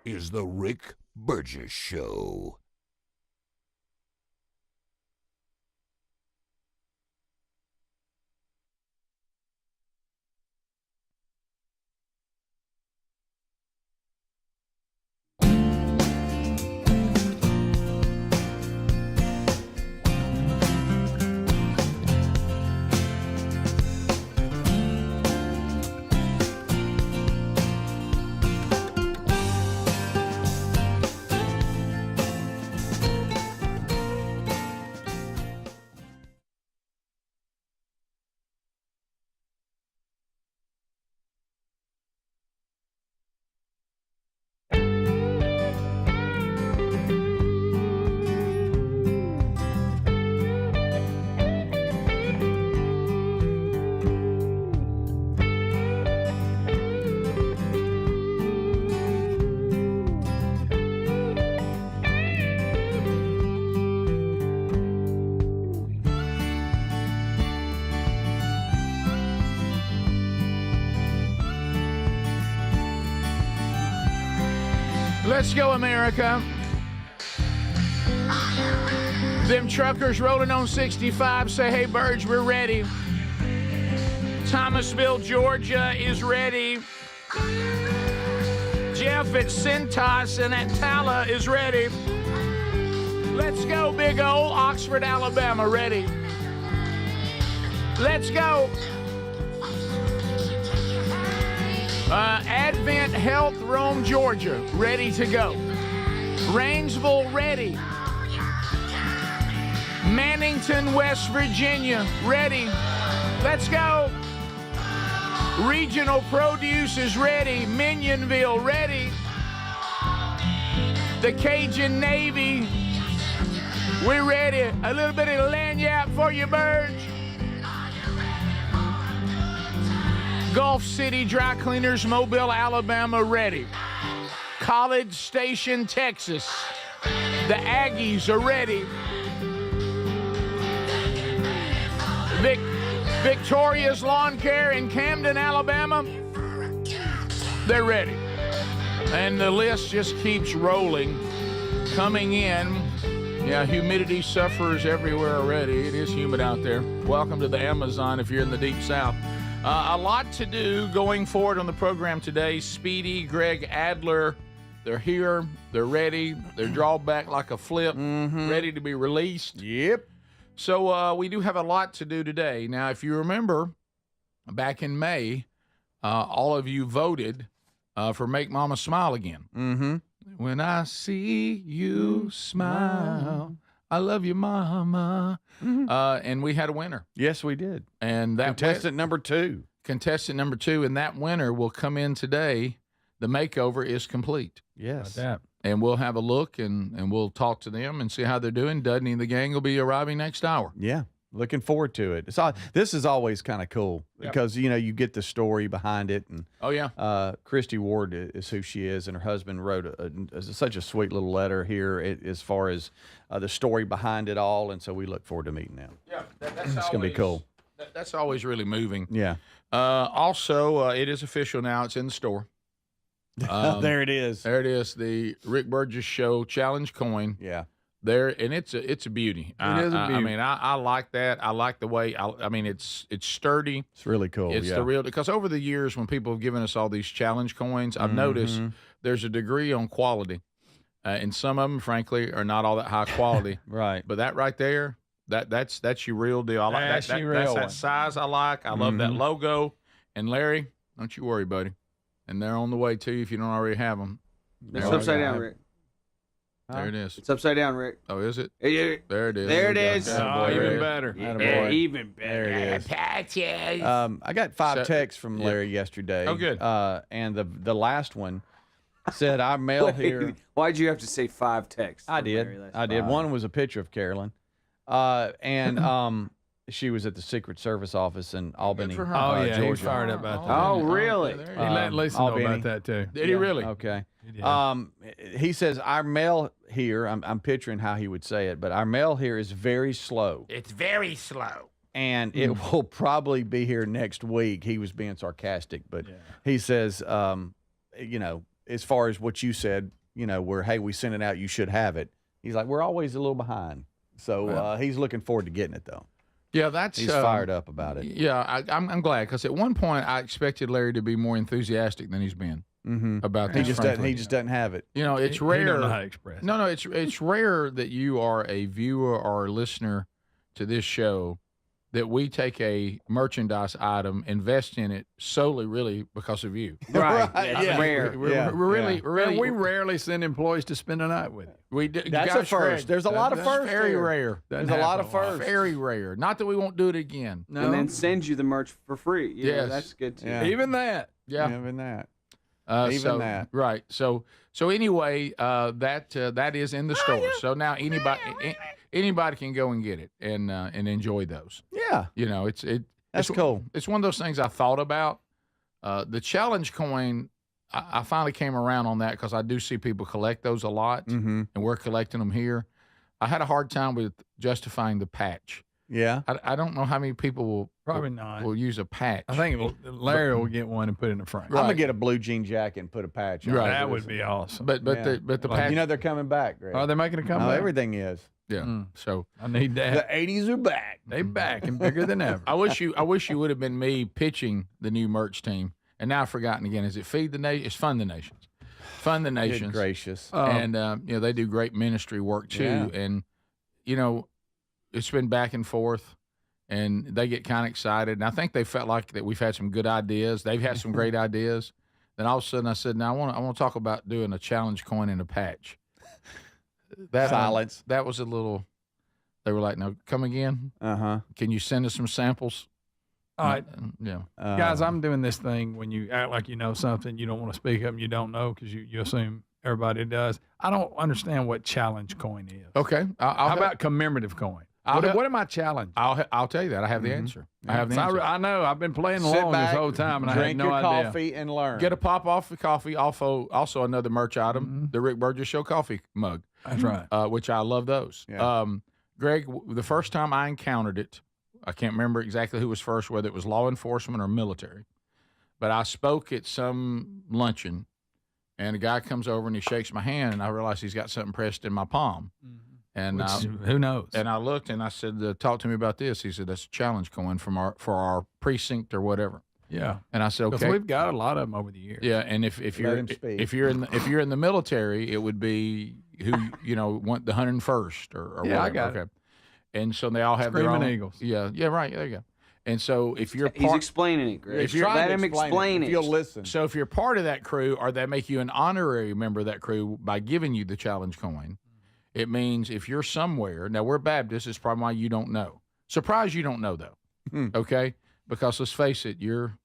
is the Rick Burgess Show. Let's go, America. Them truckers rolling on 65 say, hey, Burge, we're ready. Thomasville, Georgia is ready. Jeff at Centos and at Tala is ready. Let's go, Big O. Oxford, Alabama, ready. Let's go. Advent Health, Rome, Georgia, ready to go. Rainsville, ready. Mannington, West Virginia, ready. Let's go. Regional Produce is ready. Minionville, ready. The Cajun Navy, we're ready. A little bit of lanyap for you, Burge. Gulf City Dry Cleaners, Mobile, Alabama, ready. College Station, Texas. The Aggies are ready. Victoria's Lawn Care in Camden, Alabama, they're ready. And the list just keeps rolling, coming in. Yeah, humidity sufferers everywhere already. It is humid out there. Welcome to the Amazon if you're in the Deep South. A lot to do going forward on the program today. Speedy, Greg Adler, they're here. They're ready. They're drawn back like a flip, ready to be released. Yep. So we do have a lot to do today. Now, if you remember, back in May, all of you voted for Make Mama Smile Again. Mm-hmm. When I see you smile, I love you, Mama. Mm-hmm. And we had a winner. Yes, we did. And that contestant number 2. Contestant number 2, and that winner will come in today. The makeover is complete. Yes. That. And we'll have a look, and we'll talk to them and see how they're doing. Dudney and the gang will be arriving next hour. Yeah. Looking forward to it. This is always kind of cool because, you get the story behind it. And oh, yeah. Christy Ward is who she is, and her husband wrote such a sweet little letter here as far as the story behind it all. And so we look forward to meeting them. Yeah, it's going to be cool. That's always really moving. Yeah. Also, it is official now. It's in the store. There it is. There it is. The Rick Burgess Show Challenge coin. Yeah. There, and it's a beauty. It is a beauty. I mean, I like that. I like the way. I mean, it's sturdy. It's really cool. It's the real, because over the years when people have given us all these challenge coins, I've noticed there's a degree on quality, and some of them, frankly, are not all that high quality. Right. But that right there, that's your real deal. I like that's that. Your real That's one. that size I like. I love that logo. And Larry, don't you worry, buddy. And they're on the way too if you don't already have them. It's upside down, Rick. There it is. It's upside down, Rick. Oh, is it? Yeah. There it is. There it is. Oh, even better. Yeah, even better. There it is. Patches. I got 5 So- texts from Larry yesterday. Oh, good. And the last one said, I mail here. Why'd you have to say 5 texts? I from Larry did. last I did. night? One was a picture of Carolyn. And she was at the Secret Service office in Albany, for her. Oh, yeah, he was Georgia. fired up about that. Oh, really? There He you go. let Lisa know Albany. about that, too. Did he really? Okay. Yeah. He says, our mail here, I'm picturing how he would say it, but our mail here is very slow. It's very slow. And it will probably be here next week. He was being sarcastic, but he says, as far as what you said, where, hey, we sent it out, you should have it. He's like, we're always a little behind. So he's looking forward to getting it, though. Yeah, that's he's fired up about it. Yeah, I'm glad because at one point I expected Larry to be more enthusiastic than he's been about this. He just doesn't have it. It's rare. He don't know how to express it. No, it's rare that you are a viewer or a listener to this show that we take a merchandise item, invest in it solely, really because of you. Right. Right, That's yeah. rare. We're really, And we rarely send employees to spend a night with you. we do. That's gosh, a first. Greg, There's a lot of that's firsts. Very here. rare. There's a lot of firsts. Very rare. Not that we won't do it again. No, And then send you the merch for free. You know, Yes. that's good too. Yeah. even that. Yeah. Even that. Even Even that. Right. So anyway, that is in the store. So now anybody can go and get it and enjoy those. Yeah. It's cool. It's one of those things I thought about. The challenge coin, I finally came around on that because I do see people collect those a lot, Mm-hmm. and we're collecting them here. I had a hard time with justifying the patch. Yeah. I don't know how many people Probably not. will use a patch. I think Larry will get one and put it in the front. I'm gonna get a blue jean jacket and put a patch on. Right. That would be awesome. but Yeah. the patch. they're coming back, Greg. Are they making a No, comeback? everything is. Yeah. Mm. So I need The that. 80s are back. They back and bigger than ever. I wish you would have been me pitching the new merch team. And now I've forgotten again. Is it Feed the Nation? It's Fund the Nations. Fund the Good Nations. gracious. And they do great ministry work too. Yeah. And it's been back and forth, and they get kind of excited. And I think they felt like that we've had some good ideas. They've had some great ideas. Then all of a sudden, I said, "Now I want to talk about doing a challenge coin in a patch." That Silence. That was a little. They were like, "No, come again. Uh-huh. Can you send us some samples?" All right, Yeah. guys, I'm doing this thing when you act like you know something, you don't want to speak up and you don't know because you assume everybody does. I don't understand what challenge coin is. Okay. How about commemorative coin? What am I challenged? I'll tell you that. I have the answer. I have the answer. I know. I've been playing Sit along back, this whole time, and I had drink no your idea. coffee and learn. Get a pop off the coffee. Also another merch item, the Rick Burgess Show coffee mug. That's right. Which I love those. Yeah. Greg, the first time I encountered it, I can't remember exactly who was first, whether it was law enforcement or military, but I spoke at some luncheon, and a guy comes over and he shakes my hand, and I realize he's got something pressed in my palm. And Who knows? and I looked and I said, "Talk to me about this." He said, "That's a challenge coin for our precinct or whatever." yeah, And I said, because "Okay." we've got a lot of them over the years. Yeah, and if Let you're him speak. if you're in the military, it would be who want the 101st or Yeah, whatever. I got it. Okay. And so they all have their Screaming own Eagles. Yeah, right. There you go. And so if you're He's part, explaining it, Greg. If you're- Let him explain If it. you'll listen. so if you're part of that crew, or they make you an honorary member of that crew by giving you the challenge coin, it means if you're somewhere. Now we're Baptists. It's probably why you don't know. Surprised you don't know though. Okay, because let's face it, you're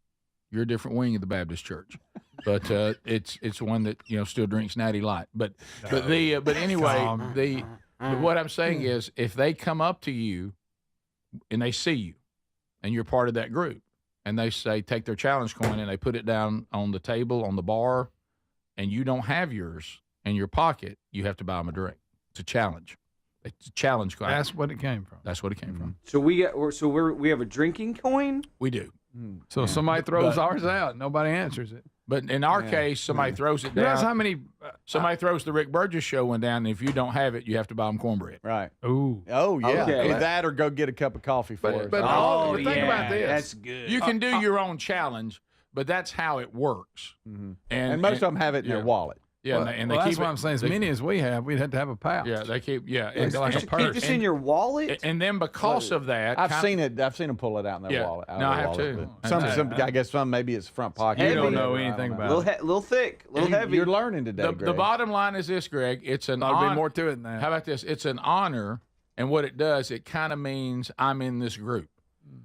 a different wing of the Baptist church, but it's one that still drinks Natty Light. But anyway, but what I'm saying is, if they come up to you and they see you, and you're part of that group, and they say take their challenge coin and they put it down on the table on the bar, and you don't have yours in your pocket, you have to buy them a drink. It's a challenge. It's a challenge coin. That's what it came from. That's what it came from. So we have a drinking coin. We do. So somebody throws ours out, nobody answers it. But in our case, somebody throws it You realize how down. many? Somebody throws the Rick Burgess show one down, and if you don't have it, you have to buy them cornbread. Right. Ooh. Oh, yeah. Okay. Either that or go get a cup of coffee for us. but- Oh, but think yeah, about this. That's good. You can do your own challenge, but that's how it works. and most of them have it in their wallet. Yeah, Well, and they well, keep that's what it, I'm saying. As they- many as we have, we'd have to have a pouch. Yeah, they keep. Yeah, It's like a Keep purse. this in your wallet. and then because of that, I've seen them pull it out in their Yeah. wallet. out No, of I their have wallet, too. but Some, I guess some maybe it's front pocket. You don't Heavy. know I anything know. about it. Little thick, little heavy. You're learning today, The Greg. bottom line is this, Greg. It's an There'll honor. be more to it than that. How about this? It's an honor, and what it does, it kind of means I'm in this group.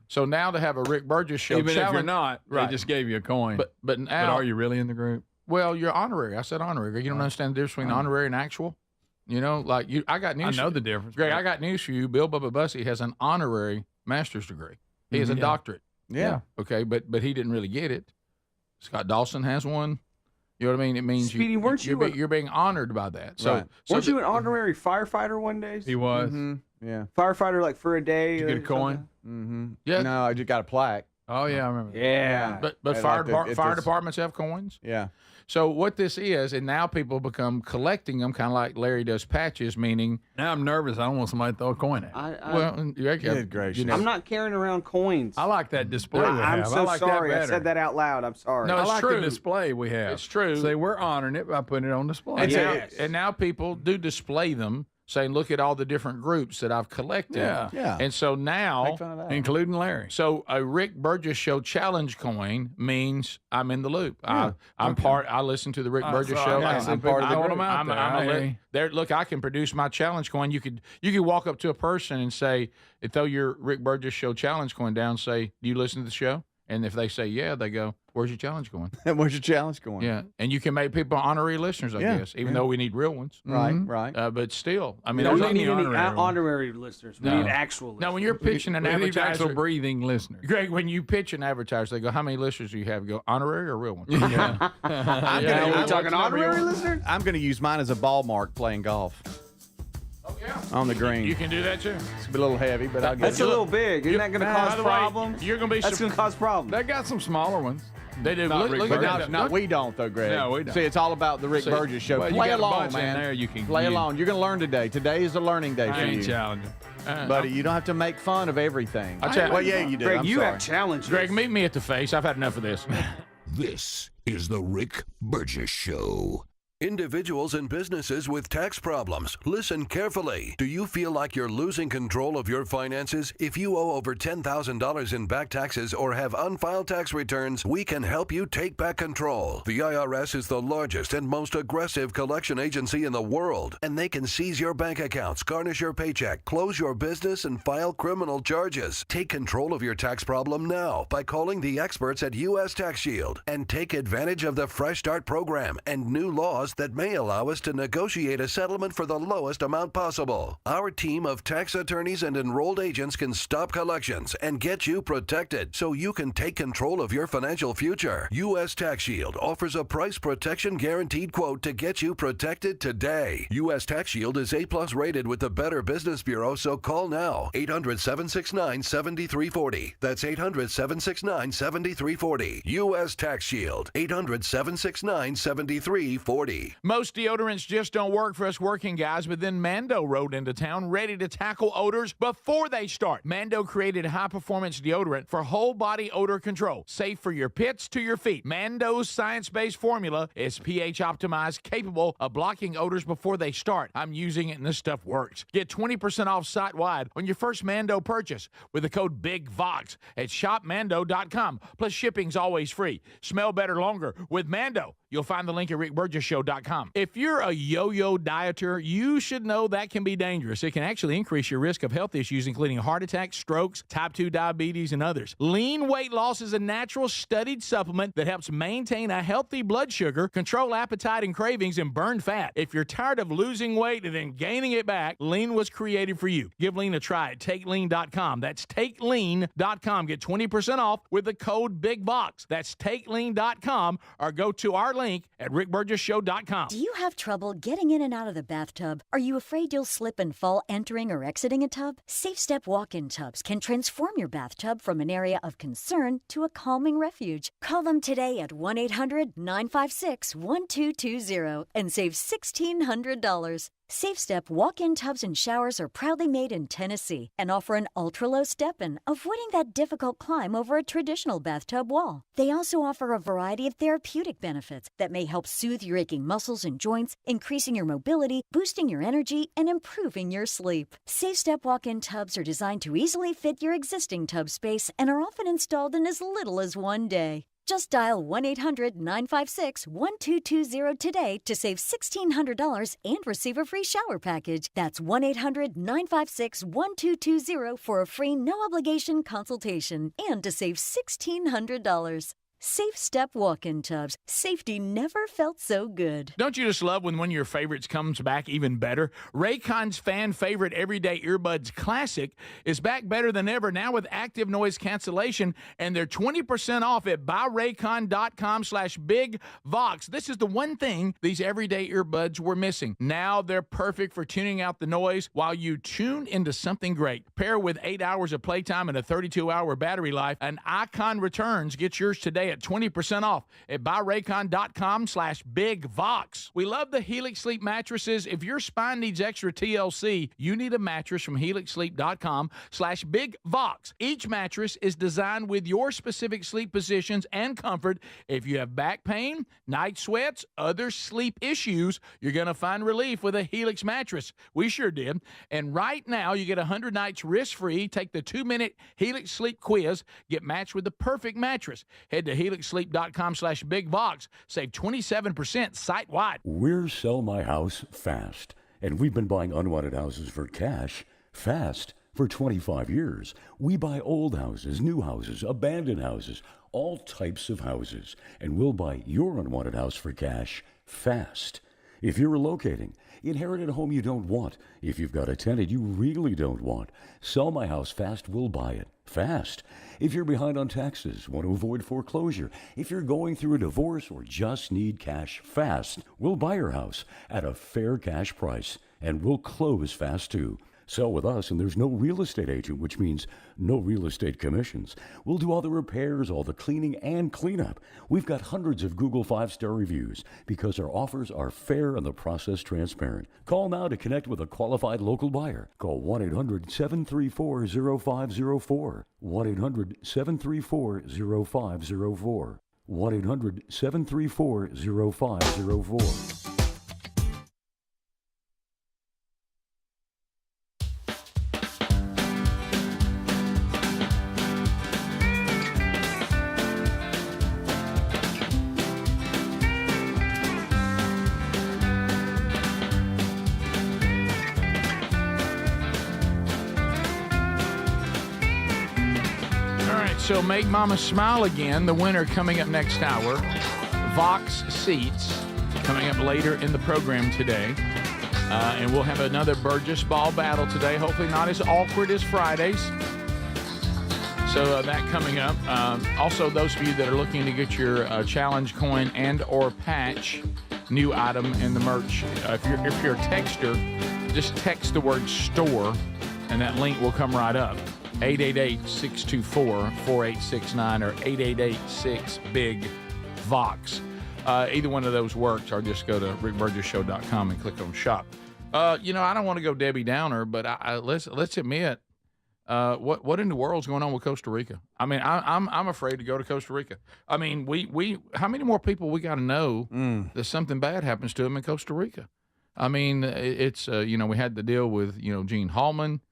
So now to have a Rick Burgess show Even if challenge, you're not, right? they just gave you a coin. But now, are you really in the group? well, you're honorary. I said honorary. Greg. You don't understand the difference between honorary and actual. Like you, I got news. I know the difference. Greg, but- I got news for you. Bill Bubba Bussey has an honorary master's degree. He has a Yeah. doctorate. yeah. Okay, but he didn't really get it. Scott Dawson has one. You know what I mean? It means Speedy, weren't you you're being honored by that. So, Right. Weren't you an honorary firefighter one day? He was. Mm-hmm. Yeah. Firefighter like for a day. Did you get or a coin? something? Mm-hmm. Yeah. No, I just got a plaque. Oh yeah, I remember. That. Yeah. But They fire like to- depart- it's fire this- departments have coins. Yeah. So what this is, and now people become collecting them, kind of like Larry does patches, meaning Now I'm nervous. I don't want somebody to throw a coin at me. Good gracious. I'm not carrying around coins. I like that display we I'm have. so I like sorry. That I better. said that out loud. I'm sorry. No, I it's like true. the display we have. It's true. See, we're honoring it by putting it on display. And, Yes. and now people do display them, saying, "Look at all the different groups that I've collected." Yeah. Yeah. And so now, Make fun of that. including Larry. so a Rick Burgess Show challenge coin means I'm in the loop. I'm part. I listen to the Rick Burgess So Show. I gotta see I'm part of the I want group. them out I'm, there. I'm a Hey. li- there. Look, I can produce my challenge coin. You could walk up to a person and say, and throw your Rick Burgess Show challenge coin down. Say, do you listen to the show? And if they say yeah, they go, "Where's your challenge coin?" Where's your challenge going? Yeah, and you can make people honorary listeners, I Yeah, guess, even though we need real ones. Right, Mhm. right. But still, I we mean, don't there's need any honorary ones. honorary listeners. We No. need actual listeners. now when you're pitching an We need actual advertiser, breathing listeners. Greg, when you pitch an advertiser, they go, "How many listeners do you have?" You go, "Honorary or real ones?" Yeah. I'm Yeah, gonna- we I'm talking honorary listeners? I'm going to use mine as a ball mark playing golf Oh yeah, on the green. you can do that too. It's a little heavy, but I'll get That's it. a little big. Isn't that going to cause By the way, problems? you're going to be. That's going to cause problems. They got some smaller ones. They do. Not Look, Rick look But at Burgess. that. no, Look- we don't though, Greg. No, we don't. See, it's all about the Rick See, Burgess Show. well, you Play got a along, bunch in man. there you can Play use. along. You're going to learn today. Today is a learning day I for ain't you. challenging. Buddy, you don't have to make fun of everything. I tell you- well, yeah, you do. Greg, I'm you sorry. have challenges. Greg, meet me at the face. I've had enough of this. This is the Rick Burgess Show. Individuals and businesses with tax problems, listen carefully. Do you feel like you're losing control of your finances? If you owe over $10,000 in back taxes or have unfiled tax returns, we can help you take back control. The IRS is the largest and most aggressive collection agency in the world, and they can seize your bank accounts, garnish your paycheck, close your business, and file criminal charges. Take control of your tax problem now by calling the experts at U.S. Tax Shield and take advantage of the Fresh Start program and new laws that may allow us to negotiate a settlement for the lowest amount possible. Our team of tax attorneys and enrolled agents can stop collections and get you protected so you can take control of your financial future. U.S. Tax Shield offers a price protection guaranteed quote to get you protected today. U.S. Tax Shield is A+ rated with the Better Business Bureau, so call now. 800-769-7340. That's 800-769-7340. U.S. Tax Shield. 800-769-7340. Most deodorants just don't work for us working guys, but then Mando rode into town ready to tackle odors before they start. Mando created high-performance deodorant for whole-body odor control, safe for your pits to your feet. Mando's science-based formula is pH-optimized, capable of blocking odors before they start. I'm using it, and this stuff works. Get 20% off site-wide on your first Mando purchase with the code BIGVOX at shopmando.com. Plus, shipping's always free. Smell better longer with Mando. You'll find the link at rickburgessshow.com. If you're a yo-yo dieter, you should know that can be dangerous. It can actually increase your risk of health issues, including heart attacks, strokes, type 2 diabetes, and others. Lean weight loss is a natural studied supplement that helps maintain a healthy blood sugar, control appetite and cravings, and burn fat. If you're tired of losing weight and then gaining it back, Lean was created for you. Give Lean a try at takelean.com. That's takelean.com. Get 20% off with the code BIGBOX. That's takelean.com, or go to our link at rickburgessshow.com. Do you have trouble getting in and out of the bathtub? Are you afraid you'll slip and fall entering or exiting a tub? Safe Step walk-in tubs can transform your bathtub from an area of concern to a calming refuge. Call them today at 1-800-956-1220 and save $1,600. Safe Step walk-in tubs and showers are proudly made in Tennessee and offer an ultra-low step-in, avoiding that difficult climb over a traditional bathtub wall. They also offer a variety of therapeutic benefits that may help soothe your aching muscles and joints, increasing your mobility, boosting your energy, and improving your sleep. Safe Step walk-in tubs are designed to easily fit your existing tub space and are often installed in as little as one day. Just dial 1-800-956-1220 today to save $1,600 and receive a free shower package. That's 1-800-956-1220 for a free no-obligation consultation and to save $1,600. Safe Step walk-in tubs. Safety never felt so good. Don't you just love when one of your favorites comes back even better? Raycon's fan favorite Everyday Earbuds Classic is back better than ever, now with active noise cancellation, and they're 20% off at buyraycon.com/bigvox. This is the one thing these everyday earbuds were missing. Now they're perfect for tuning out the noise while you tune into something great. Pair with 8 hours of playtime and a 32-hour battery life, and Icon returns. Get yours today at 20% off at buyraycon.com/bigvox. We love the Helix Sleep mattresses. If your spine needs extra TLC, you need a mattress from helixsleep.com/bigvox. Each mattress is designed with your specific sleep positions and comfort. If you have back pain, night sweats, other sleep issues, you're going to find relief with a Helix mattress. We sure did. And right now, you get 100 nights risk-free. Take the 2-minute Helix Sleep quiz. Get matched with the perfect mattress. Head to helixsleep.com/bigvox. Save 27% site-wide. We're Sell My House Fast, and we've been buying unwanted houses for cash fast for 25 years. We buy old houses, new houses, abandoned houses, all types of houses, and we'll buy your unwanted house for cash fast. If you're relocating, inherited a home you don't want, if you've got a tenant you really don't want, Sell My House Fast will buy it fast. If you're behind on taxes, want to avoid foreclosure, if you're going through a divorce or just need cash fast, we'll buy your house at a fair cash price, and we'll close fast too. Sell with us, and there's no real estate agent, which means no real estate commissions. We'll do all the repairs, all the cleaning, and cleanup. We've got hundreds of Google 5-star reviews because our offers are fair and the process transparent. Call now to connect with a qualified local buyer. Call 1-800-734-0504. 1-800-734-0504. 1-800-734-0504. So Make Mama Smile Again, the winner coming up next hour. Vox Seats coming up later in the program today. And we'll have another Burgess ball battle today. Hopefully not as awkward as Fridays. So that coming up. Also, those of you that are looking to get your challenge coin and or patch, new item in the merch. If you're a texter, just text the word store, and that link will come right up. 888-624-4869 or 888-6-BIG-VOX. Either one of those works, or just go to rickburgessshow.com and click on shop. I don't want to go Debbie Downer, but let's admit, what in the world's going on with Costa Rica? I mean, I'm afraid to go to Costa Rica. I mean, we how many more people we got to know that something bad happens to them in Costa Rica? I mean, it's we had to deal with Gene Hallman.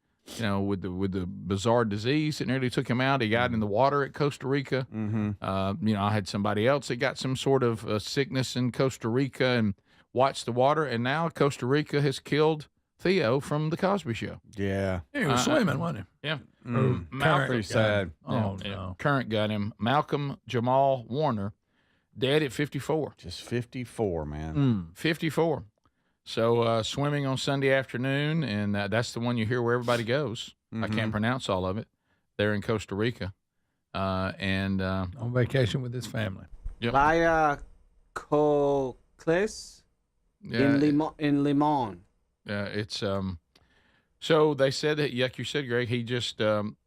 With the bizarre disease that nearly took him out. He got in the water at Costa Rica. Mm-hmm. I had somebody else that got some sort of sickness in Costa Rica and watched the water, and now Costa Rica has killed Theo from The Cosby Show. Yeah. He was swimming, wasn't he? Yeah. Malcolm, pretty sad. Oh, no. Current got him. Malcolm Jamal Warner, dead at 54. Just 54, man. 54. So swimming on Sunday afternoon, and that's the one you hear where everybody goes. I can't pronounce all of it. They're in Costa Rica. And on vacation with his family. Yep. Playa Cocles in Limon. It's so they said that, like you said, Greg, he just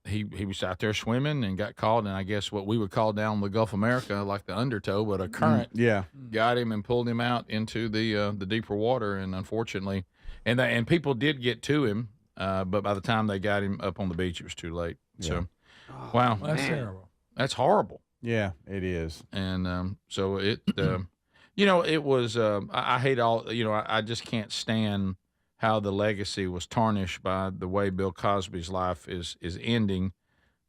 he was out there swimming and got caught in, I guess, what we would call down the Gulf of America like the undertow, but a current got him and pulled him out into the deeper water, and unfortunately, and people did get to him, but by the time they got him up on the beach, it was too late. Yeah. So, wow, That's terrible. That's horrible. Yeah, it is. And so it, it was. I hate all. I just can't stand how the legacy was tarnished by the way Bill Cosby's life is ending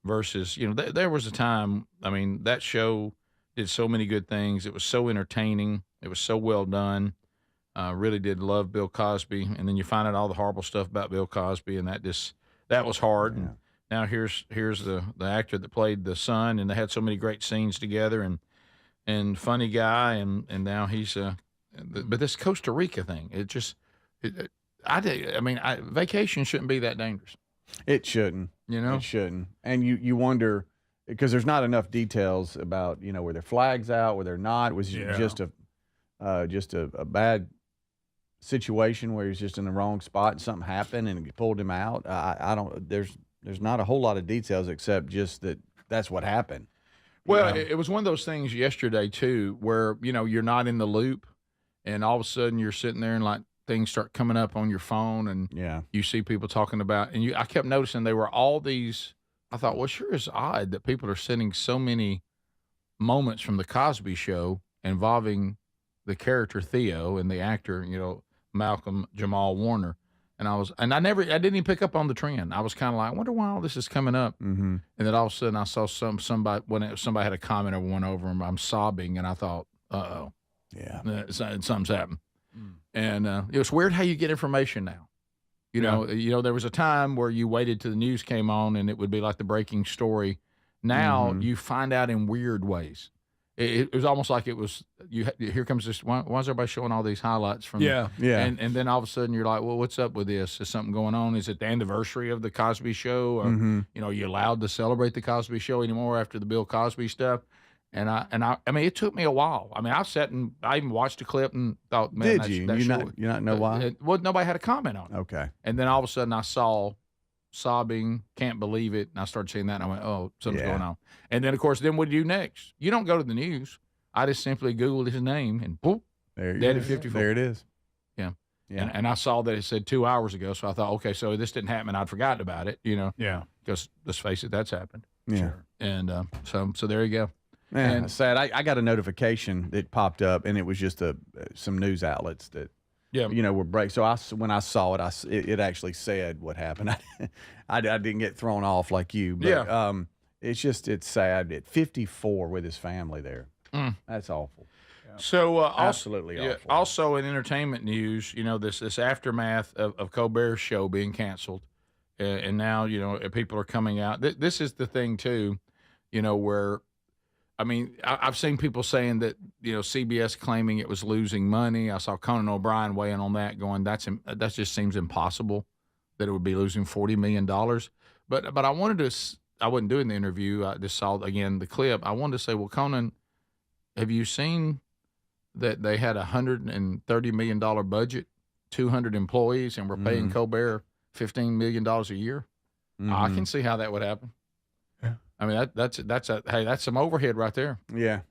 versus, there was a time, I mean, that show did so many good things. It was so entertaining. It was so well done. Really did love Bill Cosby. And then you find out all the horrible stuff about Bill Cosby, and that was hard. Yeah. And now here's the actor that played the son, and they had so many great scenes together. And and funny guy, and now he's but this Costa Rica thing, it just vacation shouldn't be that dangerous. It shouldn't. It shouldn't. And you wonder, because there's not enough details about were their flags out, were there not? Was it just a bad situation where he was just in the wrong spot and something happened and it pulled him out? I don't. There's not a whole lot of details except just that's what happened. Well, it was one of those things yesterday too, where you're not in the loop, and all of a sudden you're sitting there and like things start coming up on your phone, and you see people talking about, and I kept noticing they were all these. I thought, well, sure is odd that people are sending so many moments from the Cosby Show involving the character Theo and the actor, Malcolm Jamal Warner. And I didn't even pick up on the trend. I was kind of like, I wonder why all this is coming up. Mm-hmm. And then all of a sudden I saw somebody had a comment of one over him. I'm sobbing, and I thought, uh-oh. Yeah. Something's happened. Mm. And it was weird how you get information now. There was a time where you waited till the news came on and it would be like the breaking story. Now you find out in weird ways. It was almost like it was here comes this. Why is everybody showing all these highlights from? Yeah. And then all of a sudden you're like, well, what's up with this? Is something going on? Is it the anniversary of the Cosby Show? Or are you allowed to celebrate the Cosby Show anymore after the Bill Cosby stuff? And I mean, it took me a while. I mean, I even watched a clip and thought, man, did you? You not know why? Well, nobody had a comment on it. Okay. And then all of a sudden I saw sobbing, can't believe it, and I started seeing that, and I went, oh, something's going on. And then, of course, what do you do next? You don't go to the news. I just simply Googled his name, and boop, dead at 54. There it is. Yeah. And I saw that it said 2 hours ago, so I thought, okay, so this didn't happen. I'd forgotten about it, Yeah. Because let's face it, that's happened. Yeah. Sure. And so there you go. Man, and sad. I got a notification that popped up, and it was just some news outlets that were break. So when I saw it, it actually said what happened. I didn't get thrown off like you, but it's sad. At 54 with his family there, that's awful. So absolutely awful. Also in entertainment news, this aftermath of Colbert's show being canceled, and now people are coming out. This is the thing too, where. I mean, I've seen people saying that, CBS claiming it was losing money. I saw Conan O'Brien weighing on that, going, that just seems impossible that it would be losing $40 million. But I I wasn't doing the interview. I just saw, again, the clip. I wanted to say, well, Conan, have you seen that they had a $130 million budget, 200 employees, and we're paying Colbert $15 million a year? I can see how that would happen. I mean, that's some overhead right there. Yeah.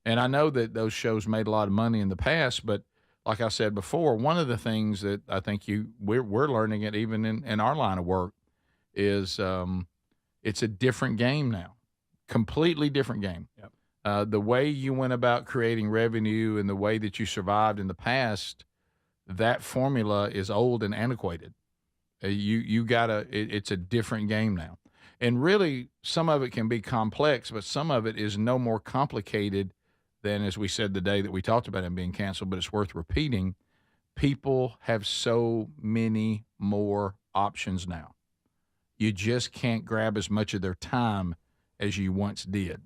And I know that those shows made a lot of money in the past, but like I said before, one of the things that I think we're learning it even in our line of work is it's a different game now, completely different game. Yep. The way you went about creating revenue and the way that you survived in the past, that formula is old and antiquated. It's a different game now. And really, some of it can be complex, but some of it is no more complicated than, as we said the day that we talked about him being canceled, but it's worth repeating. People have so many more options now. You just can't grab as much of their time as you once did.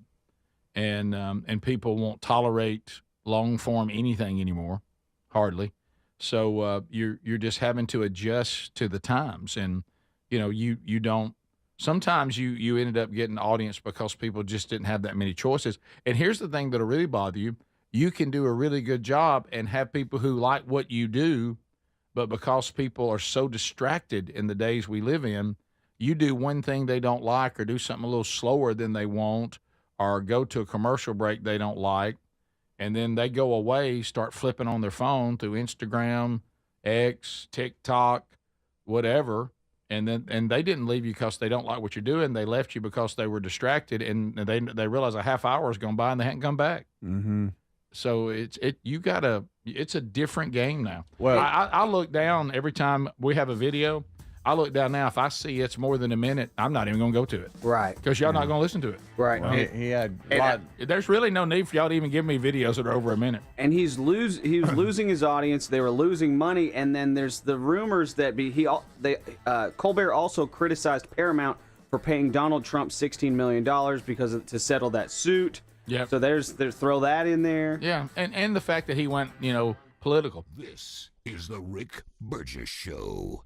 And people won't tolerate long-form anything anymore, hardly. So you're just having to adjust to the times. And, you don't. Sometimes you ended up getting audience because people just didn't have that many choices. And here's the thing that'll really bother you. You can do a really good job and have people who like what you do, but because people are so distracted in the days we live in, you do one thing they don't like or do something a little slower than they want or go to a commercial break they don't like, and then they go away, start flipping on their phone through Instagram, X, TikTok, whatever. And they didn't leave you because they don't like what you're doing. They left you because they were distracted, and they realized a half hour has gone by and they hadn't come back. Mm-hmm. So it's a different game now. Well, I look down every time we have a video. I look down now. If I see it's more than a minute, I'm not even going to go to it. Right. Because y'all not going to listen to it. Right. Well, he had a lot. There's really no need for y'all to even give me videos that are over a minute. And he was losing his audience. They were losing money. And then there's the rumors that Colbert also criticized Paramount for paying Donald Trump $16 million to settle that suit. Yeah. So there's throw that in there. Yeah, and the fact that he went, political. This is the Rick Burgess Show.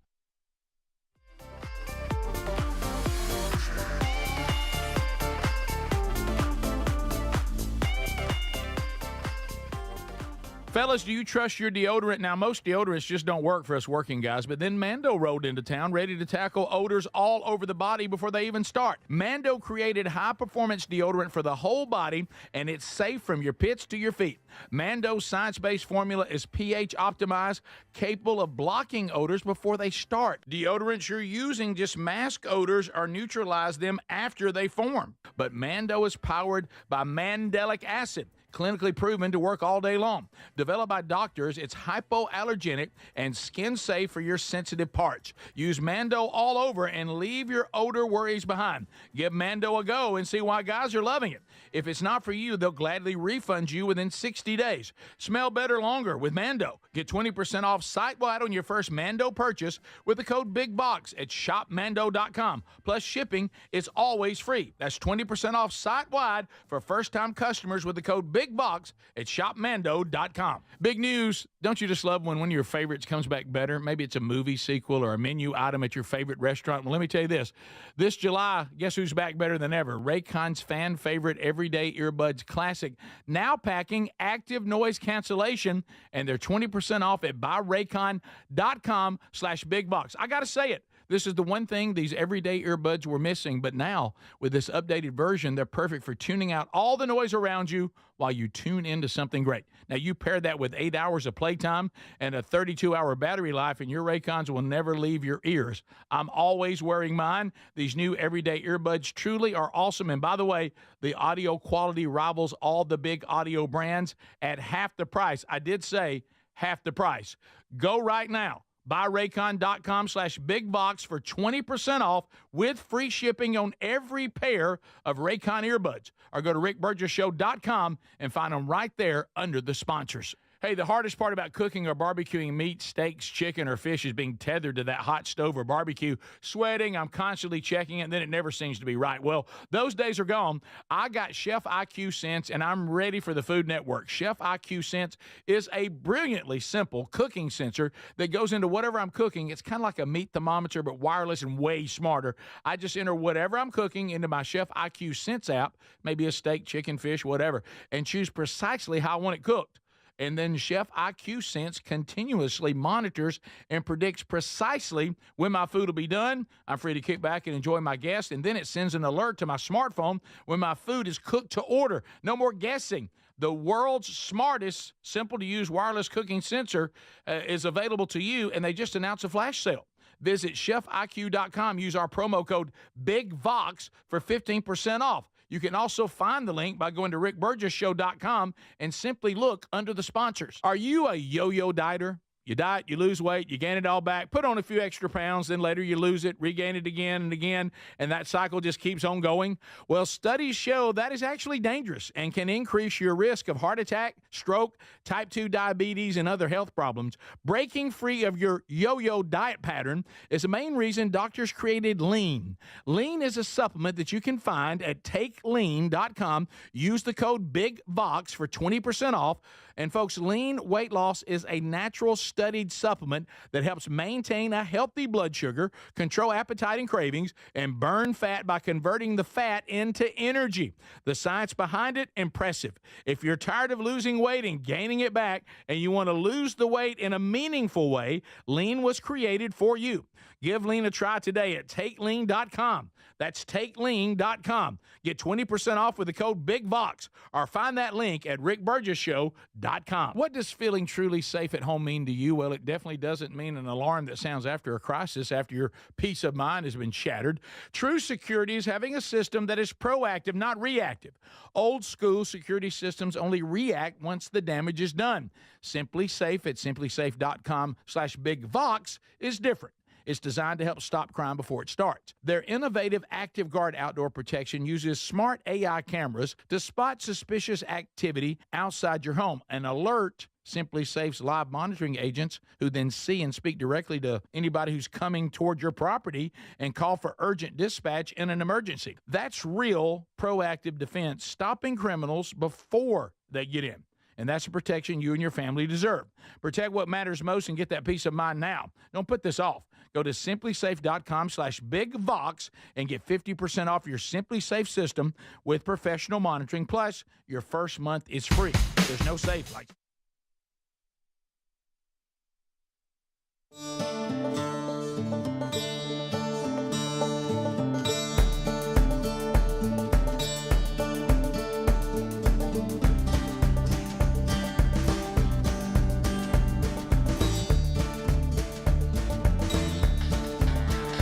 Fellas, do you trust your deodorant? Now, most deodorants just don't work for us working guys, but then Mando rolled into town ready to tackle odors all over the body before they even start. Mando created high-performance deodorant for the whole body, and it's safe from your pits to your feet. Mando's science-based formula is pH optimized, capable of blocking odors before they start. Deodorants you're using just mask odors or neutralize them after they form. But Mando is powered by mandelic acid, clinically proven to work all day long. Developed by doctors, it's hypoallergenic and skin safe for your sensitive parts. Use Mando all over and leave your odor worries behind. Give Mando a go and see why guys are loving it. If it's not for you, they'll gladly refund you within 60 days. Smell better longer with Mando. Get 20% off site-wide on your first Mando purchase with the code BIGBOX at shopmando.com. Plus shipping is always free. That's 20% off site-wide for first-time customers with the code BIGBOX at shopmando.com. Big news. Don't you just love when one of your favorites comes back better? Maybe it's a movie sequel or a menu item at your favorite restaurant. Well, let me tell you this. This July, guess who's back better than ever? Raycon's fan favorite Everyday Earbuds Classic, now packing active noise cancellation, and they're 20% off at buyraycon.com/bigbox. I got to say it. This is the one thing these everyday earbuds were missing, but now, with this updated version, they're perfect for tuning out all the noise around you while you tune into something great. Now, you pair that with 8 hours of playtime and a 32-hour battery life, and your Raycons will never leave your ears. I'm always wearing mine. These new everyday earbuds truly are awesome, and by the way, the audio quality rivals all the big audio brands at half the price. I did say half the price. Go right now. BuyRaycon.com/bigbox for 20% off with free shipping on every pair of Raycon earbuds. Or go to rickburgessshow.com and find them right there under the sponsors. Hey, the hardest part about cooking or barbecuing meat, steaks, chicken, or fish is being tethered to that hot stove or barbecue. Sweating, I'm constantly checking it, and then it never seems to be right. Well, those days are gone. I got Chef IQ Sense, and I'm ready for the Food Network. Chef IQ Sense is a brilliantly simple cooking sensor that goes into whatever I'm cooking. It's kind of like a meat thermometer, but wireless and way smarter. I just enter whatever I'm cooking into my Chef IQ Sense app, maybe a steak, chicken, fish, whatever, and choose precisely how I want it cooked. And then Chef IQ Sense continuously monitors and predicts precisely when my food will be done. I'm free to kick back and enjoy my guests. And then it sends an alert to my smartphone when my food is cooked to order. No more guessing. The world's smartest, simple-to-use wireless cooking sensor is available to you, and they just announced a flash sale. Visit chefiq.com. Use our promo code BIGVOX for 15% off. You can also find the link by going to rickburgessshow.com and simply look under the sponsors. Are you a yo-yo dieter? You diet, you lose weight, you gain it all back, put on a few extra pounds, then later you lose it, regain it again and again, and that cycle just keeps on going? Well, studies show that is actually dangerous and can increase your risk of heart attack, stroke, type 2 diabetes, and other health problems. Breaking free of your yo-yo diet pattern is the main reason doctors created Lean. Lean is a supplement that you can find at takelean.com. Use the code BIGVOX for 20% off. And folks, Lean weight loss is a natural studied supplement that helps maintain a healthy blood sugar, control appetite and cravings, and burn fat by converting the fat into energy. The science behind it, impressive. If you're tired of losing weight and gaining it back, and you want to lose the weight in a meaningful way, Lean was created for you. Give Lean a try today at takelean.com. That's takelean.com. Get 20% off with the code BIGVOX, or find that link at rickburgessshow.com. What does feeling truly safe at home mean to you? Well, it definitely doesn't mean an alarm that sounds after a crisis, after your peace of mind has been shattered. True security is having a system that is proactive, not reactive. Old school security systems only react once the damage is done. Simply Safe at simplysafe.com/BigVox is different. It's designed to help stop crime before it starts. Their innovative Active Guard outdoor protection uses smart AI cameras to spot suspicious activity outside your home and alert Simply Safe's live monitoring agents, who then see and speak directly to anybody who's coming toward your property and call for urgent dispatch in an emergency. That's real proactive defense, stopping criminals before they get in. And that's the protection you and your family deserve. Protect what matters most and get that peace of mind now. Don't put this off. Go to simplysafe.com/bigvox and get 50% off your Simply Safe system with professional monitoring. Plus, your first month is free. There's no safe like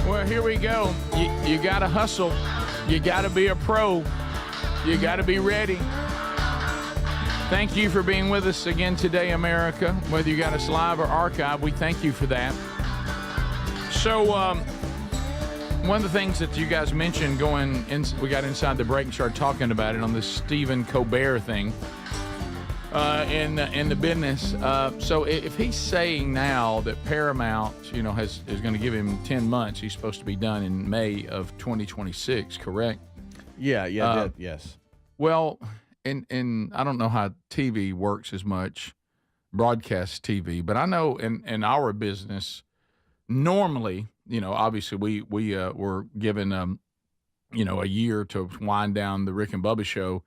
Well, here we go. You got to hustle. You got to be a pro. You got to be ready. Thank you for being with us again today, America. Whether you got us live or archive, we thank you for that. So, one of the things that you guys mentioned we got inside the break and started talking about it on this Stephen Colbert thing in the business. So if he's saying now that Paramount, is going to give him 10 months, he's supposed to be done in May of 2026, correct? Yeah, yes. Well, and I don't know how TV works as much, broadcast TV, but I know in our business, normally, obviously we were given, a year to wind down the Rick and Bubba show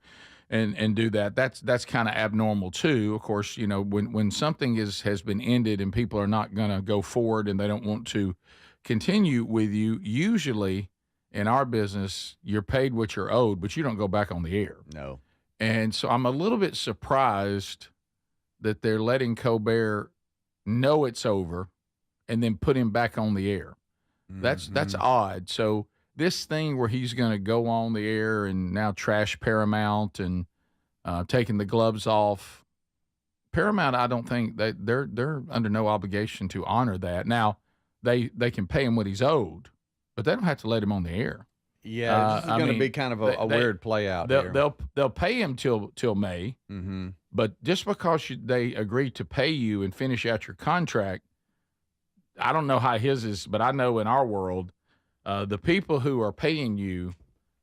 and do that. That's kind of abnormal too. Of course, when something has been ended and people are not going to go forward and they don't want to continue with you, usually in our business, you're paid what you're owed, but you don't go back on the air. No. And so I'm a little bit surprised that they're letting Colbert know it's over and then put him back on the air. Mm-hmm. That's odd. So this thing where he's going to go on the air and now trash Paramount and taking the gloves off, Paramount, I don't think they're under no obligation to honor that. Now, they can pay him what he's owed, but they don't have to let him on the air. Yeah, this is going to be kind of a weird play out here. They'll pay him till May, mm-hmm. but just because they agree to pay you and finish out your contract, I don't know how his is, but I know in our world, the people who are paying you,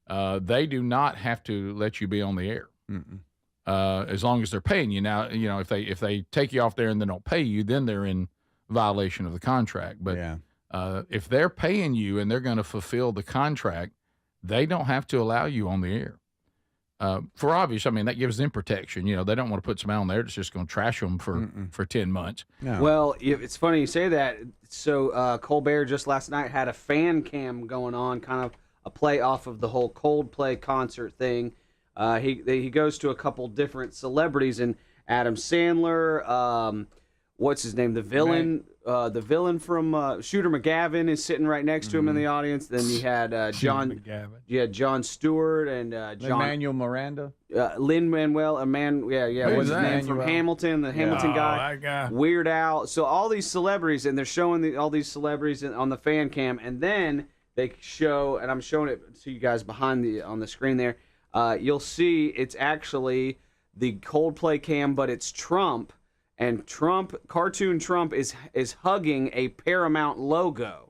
they do not have to let you be on the air, as long as they're paying you. Now, if they take you off there and they don't pay you, then they're in violation of the contract. But if they're paying you and they're going to fulfill the contract, they don't have to allow you on the air. For obvious, that gives them protection. They don't want to put somebody on there that's just going to trash them for 10 months. No. Well, it's funny you say that. So Colbert just last night had a fan cam going on, kind of a play off of the whole Coldplay concert thing. He goes to a couple different celebrities, and Adam Sandler, what's his name, the villain from Shooter McGavin is sitting right next to him in the audience. Then you had John Stewart and Lin-Manuel Miranda. Lin-Manuel, what's his name from Hamilton, the Hamilton guy. That guy. Weird Al. So all these celebrities, and they're showing all these celebrities on the fan cam, and then they show, and I'm showing it to you guys on the screen there. You'll see it's actually the Coldplay cam, but it's Trump. And cartoon Trump is hugging a Paramount logo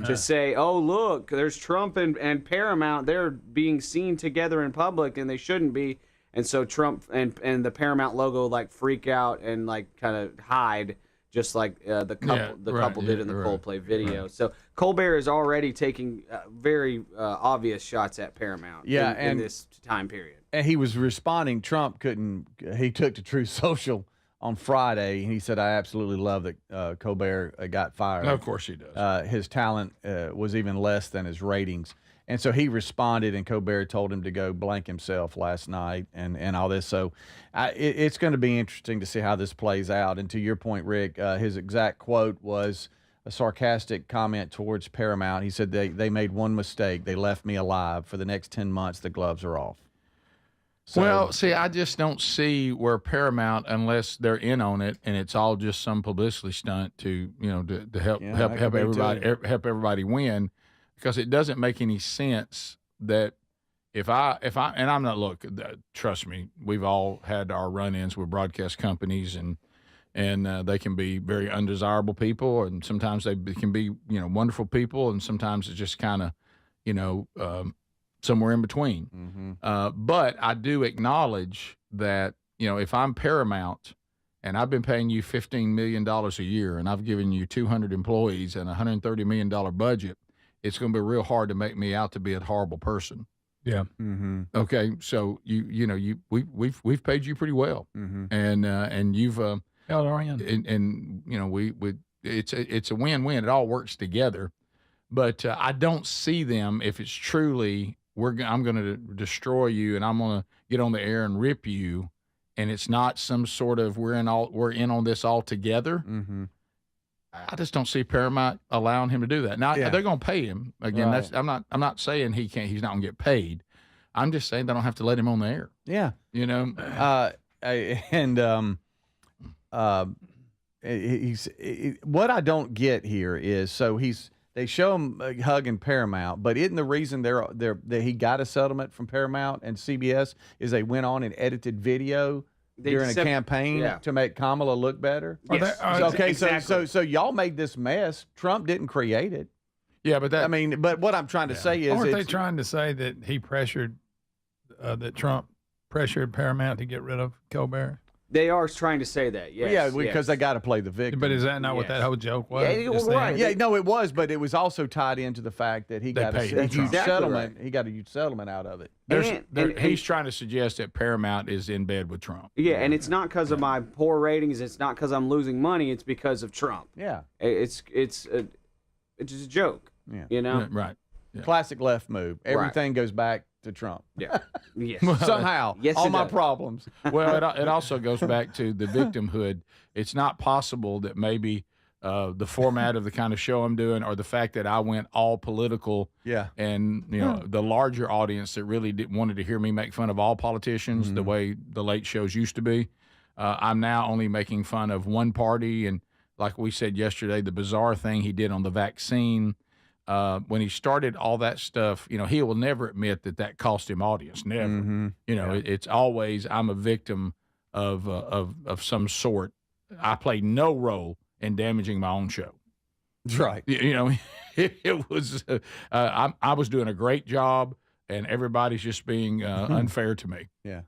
to say, oh, look, there's Trump and Paramount. They're being seen together in public, and they shouldn't be. And so Trump and the Paramount logo freak out and kind of hide, just like the couple did in the Coldplay video. Right. So Colbert is already taking very obvious shots at Paramount in this time period. And he was responding. Trump he took to Truth Social on Friday, and he said, I absolutely love that Colbert got fired. Of course he does. His talent was even less than his ratings. And so he responded, and Colbert told him to go blank himself last night and all this. So it's going to be interesting to see how this plays out. And to your point, Rick, his exact quote was a sarcastic comment towards Paramount. He said, they made one mistake. They left me alive. For the next 10 months, the gloves are off. So, well, see, I just don't see where Paramount, unless they're in on it, and it's all just some publicity stunt to help everybody win, because it doesn't make any sense that if I I'm not trust me, we've all had our run-ins with broadcast companies, and and they can be very undesirable people, and sometimes they can be wonderful people, and sometimes it's just kind of somewhere in between. But I do acknowledge that if I'm Paramount and I've been paying you $15 million a year and I've given you 200 employees and a $130 million budget, it's going to be real hard to make me out to be a horrible person. Yeah. Okay, so we've paid you pretty well, and you've it's a win-win. It all works together, but I don't see them if it's truly I'm going to destroy you and I'm going to get on the air and rip you, and it's not some sort of we're in on this all together. I just don't see Paramount allowing him to do that. Now they're going to pay him again. Right. I'm not saying he's not going to get paid. I'm just saying they don't have to let him on the air. Yeah. What I don't get here is they show him hugging Paramount, but isn't the reason that he got a settlement from Paramount and CBS is they went on and edited video during a campaign to make Kamala look better? Yes. Exactly. So y'all made this mess. Trump didn't create it. Yeah, but but what I'm trying to say is, aren't they trying to say that he pressured that Trump pressured Paramount to get rid of Colbert? They are trying to say that, yes. Yeah, because they got to play the victim. But is that not what that whole joke was? Yeah, right. Yeah, no, it was, but it was also tied into the fact that he got a huge settlement. Right. He got a huge settlement out of it. He's trying to suggest that Paramount is in bed with Trump. Yeah, and it's not because of my poor ratings. It's not because I'm losing money. It's because of Trump. Yeah, it's just a joke. Yeah, right. Yeah. Classic left move. Everything goes back to Trump. Yeah. Yes. Somehow. Yes, all my problems. Well, it also goes back to the victimhood. It's not possible that maybe the format of the kind of show I'm doing, or the fact that I went all political. Yeah. And the larger audience that really wanted to hear me make fun of all politicians the way the late shows used to be. I'm now only making fun of one party, and like we said yesterday, the bizarre thing he did on the vaccine. When he started all that stuff, he will never admit that cost him audience. Never. It's always I'm a victim of some sort. I played no role in damaging my own show. That's right. It was I was doing a great job, and everybody's just being unfair to me. Yeah.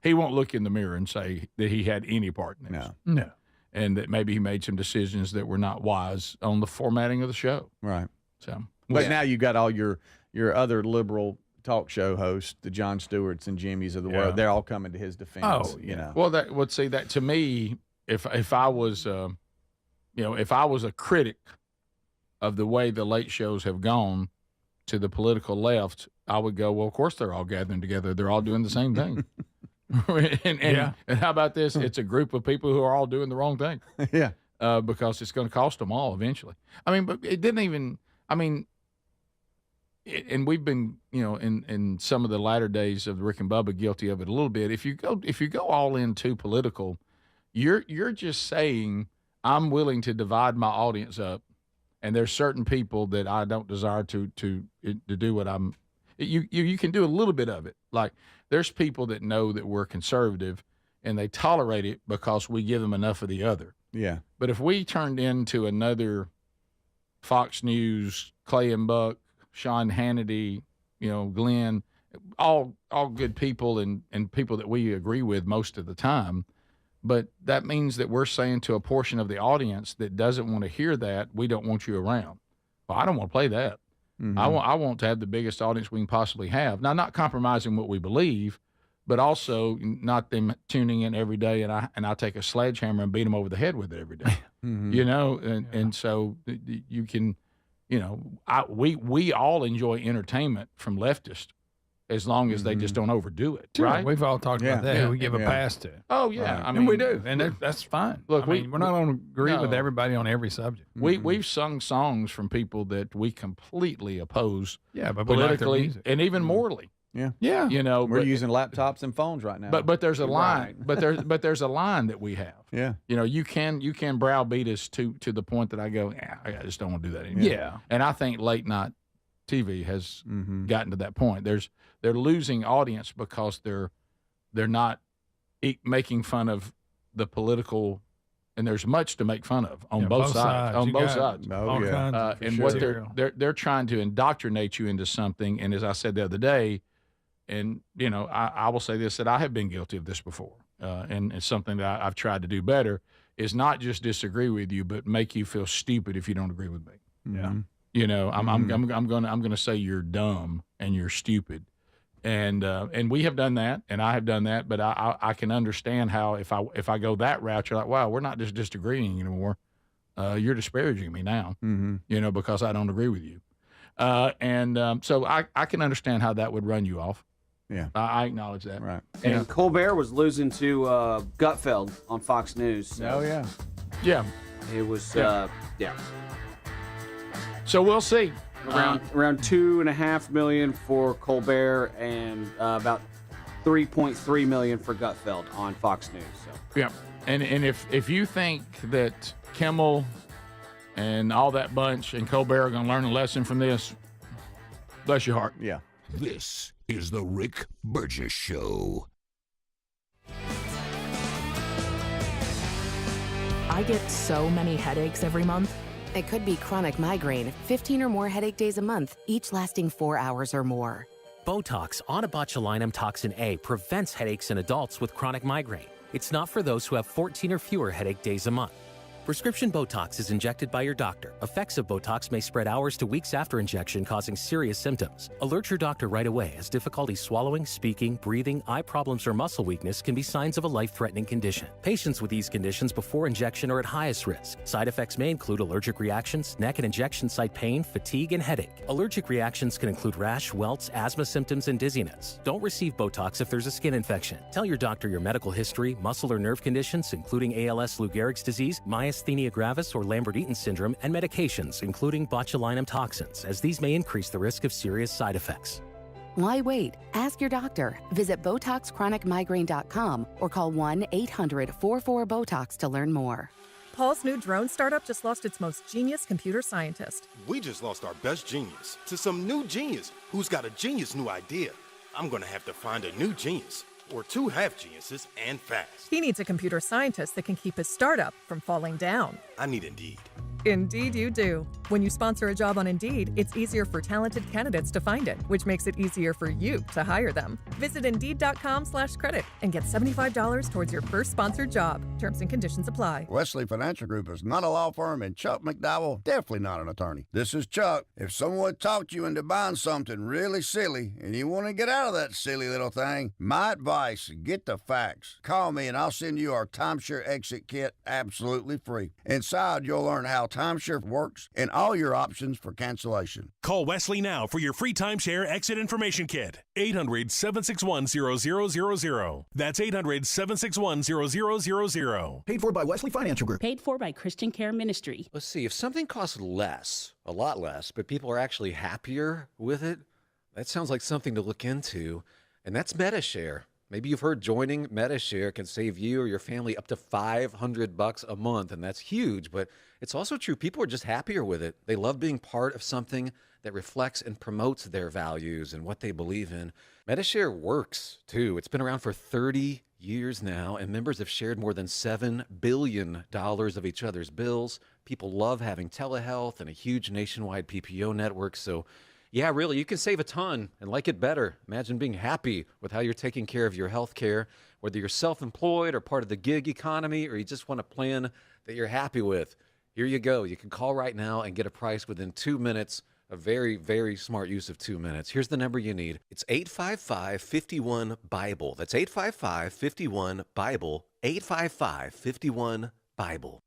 He won't look in the mirror and say that he had any part in this. No. And that maybe he made some decisions that were not wise on the formatting of the show. Right. So, but now you got all your other liberal talk show hosts, the Jon Stewarts and Jimmys of the world. They're all coming to his defense. Oh, Well, that to me, if I was, if I was a critic of the way the late shows have gone to the political left, I would go, well, of course they're all gathering together. They're all doing the same thing. and how about this? It's a group of people who are all doing the wrong thing. Yeah. Because it's going to cost them all eventually. But it didn't even. And we've been, in some of the latter days of Rick and Bubba, guilty of it a little bit. If you go all in too political, you're just saying I'm willing to divide my audience up, and there's certain people that I don't desire to do what I'm. You can do a little bit of it. Like there's people that know that we're conservative and they tolerate it because we give them enough of the other. Yeah. But if we turned into another Fox News, Clay and Buck, Sean Hannity, Glenn, all good people and people that we agree with most of the time. But that means that we're saying to a portion of the audience that doesn't want to hear that, we don't want you around. Well, I don't want to play that. Mm-hmm. I want to have the biggest audience we can possibly have. Now, not compromising what we believe, but also not them tuning in every day and I take a sledgehammer and beat them over the head with it every day. Mm-hmm. And so you can, we all enjoy entertainment from leftists as long as they just don't overdo it, sure, right? We've all talked about that. We give a pass to. Oh, yeah. Right. And we do. And that's fine. Look, we're not going to agree with everybody on every subject. We've sung songs from people that we completely oppose but politically like and even morally. Yeah. We're using laptops and phones right now. But there's a line. Right. but there's a line that we have. Yeah. You can browbeat us to the point that I go, I just don't want to do that anymore. Yeah. And I think late night TV has gotten to that point. They're losing audience because they're not making fun of the political, and there's much to make fun of on both sides. On You both got sides. Oh, all yeah. kinds of And material. what they're trying to indoctrinate you into something. And as I said the other day, and I will say this, that I have been guilty of this before, and it's something that I've tried to do better, is not just disagree with you, but make you feel stupid if you don't agree with me. Yeah. I'm gonna say you're dumb and you're stupid, and we have done that, and I have done that, but I can understand how if I go that route, you're like, wow, we're not just disagreeing anymore, you're disparaging me now, because I don't agree with you, so I can understand how that would run you off. Yeah. I acknowledge that. Right. And Colbert was losing to Gutfeld on Fox News. So Oh, yeah. Yeah. it was So we'll see. around $2.5 million for Colbert and about $3.3 million for Gutfeld on Fox News. So Yeah, and if you think that Kimmel and all that bunch and Colbert are going to learn a lesson from this, bless your heart. Yeah. This is the Rick Burgess Show. I get so many headaches every month. It could be chronic migraine, 15 or more headache days a month, each lasting 4 hours or more. Botox onabotulinum toxin A prevents headaches in adults with chronic migraine. It's not for those who have 14 or fewer headache days a month. Prescription Botox is injected by your doctor. Effects of Botox may spread hours to weeks after injection, causing serious symptoms. Alert your doctor right away, as difficulty swallowing, speaking, breathing, eye problems, or muscle weakness can be signs of a life-threatening condition. Patients with these conditions before injection are at highest risk. Side effects may include allergic reactions, neck and injection site pain, fatigue, and headache. Allergic reactions can include rash, welts, asthma symptoms, and dizziness. Don't receive Botox if there's a skin infection. Tell your doctor your medical history, muscle or nerve conditions, including ALS, Lou Gehrig's disease, myasthenia gravis, or Lambert-Eaton syndrome, and medications, including botulinum toxins, as these may increase the risk of serious side effects. Why wait? Ask your doctor. Visit BotoxChronicMigraine.com or call 1-800-44-BOTOX to learn more. Paul's new drone startup just lost its most genius computer scientist. We just lost our best genius to some new genius who's got a genius new idea. I'm gonna have to find a new genius, or two half geniuses, and fast. He needs a computer scientist that can keep his startup from falling down. I need Indeed. Indeed you do. When you sponsor a job on Indeed, it's easier for talented candidates to find it, which makes it easier for you to hire them. Visit Indeed.com/credit and get $75 towards your first sponsored job. Terms and conditions apply. Wesley Financial Group is not a law firm, and Chuck McDowell definitely not an attorney. This is Chuck. If someone talked you into buying something really silly and you want to get out of that silly little thing, my advice, get the facts. Call me and I'll send you our timeshare exit kit absolutely free. Inside, you'll learn how timeshare works and all your options for cancellation. Call Wesley now for your free timeshare exit information kit. 800-761-0000. That's 800-761-0000. Paid for by Wesley Financial Group. Paid for by Christian Care Ministry. Let's see, if something costs less, a lot less, but people are actually happier with it, that sounds like something to look into, and that's MetaShare. Maybe you've heard joining MetaShare can save you or your family up to $500 a month, and that's huge, but it's also true. People are just happier with it. They love being part of something that reflects and promotes their values and what they believe in. MetaShare works, too. It's been around for 30 years now, and members have shared more than $7 billion of each other's bills. People love having telehealth and a huge nationwide PPO network, so yeah, really, you can save a ton and like it better. Imagine being happy with how you're taking care of your health care, whether you're self-employed or part of the gig economy, or you just want a plan that you're happy with. Here you go. You can call right now and get a price within 2 minutes. A very, very smart use of 2 minutes. Here's the number you need. It's 855-51-BIBLE. That's 855-51-BIBLE. 855-51-BIBLE.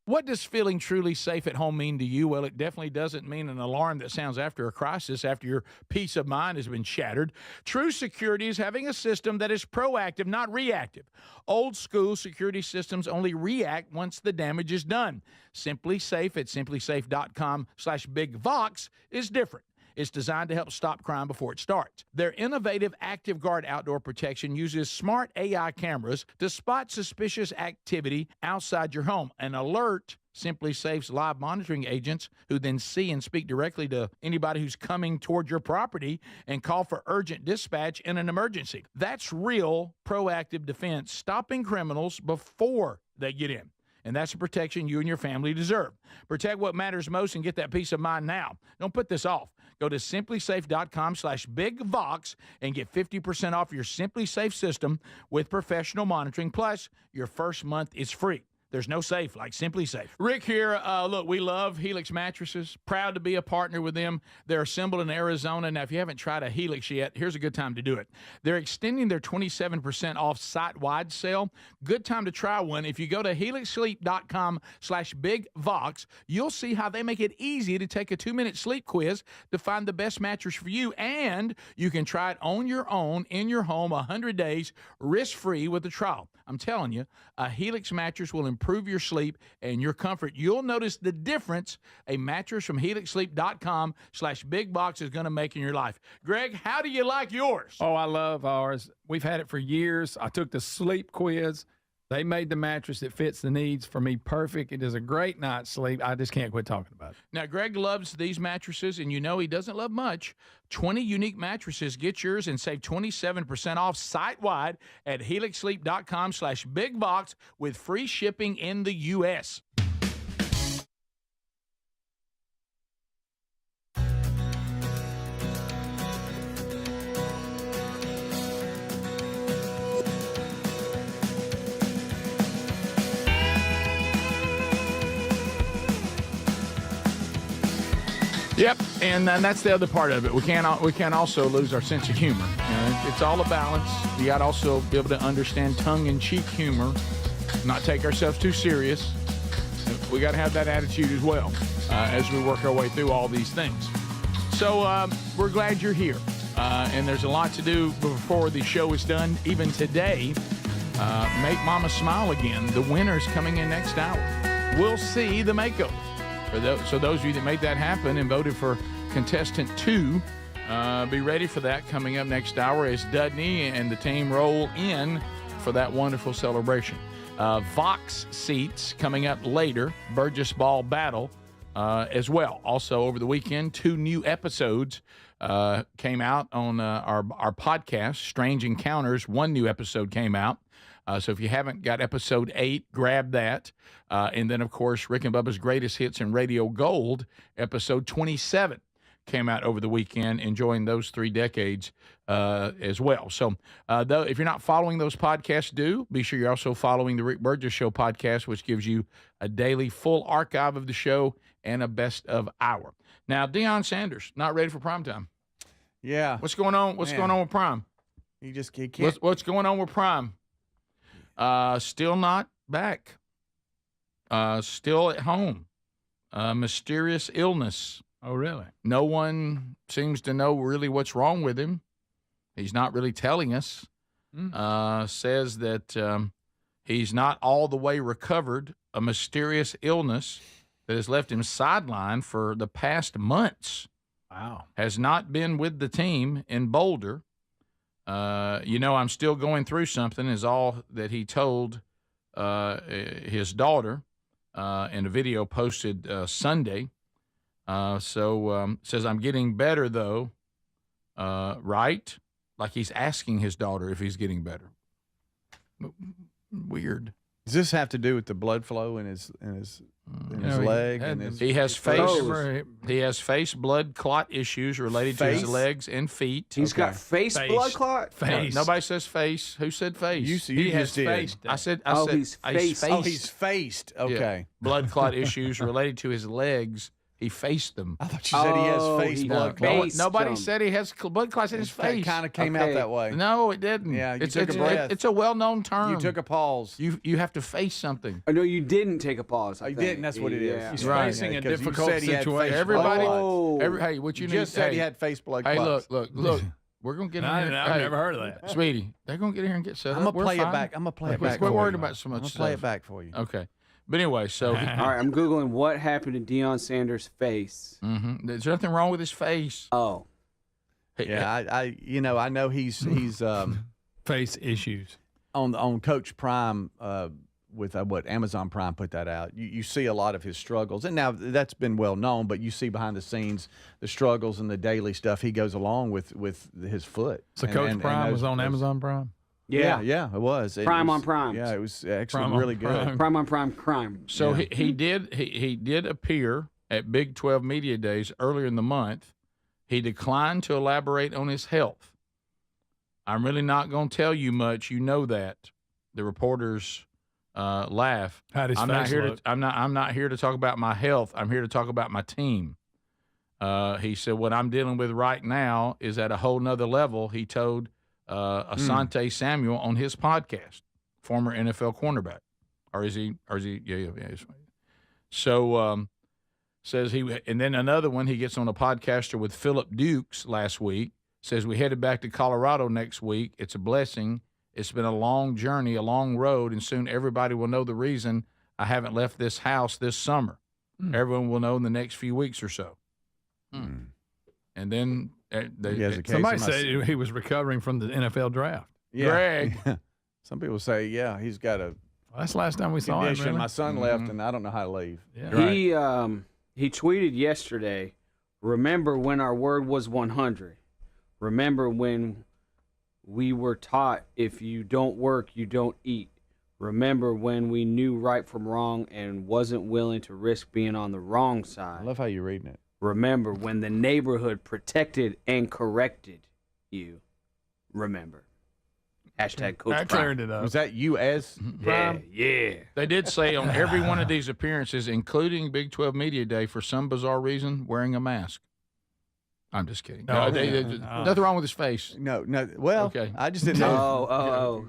What does feeling truly safe at home mean to you? Well, it definitely doesn't mean an alarm that sounds after a crisis, after your peace of mind has been shattered. True security is having a system that is proactive, not reactive. Old school security systems only react once the damage is done. Simply Safe at simplysafe.com/bigvox is different. It's designed to help stop crime before it starts. Their innovative Active Guard outdoor protection uses smart AI cameras to spot suspicious activity outside your home and alert Simply Safe's live monitoring agents, who then see and speak directly to anybody who's coming toward your property and call for urgent dispatch in an emergency. That's real proactive defense, stopping criminals before they get in. And that's the protection you and your family deserve. Protect what matters most and get that peace of mind now. Don't put this off. Go to simplysafe.com/bigvox and get 50% off your Simply Safe system with professional monitoring. Plus, your first month is free. There's no safe like Simply Safe. Rick here. Look, we love Helix mattresses. Proud to be a partner with them. They're assembled in Arizona. Now, if you haven't tried a Helix yet, here's a good time to do it. They're extending their 27% off site-wide sale. Good time to try one. If you go to helixsleep.com/bigvox, you'll see how they make it easy to take a 2-minute sleep quiz to find the best mattress for you. And you can try it on your own in your home 100 days, risk-free with a trial. I'm telling you, a Helix mattress will improve your sleep and your comfort. You'll notice the difference a mattress from helixsleep.com/bigbox is going to make in your life. Greg, how do you like yours? Oh, I love ours. We've had it for years. I took the sleep quiz. They made the mattress that fits the needs for me perfect. It is a great night's sleep. I just can't quit talking about it. Now, Greg loves these mattresses, and you know he doesn't love much. 20 unique mattresses. Get yours and save 27% off site-wide at helixsleep.com/bigbox with free shipping in the U.S. Yep, and that's the other part of it. We can't also lose our sense of humor. You know, it's all a balance. You got to also be able to understand tongue-in-cheek humor, not take ourselves too serious. We got to have that attitude as well as we work our way through all these things. So we're glad you're here, and there's a lot to do before the show is done. Even today, Make Mama Smile Again. The winner's coming in next hour. We'll see the makeover. So those of you that made that happen and voted for contestant 2, be ready for that coming up next hour as Dudney and the team roll in for that wonderful celebration. Vox seats coming up later, Burgess Ball Battle as well. Also over the weekend, 2 new episodes came out on our podcast, Strange Encounters. 1 new episode came out. So if you haven't got episode 8, grab that. And then, of course, Rick and Bubba's Greatest Hits in Radio Gold, episode 27, came out over the weekend, enjoying those 3 decades as well. So though, if you're not following those podcasts, do. Be sure you're also following the Rick Burgess Show podcast, which gives you a daily full archive of the show and a best of hour. Now, Deion Sanders, not ready for primetime. Yeah. What's going on? What's going on with Prime? He can't. What's going on with Prime? Still not back. Still at home. Mysterious illness. Oh, really? No one seems to know really what's wrong with him. He's not really telling us. Says that he's not all the way recovered. A mysterious illness that has left him sidelined for the past months. Wow. Has not been with the team in Boulder. I'm still going through something is all that he told his daughter in a video posted Sunday. Says, I'm getting better, though, right? Like he's asking his daughter if he's getting better. Weird. Does this have to do with the blood flow in his leg? He has face blood clot issues related to his legs and feet. He's got face blood clot? Face. No, nobody says face. Who said face? He has face. I said he's faced. Oh, he's faced. Okay. Yeah. Blood clot issues related to his legs. He faced them. I thought you said he has face blood clots. Nobody said he has blood clots in his face. It kind of came out that way. No, it didn't. Yeah, you took a breath. It's a well-known term. You took a pause. You have to face something. Oh, no, you didn't take a pause. You didn't. That's what it is. He's facing a difficult situation. Everybody. Hey, what you just said he had face blood clots. Hey, look. We're going to get in here. I've never heard of that. Sweetie, they're going to get in here and get set up. I'm going to play it back. I'm going to play it back. We're worried about so much I'm going stuff. to play it back for you. Okay. But anyway, so... All right, I'm Googling what happened to Deion Sanders' face. Mm-hmm. There's nothing wrong with his face. Oh. Yeah, I know he's face issues. On Coach Prime what Amazon Prime put that out. You see a lot of his struggles, and now that's been well known. But you see behind the scenes the struggles and the daily stuff he goes along with his foot. So Coach Prime was on Amazon Prime. Yeah, it was. Prime on Prime. Yeah, it was actually really good. Prime on Prime crime. So he did appear at Big 12 Media Days earlier in the month. He declined to elaborate on his health. I'm really not going to tell you much. You know that. The reporters laugh. How'd his I'm face not here look? to. I'm not here to talk about my health. I'm here to talk about my team. He said, "What I'm dealing with right now is at a whole nother level." He told Asante Samuel on his podcast, former NFL cornerback, or is he? Yeah. So says he, and then another one. He gets on a podcaster with Philip Dukes last week. Says we headed back to Colorado next week. It's a blessing. It's been a long journey, a long road, and soon everybody will know the reason I haven't left this house this summer. Everyone will know in the next few weeks or so. And then somebody said he was recovering from the NFL draft. Yeah. Greg. Some people say, he's got a that's the last time we saw him. condition. Really? My son left, and I don't know how to leave. Yeah. He tweeted yesterday, remember when our word was 100. Remember when we were taught if you don't work, you don't eat. Remember when we knew right from wrong and wasn't willing to risk being on the wrong side. I love how you're reading it. Remember when the neighborhood protected and corrected you. Remember. Hashtag Coach That Prime. cleared it up. Was that you as Prime? Yeah. They did say on every one of these appearances, including Big 12 Media Day, for some bizarre reason, wearing a mask. I'm just kidding. No, nothing wrong with his face. No. Well, Okay. I just didn't know.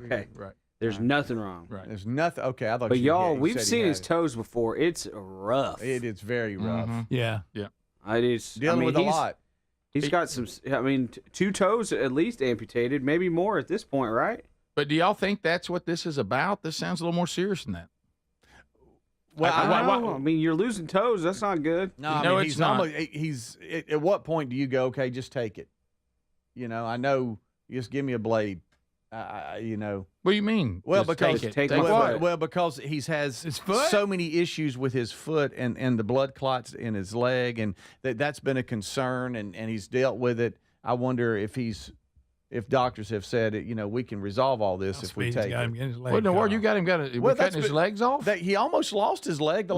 Okay. Right. There's nothing wrong. Right. There's nothing. Okay, I thought. But y'all, you we've said he seen had his it. toes before. It's rough. It is very rough. Yeah. It is. Dealing with a lot. He's got some. I mean, 2 toes at least amputated, maybe more at this point, right? But do y'all think that's what this is about? This sounds a little more serious than that. Well, I mean, you're losing toes. That's not good. No, I No, mean, it's he's not. almost. He's at what point do you go? Okay, just take it. I know. Just give me a blade. What do you mean? Well, Just because take what? Well, because he has His foot? so many issues with his foot and the blood clots in his leg, and that's been a concern, and he's dealt with it. I wonder if doctors have said, we can resolve all this if we take got him it. getting his leg What in the cut world? You off. got him cutting his legs off? He almost lost his leg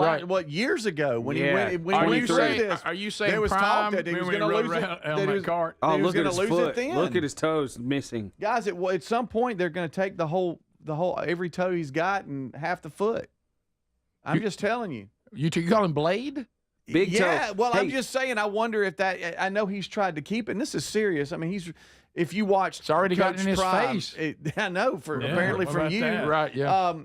years ago when he went Are when he you through saying? this. Are you saying There was talk Prime? that he was Remember going to when he lose rode it. around that on he that was- cart? Oh, that he was look at gonna his lose foot. it then. Look at his toes missing. Guys, at some point they're going to take the whole every toe he's got and half the foot. I'm just telling you. You call him Blade? Big toe. Yeah, well, I'm Hey. just saying. I wonder if that. I know he's tried to keep it, and this is serious. I mean, if you watched, It's already Coach gotten in his Prime, face. I know apparently what from about you, that? Right, yeah.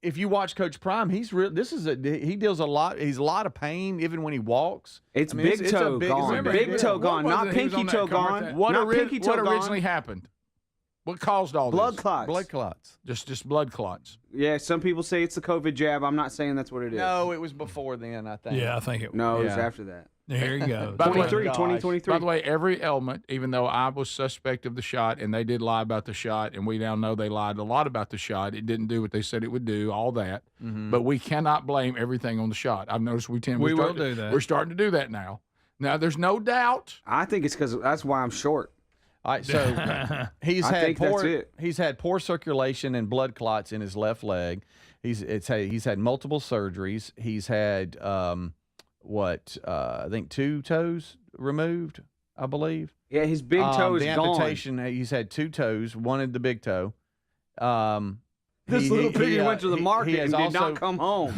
If you watch Coach Prime, he deals a lot. He's a lot of pain even when he walks. It's I mean, big toe gone. Big deal. toe gone. What was Not it? He was pinky on that toe cart gone. that- What Not pinky toe gone. originally happened? What caused all Blood this? clots. Blood clots. Just blood clots. Yeah, some people say it's the COVID jab. I'm not saying that's what it is. No, it was before then. I think. Yeah, I think it was. No, it was Yeah. after that. Here you go. By the way- 2023. By the way, every element, even though I was suspect of the shot, and they did lie about the shot, and we now know they lied a lot about the shot. It didn't do what they said it would do, all that. But we cannot blame everything on the shot. I've noticed we will do that. We're starting to do that now. Now, there's no doubt. I think it's because that's why I'm short. All right, so he's I think that's it. He's had poor circulation and blood clots in his left leg. He's had multiple surgeries. He's had I think 2 toes removed, I believe. Yeah, his big toe is the gone. amputation. He's had 2 toes. One in the big toe. This little piggy went to the he market has and did also- not come home.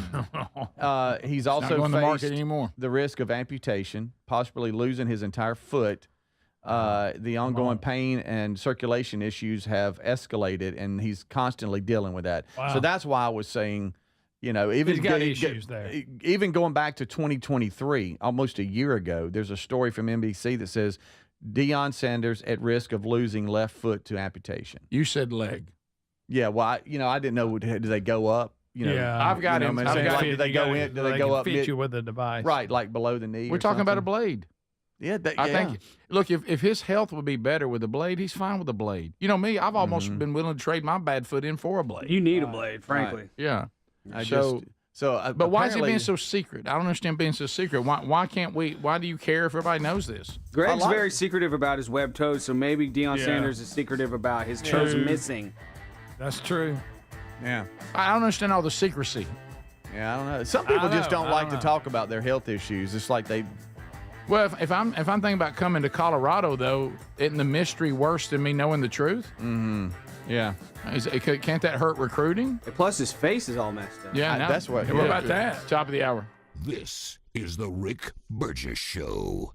He's Not also going to the market faced anymore. the risk of amputation, possibly losing his entire foot. The ongoing pain and circulation issues have escalated, and he's constantly dealing with that. Wow. So that's why I was saying, even He's got issues there. Even going back to 2023, almost a year ago, there's a story from NBC that says Deion Sanders at risk of losing left foot to amputation. You said leg. Yeah, well, I didn't know. Do they go up? Yeah, I've got him. I've I've got do they go in? Do they go can up? fit Mid, you with the device. right, like below the knee. We're or talking about a something? blade. Yeah, I think. Look, if his health would be better with a blade, he's fine with a blade. You know me, I've almost been willing to trade my bad foot in for a blade. You need a blade, frankly. Yeah. But why is it being so secret? I don't understand being so secret. Why can't we? Why do you care if everybody knows this? Greg's very secretive about his web toes, so maybe Deion Sanders is secretive about his toes missing. That's true. Yeah. I don't understand all the secrecy. Yeah, I don't know. Some people just don't like to talk about their health issues. It's like they. Well, if I'm thinking about coming to Colorado, though, isn't the mystery worse than me knowing the truth? Mm-hmm. Yeah. Can't that hurt recruiting? Plus, his face is all messed up. Yeah, that's what. What about that? Top of the hour. This is the Rick Burgess Show.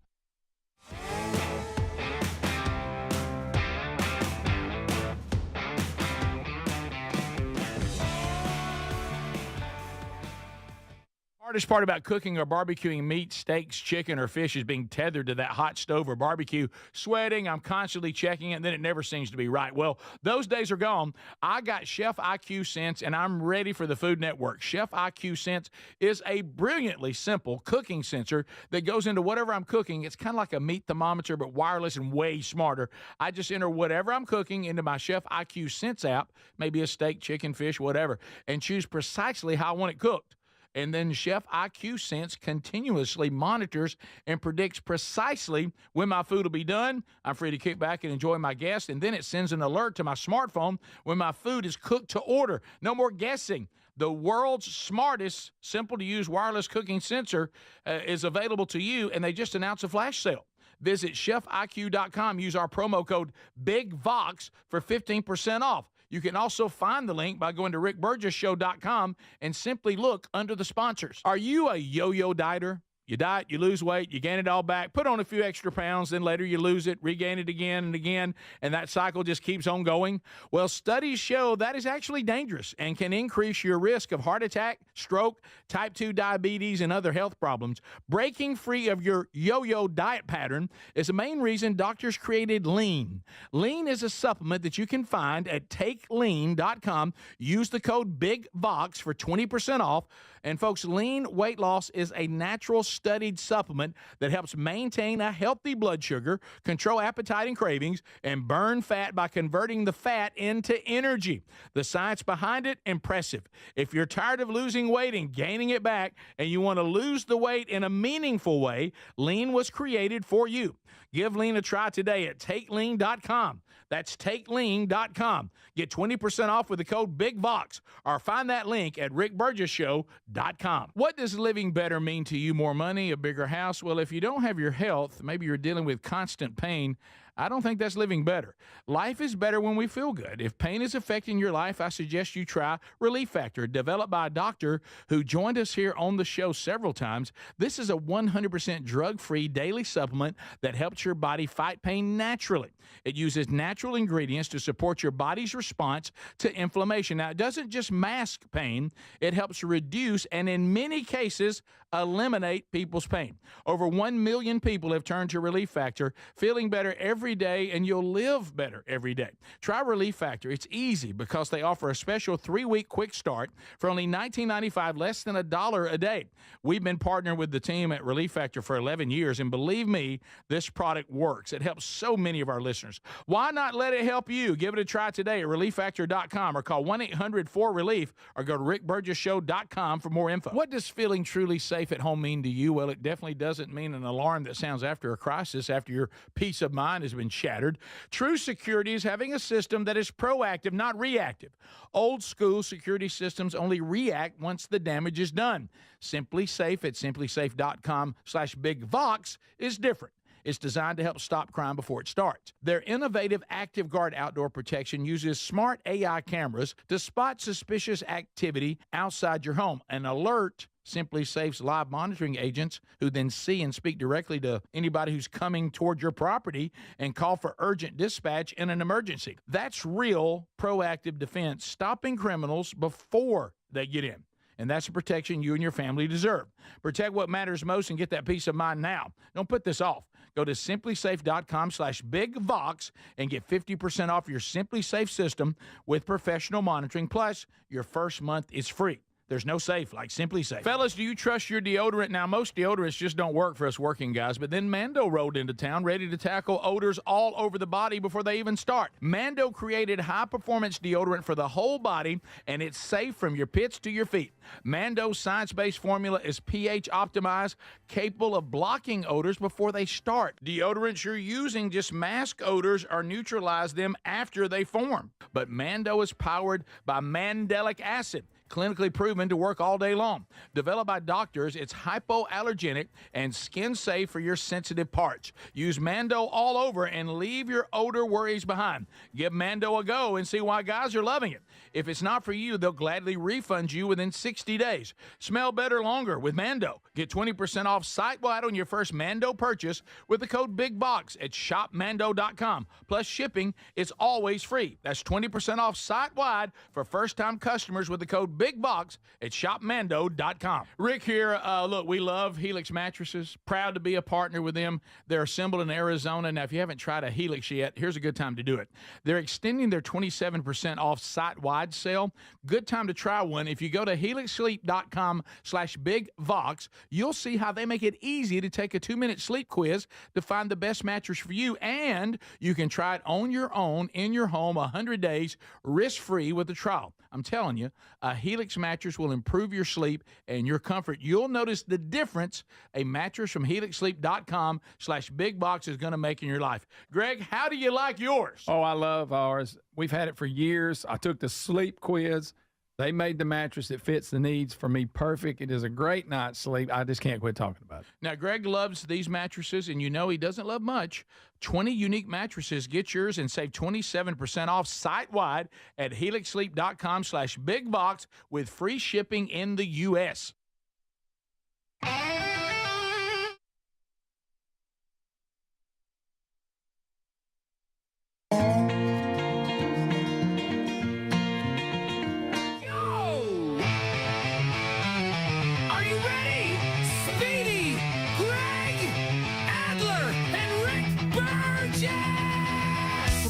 Hardest part about cooking or barbecuing meat, steaks, chicken, or fish is being tethered to that hot stove or barbecue. Sweating, I'm constantly checking it, and then it never seems to be right. Well, those days are gone. I got Chef IQ Sense, and I'm ready for the Food Network. Chef IQ Sense is a brilliantly simple cooking sensor that goes into whatever I'm cooking. It's kind of like a meat thermometer, but wireless and way smarter. I just enter whatever I'm cooking into my Chef IQ Sense app, maybe a steak, chicken, fish, whatever, and choose precisely how I want it cooked. And then Chef IQ Sense continuously monitors and predicts precisely when my food will be done. I'm free to kick back and enjoy my guests. And then it sends an alert to my smartphone when my food is cooked to order. No more guessing. The world's smartest, simple-to-use wireless cooking sensor is available to you, and they just announced a flash sale. Visit chefiq.com. Use our promo code BIGVOX for 15% off. You can also find the link by going to rickburgessshow.com and simply look under the sponsors. Are you a yo-yo dieter? You diet, you lose weight, you gain it all back, put on a few extra pounds, then later you lose it, regain it again and again, and that cycle just keeps on going? Well, studies show that is actually dangerous and can increase your risk of heart attack, stroke, type 2 diabetes, and other health problems. Breaking free of your yo-yo diet pattern is the main reason doctors created Lean. Lean is a supplement that you can find at takelean.com. Use the code BIGVOX for 20% off. And folks, Lean weight loss is a natural studied supplement that helps maintain a healthy blood sugar, control appetite and cravings, and burn fat by converting the fat into energy. The science behind it, impressive. If you're tired of losing weight and gaining it back, and you want to lose the weight in a meaningful way, Lean was created for you. Give Lean a try today at takelean.com. That's takelean.com. Get 20% off with the code BIGVOX, or find that link at rickburgessshow.com. What does living better mean to you? More money, a bigger house? Well, if you don't have your health, maybe you're dealing with constant pain, I don't think that's living better. Life is better when we feel good. If pain is affecting your life, I suggest you try Relief Factor, developed by a doctor who joined us here on the show several times. This is a 100% drug-free daily supplement that helps your body fight pain naturally. It uses natural ingredients to support your body's response to inflammation. Now, it doesn't just mask pain, it helps reduce and in many cases eliminate people's pain. Over 1 million people have turned to Relief Factor, feeling better every day, and you'll live better every day. Try Relief Factor. It's easy because they offer a special 3-week quick start for only $19.95, less than $1 a day. We've been partnering with the team at Relief Factor for 11 years, and believe me, this product works. It helps so many of our listeners. Why not let it help you? Give it a try today at relieffactor.com or call 1-800-4RELIEF or go to rickburgessshow.com for more info. What does feeling truly safe at home mean to you? Well, it definitely doesn't mean an alarm that sounds after a crisis, after your peace of mind has been shattered. True security is having a system that is proactive, not reactive. Old school security systems only react once the damage is done. Simply Safe at simplysafe.com/BigVox is different. It's designed to help stop crime before it starts. Their innovative Active Guard outdoor protection uses smart AI cameras to spot suspicious activity outside your home. An alert Simply Safe's live monitoring agents, who then see and speak directly to anybody who's coming toward your property and call for urgent dispatch in an emergency. That's real proactive defense, stopping criminals before they get in. And that's the protection you and your family deserve. Protect what matters most and get that peace of mind now. Don't put this off. Go to simplysafe.com/BigVox and get 50% off your Simply Safe system with professional monitoring. Plus, your first month is free. There's no safe like Simply Safe. Fellas, do you trust your deodorant? Now, most deodorants just don't work for us working guys, but then Mando rolled into town ready to tackle odors all over the body before they even start. Mando created high-performance deodorant for the whole body, and it's safe from your pits to your feet. Mando's science-based formula is pH optimized, capable of blocking odors before they start. Deodorants you're using just mask odors or neutralize them after they form. But Mando is powered by mandelic acid, clinically proven to work all day long. Developed by doctors, it's hypoallergenic and skin safe for your sensitive parts. Use Mando all over and leave your odor worries behind. Give Mando a go and see why guys are loving it. If it's not for you, they'll gladly refund you within 60 days. Smell better longer with Mando. Get 20% off site-wide on your first Mando purchase with the code BIGBOX at shopmando.com. Plus shipping is always free. That's 20% off site-wide for first-time customers with the code BIGBOX at shopmando.com. Rick here. Look, we love Helix mattresses. Proud to be a partner with them. They're assembled in Arizona. Now, if you haven't tried a Helix yet, here's a good time to do it. They're extending their 27% off site-wide sale. Good time to try one. If you go to helixsleep.com/bigvox, you'll see how they make it easy to take a 2-minute sleep quiz to find the best mattress for you, and you can try it on your own in your home 100 days risk-free with a trial. I'm telling you, a Helix mattress will improve your sleep and your comfort. You'll notice the difference a mattress from helixsleep.com/bigbox is going to make in your life. Greg, how do you like yours? Oh, I love ours. We've had it for years. I took the sleep quiz. They made the mattress that fits the needs for me perfect. It is a great night's sleep. I just can't quit talking about it. Now, Greg loves these mattresses, and you know he doesn't love much. 20 unique mattresses. Get yours and save 27% off site-wide at helixsleep.com/bigbox with free shipping in the U.S.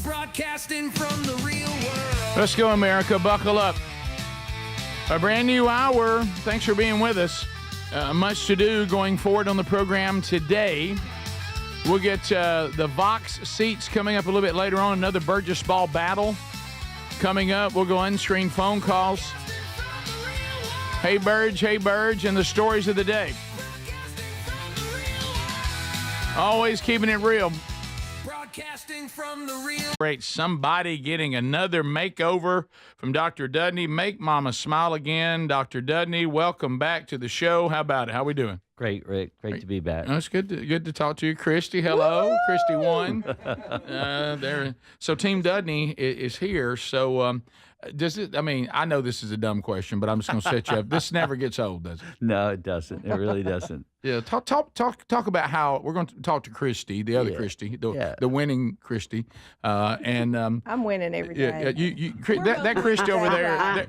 Broadcasting from the real world. Let's go, America. Buckle up. A brand new hour. Thanks for being with us. Much to do going forward on the program today. We'll get the Vox seats coming up a little bit later on. Another Burgess ball battle coming up. We'll go unscreened phone calls. Hey, Burge, and the stories of the day. Always keeping it real. Broadcasting from the real. Great. Somebody getting another makeover from Dr. Dudney. Make Mama smile again. Dr. Dudney, welcome back to the show. How about it? How we doing? Great, Rick. Great to be back. Oh, it's good to talk to you. Christy, hello. Woo! Christy won. There. So Team Dudney is here. So does it? I mean, I know this is a dumb question, but I'm just going to set you up. This never gets old, does it? No, it doesn't. It really doesn't. Yeah. Talk about how we're going to talk to Christy, the other Christy, the winning Christy, and I'm winning every day. Yeah. That Christy over there,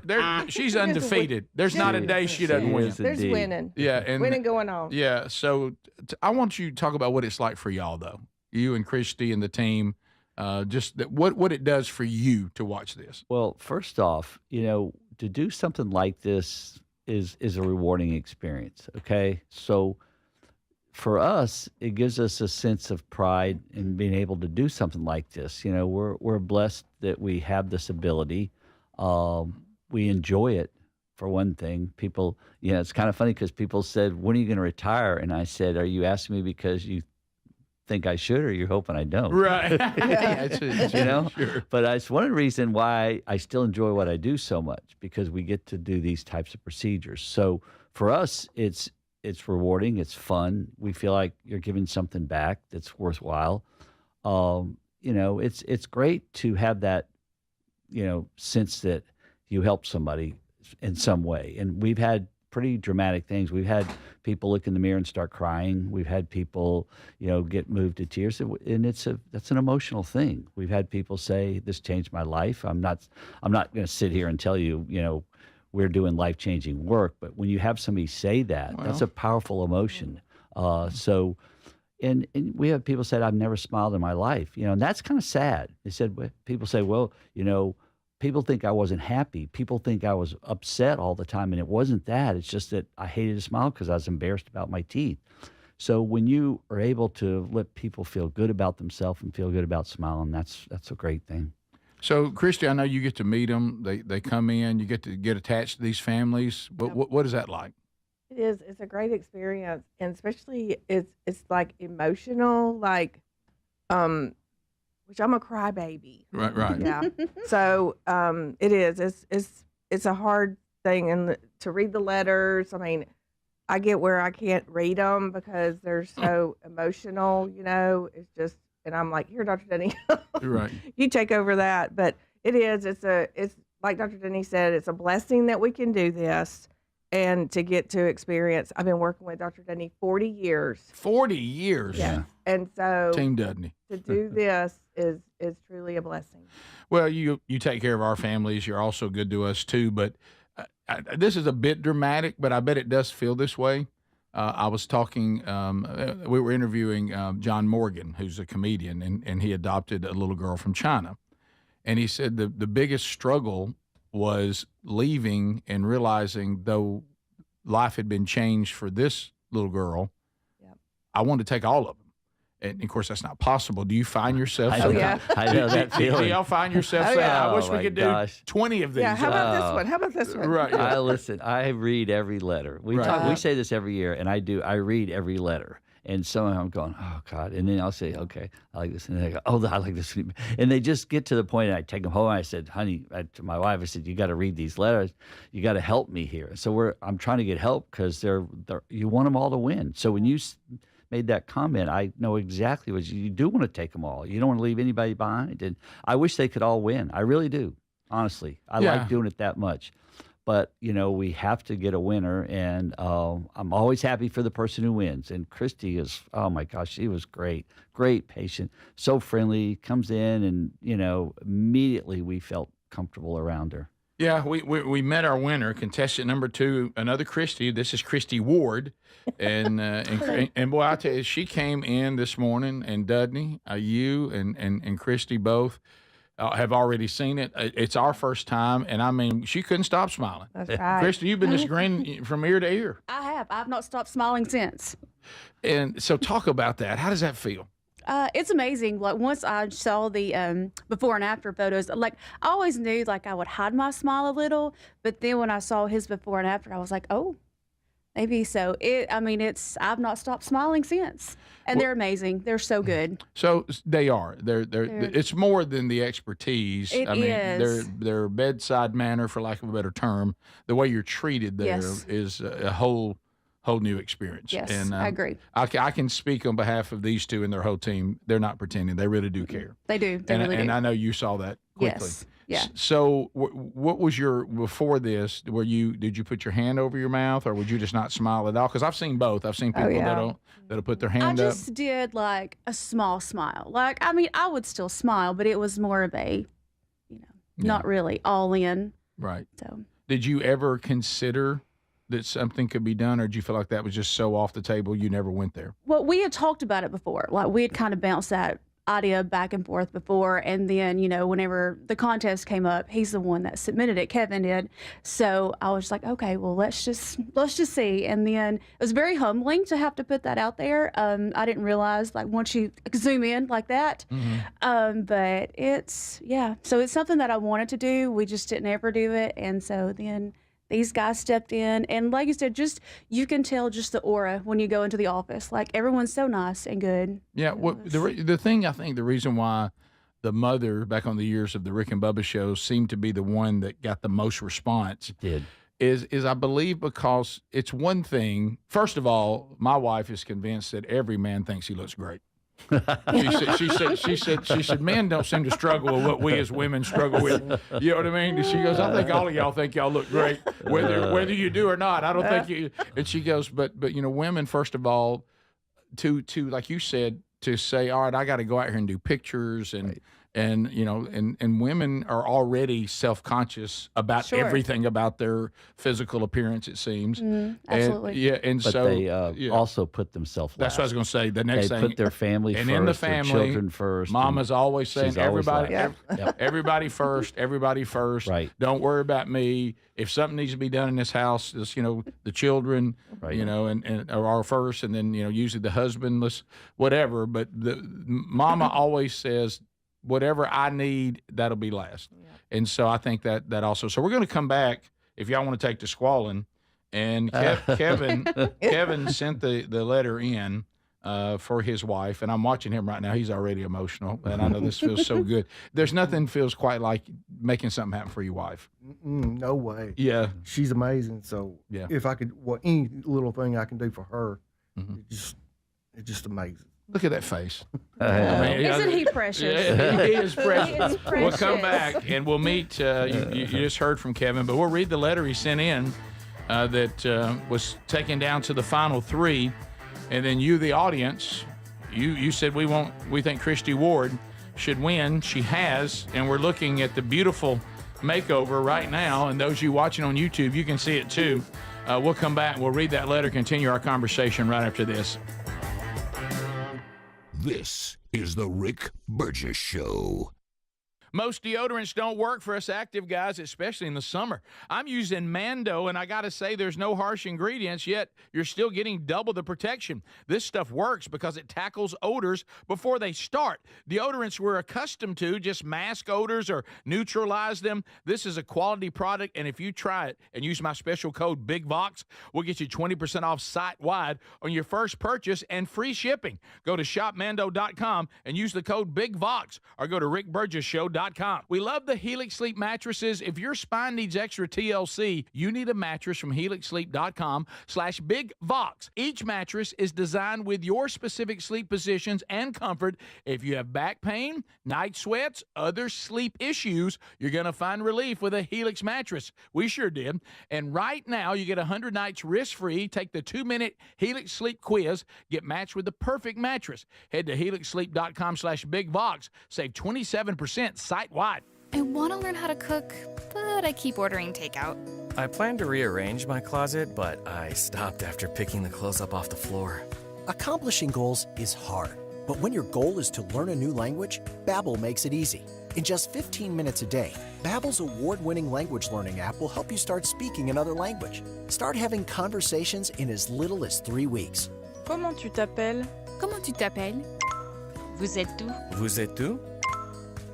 she's undefeated. There's not a day she doesn't win. There's winning. Yeah, and winning going on. Yeah. So I want you to talk about what it's like for y'all, though. You and Christy and the team. Just what it does for you to watch this. Well, first off, to do something like this is a rewarding experience. Okay, so for us, it gives us a sense of pride in being able to do something like this. We're blessed that we have this ability. We enjoy it. For one thing, people, it's kind of funny because people said, "When are you going to retire?" And I said, "Are you asking me because you think I should, or you're hoping I don't?" Right. Sure. But it's one of the reasons why I still enjoy what I do so much, because we get to do these types of procedures. So for us, it's rewarding. It's fun. We feel like you're giving something back that's worthwhile. It's great to have that, sense that you help somebody in some way. And we've had pretty dramatic things. We've had people look in the mirror and start crying. We've had people, get moved to tears, and that's an emotional thing. We've had people say, "This changed my life." I'm not going to sit here and tell you, we're doing life-changing work, but when you have somebody say that, that's a powerful emotion. And we have people said, "I've never smiled in my life," and that's kind of sad. They said, people say, "Well, people think I wasn't happy. People think I was upset all the time, and it wasn't that. It's just that I hated to smile because I was embarrassed about my teeth. So when you are able to let people feel good about themselves and feel good about smiling, that's a great thing. So, Christy, I know you get to meet them. They come in. You get to get attached to these families. What is that like? It is. It's a great experience, and especially it's like emotional, like, which I'm a crybaby. Right. Yeah. So it is. It's a hard thing, and to read the letters. I mean, I get where I can't read them because they're so emotional. It's just, and I'm like, here, Dr. Denny, Right. you take over that. But it is. It's like Dr. Denny said. It's a blessing that we can do this. And to get to experience, I've been working with Dr. Denny 40 years. 40 years. Yeah. And so Team Dudney. to do this is truly a blessing. Well, you take care of our families. You're also good to us too. But this is a bit dramatic, but I bet it does feel this way. I was talking. We were interviewing John Morgan, who's a comedian, and he adopted a little girl from China, and he said the biggest struggle was leaving and realizing, though life had been changed for this little girl, I wanted to take all of them. And, of course, that's not possible. Do you find yourself? I know that feeling. Do y'all find yourself saying, I wish we could do 20 of these? Yeah, how about this one? How about this one? Right. I listen. I read every letter. We say this every year, and I do. I read every letter. And somehow I'm going, oh, God. And then I'll say, okay, I like this. And they go, oh, I like this. And they just get to the point, and I take them home. And I said, honey, to my wife, I said, you got to read these letters. You got to help me here. So I'm trying to get help because you want them all to win. So when you made that comment, I know exactly what you do want to take them all. You don't want to leave anybody behind. And I wish they could all win. I really do. Honestly, I like doing it that much. But, we have to get a winner, and I'm always happy for the person who wins. And Christy is, oh, my gosh, she was great patient, so friendly, comes in, and, immediately we felt comfortable around her. Yeah, we met our winner, contestant number 2, another Christy. This is Christy Ward. And boy, I tell you, she came in this morning, and Dudney, you and Christy both have already seen it. It's our first time, and I mean, she couldn't stop smiling. That's right. Christy, you've been just grinning from ear to ear. I have. I've not stopped smiling since. And so talk about that. How does that feel? It's amazing. Like, once I saw the before and after photos, like, I always knew, like, I would hide my smile a little, but then when I saw his before and after, I was like, oh, maybe so. I've not stopped smiling since. And they're amazing. They're so good. So they are. They're it's more than the expertise. It is. Their bedside manner, for lack of a better term, the way you're treated there is a whole new experience. Yes, and I agree. I can speak on behalf of these two and their whole team. They're not pretending. They really do care. They do. They really do. And I know you saw that quickly. Yes. Yeah. So what was before this, did you put your hand over your mouth, or would you just not smile at all? Because I've seen both. I've seen people that'll put their hand up. I just did like a small smile. Like, I mean, I would still smile, but it was more of a, not really all in. Right. So did you ever consider that something could be done, or did you feel like that was just so off the table you never went there? Well, we had talked about it before. Like, we had kind of bounced that idea back and forth before, and then whenever the contest came up, he's the one that submitted it, Kevin did. So I was like, okay, well, let's just see. And then it was very humbling to have to put that out there. I didn't realize, like, once you zoom in like that. But so it's something that I wanted to do. We just didn't ever do it. And so then these guys stepped in, and like you said, you can tell just the aura when you go into the office. Like, everyone's so nice and good. Yeah, well, the thing, I think the reason why the mother back on the years of the Rick and Bubba shows seemed to be the one that got the most response. Is I believe because it's one thing. First of all, my wife is convinced that every man thinks he looks great. She said, men don't seem to struggle with what we as women struggle with. You know what I mean? She goes, I think all of y'all think y'all look great, whether you do or not. I don't think you. And she goes, but women, first of all, to like you said, to say, all right, I got to go out here and do pictures And, and women are already self-conscious about everything about their physical appearance, it seems. Absolutely. But they also put themselves last. That's what I was going to say. The next they thing. put their family and first, in the family, their children first. Mama's always saying, everybody first, everybody first. Right. Don't worry about me. If something needs to be done in this house, the children, and are first, and then, usually the husband, whatever. But the mama always says, whatever I need, that'll be last. Yeah. And so I think that also. So we're going to come back, if y'all want to take the squalling. And Kevin sent the letter in for his wife, and I'm watching him right now. He's already emotional, and I know this feels so good. There's nothing feels quite like making something happen for your wife. No way. Yeah. She's amazing. So if I could, any little thing I can do for her, it's just amazing. Look at that face. Isn't he precious? Yeah, he is precious. He is precious. We'll come back and we'll meet. You just heard from Kevin, but we'll read the letter he sent in that was taken down to the final 3. And then you, the audience, you said we think Christy Ward should win. She has, and we're looking at the beautiful makeover right now. And those of you watching on YouTube, you can see it too. We'll come back and we'll read that letter, continue our conversation right after this. This is the Rick Burgess Show. Most deodorants don't work for us active guys, especially in the summer. I'm using Mando, and I got to say there's no harsh ingredients, yet you're still getting double the protection. This stuff works because it tackles odors before they start. Deodorants we're accustomed to just mask odors or neutralize them. This is a quality product, and if you try it and use my special code BIGVOX, we'll get you 20% off site-wide on your first purchase and free shipping. Go to shopmando.com and use the code BIGVOX, or go to rickburgesshow.com. We love the Helix Sleep mattresses. If your spine needs extra TLC, you need a mattress from helixsleep.com/BigVox. Each mattress is designed with your specific sleep positions and comfort. If you have back pain, night sweats, other sleep issues, you're going to find relief with a Helix mattress. We sure did. And right now, you get 100 nights risk-free. Take the 2-minute Helix Sleep quiz. Get matched with the perfect mattress. Head to helixsleep.com/BigVox. Save 27% site-wide. I want to learn how to cook, but I keep ordering takeout. I plan to rearrange my closet, but I stopped after picking the clothes up off the floor. Accomplishing goals is hard, but when your goal is to learn a new language, Babbel makes it easy. In just 15 minutes a day, Babbel's award-winning language learning app will help you start speaking another language. Start having conversations in as little as 3 weeks. Comment tu t'appelles? Comment tu t'appelles? Vous êtes où? Vous êtes où?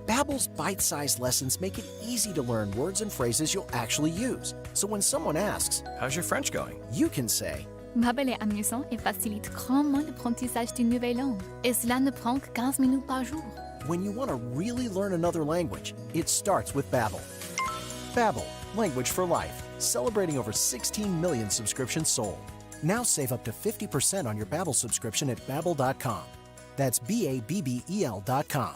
Babbel's bite-sized lessons make it easy to learn words and phrases you'll actually use. So when someone asks, "How's your French going?" you can say, Babbel est amusant et facilite grandement l'apprentissage d'une nouvelle langue. Et cela ne prend que 15 minutes par jour. when you want to really learn another language, it starts with Babbel. Babbel, language for life, celebrating over 16 million subscriptions sold. Now save up to 50% on your Babbel subscription at Babbel.com. That's Babbel.com.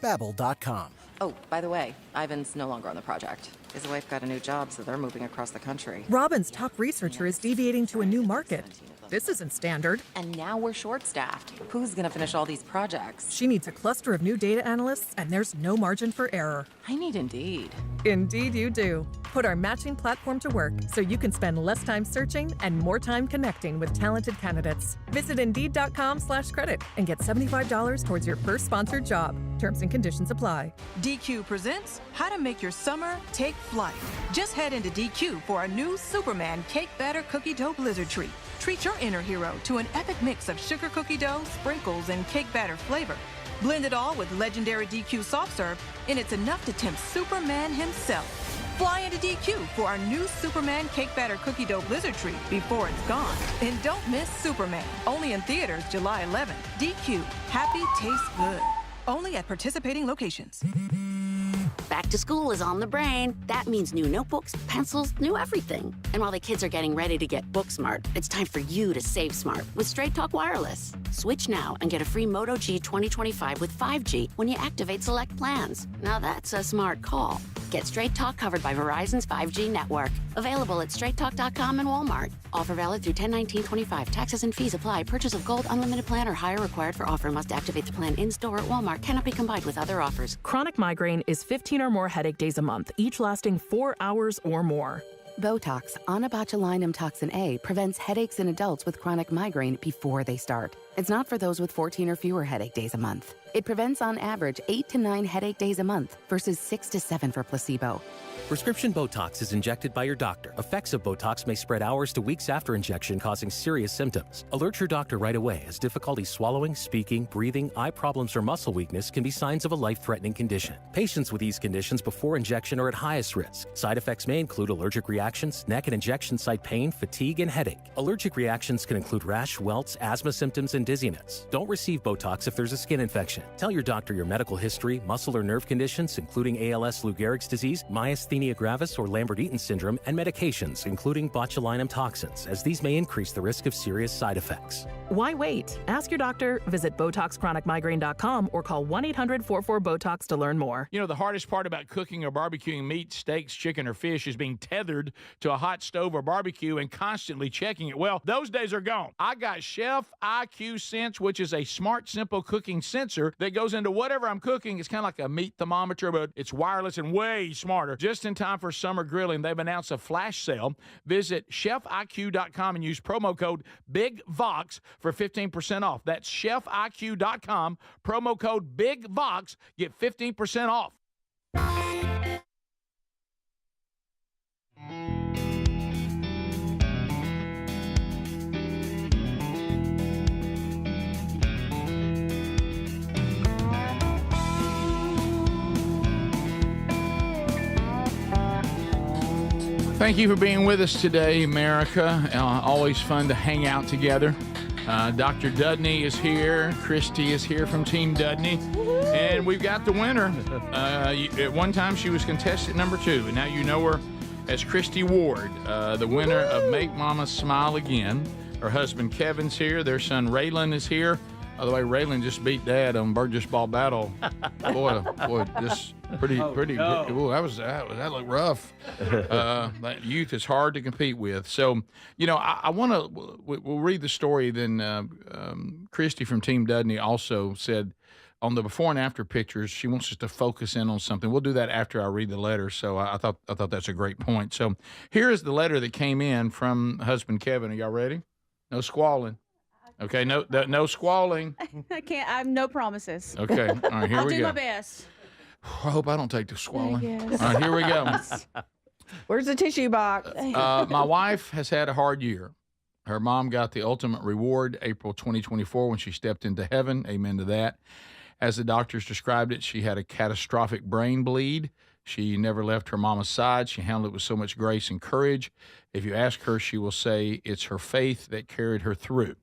Babbel.com. Oh, by the way, Ivan's no longer on the project. His wife got a new job, so they're moving across the country. Robin's top researcher is deviating to a new market. This isn't standard. And now we're short-staffed. Who's going to finish all these projects? She needs a cluster of new data analysts, and there's no margin for error. I need Indeed. Indeed you do. Put our matching platform to work so you can spend less time searching and more time connecting with talented candidates. Visit Indeed.com/credit and get $75 towards your first sponsored job. Terms and conditions apply. DQ presents How to Make Your Summer Take Flight. Just head into DQ for a new Superman Cake Batter Cookie Dough Blizzard Treat. Treat your inner hero to an epic mix of sugar cookie dough, sprinkles, and cake batter flavor. Blend it all with legendary DQ soft serve, and it's enough to tempt Superman himself. Fly into DQ for our new Superman Cake Batter Cookie Dough Blizzard Treat before it's gone. And don't miss Superman, only in theaters July 11th. DQ, happy tastes good. Only at participating locations. Back to school is on the brain. That means new notebooks, pencils, new everything. And while the kids are getting ready to get book smart, it's time for you to save smart with Straight Talk Wireless. Switch now and get a free Moto G 2025 with 5G when you activate select plans. Now that's a smart call. Get Straight Talk covered by Verizon's 5G network. Available at straighttalk.com and Walmart. Offer valid through 10/19/25. Taxes and fees apply. Purchase of Gold Unlimited plan or higher required for offer. Must activate the plan in-store at Walmart. Cannot be combined with other offers. Chronic migraine is 15 or more headache days a month, each lasting 4 hours or more. Botox, onabotulinum toxin A, prevents headaches in adults with chronic migraine before they start. It's not for those with 14 or fewer headache days a month. It prevents on average 8 to 9 headache days a month versus 6 to 7 for placebo. Prescription Botox is injected by your doctor. Effects of Botox may spread hours to weeks after injection, causing serious symptoms. Alert your doctor right away, as difficulty swallowing, speaking, breathing, eye problems, or muscle weakness can be signs of a life-threatening condition. Patients with these conditions before injection are at highest risk. Side effects may include allergic reactions, neck and injection site pain, fatigue, and headache. Allergic reactions can include rash, welts, asthma symptoms, and dizziness. Don't receive Botox if there's a skin infection. Tell your doctor your medical history, muscle or nerve conditions, including ALS, Lou Gehrig's disease, myasthenia gravis, or Lambert-Eaton syndrome, and medications, including botulinum toxins, as these may increase the risk of serious side effects. Why wait? Ask your doctor, visit BotoxChronicMigraine.com, or call 1-800-44-BOTOX to learn more. You know, the hardest part about cooking or barbecuing meat, steaks, chicken, or fish is being tethered to a hot stove or barbecue and constantly checking it. Well, those days are gone. I got Chef IQ Sense, which is a smart, simple cooking sensor that goes into whatever I'm cooking. It's kind of like a meat thermometer, but it's wireless and way smarter. Just in time for summer grilling, they've announced a flash sale. Visit chefiq.com and use promo code BIGVOX for 15% off. That's chefiq.com, promo code BIGVOX. Get 15% off. Thank you for being with us today, America. Always fun to hang out together. Dr. Dudney is here. Christy is here from Team Dudney. And we've got the winner. At one time, she was contestant number 2, and now you know her as Christy Ward, the winner of Make Mama Smile Again. Her husband Kevin's here. Their son Raylan is here. By the way, Raylan just beat Dad on Burgess Ball Battle. Boy, just pretty. No. Ooh, that looked rough. That youth is hard to compete with. So, you know, I want to. We'll read the story. Then Christy from Team Dudney also said on the before and after pictures, she wants us to focus in on something. We'll do that after I read the letter. So I thought that's a great point. So here is the letter that came in from husband Kevin. Are y'all ready? No squalling. Okay, no squalling. I can't. I have no promises. Okay, all right, here I'll we go. do my best. I hope I don't take the squalling. Yes. All right, here we go. Where's the tissue box? My wife has had a hard year. Her mom got the ultimate reward April 2024 when she stepped into heaven. Amen to that. As the doctors described it, she had a catastrophic brain bleed. She never left her mama's side. She handled it with so much grace and courage. If you ask her, she will say it's her faith that carried her through.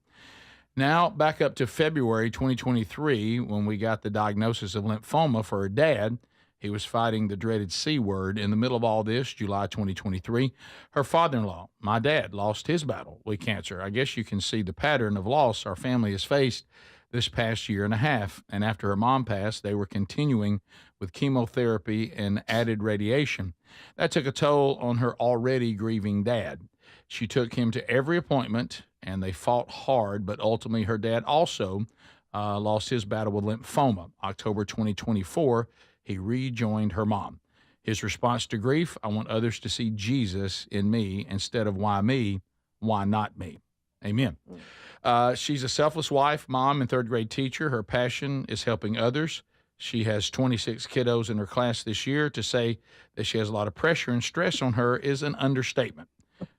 Now, back up to February 2023, when we got the diagnosis of lymphoma for her dad. He was fighting the dreaded C word. In the middle of all this, July 2023, her father-in-law, my dad, lost his battle with cancer. I guess you can see the pattern of loss our family has faced this past year and a half. And after her mom passed, they were continuing with chemotherapy and added radiation. That took a toll on her already grieving dad. She took him to every appointment, and they fought hard, but ultimately her dad also lost his battle with lymphoma. October 2024, he rejoined her mom. His response to grief: I want others to see Jesus in me instead of why me, why not me? Amen. She's a selfless wife, mom, and third-grade teacher. Her passion is helping others. She has 26 kiddos in her class this year. To say that she has a lot of pressure and stress on her is an understatement.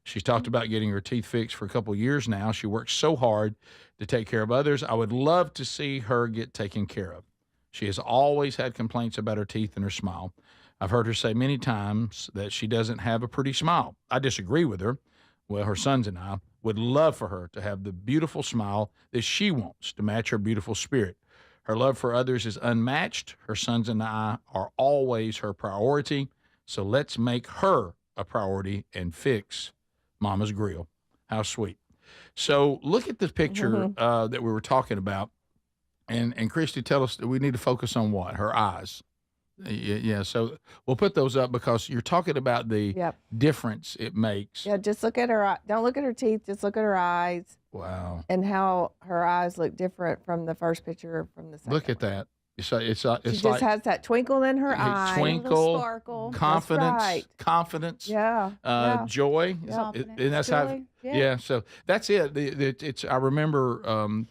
She's talked about getting her teeth fixed for a couple of years now. She works so hard to take care of others. I would love to see her get taken care of. She has always had complaints about her teeth and her smile. I've heard her say many times that she doesn't have a pretty smile. I disagree with her. Well, her sons and I would love for her to have the beautiful smile that she wants to match her beautiful spirit. Her love for others is unmatched. Her sons and I are always her priority. So let's make her a priority and fix Mama's grill. How sweet. So look at the picture that we were talking about. And Christy, tell us that we need to focus on what? Her eyes. Yeah. So we'll put those up because you're talking about the difference it makes. Yeah, just look at her. Don't look at her teeth. Just look at her eyes. Wow. And how her eyes look different from the first picture from the second. Look at that. It's she like just has that twinkle in her eye. Twinkle, sparkle, confidence, yeah, joy, Confidence. and that's how. Yeah. So that's it. It's. I remember,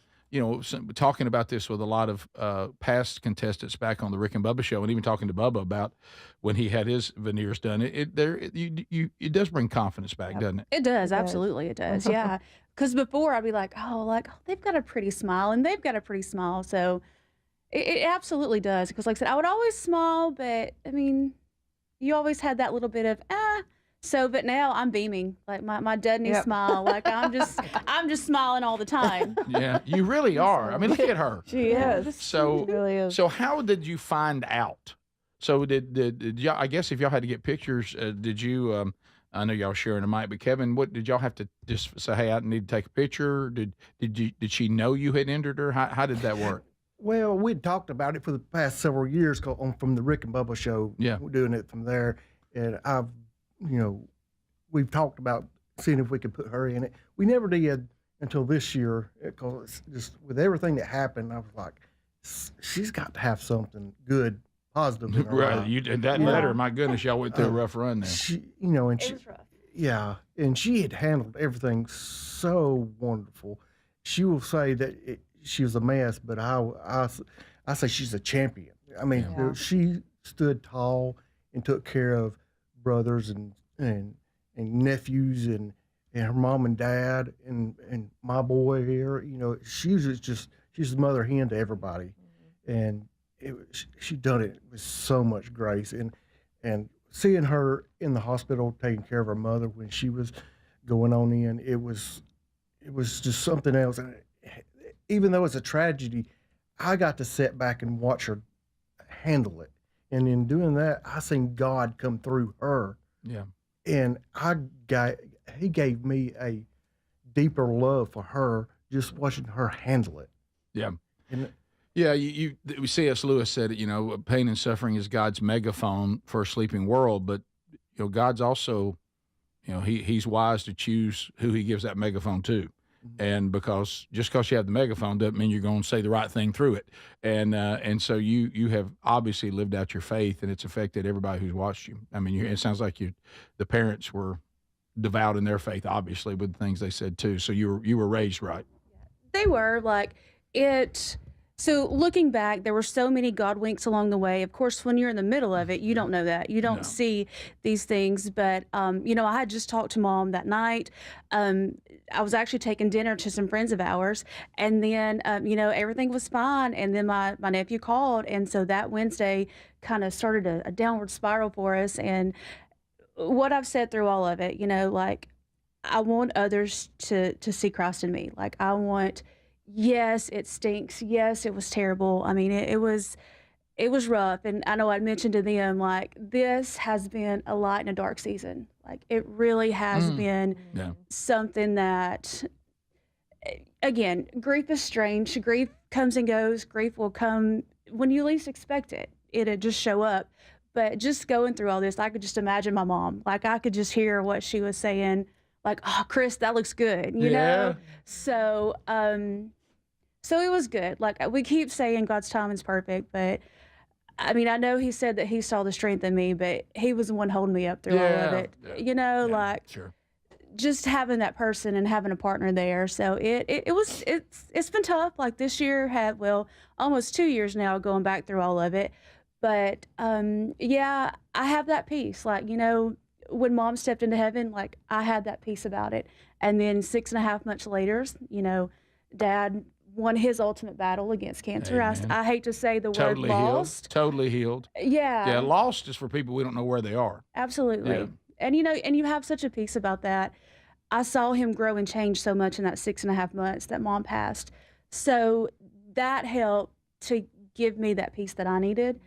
talking about this with a lot of past contestants back on the Rick and Bubba show, and even talking to Bubba about when he had his veneers done. It does bring confidence back, doesn't it? It does, absolutely, it does. Yeah, because before I'd be like, they've got a pretty smile, and they've got a pretty smile, so. It absolutely does, because like I said, I would always smile, but I mean, you always had that little bit of So, but now I'm beaming, like my Dudney smile, like I'm just smiling all the time. Yeah, you really are. I mean, look at her. She is. So, she really is. So how did you find out? So did y'all? I guess if y'all had to get pictures, did you? I know y'all sharing a mic, but Kevin, what did y'all have to just say? Hey, I need to take a picture. Did she know you had entered her? How did that work? Well, we'd talked about it for the past several years from the Rick and Bubba show. Yeah. We're doing it from there. And we've talked about seeing if we could put her in it. We never did until this year, because just with everything that happened, I was like, she's got to have something good, positive in her life. And that letter, my goodness, y'all went through a rough run there. It was rough. Yeah, and she had handled everything so wonderful. She will say that she was a mess, but I say she's a champion. I mean, she stood tall and took care of brothers and nephews and her mom and dad and my boy here. She's the mother hen to everybody, and she done it with so much grace. And seeing her in the hospital taking care of her mother when she was going on in, it was just something else. And even though it's a tragedy, I got to sit back and watch her handle it. And in doing that, I seen God come through her. Yeah. And he gave me a deeper love for her just watching her handle it. Yeah. And C.S. Lewis said it, pain and suffering is God's megaphone for a sleeping world, but God's also, he's wise to choose who he gives that megaphone to. And because you have the megaphone doesn't mean you're going to say the right thing through it. And so you have obviously lived out your faith, and it's affected everybody who's watched you. I mean, it sounds like the parents were devout in their faith, obviously, with the things they said too. So you were raised right. They were like it. So looking back, there were so many God winks along the way. Of course, when you're in the middle of it, you don't know that. You don't see these things. But, I had just talked to Mom that night. I was actually taking dinner to some friends of ours. And then, everything was fine. And then my nephew called. And so that Wednesday kind of started a downward spiral for us. And what I've said through all of it, I want others to see Christ in me. Like, I want... Yes, it stinks. Yes, it was terrible. I mean, it was rough. And I know I'd mentioned to them, like, this has been a light in a dark season. Like, it really has been something that, again, grief is strange. Grief comes and goes. Grief will come when you least expect it. It'll just show up. But just going through all this, I could just imagine my mom. Like, I could just hear what she was saying. Like, oh, Chris, that looks good, you know? So it was good. Like, we keep saying God's timing is perfect, but I mean, I know he said that he saw the strength in me, but he was the one holding me up through all of it. Just having that person and having a partner there. So it's been tough. Like, this year had, almost 2 years now going back through all of it. But I have that peace. Like, when Mom stepped into heaven, like, I had that peace about it. And then 6.5 months later, Dad won his ultimate battle against cancer. I hate to say the word lost. Totally healed. Yeah. Yeah, lost is for people we don't know where they are. Absolutely. Yeah. And, and you have such a peace about that. I saw him grow and change so much in that 6.5 months that Mom passed. So that helped to give me that peace that I needed.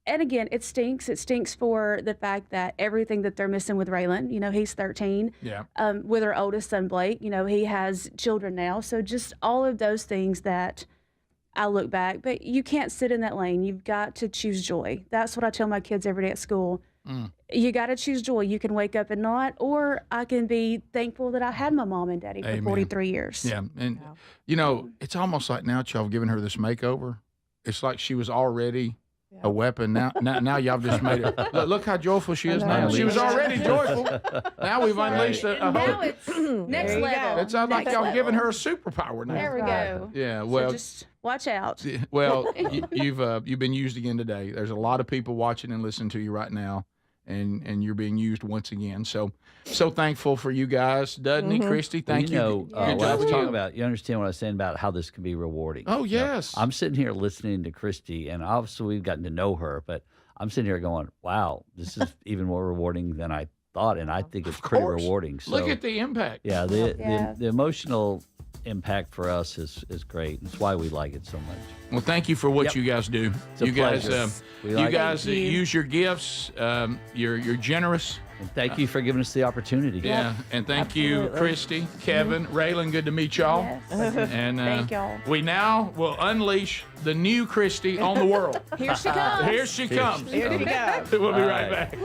And again, it stinks. It stinks for the fact that everything that they're missing with Raylan, he's 13. Yeah. With our oldest son, Blake, he has children now. So just all of those things that I look back. But you can't sit in that lane. You've got to choose joy. That's what I tell my kids every day at school. You got to choose joy. You can wake up and not, or I can be thankful that I had my mom and daddy for 43 years. Yeah, and it's almost like now that y'all have given her this makeover. It's like she was already a weapon. Now y'all have just made her. Look how joyful she is now. She was already joyful. Now we've unleashed a now it's next level. It's like y'all have given her a superpower now. There we go. Yeah, well, so just watch out. Well, you've been used again today. There's a lot of people watching and listening to you right now, and you're being used once again. So thankful for you guys, Dudney, Christy. Thank you. What I was talking about, you understand what I was saying about how this can be rewarding. Oh yes. I'm sitting here listening to Christy, and obviously we've gotten to know her, but I'm sitting here going, "Wow, this is even more rewarding than I thought," and I think it's pretty rewarding. So, look at the impact. Yeah, the emotional impact for us is great. It's why we like it so much. Well, thank you for what you guys do. A you pleasure. guys use your gifts. You're generous. And thank you for giving us the opportunity. Yeah, and thank you, Christy, Kevin, Raylan. Good to meet y'all. Yes. And Thank y'all. we now will unleash the new Christy on the world. Here she comes. Here she comes. Here she goes. We'll be right back.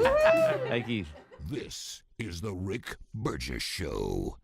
Thank you. This is the Rick Burgess Show.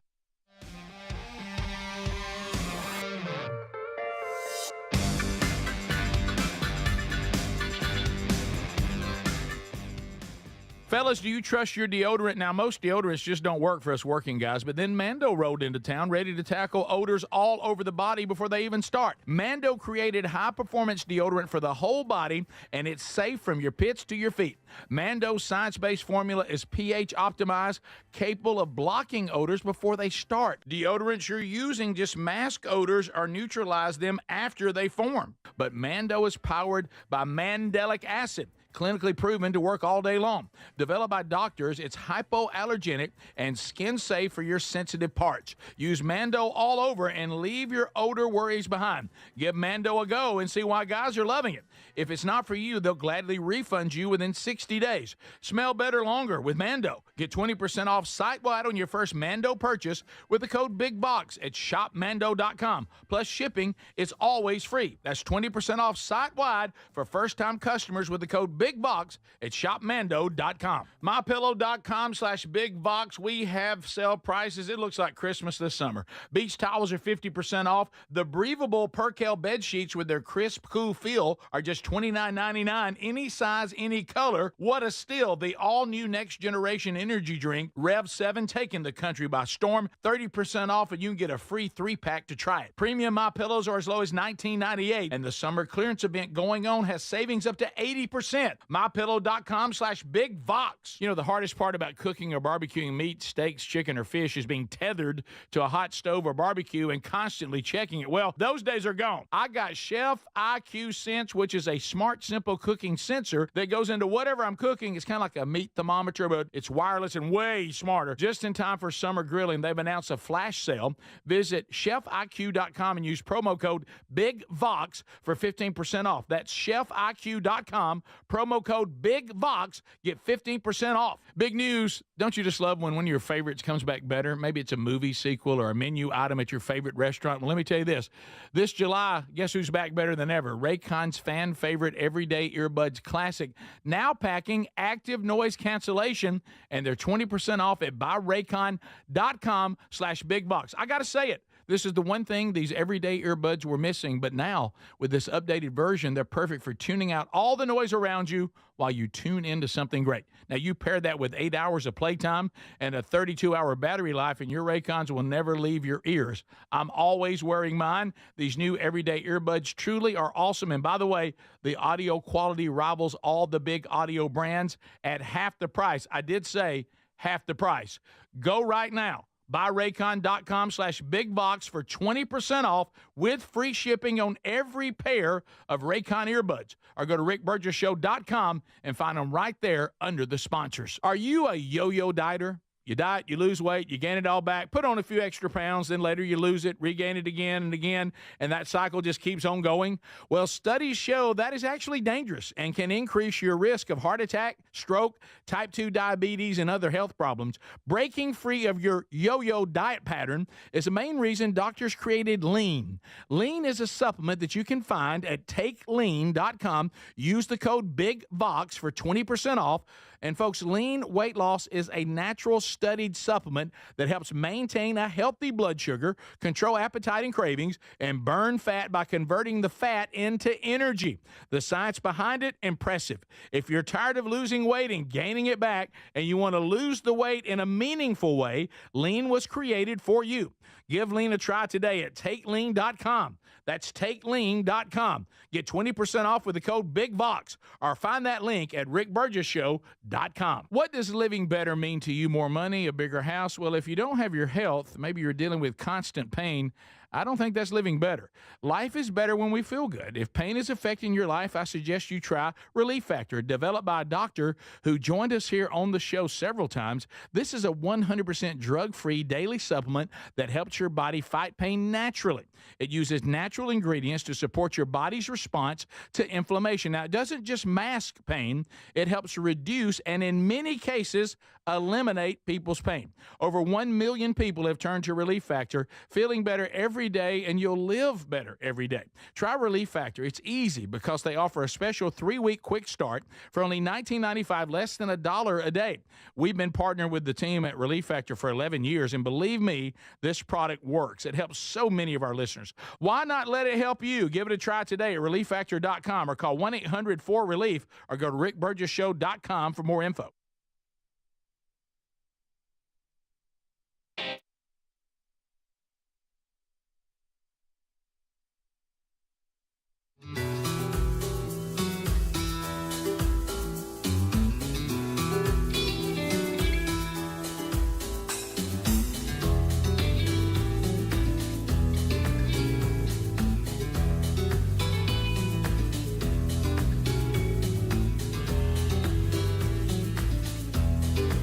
Fellas, do you trust your deodorant? Now, most deodorants just don't work for us working guys, but then Mando rolled into town ready to tackle odors all over the body before they even start. Mando created high-performance deodorant for the whole body, and it's safe from your pits to your feet. Mando's science-based formula is pH optimized, capable of blocking odors before they start. Deodorants you're using just mask odors or neutralize them after they form. But Mando is powered by mandelic acid, clinically proven to work all day long. Developed by doctors, it's hypoallergenic and skin safe for your sensitive parts. Use Mando all over and leave your odor worries behind. Give Mando a go and see why guys are loving it. If it's not for you, they'll gladly refund you within 60 days. Smell better longer with Mando. Get 20% off site-wide on your first Mando purchase with the code BIGBOX at shopmando.com. Plus shipping is always free. That's 20% off site-wide for first-time customers with the code BIGBOX at shopmando.com. MyPillow.com/BigBox. We have sale prices. It looks like Christmas this summer. Beach towels are 50% off. The breathable Percale bed sheets with their crisp, cool feel are just $29.99. Any size, any color. What a steal. The all-new next-generation energy drink, Rev 7, taking the country by storm. 30% off, and you can get a free 3-pack to try it. Premium MyPillows are as low as $19.98, and the summer clearance event going on has savings up to 80%. MyPillow.com/BigVox. You know, the hardest part about cooking or barbecuing meat, steaks, chicken, or fish is being tethered to a hot stove or barbecue and constantly checking it. Well, those days are gone. I got Chef IQ Sense, which is a smart, simple cooking sensor that goes into whatever I'm cooking. It's kind of like a meat thermometer, but it's wireless and way smarter. Just in time for summer grilling, they've announced a flash sale. Visit chefiq.com and use promo code BIGVOX for 15% off. That's chefiq.com, promo code BIGVOX, get 15% off. Big news. Don't you just love when one of your favorites comes back better? Maybe it's a movie sequel or a menu item at your favorite restaurant. Well, let me tell you this. This July, guess who's back better than ever? Raycon's fan favorite Everyday Earbuds Classic. Now packing active noise cancellation, and they're 20% off at buyraycon.com/BigBox. I got to say it. This is the one thing these everyday earbuds were missing, but now with this updated version, they're perfect for tuning out all the noise around you while you tune into something great. Now, you pair that with 8 hours of playtime and a 32-hour battery life, and your Raycons will never leave your ears. I'm always wearing mine. These new everyday earbuds truly are awesome. And by the way, the audio quality rivals all the big audio brands at half the price. I did say half the price. Go right now. BuyRaycon.com/BigBox for 20% off with free shipping on every pair of Raycon earbuds. Or go to RickBurgessShow.com and find them right there under the sponsors. Are you a yo-yo dieter? You diet, you lose weight, you gain it all back, put on a few extra pounds, then later you lose it, regain it again and again, and that cycle just keeps on going. Well, studies show that is actually dangerous and can increase your risk of heart attack, stroke, type 2 diabetes, and other health problems. Breaking free of your yo-yo diet pattern is the main reason doctors created Lean. Lean is a supplement that you can find at takelean.com. Use the code BIGVOX for 20% off. And folks, Lean weight loss is a natural studied supplement that helps maintain a healthy blood sugar, control appetite and cravings, and burn fat by converting the fat into energy. The science behind it, impressive. If you're tired of losing weight and gaining it back, and you want to lose the weight in a meaningful way, Lean was created for you. Give Lean a try today at takelean.com. That's takelean.com. Get 20% off with the code BIGVOX, or find that link at rickburgessshow.com. What does living better mean to you? More money, a bigger house? Well, if you don't have your health, maybe you're dealing with constant pain, I don't think that's living better. Life is better when we feel good. If pain is affecting your life, I suggest you try Relief Factor, developed by a doctor who joined us here on the show several times. This is a 100% drug-free daily supplement that helps your body fight pain naturally. It uses natural ingredients to support your body's response to inflammation. Now, it doesn't just mask pain, it helps reduce and in many cases eliminate people's pain. Over 1 million people have turned to Relief Factor, feeling better every day, and you'll live better every day. Try Relief Factor. It's easy because they offer a special 3-week quick start for only $19.95, less than $1 a day. We've been partnering with the team at Relief Factor for 11 years, and believe me, this product works. It helps so many of our listeners. Why not let it help you? Give it a try today at relieffactor.com or call 1-800-4RELIEF or go to rickburgessshow.com for more info.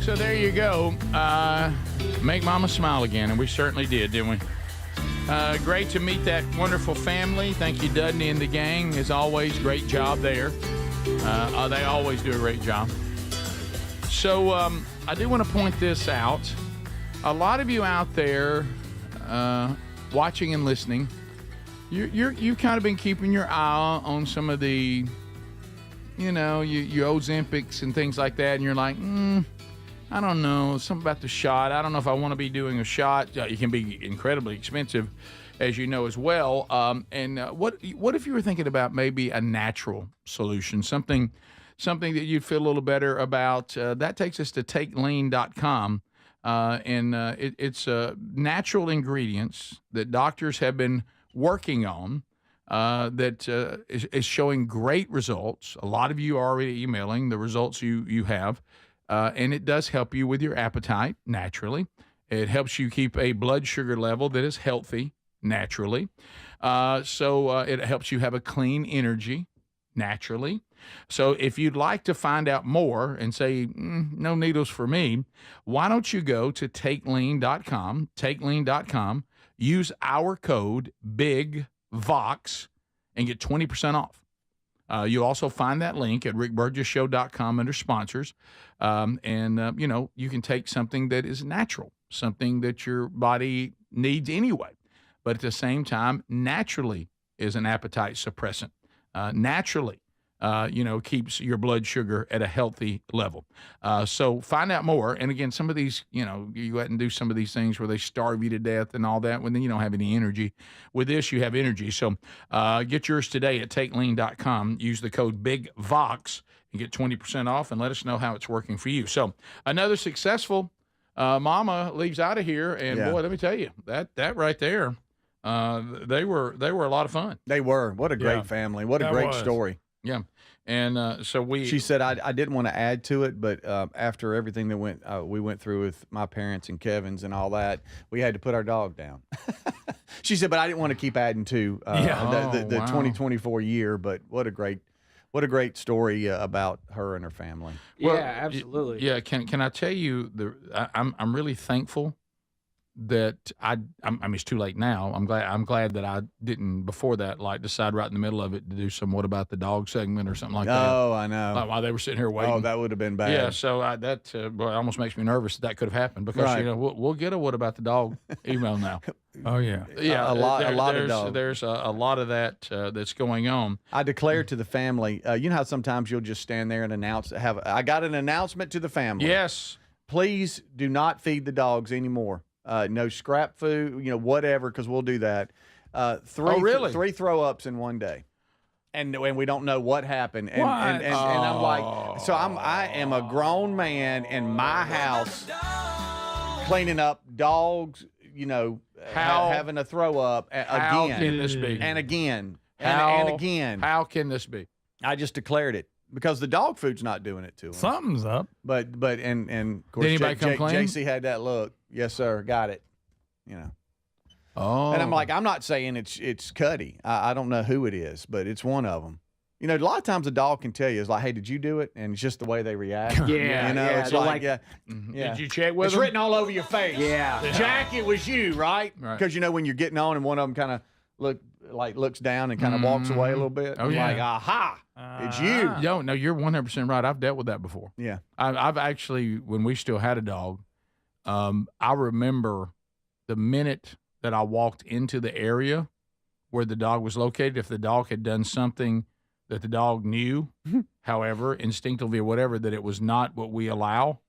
So there you go. Make Mama smile again, and we certainly did, didn't we? Great to meet that wonderful family. Thank you, Dudney and the gang. As always, great job there. They always do a great job. So I do want to point this out. A lot of you out there watching and listening, you've kind of been keeping your eye on some of the, your Ozempics and things like that, and you're like, I don't know, something about the shot. I don't know if I want to be doing a shot. It can be incredibly expensive, as you know as well. What if you were thinking about maybe a natural solution, something that you'd feel a little better about? That takes us to takelean.com, it's natural ingredients that doctors have been working on that is showing great results. A lot of you are already emailing the results you have. And it does help you with your appetite naturally. It helps you keep a blood sugar level that is healthy naturally. So it helps you have a clean energy naturally. So if you'd like to find out more and say, no needles for me, why don't you go to takelean.com, use our code BIGVOX, and get 20% off. You'll also find that link at rickburgessshow.com under sponsors. You can take something that is natural, something that your body needs anyway, but at the same time, naturally is an appetite suppressant. Naturally, keeps your blood sugar at a healthy level. So find out more. And again, some of these, you go out and do some of these things where they starve you to death and all that, when then you don't have any energy. With this, you have energy. So get yours today at takelean.com. Use the code BIGVOX and get 20% off, and let us know how it's working for you. So another successful mama leaves out of here. And boy, let me tell you, that right there, they were a lot of fun. They were. What a great family. What a great story. Yeah. And she said, I didn't want to add to it, but after everything that we went through with my parents and Kevin's and all that, we had to put our dog down. She said, but I didn't want to keep adding to the 2024 year. But what a great What a great story about her and her family. Yeah, absolutely. Yeah, can I tell you I'm really thankful that I mean it's too late now. I'm glad that I didn't before that decide right in the middle of it to do some what about the dog segment or something like that. Oh, I know. Like while they were sitting here waiting. Oh, that would have been bad. Yeah, so that it almost makes me nervous that could have happened because we'll get a what about the dog email now. Oh yeah, yeah, a lot of dogs. There's a lot of that that's going on. I declared to the family. You know how sometimes you'll just stand there and announce. I got an announcement to the family. Yes, please do not feed the dogs anymore. No scrap food, whatever, because we'll do that. Three throw-ups in one day. And we don't know what happened. And I'm like, so I am a grown man in my house cleaning up dogs, having a throw up again. How can this be? And again. And again. How can this be? I just declared it. Because the dog food's not doing it to him. Something's up. But and of course, Did anybody come clean? JC had that look. Yes, sir. Got it. Oh. And I'm like, I'm not saying it's Cuddy. I don't know who it is, but it's one of them. A lot of times a dog can tell you, it's like, hey, did you do it? And it's just the way they react. It's like, yeah. Did you check with It's them? written all over your face. Yeah. Jack, it was you, right? Because when you're getting on and one of them kind of looks down and kind of walks away a little bit. Oh, I'm yeah. like, aha, it's you. No, you're 100% right. I've dealt with that before. Yeah. I've actually, when we still had a dog, I remember the minute that I walked into the area where the dog was located, if the dog had done something that the dog knew, however, instinctively or whatever, that it was not what we allow,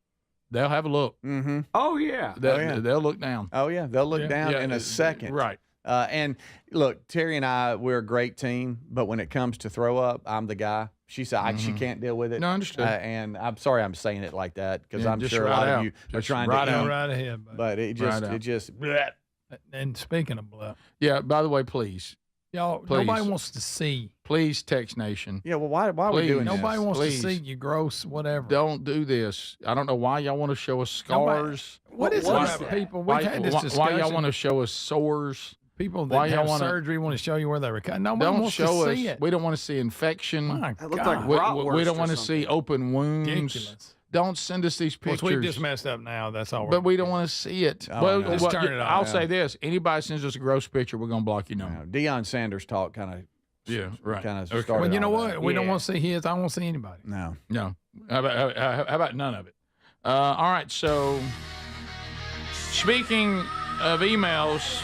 they'll have a look. Mm-hmm. Oh, yeah. They'll look down. Oh, yeah. They'll look down in a second. Right. And look, Terry and I, we're a great team, but when it comes to throw up, I'm the guy. She said she can't deal with it. No, understood. And I'm sorry I'm saying it like that because I'm just sure a right lot out. of you are Just trying right to out. eat. Right ahead. But it just bleh. And speaking of bluff, Yeah, by the way, please, nobody wants to see. please, Text Nation, Yeah, well, why are we Please. doing Nobody this? wants Please. to see you gross, whatever. don't do this. I don't know why y'all want to show us scars. What is Why- it about people? Why, We've had this why discussion. y'all want to show us sores? People why that y'all have wanna- surgery want to show you where they recover. Nobody Don't wants show to us. see it. We don't want to see infection. My That looked God. like We bratwurst don't or want to see open wounds. Ridiculous. Don't send us these Of course, pictures. we just messed up now. That's all. But we don't want to see it. Oh, no. Just turn it off. I'll say this: anybody sends us a gross picture, we're gonna block your number. Deion Sanders talk kind of Right. kind of Okay. started. Well, you know all what? that. We don't want to see his. I don't want to see anybody. No. No. How about none of it? All right. So, speaking of emails.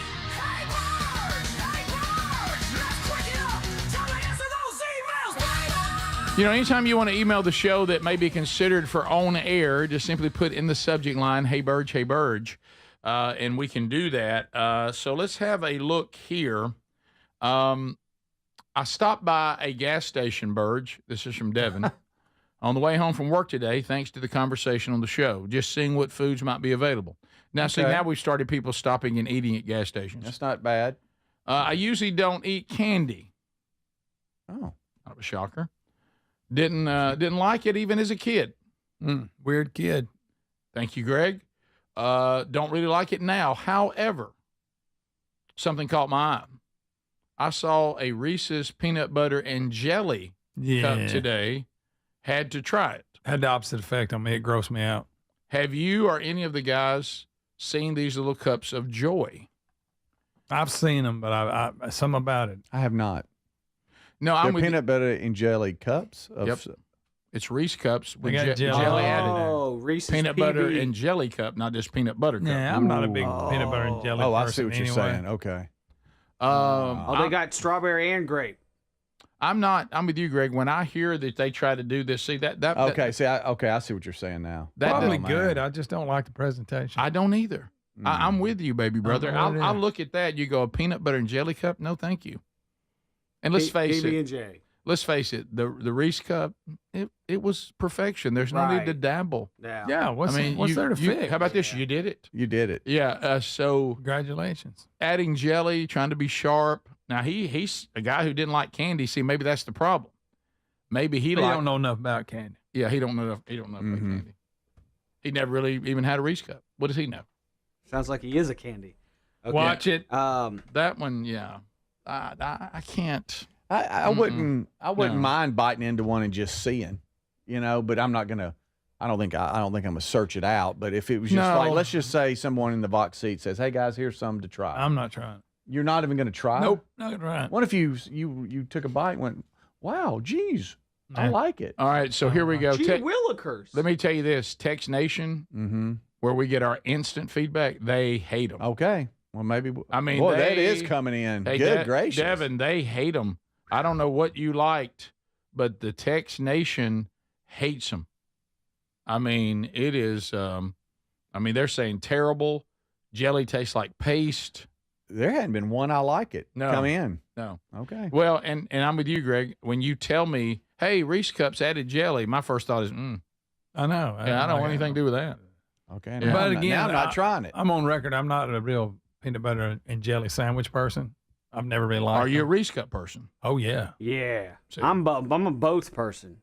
Anytime you want to email the show that may be considered for on air, just simply put in the subject line, "Hey Burge, hey Burge," and we can do that. So let's have a look here. I stopped by a gas station, Burge. This is from Devin. On the way home from work today, thanks to the conversation on the show, just seeing what foods might be available. Now, see, Okay. now we've started people stopping and eating at gas stations. That's not bad. I usually don't eat candy. Oh. Not a shocker. Didn't like it even as a kid. Weird kid. Thank you, Greg. Don't really like it now. However, something caught my eye. I saw a Reese's peanut butter and jelly cup today. Had to try it. Had the opposite effect on me. It grossed me out. Have you or any of the guys seen these little cups of joy? I've seen them, but I some about it. I have not. No, They're I'm with peanut butter and jelly cups. Of Yep. It's Reese cups with got jelly. jelly added in. Oh, Reese's Peanut butter PB. and jelly cup, not just peanut butter cup. Yeah, I'm not a big peanut butter and jelly Oh, I person see what you're anyway. saying. Okay. Oh, they got strawberry and grape. I'm with you, Greg. When I hear that they try to do this, see that Okay. See, I see what you're saying now. That Probably doesn't good. I just don't like the presentation. I don't either. I'm with you, baby brother. know what it I is. look at that. You go a peanut butter and jelly cup? No, thank you. And let's face it. PB&J. Let's face it. The Reese cup, it was perfection. There's no need to dabble. Yeah, what's there to fix? How about this? You did it. You did it. Yeah. So Congratulations. adding jelly, trying to be sharp. Now he's a guy who didn't like candy. See, maybe that's the problem. Maybe he don't know enough about candy. Yeah, he don't know enough. He don't know about candy. He never really even had a Reese cup. What does he know? Sounds like he is a candy. Okay. Watch it. That one, yeah. I can't. I wouldn't mind biting into one and just seeing, but I'm not gonna. I don't think I'm gonna search it out. But if it was just like, let's just say someone in the box seat says, "Hey guys, here's some to try." I'm not trying. You're not even gonna try? Nope, not gonna try. What if you took a bite and went, "Wow, geez, I like it." All right, so here we go. Gee willikers. Let me tell you this: Text Nation, where we get our instant feedback, they hate them. Okay, well maybe. I mean, boy, that is coming in. Hey, Good gracious, Devin, they hate them. I don't know what you liked, but the Text Nation hates them. I mean, it is. They're saying terrible. Jelly tastes like paste. There hadn't been one I like it. No. Come in. No. Okay. Well, and I'm with you, Greg. When you tell me, hey, Reese Cups added jelly, my first thought is, I know. I don't want anything to do with that. Okay. Yeah. But again, now I'm not trying it. I'm on record. I'm not a real peanut butter and jelly sandwich person. I've never really liked Are you a them. Reese Cup person? Oh, yeah. Yeah. See. I'm a both person.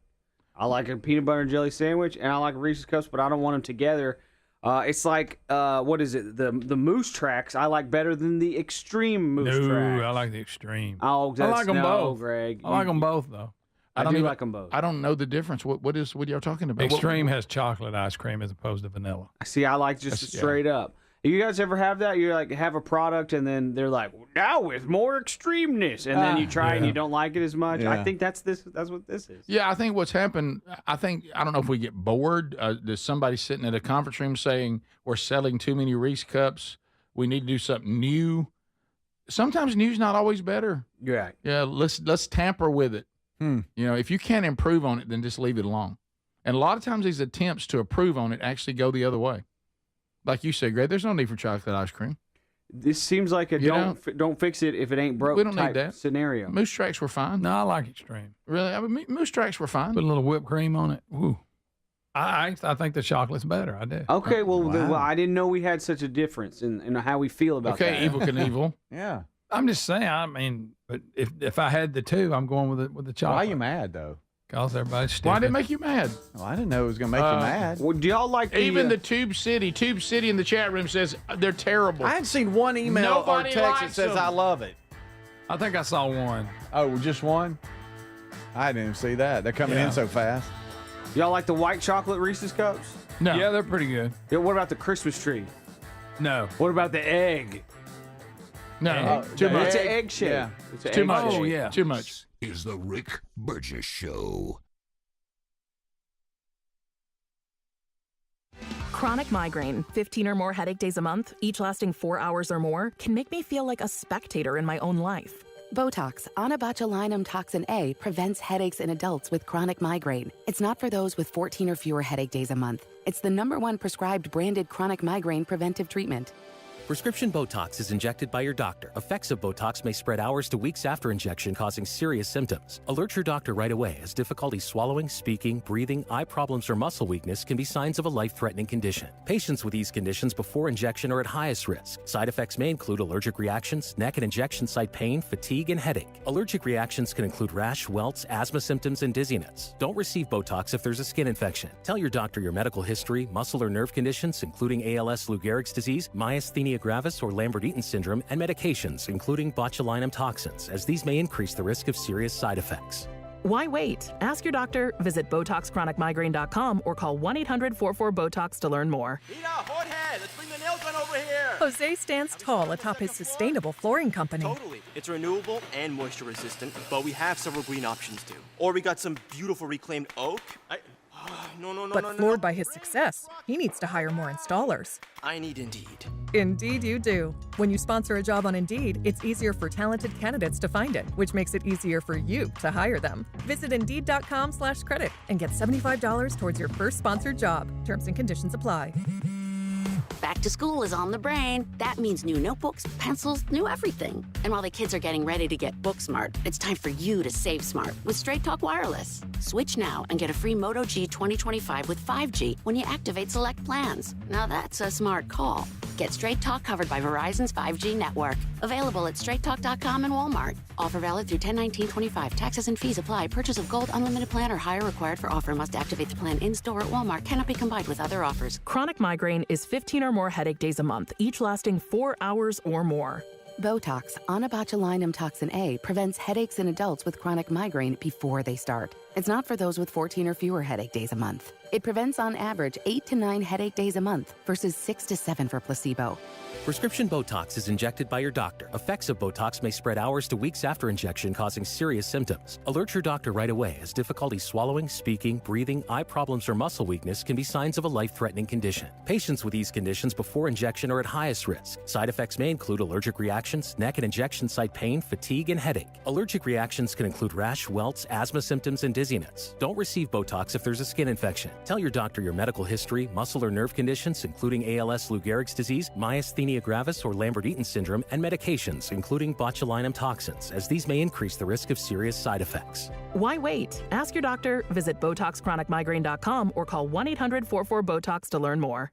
I like a peanut butter and jelly sandwich, and I like Reese's Cups, but I don't want them together. It's like, what is it? The Moose Tracks I like better than the Extreme Moose Tracks. I like the Extreme. Oh, I like them both, Greg. I like them both, though. I do like them both. I don't know the difference. What y'all talking about? Extreme has chocolate ice cream as opposed to vanilla. See, I like just straight up. You guys ever have that? You like have a product and then they're like, now with more extremeness, and then you try and you don't like it as much. Yeah. I think that's what this is. Yeah, I think what's happened, I don't know if we get bored. There's somebody sitting at a conference room saying we're selling too many Reese Cups. We need to do something new. Sometimes new's not always better. Yeah. Yeah, let's tamper with it. If you can't improve on it, then just leave it alone. And a lot of times these attempts to improve on it actually go the other way. Like you said, Greg, there's no need for chocolate ice cream. This seems like a don't fix it if it ain't broke We don't type need that scenario. Moose Tracks were fine. No, I like Extreme. Really? I mean, Moose Tracks were fine. Put a little whipped cream on it. Ooh. I think the chocolate's better. I do. Okay, well, I didn't know we had such a difference in how we feel about that. Okay, Evil Knievel. Yeah. I'm just saying. I mean, but if I had the two, I'm going with the chocolate. Why are you mad though? Because everybody's stupid. Why did it make you mad? Well, I didn't know it was going to make you mad. Well, do y'all like even the Tube City in the chat room says they're terrible. I hadn't seen one email Nobody or text that likes says them. I love it. I think I saw one. Oh, just one? I didn't even see that. They're coming in so fast. Y'all like the white chocolate Reese's Cups? No. Yeah, they're pretty good. Yeah, what about the Christmas tree? No. What about the egg? No, too much. It's an egg shape. Yeah. It's an Too egg much. shape. Oh, yeah. Too much. Is the Rick Burgess Show. Chronic migraine, 15 or more headache days a month, each lasting 4 hours or more, can make me feel like a spectator in my own life. Botox, onabotulinum toxin A, prevents headaches in adults with chronic migraine. It's not for those with 14 or fewer headache days a month. It's the #1 prescribed branded chronic migraine preventive treatment. Prescription Botox is injected by your doctor. Effects of Botox may spread hours to weeks after injection, causing serious symptoms. Alert your doctor right away, as difficulty swallowing, speaking, breathing, eye problems, or muscle weakness can be signs of a life-threatening condition. Patients with these conditions before injection are at highest risk. Side effects may include allergic reactions, neck and injection site pain, fatigue, and headache. Allergic reactions can include rash, welts, asthma symptoms, and dizziness. Don't receive Botox if there's a skin infection. Tell your doctor your medical history, muscle or nerve conditions, including ALS, Lou Gehrig's disease, myasthenia gravis, or Lambert-Eaton syndrome, and medications, including botulinum toxins, as these may increase the risk of serious side effects. Why wait? Ask your doctor, visit BotoxChronicMigraine.com, or call 1-800-44-BOTOX to learn more. Let's bring the nail gun over here. Jose stands tall atop his sustainable flooring company. Totally. It's renewable and moisture resistant, but we have several green options too. Or we got some beautiful reclaimed oak. But floored by his success, he needs to hire more installers. I need Indeed. Indeed you do. When you sponsor a job on Indeed, it's easier for talented candidates to find it, which makes it easier for you to hire them. Visit Indeed.com/credit and get $75 towards your first sponsored job. Terms and conditions apply. Back to school is on the brain. That means new notebooks, pencils, new everything. And while the kids are getting ready to get book smart, it's time for you to save smart with Straight Talk Wireless. Switch now and get a free Moto G 2025 with 5G when you activate select plans. Now that's a smart call. Get Straight Talk covered by Verizon's 5G network. Available at straighttalk.com and Walmart. Offer valid through 10/19/25. Taxes and fees apply. Purchase of gold unlimited plan or higher required for offer. Must activate the plan in-store at Walmart. Cannot be combined with other offers. Chronic migraine is 15 or more headache days a month, each lasting 4 hours or more. Botox, onabotulinum toxin A, prevents headaches in adults with chronic migraine before they start. It's not for those with 14 or fewer headache days a month. It prevents on average 8 to 9 headache days a month versus 6 to 7 for placebo. Prescription Botox is injected by your doctor. Effects of Botox may spread hours to weeks after injection, causing serious symptoms. Alert your doctor right away, as difficulty swallowing, speaking, breathing, eye problems, or muscle weakness can be signs of a life-threatening condition. Patients with these conditions before injection are at highest risk. Side effects may include allergic reactions, neck and injection site pain, fatigue, and headache. Allergic reactions can include rash, welts, asthma symptoms, and dizziness. Don't receive Botox if there's a skin infection. Tell your doctor your medical history, muscle or nerve conditions, including ALS, Lou Gehrig's disease, myasthenia gravis, or Lambert-Eaton syndrome, and medications, including botulinum toxins, as these may increase the risk of serious side effects. Why wait? Ask your doctor, visit BotoxChronicMigraine.com, or call 1-800-44-BOTOX to learn more.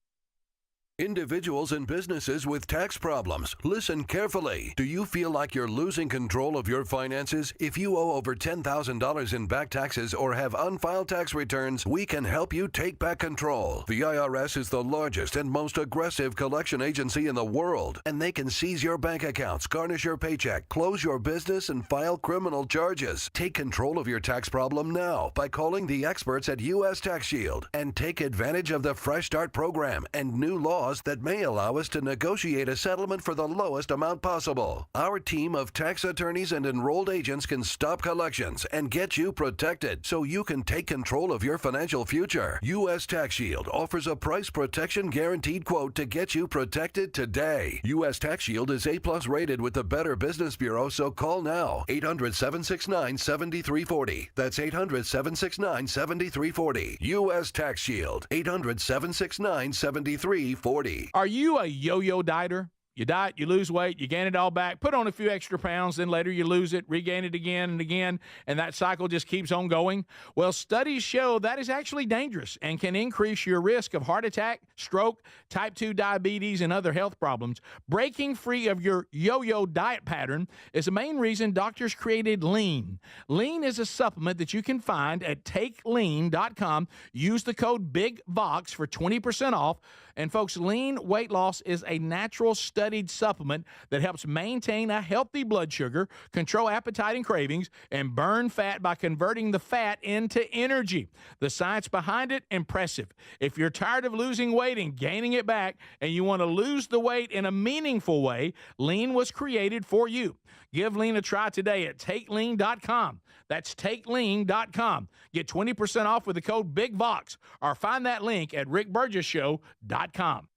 Individuals and businesses with tax problems, listen carefully. Do you feel like you're losing control of your finances? If you owe over $10,000 in back taxes or have unfiled tax returns, we can help you take back control. The IRS is the largest and most aggressive collection agency in the world, and they can seize your bank accounts, garnish your paycheck, close your business, and file criminal charges. Take control of your tax problem now by calling the experts at U.S. Tax Shield and take advantage of the Fresh Start program and new laws that may allow us to negotiate a settlement for the lowest amount possible. Our team of tax attorneys and enrolled agents can stop collections and get you protected so you can take control of your financial future. U.S. Tax Shield offers a price protection guaranteed quote to get you protected today. U.S. Tax Shield is A+ rated with the Better Business Bureau, so call now. 800-769-7340. That's 800-769-7340. U.S. Tax Shield. 800-769-7340. Are you a yo-yo dieter? You diet, you lose weight, you gain it all back, put on a few extra pounds, then later you lose it, regain it again and again, and that cycle just keeps on going? Well, studies show that is actually dangerous and can increase your risk of heart attack, stroke, type 2 diabetes, and other health problems. Breaking free of your yo-yo diet pattern is the main reason doctors created Lean. Lean is a supplement that you can find at TakeLean.com. Use the code BIGVOX for 20% off. And folks, Lean weight loss is a natural studied supplement that helps maintain a healthy blood sugar, control appetite and cravings, and burn fat by converting the fat into energy. The science behind it, impressive. If you're tired of losing weight and gaining it back, and you want to lose the weight in a meaningful way, Lean was created for you. Give Lean a try today at TakeLean.com. That's TakeLean.com. Get 20% off with the code BIGVOX, or find that link at RickBurgessShow.com.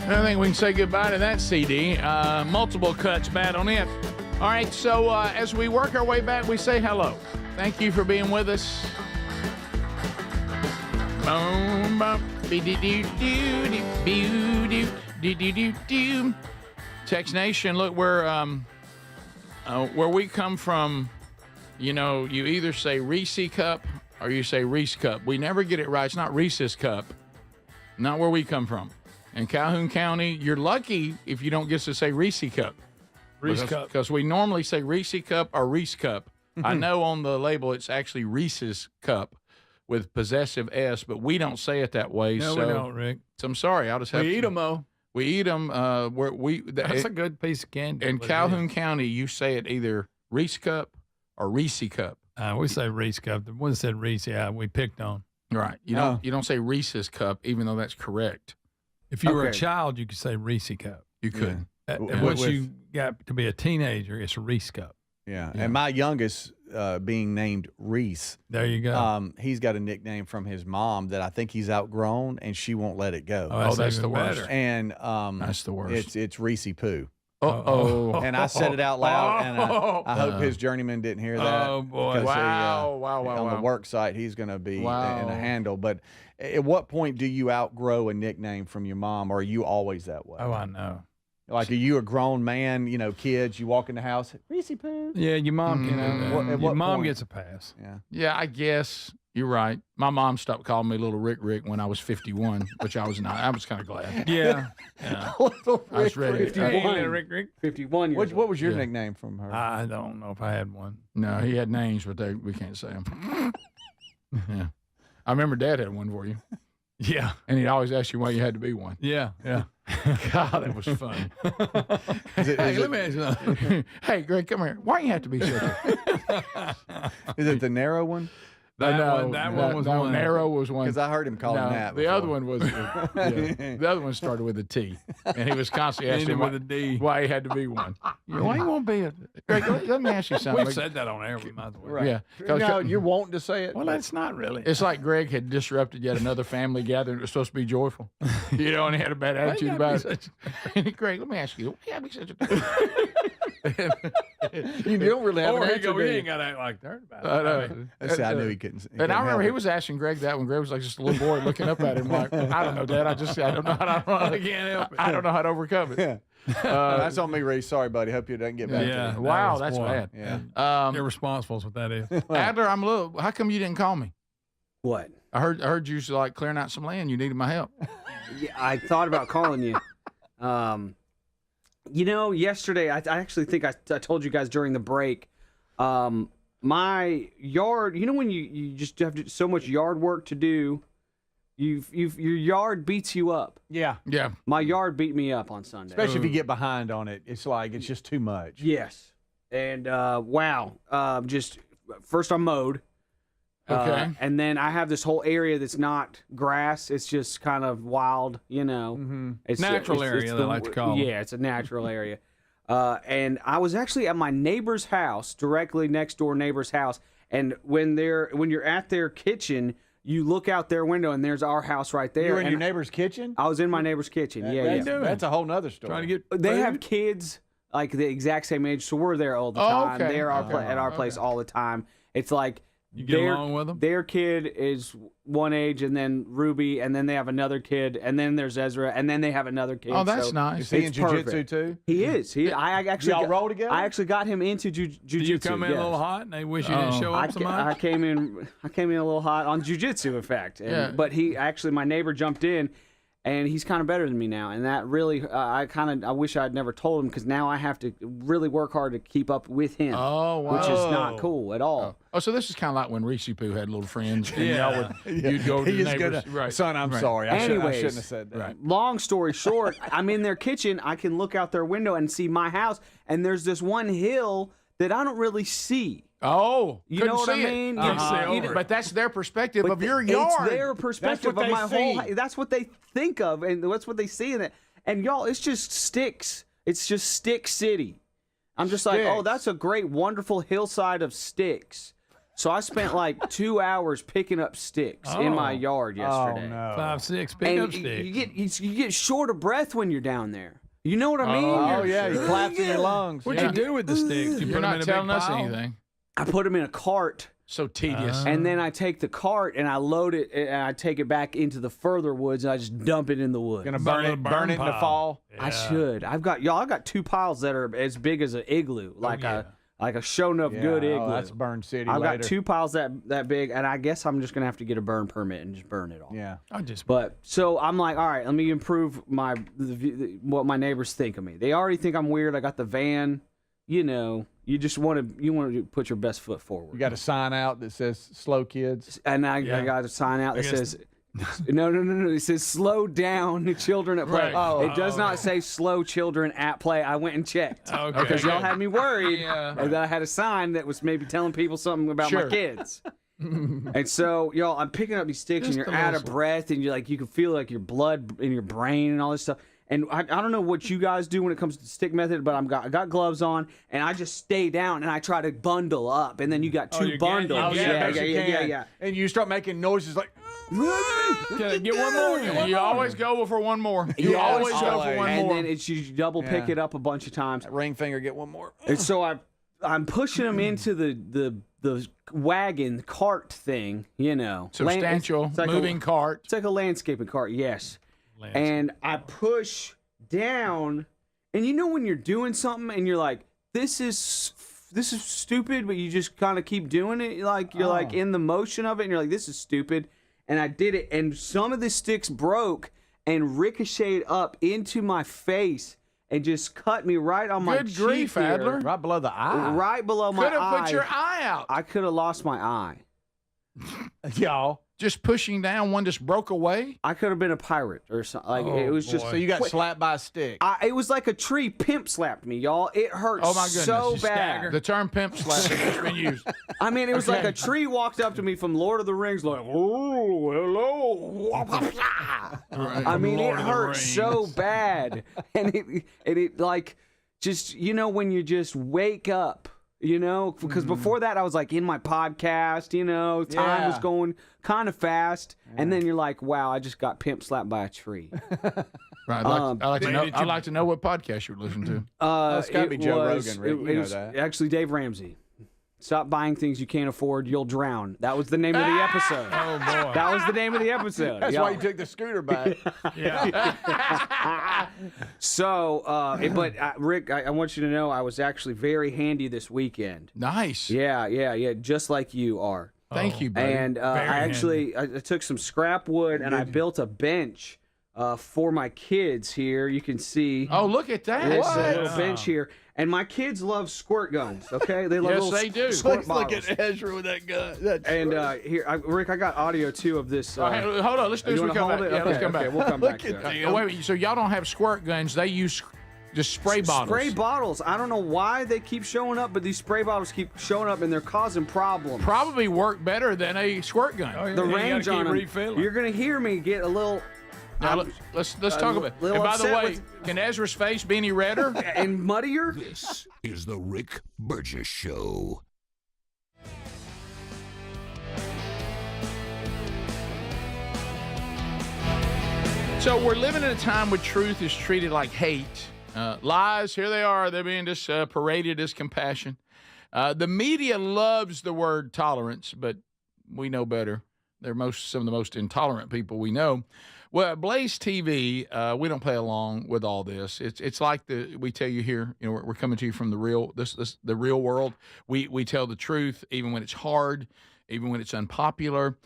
I think we can say goodbye to that CD. Multiple cuts bad on it. All right, so as we work our way back, we say hello. Thank you for being with us. Boom, bum, be-dee-doo-doo-doo-doo-doo-doo-doo-doo. Tex Nation, look, where we come from, you know, you either say Reese Cup or you say Reese Cup. We never get it right. It's not Reese's Cup. Not where we come from. In Calhoun County, you're lucky if you don't get to say Reese Cup. Reese Cup. Because we normally say Reese Cup or Reese Cup. I know on the label it's actually Reese's Cup with possessive S, but we don't say it that way. No, so, we don't, Rick. So I'm sorry. I'll just have We eat them, though. We eat them. That's a good piece of candy. In Calhoun County, you say it either Reese Cup or Reese Cup. We say Reese Cup. The one said Reese, yeah, we picked on. Right. You don't say Reese's Cup, even though that's correct. If you were a child, you could say Reese Cup. You could. Yeah. And once you got to be a teenager, it's a Reese Cup. Yeah. And my youngest being named Reese. There you go. He's got a nickname from his mom that I think he's outgrown, and she won't let it go. Oh, that's the worst. Better. And that's the worst. It's Reese Poo. Uh-oh. And I said it out loud, and I hope his journeyman didn't hear that. Oh, boy. Wow. On the work site, he's going to be in a handle. But at what point do you outgrow a nickname from your mom, or are you always that way? Oh, I know. Like, are you a grown man, kids, you walk in the house, Reese Poo? Yeah, your mom can do that. Your mom point? gets a pass. Yeah. Yeah, I guess you're right. My mom stopped calling me Little Rick when I was 51, which I was not. I was kind of glad. Yeah. Little I was ready. 51. Rick. 51 years What was your Yeah. nickname from her? I don't know if I had one. No, he had names, but we can't say them. Yeah. I remember Dad had one for you. Yeah. And he'd always ask you why you had to be one. Yeah. God, that was fun. Hey, let me ask you something. Hey, Greg, come here. Why you have to be such Is it the narrow one? That one was one. Narrow was one. Because I heard him call him that. The other one was the other one started with a T, and he was constantly asking Ended with a D. why he had to be one. Why you won't be a? Greg, let me ask you something. We've said that on air. We might as well. Right. Yeah. No, you're wanting to say it. Well, that's not really. It's like Greg had disrupted yet another family gathering that was supposed to be joyful, and he had a bad attitude about it. Greg, let me ask you, why you gotta be such a? You don't really have an answer. We ain't got to act like that about it. I knew he couldn't. And I remember he was asking Greg that when Greg was like just a little boy looking up at him like, I don't know, Dad. I don't know I can't help it. I don't know how to overcome it. Yeah. That's on me, Ray. Sorry, buddy. Hope you doesn't get back to me. Wow, that's bad. Yeah. Irresponsible is what that is. Adler, how come you didn't call me? What? I heard you was like clearing out some land. You needed my help. Yeah, I thought about calling you. Yesterday, I actually think I told you guys during the break, my yard, when you just have so much yard work to do, your yard beats you up. Yeah. Yeah. My yard beat me up on Sunday. Especially if you get behind on it. It's like, it's just too much. Yes. And, just first I mowed. Okay. And then I have this whole area that's not grass. It's just kind of wild, Mm-hmm. It's natural area, they like to call it. Yeah, it's a natural area. And I was actually at my neighbor's house, directly next door neighbor's house. And when you're at their kitchen, you look out their window and there's our house right there. You were in your neighbor's kitchen? I was in my neighbor's kitchen. That's a whole nother story. Trying to get They food? have kids like the exact same age, so we're there all the time. okay. They're at our place all the time. It's like You get along with them? Their kid is one age, and then Ruby, and then they have another kid, and then there's Ezra, and then they have another kid. Oh, that's so nice. Is he in it's jiu-jitsu perfect. too? He is. I actually Y'all roll together? I actually got him into jiu-jitsu. Do you come in a little hot and they wish you didn't show up so much? I came in a little hot on jiu-jitsu, in fact. But he actually, my neighbor jumped in, and he's kind of better than me now. And that really, I wish I'd never told him, because now I have to really work hard to keep up with him. Oh, wow. Which is not cool at all. Oh, so this is kind of like when Reese Poo had little friends, and Yeah. you'd go to He the is neighbors. good. Right. Son, I'm Right. sorry. I Anyways, shouldn't have said that. Right. Long story short, I'm in their kitchen. I can look out their window and see my house, and there's this one hill that I don't really see. Oh, You know what I couldn't see it. mean? But that's their perspective of your It's yard. their perspective what of my they whole. see. That's what they think of, and that's what they see in it. And y'all, it's just sticks. It's just stick city. I'm just like, oh, Sticks. that's a great, wonderful hillside of sticks. So I spent like 2 hours picking up sticks in my yard yesterday. Oh, no. 5, 6 And pickup sticks. you get short of breath when you're down there. You know what I mean? Oh, yeah. You collapse in your lungs. What'd you do with the sticks? You You're put them not in a telling big us pile? anything. I put them in a cart. So tedious. And then I take the cart and I load it and I take it back into the further woods and I just dump it in the woods. Gonna About burn a it, burn in the pile. fall. I should. I've got 2 piles that are as big as an igloo, like a show enough good igloo. Oh, that's Burn City. I've later. got 2 piles that big, and I guess I'm just gonna have to get a burn permit and just burn it all. Yeah. But so I'm like, all right, let me improve what my neighbors think of me. They already think I'm weird. I got the van. You just want to put your best foot forward. You got a sign out that says "Slow Kids," and I got a sign out that says. No. It says slow down children at play. Right. It does not say slow children at play. I went and checked. Okay. Because y'all had me worried Yeah. that I had a sign that was maybe telling people something about Sure. my kids. And so, y'all, I'm picking up these sticks Just and you're a out little of breath and you can feel like your blood in your brain and all this stuff. And I don't know what you guys do when it comes to stick method, but I got gloves on and I just stay down and I try to bundle up. And then you got 2 you bundles. yeah. And you start making noises like. Get one more. You always go for one more. You Yes. always go for one and more. then you double pick it up a bunch of times. Ring finger, get one more. And so I'm pushing them into the wagon cart thing, Substantial It's like moving cart. It's like a landscaping cart, yes. And I push down, And you know when you're doing something and you're like, this is stupid, but you just kind of keep doing it. Like you're like in the motion of it, and you're like, this is stupid. And I did it, and some of the sticks broke and ricocheted up into my face and just cut me right on my cheek. Good grief, here. Adler. Right below the eye. Right below my eye. Could have put your eye out. I could have lost my eye. Y'all. Just pushing down, one just broke away. I could have been a pirate or something. Like it was just. So you got slapped by a stick. It was like a tree pimp slapped me, y'all. It hurt Oh my goodness! so bad. The term "pimp slap" has been used. I mean, it was like a tree walked up to me from Lord of the Rings, like, "Oh, hello." I mean, it hurt so bad, and it like just when you just wake up. Because before that, I was like in my podcast, time was going kind of fast. And then you're like, wow, I just got pimp slapped by a tree. Right. I'd like to know what podcast you were listening to. It's got to be Joe Rogan, Rick. You know that. Actually, Dave Ramsey. Stop buying things you can't afford, you'll drown. That was the name of the episode. Oh, boy. That was the name of the episode. That's why you took the scooter back. So, Rick, I want you to know I was actually very handy this weekend. Nice. Yeah, just like you are. Thank you, buddy. And I took some scrap wood and I built a bench for my kids here. You can see. Oh, look at that. This little bench here. And my kids love squirt guns, okay? They love Yes, they do. squirt Look bottles. at Ezra with that gun. Here, Rick, I got audio too of this. Hold on, let's do this. We'll come back. Yeah, let's come back. We'll come back to that. Wait, so y'all don't have squirt guns? They use just spray bottles. Spray bottles. I don't know why they keep showing up, but these spray bottles keep showing up and they're causing problems. Probably work better than a squirt gun. The range on them. You're gonna hear me get a little. Now, let's talk about it. And by the way, can Ezra's face be any redder? And muddier? This is the Rick Burgess Show. So we're living in a time where truth is treated like hate. Lies, here they are. They're being just paraded as compassion. The media loves the word tolerance, but we know better. They're some of the most intolerant people we know. Well, at Blaze TV, we don't play along with all this. It's like we tell you here. We're coming to you from the real world. We tell the truth even when it's hard, even when it's unpopular,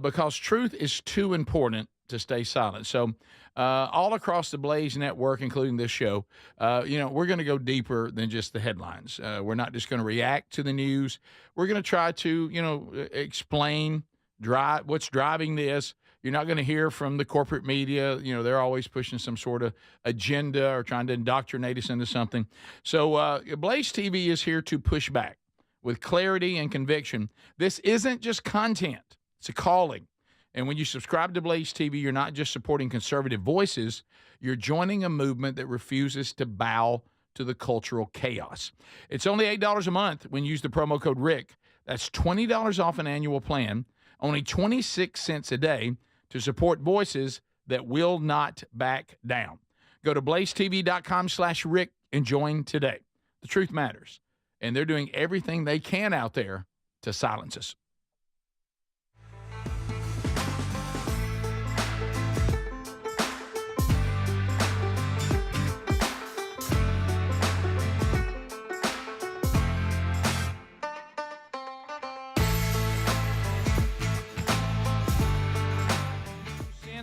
because truth is too important to stay silent. So all across the Blaze network, including this show, we're going to go deeper than just the headlines. We're not just going to react to the news. We're going to try to explain what's driving this. You're not going to hear from the corporate media. They're always pushing some sort of agenda or trying to indoctrinate us into something. So Blaze TV is here to push back with clarity and conviction. This isn't just content. It's a calling. And when you subscribe to Blaze TV, you're not just supporting conservative voices. You're joining a movement that refuses to bow to the cultural chaos. It's only $8 a month when you use the promo code RICK. That's $20 off an annual plan, only 26 cents a day to support voices that will not back down. Go to blazetv.com/Rick and join today. The truth matters, and they're doing everything they can out there to silence us.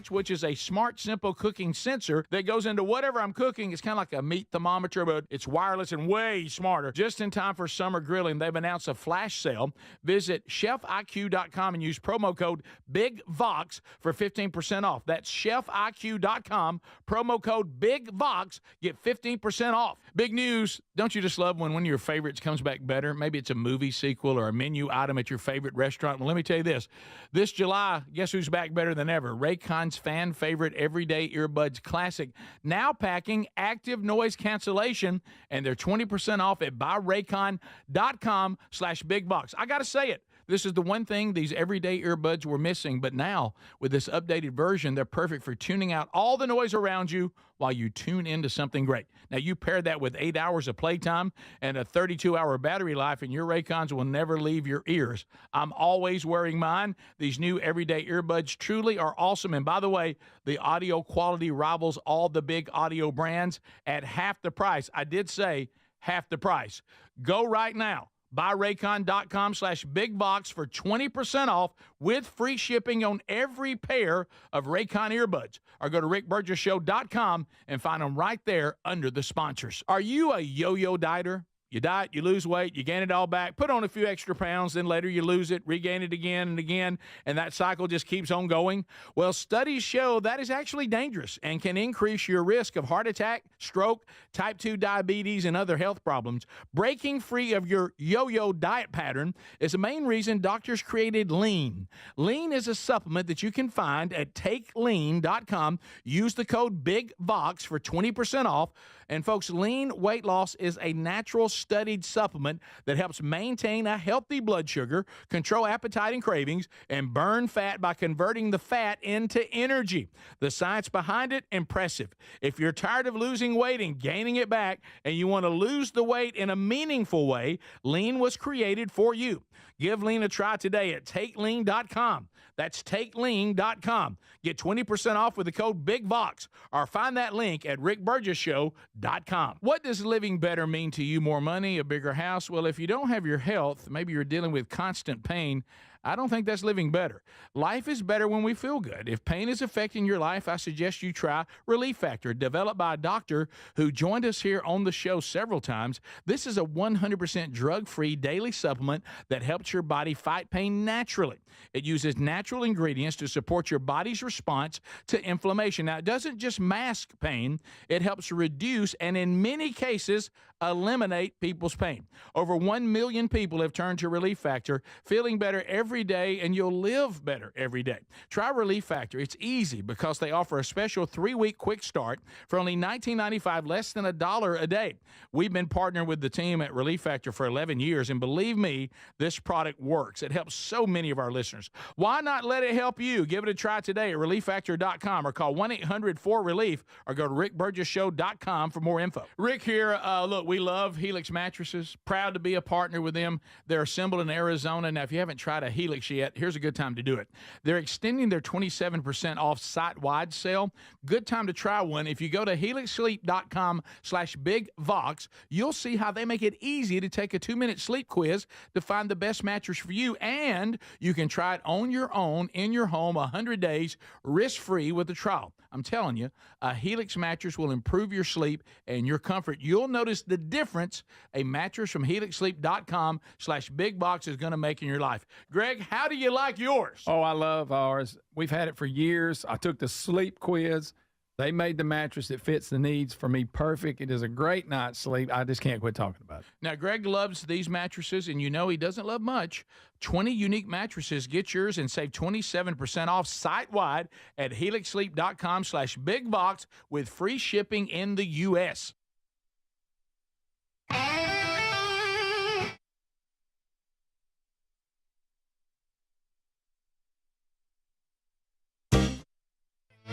Which is a smart, simple cooking sensor that goes into whatever I'm cooking. It's kind of like a meat thermometer, but it's wireless and way smarter. Just in time for summer grilling, they've announced a flash sale. Visit chefiq.com and use promo code BIGVOX for 15% off. That's chefiq.com, promo code BIGVOX. Get 15% off. Big news. Don't you just love when one of your favorites comes back better? Maybe it's a movie sequel or a menu item at your favorite restaurant. Well, let me tell you this. This July, guess who's back better than ever? Raycon's fan favorite everyday earbuds classic, now packing active noise cancellation, and they're 20% off at buyraycon.com/bigbox. I got to say it. This is the one thing these everyday earbuds were missing, but now with this updated version, they're perfect for tuning out all the noise around you while you tune into something great. Now, you pair that with 8 hours of playtime and a 32-hour battery life, and your Raycons will never leave your ears. I'm always wearing mine. These new everyday earbuds truly are awesome. And by the way, the audio quality rivals all the big audio brands at half the price. I did say half the price. Go right now. BuyRaycon.com/BigBox for 20% off with free shipping on every pair of Raycon earbuds. Or go to RickBurgessShow.com and find them right there under the sponsors. Are you a yo-yo dieter? You diet, you lose weight, you gain it all back, put on a few extra pounds, then later you lose it, regain it again and again, and that cycle just keeps on going. Well, studies show that is actually dangerous and can increase your risk of heart attack, stroke, type 2 diabetes, and other health problems. Breaking free of your yo-yo diet pattern is the main reason doctors created Lean. Lean is a supplement that you can find at TakeLean.com. Use the code BIGVOX for 20% off. And folks, Lean weight loss is a natural studied supplement that helps maintain a healthy blood sugar, control appetite and cravings, and burn fat by converting the fat into energy. The science behind it, impressive. If you're tired of losing weight and gaining it back, and you want to lose the weight in a meaningful way, Lean was created for you. Give Lean a try today at TakeLean.com. That's TakeLean.com. Get 20% off with the code BIGVOX, or find that link at RickBurgessShow.com. What does living better mean to you? More money, a bigger house? Well, if you don't have your health, maybe you're dealing with constant pain, I don't think that's living better. Life is better when we feel good. If pain is affecting your life, I suggest you try Relief Factor, developed by a doctor who joined us here on the show several times. This is a 100% drug-free daily supplement that helps your body fight pain naturally. It uses natural ingredients to support your body's response to inflammation. Now, it doesn't just mask pain, it helps reduce and in many cases eliminate people's pain. Over 1 million people have turned to Relief Factor, feeling better every day, and you'll live better every day. Try Relief Factor. It's easy because they offer a special 3-week quick start for only $19.95, less than $1 a day. We've been partnering with the team at Relief Factor for 11 years, and believe me, this product works. It helps so many of our listeners. Why not let it help you? Give it a try today at ReliefFactor.com or call 1-800-4RELIEF or go to RickBurgessShow.com for more info. Rick here. Look, we love Helix mattresses. Proud to be a partner with them. They're assembled in Arizona. Now, if you haven't tried a Helix yet, here's a good time to do it. They're extending their 27% off site-wide sale. Good time to try one. If you go to HelixSleep.com/BigVox, you'll see how they make it easy to take a 2-minute sleep quiz to find the best mattress for you, and you can try it on your own in your home 100 days risk-free with a trial. I'm telling you, a Helix mattress will improve your sleep and your comfort. You'll notice the difference a mattress from HelixSleep.com/BigBox is going to make in your life. Greg, how do you like yours? Oh, I love ours. We've had it for years. I took the sleep quiz. They made the mattress that fits the needs for me perfect. It is a great night's sleep. I just can't quit talking about it. Now, Greg loves these mattresses, and you know he doesn't love much. 20 unique mattresses. Get yours and save 27% off site-wide at HelixSleep.com/BigBox with free shipping in the U.S.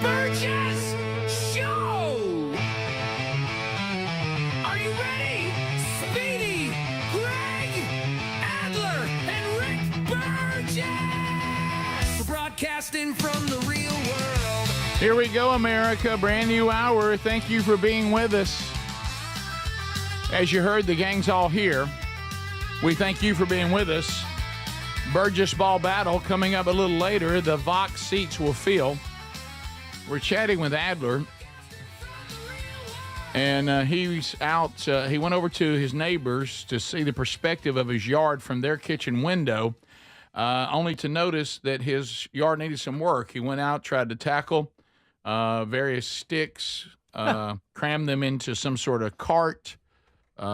Burgess Show! Are you ready? Speedy, Greg, Adler, and Rick Burgess! We're broadcasting from the real world. Here we go, America. Brand new hour. Thank you for being with us. As you heard, the gang's all here. We thank you for being with us. Burgess Ball Battle coming up a little later. The Vox seats will fill. We're chatting with Adler, and he's out. He went over to his neighbors to see the perspective of his yard from their kitchen window, only to notice that his yard needed some work. He went out, tried to tackle various sticks, crammed them into some sort of cart.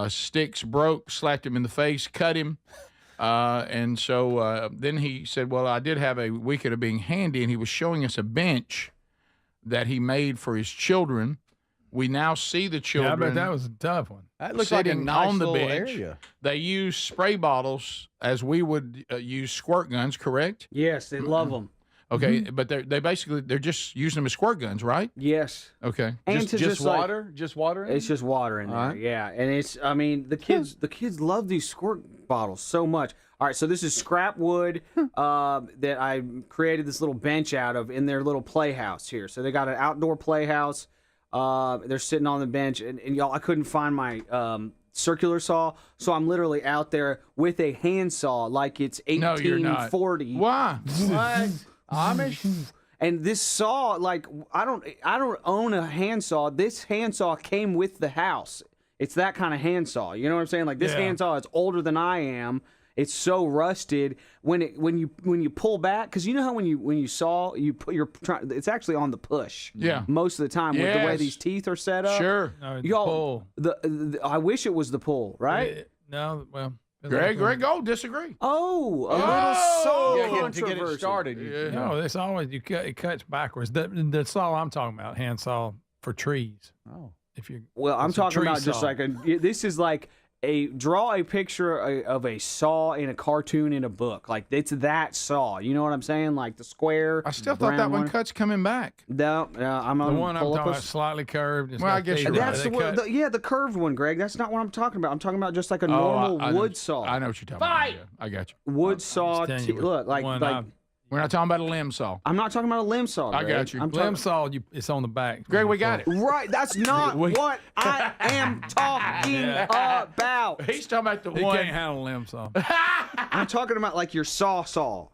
Sticks broke, slapped him in the face, cut him. And so then he said, well, I did have a weekend of being handy, and he was showing us a bench that he made for his children We now see the children. Yeah, I bet that was a tough one. That looks like a sitting nice on the little bench. area. They use spray bottles as we would use squirt guns, correct? Yes, they love them. Okay, but they're just using them as squirt guns, right? Yes. Okay. And Just water? Just water? It's just water in there. All right. Yeah, and it's. I mean, the kids love these squirt bottles so much. All right, so this is scrap wood that I created this little bench out of in their little playhouse here. So they got an outdoor playhouse. They're sitting on the bench, and y'all, I couldn't find my circular saw, so I'm literally out there with a handsaw like it's 1840. Why? What? Amish? And this saw, like, I don't own a handsaw. This handsaw came with the house. It's that kind of handsaw. You know what I'm saying? Like, this handsaw is older than I am. It's so rusted when you pull back, because you know how when you saw you're trying, it's actually on the push. Yeah. Most of the time with the way these teeth are set up. Sure. No, the Y'all, pull. I wish it was the pull, right? No, well. Greg, go disagree. Oh, a little saw Yeah, to controversy. get it started. No, it's always it cuts backwards. The saw I'm talking about, handsaw for trees. Oh. If you Well, I'm it's a talking tree about just saw. like this is like draw a picture of a saw in a cartoon in a book. Like, it's that saw. You know what I'm saying? Like the square. I still thought that one cut's coming back. No, I'm the on one I'm talking about slightly curved. It's Well, got I guess teeth you're in it. right. That's They cut- the curved one, Greg. That's not what I'm talking about. I'm talking about just like a normal I know- wood saw. I know what you're talking about. Yeah, I got you. Wood saw. telling you Look, like one We're not talking about a limb saw. I'm not talking about a limb saw. I Greg. got you. I'm Limb talking, saw, it's on the back. Greg, we got it. right. That's not what I am talking about. He's talking about the He one. can't handle a limb saw. I'm talking about like your saw,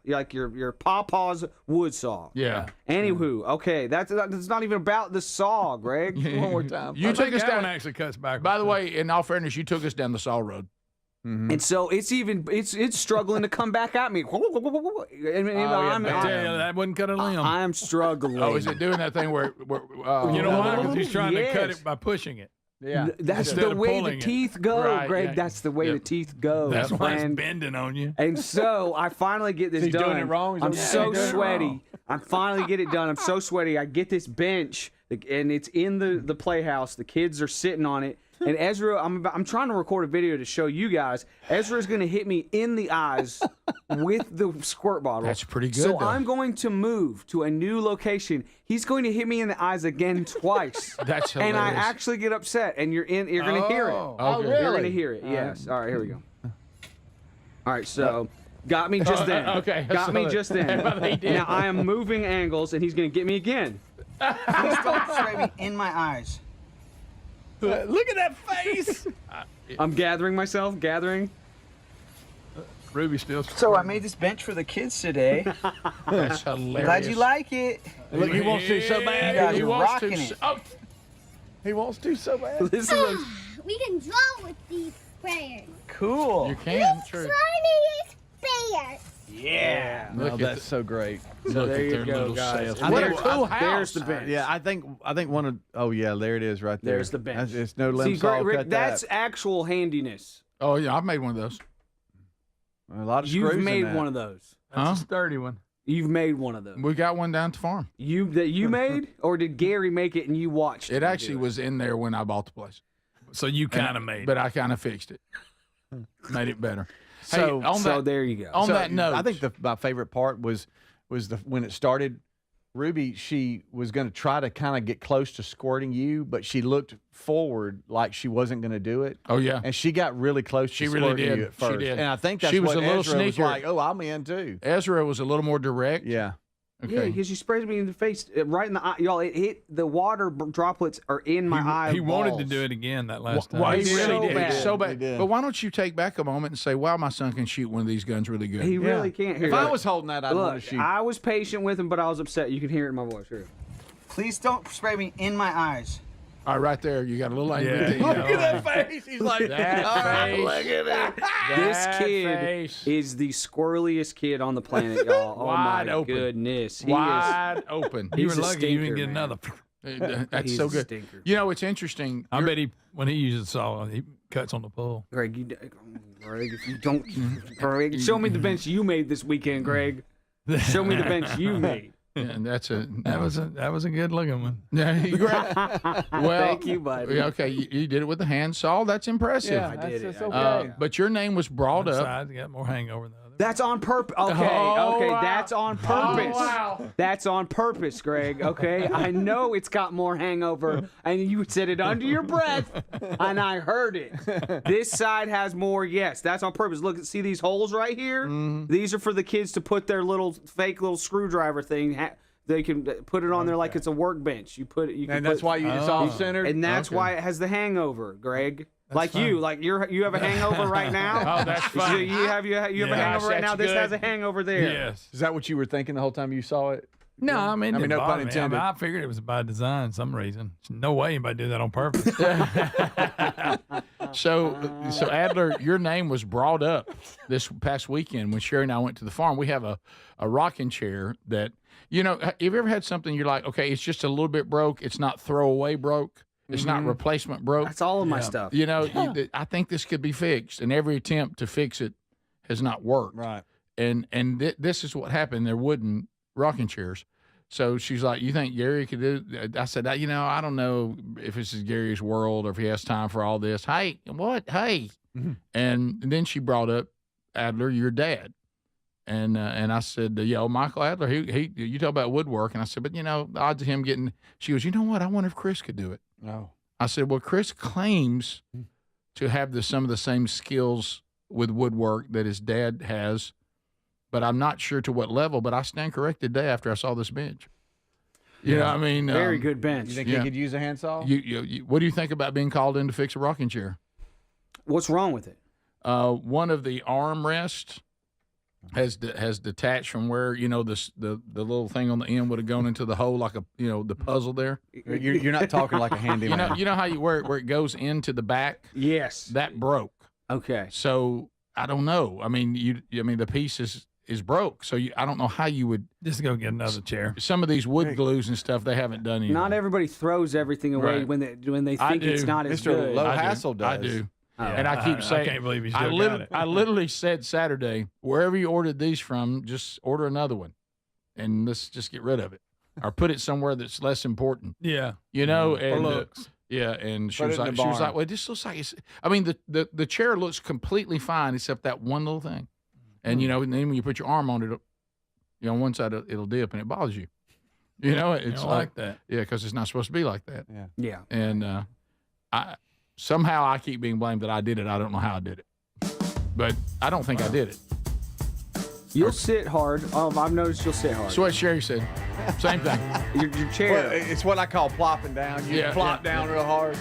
like your pawpaw's wood saw. Yeah. Anywho, okay, that's not even about the saw, Greg. One more time. You I took think us that one down. actually cuts backwards. By the way, in all fairness, you took us down the saw road. And so it's struggling to come back at me. I'm that wouldn't cut a limb. I'm struggling. Oh, is it doing that thing where you know why? Because he's trying to cut Yes. it by pushing it. Yeah. That's Instead the of way the pulling it. teeth go, Right, Greg. yeah. That's the way the teeth go. That's why it's And- bending on you. And so I finally get this He's done. doing it wrong. He's I'm doing so it wrong. sweaty. I finally get it done. I'm so sweaty. I get this bench, and it's in the playhouse. The kids are sitting on it. And Ezra, I'm trying to record a video to show you guys. Ezra's going to hit me in the eyes with the squirt bottle. That's pretty good, So though. I'm going to move to a new location. He's going to hit me in the eyes again twice. That's And I hilarious. actually get upset, and you're going to hear it. Okay. You're going to hear it. Yes. All right, here we go. All right, so got me just then. Okay, Got me so- just then. He did. Now I am moving angles, and he's going to get me again. Please don't spray me in my eyes. Look at that face. I'm gathering myself, Ruby still. So I made this bench for the kids today. That's hilarious. Glad you like it. Look, he wants to so You bad. guys He are wants rocking to. it. Oh, He wants to so bad. Listen to those. We can draw with these sprayers. Cool. you can. True. Sprayers. Yeah. No, Look at that's the- so great. So Look there at you their go, little guys. sails. I What a think- cool I- house. There's the bench. Yeah, I think one of. Oh yeah, there it is right there. There's the bench. It's no limb See, saw. Rick, cut that's that. actual handiness. Oh yeah, I've made one of those. A lot of You've screws in made that. one of those. Huh? That's a sturdy one. You've made one of those. We got one down at the farm. You made, or did Gary make it and you watched? It him actually do was in there when I bought the place. So you kind of made But I kind of fixed it. Made it better. So- hey, on So that, there you go. on So, that note, I think my favorite part was when it started. Ruby, she was going to try to kind of get close to squirting you, but she looked forward like she wasn't going to do it. Oh yeah, And she got really close She to really squirting did. you at She first. did. And I think that's She was what a little Ezra was sneaker. like, oh, I'm in too. Ezra was a little more direct. Yeah. Yeah, Okay. because you sprayed me in the face, right in the eye. Y'all, it hit the water droplets are in my eye. He wanted to do it again that last time. He really so did. bad. So He bad. did. But why don't you take back a moment and say, "Wow, my son can shoot one of these guns really good." He really can't hear. If it. I was holding that, I'd want to Look, shoot. I was patient with him, but I was upset. You can hear it in my voice. Here. Please don't spray me in my eyes. All right, right there, you got a little angry. Yeah, at the Look end. at that face. He's like, That face. look at it. This That kid face. is the squirreliest kid on the planet, y'all. Oh Wide my open. goodness, he Wide open. You He's were a lucky you didn't stinker, get man. another. That's He's so a good. stinker. You know, it's interesting. I bet when he uses saw, he cuts on the pole. Greg, Greg, if you don't, Greg, show me the bench you made this weekend, Greg. Show me the bench you made. And that was a good looking one. Yeah, well, thank you, buddy. Okay, you did it with the handsaw. That's impressive. Yeah, I did it. It's okay. But your name was brought One up. side got more hangover than the other. That's on purpose. Okay, Oh, okay, wow. that's on purpose. Oh, wow. That's on purpose, Greg. Okay, I know it's got more hangover, and you said it under your breath, and I heard it. This side has more. Yes, that's on purpose. Look, see these holes right here? These are for the kids to put their little fake little screwdriver thing. They can put it on there like it's a workbench. You put it. You can And that's why it's off-centered? And that's Okay. why it has the hangover, Greg. That's you, fun. like you have a hangover right now. Oh, that's So fun. you have a hangover right that's now. This good. has a hangover there. Yes. Is that what you were thinking the whole time you saw it? No, I mean, no pun intended. I figured it was by design, some reason. There's no way anybody did that on purpose. So Adler, your name was brought up this past weekend when Sherry and I went to the farm. We have a rocking chair that, have you ever had something you're like, okay, it's just a little bit broke. It's not throwaway broke. It's not replacement broke. That's all of my stuff. I think this could be fixed, and every attempt to fix it has not worked. Right. And this is what happened. They're wooden rocking chairs. So she's like, you think Gary could do it? I said, I don't know if this is Gary's world or if he has time for all this. Hey, what? Hey. Mm-hmm. And then she brought up Adler, your dad. And I said, Michael Adler, he you talk about woodwork. And I said, but the odds of him getting, she goes, you know what? I wonder if Chris could do it. Oh. I said, well, Chris claims to have some of the same skills with woodwork that his dad has, but I'm not sure to what level. But I stand corrected day after I saw this bench. You know what I mean? Very good bench. You think he could use a handsaw? You, what do you think about being called in to fix a rocking chair? What's wrong with it? One of the armrests has detached from where the little thing on the end would have gone into the hole like the puzzle there. You're not talking like a handyman. You know how where it goes into the back. Yes, that broke. Okay, so I don't know. I mean the piece is broke. So I don't know how you would just go get another chair. Some of these wood glues and stuff they haven't done anything. Not everybody throws everything away Right. when they think it's not as Mr. good. Low Hassel does. I do. Oh. And I keep saying, I can't believe you still got it. I literally said Saturday, wherever you ordered these from, just order another one, and let's just get rid of it, or put it somewhere that's less important. Yeah, And looks. And she Put was it in like, the barn. well, this looks like it's. I mean, the chair looks completely fine except that one little thing, and and then when you put your arm on it, on one side it'll dip and it bothers you. It's like that. Yeah, because it's not supposed to be like that. Yeah. And somehow I keep being blamed that I did it. I don't know how I did it, but I don't think I did it. You'll sit hard. I've noticed you'll sit hard. That's what Sherry said. Same thing. Your chair. Well, it's what I call plopping down. You plop down real hard.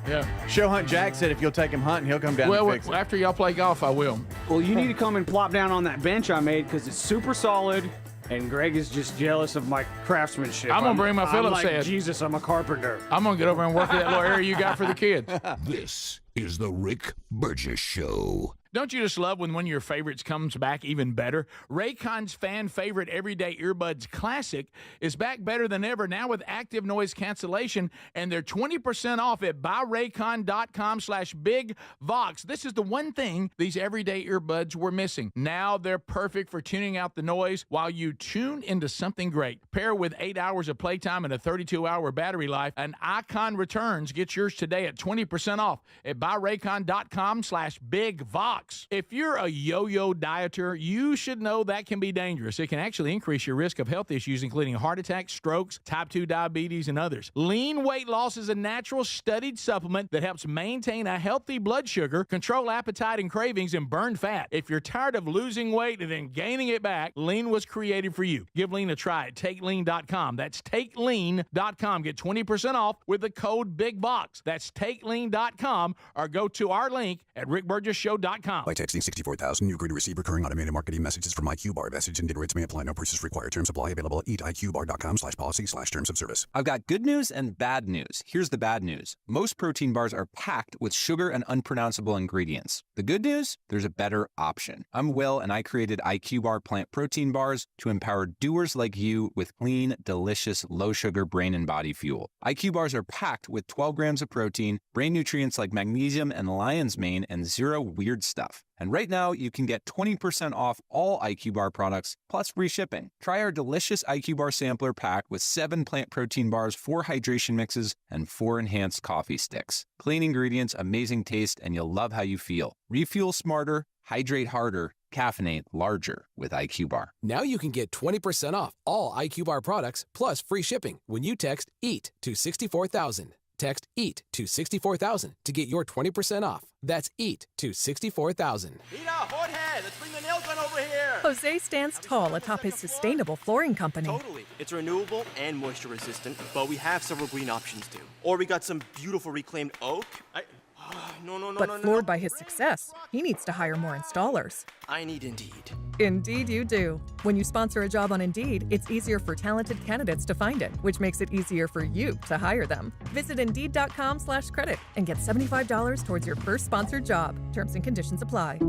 Yeah. Show Hunt Jack said if you'll take him hunting, he'll come down and fix it. After y'all play golf, I will. Well, you need to come and plop down on that bench I made because it's super solid. And Greg is just jealous of my craftsmanship. I'm gonna bring my Phillips I'm like, head. Jesus, I'm a carpenter. I'm gonna get over and work in that little area you got for the kids. This is the Rick Burgess Show. Don't you just love when one of your favorites comes back even better? Raycon's fan favorite Everyday Earbuds Classic is back better than ever, now with active noise cancellation, and they're 20% off at buyraycon.com/bigvox. This is the one thing these everyday earbuds were missing. Now they're perfect for tuning out the noise while you tune into something great. Pair with 8 hours of playtime and a 32-hour battery life. An Icon returns. Get yours today at 20% off at buyraycon.com/bigvox. If you're a yo-yo dieter, you should know that can be dangerous. It can actually increase your risk of health issues, including heart attacks, strokes, type 2 diabetes, and others. Lean weight loss is a natural studied supplement that helps maintain a healthy blood sugar, control appetite and cravings, and burn fat. If you're tired of losing weight and then gaining it back, Lean was created for you. Give Lean a try at TakeLean.com. That's TakeLean.com. Get 20% off with the code BIGVOX. That's TakeLean.com, or go to our link at rickburgesshow.com. By texting 64,000, you agree to receive recurring automated marketing messages from IQ Bar. Message and data rates may apply. No purchase required. Terms apply. Available at eatiqbar.com/policy/terms of service. I've got good news and bad news. Here's the bad news. Most protein bars are packed with sugar and unpronounceable ingredients. The good news? There's a better option. I'm Will, and I created IQ Bar plant protein bars to empower doers like you with clean, delicious, low-sugar brain and body fuel. IQ Bars are packed with 12 grams of protein, brain nutrients like magnesium and lion's mane, and zero weird stuff. stuff. And right now, you can get 20% off all IQ Bar products, plus free shipping. Try our delicious IQ Bar sampler pack with 7 plant protein bars, 4 hydration mixes, and 4 enhanced coffee sticks. Clean ingredients, amazing taste, and you'll love how you feel. Refuel smarter, hydrate harder, caffeinate larger with IQ Bar. Now you can get 20% off all IQ Bar products, plus free shipping when you text EAT to 64,000. Text EAT to 64,000 to get your 20% off. That's EAT to 64,000. Nina, Jorge, let's bring the nail gun over here. Jose stands tall atop his sustainable flooring company. Totally. It's renewable and moisture resistant, but we have several green options too. Or we got some beautiful reclaimed oak. But floored by his success, he needs to hire more installers. I need Indeed. Indeed you do. When you sponsor a job on Indeed, it's easier for talented candidates to find it, which makes it easier for you to hire them. Visit Indeed.com/credit and get $75 towards your first sponsored job. Terms and conditions apply.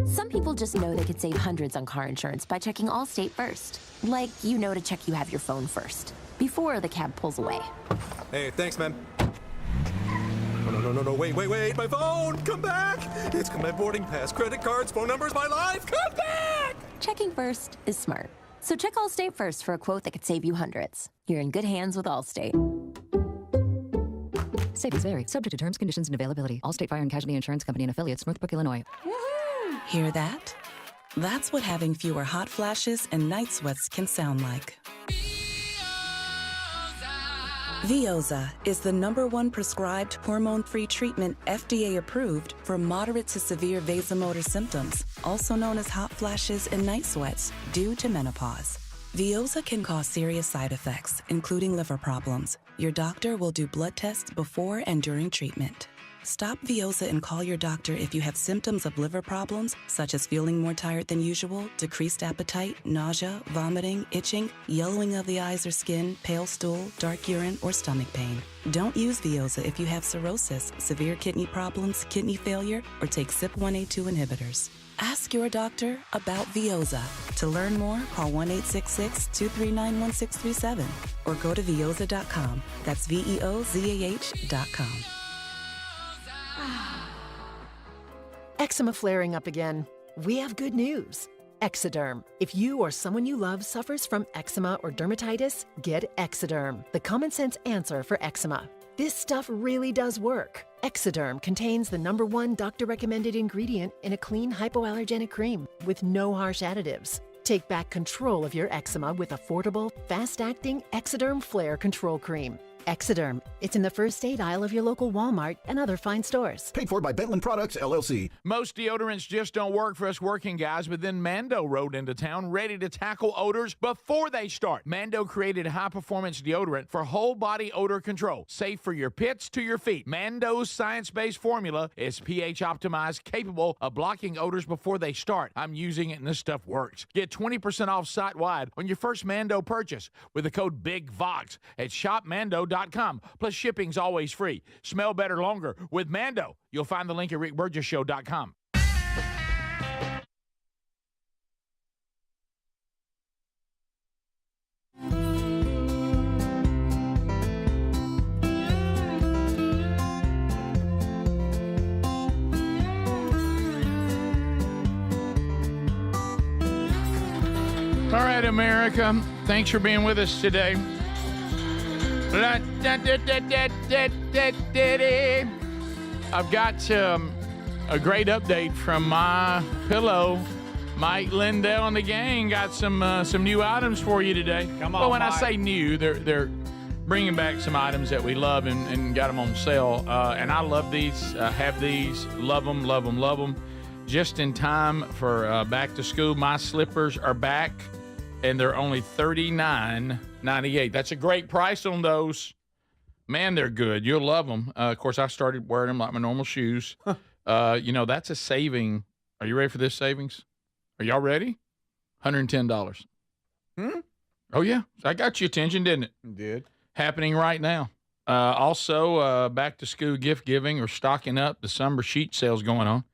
Some people just know they could save hundreds on car insurance by checking Allstate first. Like, you know to check you have your phone first, before the cab pulls away. Hey, thanks, man. No, wait, my phone, come back! It's got my boarding pass, credit cards, phone numbers, my life, come back! Checking first is smart. So check Allstate first for a quote that could save you hundreds. You're in good hands with Allstate. Savings vary, subject to terms, conditions, and availability. Allstate Fire and Casualty Insurance Company and Affiliates, Northbrook, Illinois. Hear that? That's what having fewer hot flashes and night sweats can sound like. Veoza is the #1 prescribed hormone-free treatment FDA approved for moderate to severe vasomotor symptoms, also known as hot flashes and night sweats, due to menopause. Veoza can cause serious side effects, including liver problems. Your doctor will do blood tests before and during treatment. Stop Veoza and call your doctor if you have symptoms of liver problems, such as feeling more tired than usual, decreased appetite, nausea, vomiting, itching, yellowing of the eyes or skin, pale stool, dark urine, or stomach pain. Don't use Veoza if you have cirrhosis, severe kidney problems, kidney failure, or take CYP1A2 inhibitors. Ask your doctor about Veoza. To learn more, call 1-866-239-1637 or go to Veoza.com. That's VEOZAH.com. Eczema flaring up again? We have good news. Exoderm. If you or someone you love suffers from eczema or dermatitis, get Exoderm, the common sense answer for eczema. This stuff really does work. Exoderm contains the #1 doctor-recommended ingredient in a clean hypoallergenic cream with no harsh additives. Take back control of your eczema with affordable, fast-acting Exoderm Flare Control Cream. Exoderm. It's in the first aid aisle of your local Walmart and other fine stores. Paid for by Bentland Products, LLC. Most deodorants just don't work for us working guys, but then Mando rode into town ready to tackle odors before they start. Mando created high-performance deodorant for whole-body odor control, safe for your pits to your feet. Mando's science-based formula is pH-optimized, capable of blocking odors before they start. I'm using it, and this stuff works. Get 20% off site-wide on your first Mando purchase with the code BIGVOX at shopmando.com. Plus, shipping's always free. Smell better longer with Mando. You'll find the link at rickburgessshow.com. All right, America. Thanks for being with us today. I've got a great update from My Pillow. Mike Lindell and the gang got some new items for you today. Come on, well, when Mike. I say new, they're bringing back some items that we love and got them on sale. And I love these, have these, love them. Just in time for back to school. My slippers are back, and they're only $39.98. That's a great price on those. Man, they're good. You'll love them. Of course, I started wearing them like my normal shoes. That's a saving. Are you ready for this savings? Are y'all ready? $110. Oh, yeah. I got your attention, didn't it? You did. Happening right now. Also, back to school gift giving or stocking up. The summer sheet sale's going on.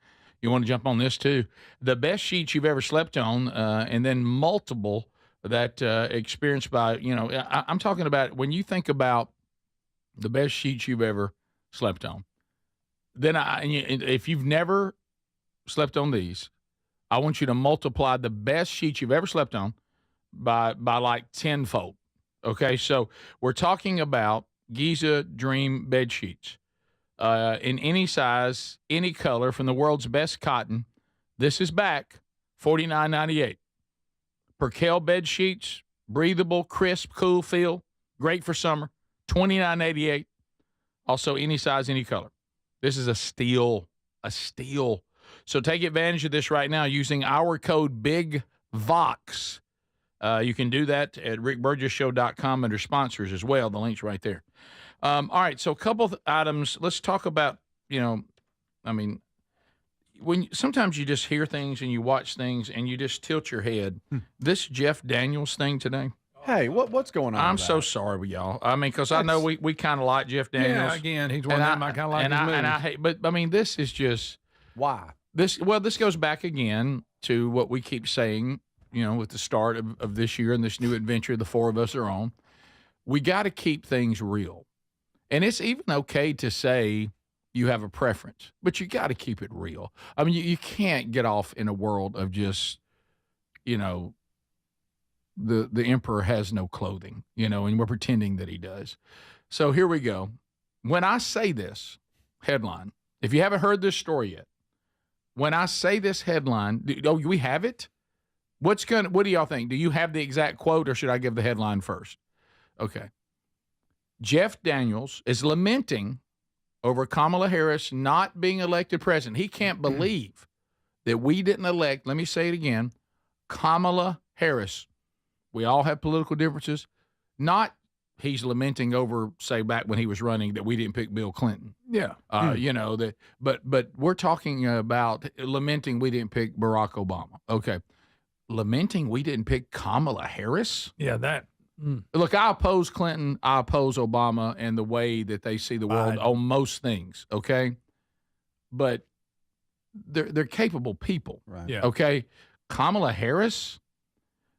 You want to jump on this too. The best sheets you've ever slept on, and then multiple that experienced by, I'm talking about when you think about the best sheets you've ever slept on. Then if you've never slept on these, I want you to multiply the best sheets you've ever slept on by like tenfold. Okay, so we're talking about Giza Dream bed sheets in any size, any color, from the world's best cotton. This is back, $49.98. Percale bed sheets, breathable, crisp, cool feel, great for summer, $29.88. Also, any size, any color. This is a steal. So take advantage of this right now using our code BIGVOX. You can do that at rickburgessshow.com under sponsors as well. The link's right there. All right, so a couple of items. Let's talk about, sometimes you just hear things and you watch things and you just tilt your head. This Jeff Daniels thing today. Hey, what's going on? I'm so sorry with y'all. Because I know we kind of like Jeff Daniels. Yeah, again, he's one of them I kind of like his moves. And I hate, but this is just why this goes back again to what we keep saying. With the start of this year and this new adventure the four of us are on, we got to keep things real, and it's even okay to say you have a preference, but you got to keep it real. I mean, you can't get off in a world of just, the emperor has no clothing, and we're pretending that he does. So here we go. When I say this headline, if you haven't heard this story yet, when I say this headline, we have it? What do y'all think? Do you have the exact quote, or should I give the headline first? Okay. Jeff Daniels is lamenting over Kamala Harris not being elected president. He can't believe that we didn't elect, let me say it again, Kamala Harris. We all have political differences. Not he's lamenting over, say, back when he was running, that we didn't pick Bill Clinton. Yeah. But we're talking about lamenting we didn't pick Barack Obama. Okay. Lamenting we didn't pick Kamala Harris? Yeah, that. Look, I oppose Clinton. I oppose Obama and the way that they see the world on most things, okay? But they're capable people, right? Yeah. Okay? Kamala Harris?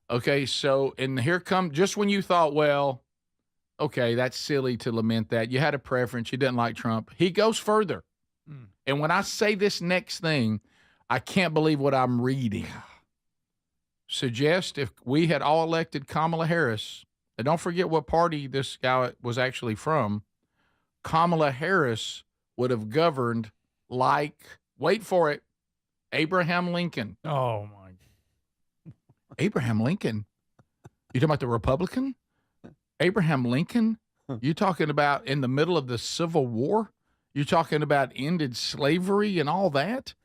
Okay, so, and here come, just when you thought, well, okay, that's silly to lament that. You had a preference. You didn't like Trump. He goes further. And when I say this next thing, I can't believe what I'm reading. Suggest if we had all elected Kamala Harris, and don't forget what party this guy was actually from, Kamala Harris would have governed like, wait for it, Abraham Lincoln. Oh, my God. Abraham Lincoln? You talking about the Republican? Abraham Lincoln? You talking about in the middle of the Civil War? You talking about ended slavery and all that?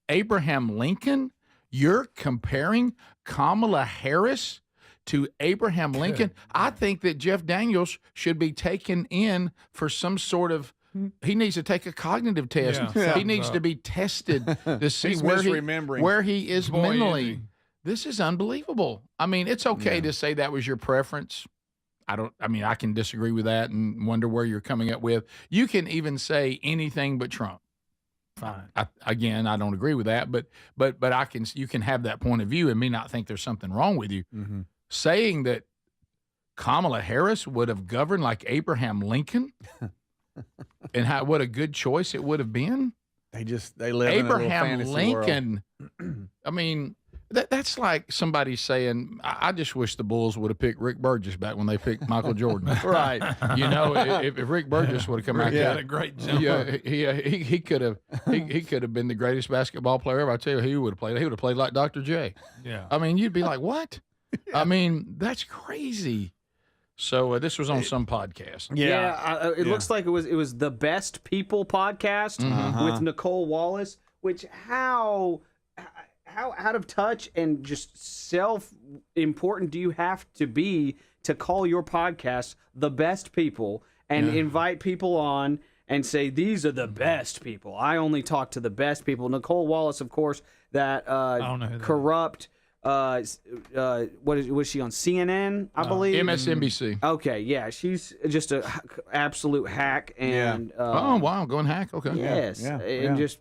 Abraham Lincoln? You're comparing Kamala Harris to Abraham Lincoln? I think that Jeff Daniels should be taken in for some sort of, he needs to take a cognitive test. Yeah. He needs to be tested to see where he is mentally. This is unbelievable. I mean, it's okay to say that was your preference. I can disagree with that and wonder where you're coming up with. You can even say anything but Trump. Fine. I don't agree with that, but you can have that point of view and me not think there's something wrong with you. Mm-hmm. Saying that Kamala Harris would have governed like Abraham Lincoln and what a good choice it would have been. They live in a little fantasy Lincoln. world. I mean, that's like somebody saying, I just wish the Bulls would have picked Rick Burgess back when they picked Michael Jordan. Right. If Rick Burgess would have come out, he had a great jumper. He could have been the greatest basketball player ever. I tell you, he would have played. He would have played like Dr. J. Yeah. I mean, you'd be like, what? I mean, that's crazy. So this was on some podcast. It looks like it was the Best People podcast with Nicole Wallace. Which how out of touch and just self-important do you have to be to call your podcast The Best People and invite people on and say, these are the best people. I only talk to the best people. Nicole Wallace, of course, that corrupt, was she on CNN, I believe? MSNBC. Okay, yeah. She's just an absolute hack. And oh, wow, going hack? Okay. Yes. And just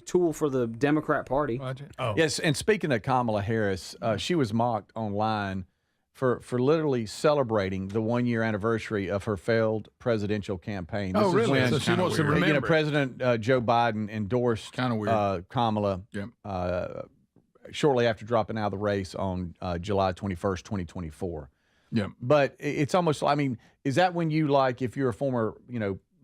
tool for the Democrat Party. Yes, and speaking of Kamala Harris, she was mocked online for literally celebrating the 1-year anniversary of her failed presidential campaign. This Oh, is really? when, So she wants to remember it. President Joe Biden endorsed Kamala shortly after dropping out of the race on July 21st, 2024. Yeah. But it's almost, I mean, is that when you, like, if you're a former,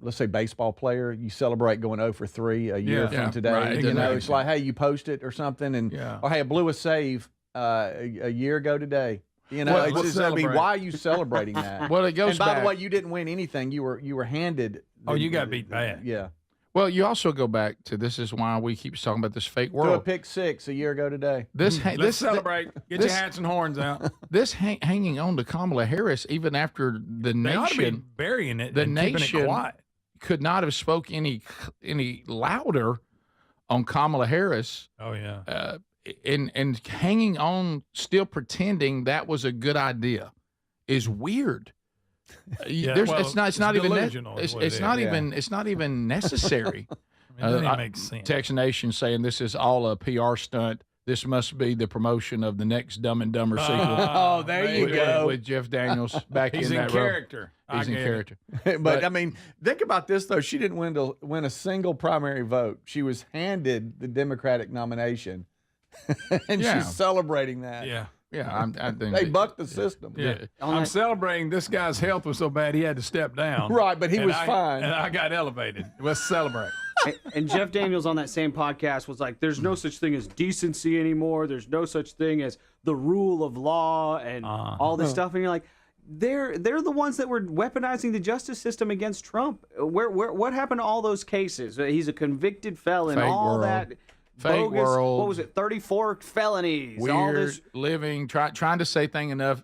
let's say baseball player, you celebrate going 0 for 3 a year from today? Right. It's like, hey, you post it or something, and or hey, I blew a save a year ago today. It's just, I mean, why are you celebrating that? Well, it goes and by back. the way, you didn't win anything. You were handed. You got beat bad. Yeah. Well, you also go back to, this is why we keep talking about this fake Threw a world. pick 6 a year ago today. Let's celebrate. Get your hats and horns out. This hanging on to Kamala Harris, even after the They ought to be nation, burying it the and keeping it nation quiet. could not have spoke any louder on Kamala Harris. Oh, yeah. And hanging on, still pretending that was a good idea, is weird. It's not even necessary. It doesn't even make sense. Texas Nation saying this is all a PR stunt. This must be the promotion of the next Dumb and Dumber sequel. Oh, there you go. With Jeff Daniels back He's in in that role. character. He's in character. But I mean, think about this though. She didn't win a single primary vote. She was handed the Democratic nomination, and she's celebrating that. Yeah. Yeah, I think they bucked the system. Yeah. I'm celebrating this guy's health was so bad he had to step down. Right, but he was fine. And I got elevated. Let's celebrate. And Jeff Daniels on that same podcast was like, there's no such thing as decency anymore. There's no such thing as the rule of law and all this stuff. And you're like, they're the ones that were weaponizing the justice system against Trump. What happened to all those cases? He's a convicted felon, Fake all world. that. Fake bogus, world. What was it? 34 felonies. Weird all this living, trying to say things enough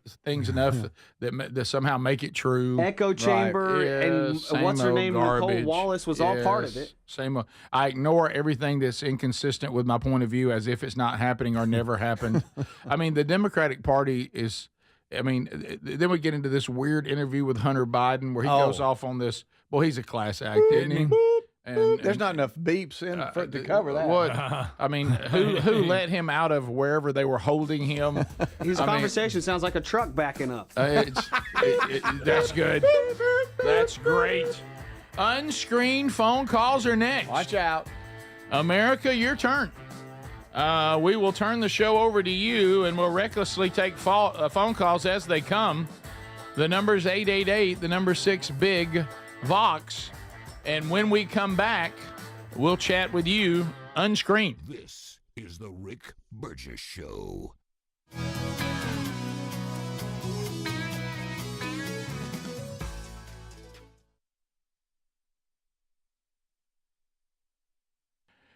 that somehow make it true. echo chamber Right. and Same what's her old name? garbage. Nicole Wallace was all part of Yes. it. Same. I ignore everything that's inconsistent with my point of view as if it's not happening or never happened. I mean, the Democratic Party is. I mean, then we get into this weird interview with Hunter Biden where he goes off on this. Well, he's a class act, isn't he? And There's not enough beeps in to cover that. What? I mean, who let him out of wherever they were holding him? His conversation sounds like a truck backing up. That's good. That's great. Unscreened phone calls are next. Watch out. America, your turn. We will turn the show over to you, and we'll recklessly take phone calls as they come. The number's 888, the number 6 Big Vox. And when we come back, we'll chat with you unscreened. This is the Rick Burgess Show.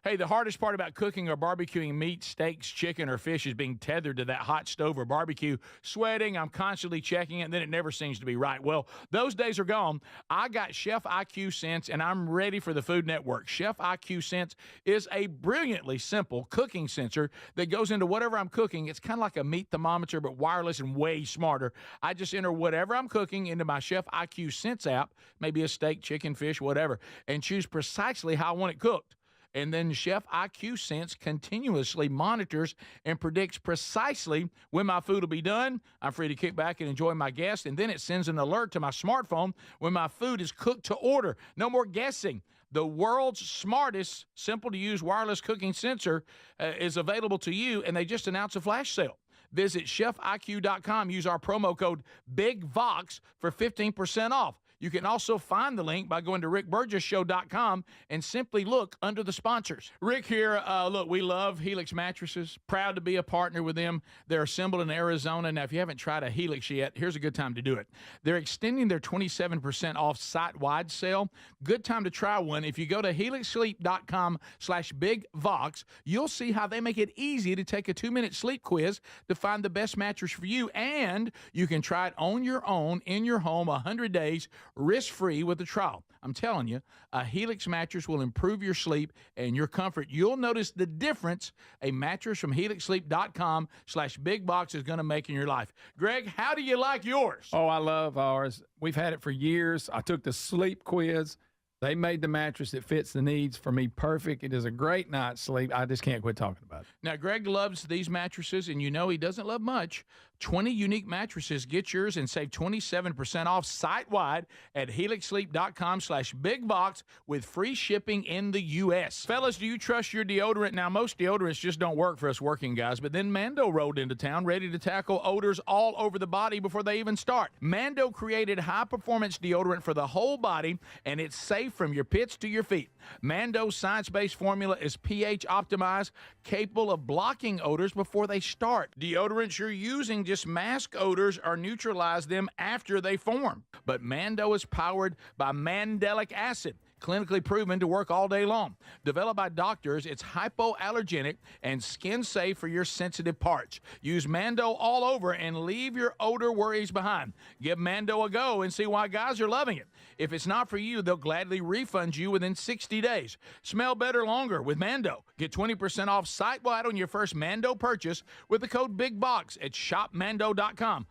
Hey, the hardest part about cooking or barbecuing meat, steaks, chicken, or fish is being tethered to that hot stove or barbecue, sweating. I'm constantly checking it, and then it never seems to be right. Well, those days are gone. I got Chef IQ Sense, and I'm ready for the Food Network. Chef IQ Sense is a brilliantly simple cooking sensor that goes into whatever I'm cooking. It's kind of like a meat thermometer, but wireless and way smarter. I just enter whatever I'm cooking into my Chef IQ Sense app, maybe a steak, chicken, fish, whatever, and choose precisely how I want it cooked. And then Chef IQ Sense continuously monitors and predicts precisely when my food will be done. I'm free to kick back and enjoy my guests. And then it sends an alert to my smartphone when my food is cooked to order. No more guessing. The world's smartest, simple-to-use wireless cooking sensor is available to you, and they just announced a flash sale. Visit chefiq.com. Use our promo code BIGVOX for 15% off. You can also find the link by going to rickburgessshow.com and simply look under the sponsors. Rick here. Look, we love Helix mattresses. Proud to be a partner with them. They're assembled in Arizona. Now, if you haven't tried a Helix yet, here's a good time to do it. They're extending their 27% off site-wide sale. Good time to try one. If you go to helixsleep.com/bigvox, you'll see how they make it easy to take a 2-minute sleep quiz to find the best mattress for you. And you can try it on your own in your home 100 days risk-free with a trial. I'm telling you, a Helix mattress will improve your sleep and your comfort. You'll notice the difference a mattress from helixsleep.com/bigbox is going to make in your life. Greg, how do you like yours? Oh, I love ours. We've had it for years. I took the sleep quiz. They made the mattress that fits the needs for me perfect. It is a great night's sleep. I just can't quit talking about it. Now, Greg loves these mattresses, and you know he doesn't love much, 20 unique mattresses. Get yours and save 27% off site-wide at helixsleep.com/bigbox with free shipping in the U.S. Fellas, do you trust your deodorant? Now, most deodorants just don't work for us working guys, but then Mando rolled into town ready to tackle odors all over the body before they even start. Mando created high-performance deodorant for the whole body, and it's safe from your pits to your feet. Mando's science-based formula is pH optimized, capable of blocking odors before they start. Deodorants you're using just mask odors or neutralize them after they form. But Mando is powered by mandelic acid, clinically proven to work all day long. Developed by doctors, it's hypoallergenic and skin safe for your sensitive parts. Use Mando all over and leave your odor worries behind. Give Mando a go and see why guys are loving it. If it's not for you, they'll gladly refund you within 60 days. Smell better longer with Mando. Get 20% off site-wide on your first Mando purchase with the code BIGBOX at shopmando.com.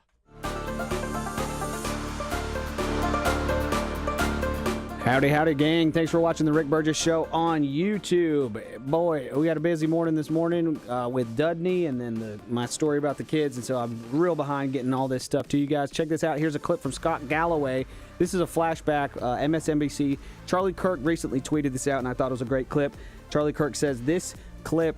Howdy, gang. Thanks for watching the Rick Burgess Show on YouTube. Boy, we had a busy morning this morning with Dudney and then my story about the kids, and so I'm real behind getting all this stuff to you guys. Check this out. Here's a clip from Scott Galloway. This is a flashback, MSNBC. Charlie Kirk recently tweeted this out, and I thought it was a great clip. Charlie Kirk says, this clip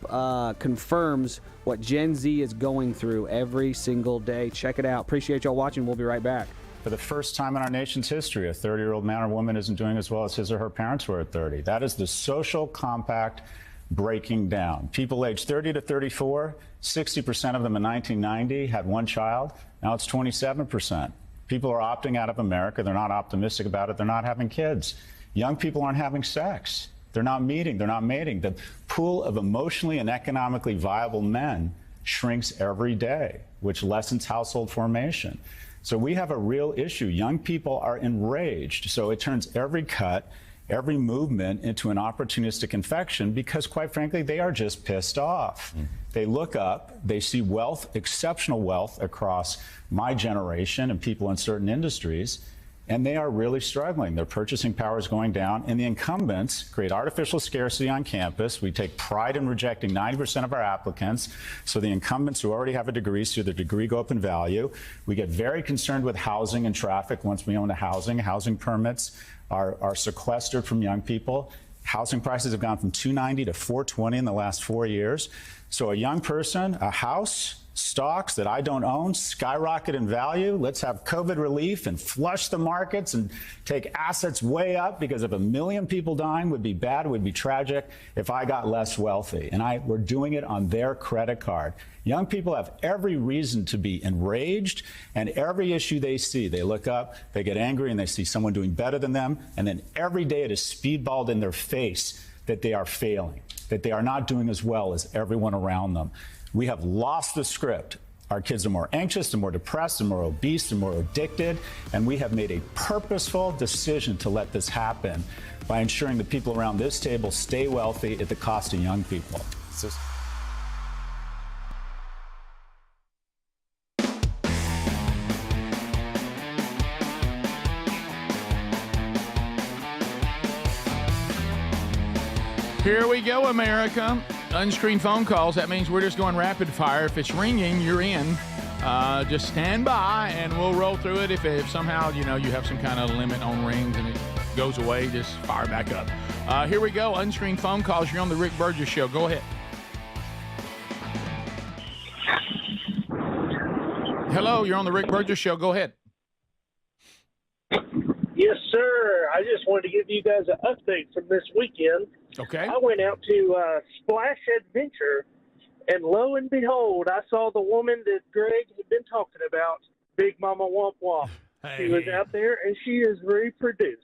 confirms what Gen Z is going through every single day. Check it out. Appreciate y'all watching. We'll be right back. For the first time in our nation's history, a 30-year-old man or woman isn't doing as well as his or her parents were at 30. That is the social compact breaking down. People aged 30 to 34, 60% of them in 1990 had one child. Now it's 27%. People are opting out of America. They're not optimistic about it. They're not having kids. Young people aren't having sex. They're not meeting. They're not mating. The pool of emotionally and economically viable men shrinks every day, which lessens household formation. So we have a real issue. Young people are enraged. So it turns every cut, every movement into an opportunistic infection because, quite frankly, they are just pissed off. They look up, they see wealth, exceptional wealth across my generation and people in certain industries, and they are really struggling. Their purchasing power is going down, and the incumbents create artificial scarcity on campus. We take pride in rejecting 90% of our applicants, so the incumbents who already have a degree see their degree go up in value. We get very concerned with housing and traffic once we own a housing. Housing permits are sequestered from young people. Housing prices have gone from $290 to $420 in the last 4 years. So a young person, a house, stocks that I don't own skyrocket in value. Let's have COVID relief and flush the markets and take assets way up, because if 1 million people dying would be bad, it would be tragic if I got less wealthy. And we're doing it on their credit card. Young people have every reason to be enraged, and every issue they see, they look up, they get angry, and they see someone doing better than them. And then every day it is speedballed in their face that they are failing, that they are not doing as well as everyone around them. We have lost the script. Our kids are more anxious and more depressed and more obese and more addicted. And we have made a purposeful decision to let this happen by ensuring the people around this table stay wealthy at the cost of young people. Here we go, America. Unscreened phone calls. That means we're just going rapid fire. If it's ringing, you're in. Just stand by, and we'll roll through it. If somehow, you have some kind of limit on rings and it goes away, just fire back up. Here we go. Unscreened phone calls. You're on the Rick Burgess Show. Go ahead. Hello, you're on the Rick Burgess Show. Go ahead. Yes, sir. I just wanted to give you guys an update from this weekend. Okay. I went out to Splash Adventure, and lo and behold, I saw the woman that Greg had been talking about, Big Mama Womp Womp. She was out there, and she is reproduced.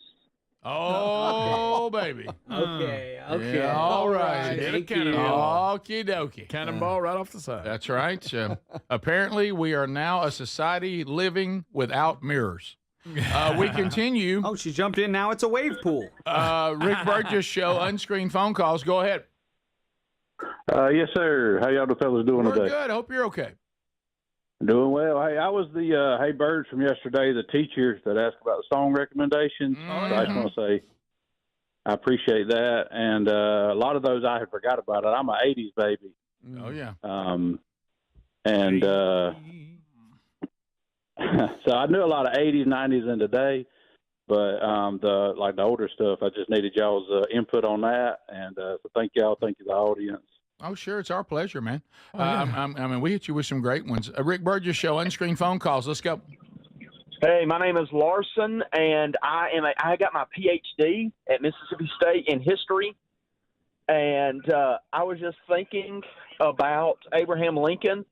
Oh, baby. Okay. Yeah, all right. Thank you. Okie dokie. Cannonball right off the side. That's right. Apparently, we are now a society living without mirrors. We continue. Oh, she jumped in. Now it's a wave pool. Rick Burgess Show, unscreened phone calls. Go ahead. Yes, sir. How y'all the fellas doing We're today? good. Hope you're okay. Doing well. Hey, I was the Hey Birds from yesterday, the teacher that asked about the song recommendations. So I just want to say I appreciate that. And a lot of those I had forgot about it. I'm an 80s baby. Oh, yeah. So I knew a lot of 80s, 90s, and today, but the older stuff, I just needed y'all's input on that. And so thank y'all. Thank you, the audience. Oh, sure. It's our pleasure, man. I mean, we hit you with some great ones. Rick Burgess Show, unscreened phone calls. Let's go. Hey, my name is Larson, and I got my PhD at Mississippi State in history. And I was just thinking about Abraham Lincoln.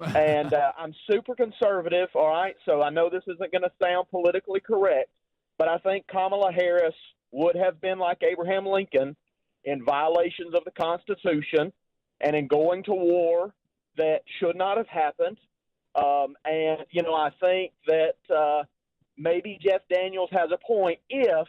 And I'm super conservative, all right? So I know this isn't going to sound politically correct, but I think Kamala Harris would have been like Abraham Lincoln in violations of the Constitution and in going to war that should not have happened. And, you know, I think that maybe Jeff Daniels has a point if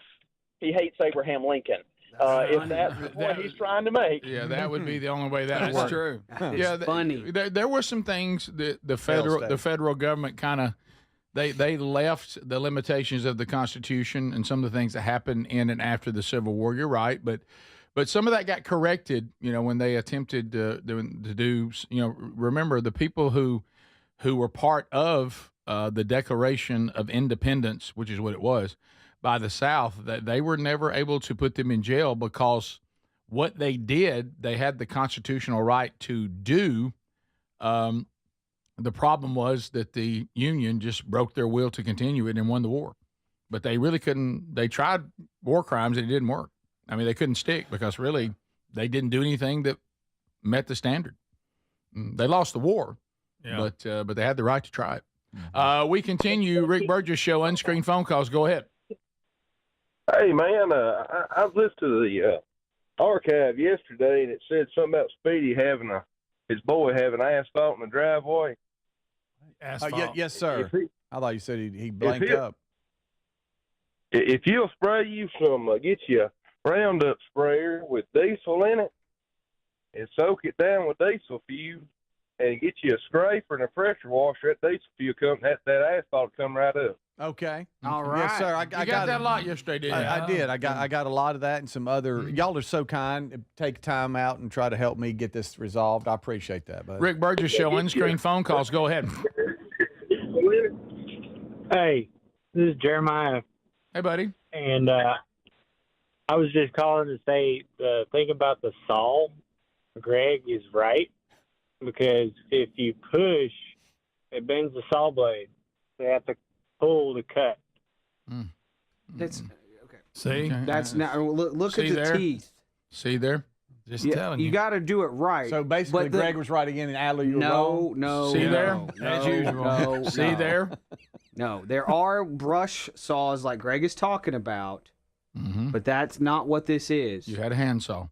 he hates Abraham Lincoln. If that's the point he's trying to make. Yeah, that would be the only way that would work. That's true. It's funny. There were some things that the federal government kind of they left the limitations of the Constitution and some of the things that happened in and after the Civil War. You're right, but some of that got corrected. You know, when they attempted to do. You know, remember the people who were part of the Declaration of Independence, which is what it was, by the South, that they were never able to put them in jail because what they did, they had the constitutional right to do. The problem was that the Union just broke their will to continue it and won the war. But they really couldn't. They tried war crimes and it didn't work. I mean, they couldn't stick because really they didn't do anything that met the standard. They lost the war, but they had the right to try it. We continue. Rick Burgess Show, unscreened phone calls. Go ahead. Hey, man, I was listening to the archive yesterday, and it said something about Speedy his boy having asphalt in the driveway. Asphalt. Yes, sir. I thought you said he blanked up. If you'll spray you some, get you a Roundup sprayer with diesel in it, and soak it down with diesel fuel, and get you a scraper and a pressure washer, that diesel fuel that asphalt come right up. Okay. All right. Yes, sir. I got that a lot yesterday, didn't you? I did. I got a lot of that and some other. Y'all are so kind. Take time out and try to help me get this resolved. I appreciate that, buddy. Rick Burgess Show, unscreened phone calls. Go ahead. Hey, this is Jeremiah. Hey, buddy. And I was just calling to say the thing about the saw, Greg is right, because if you push, it bends the saw blade. They have to pull the cut. That's okay. See, that's now look See at the there? teeth. See there? Just telling You got to do it right. So basically, Greg was right again, and Adler, you were wrong. No. See there? No, As usual. No, See there? No, there are brush saws like Greg is talking about, but that's not what this is. You had a handsaw.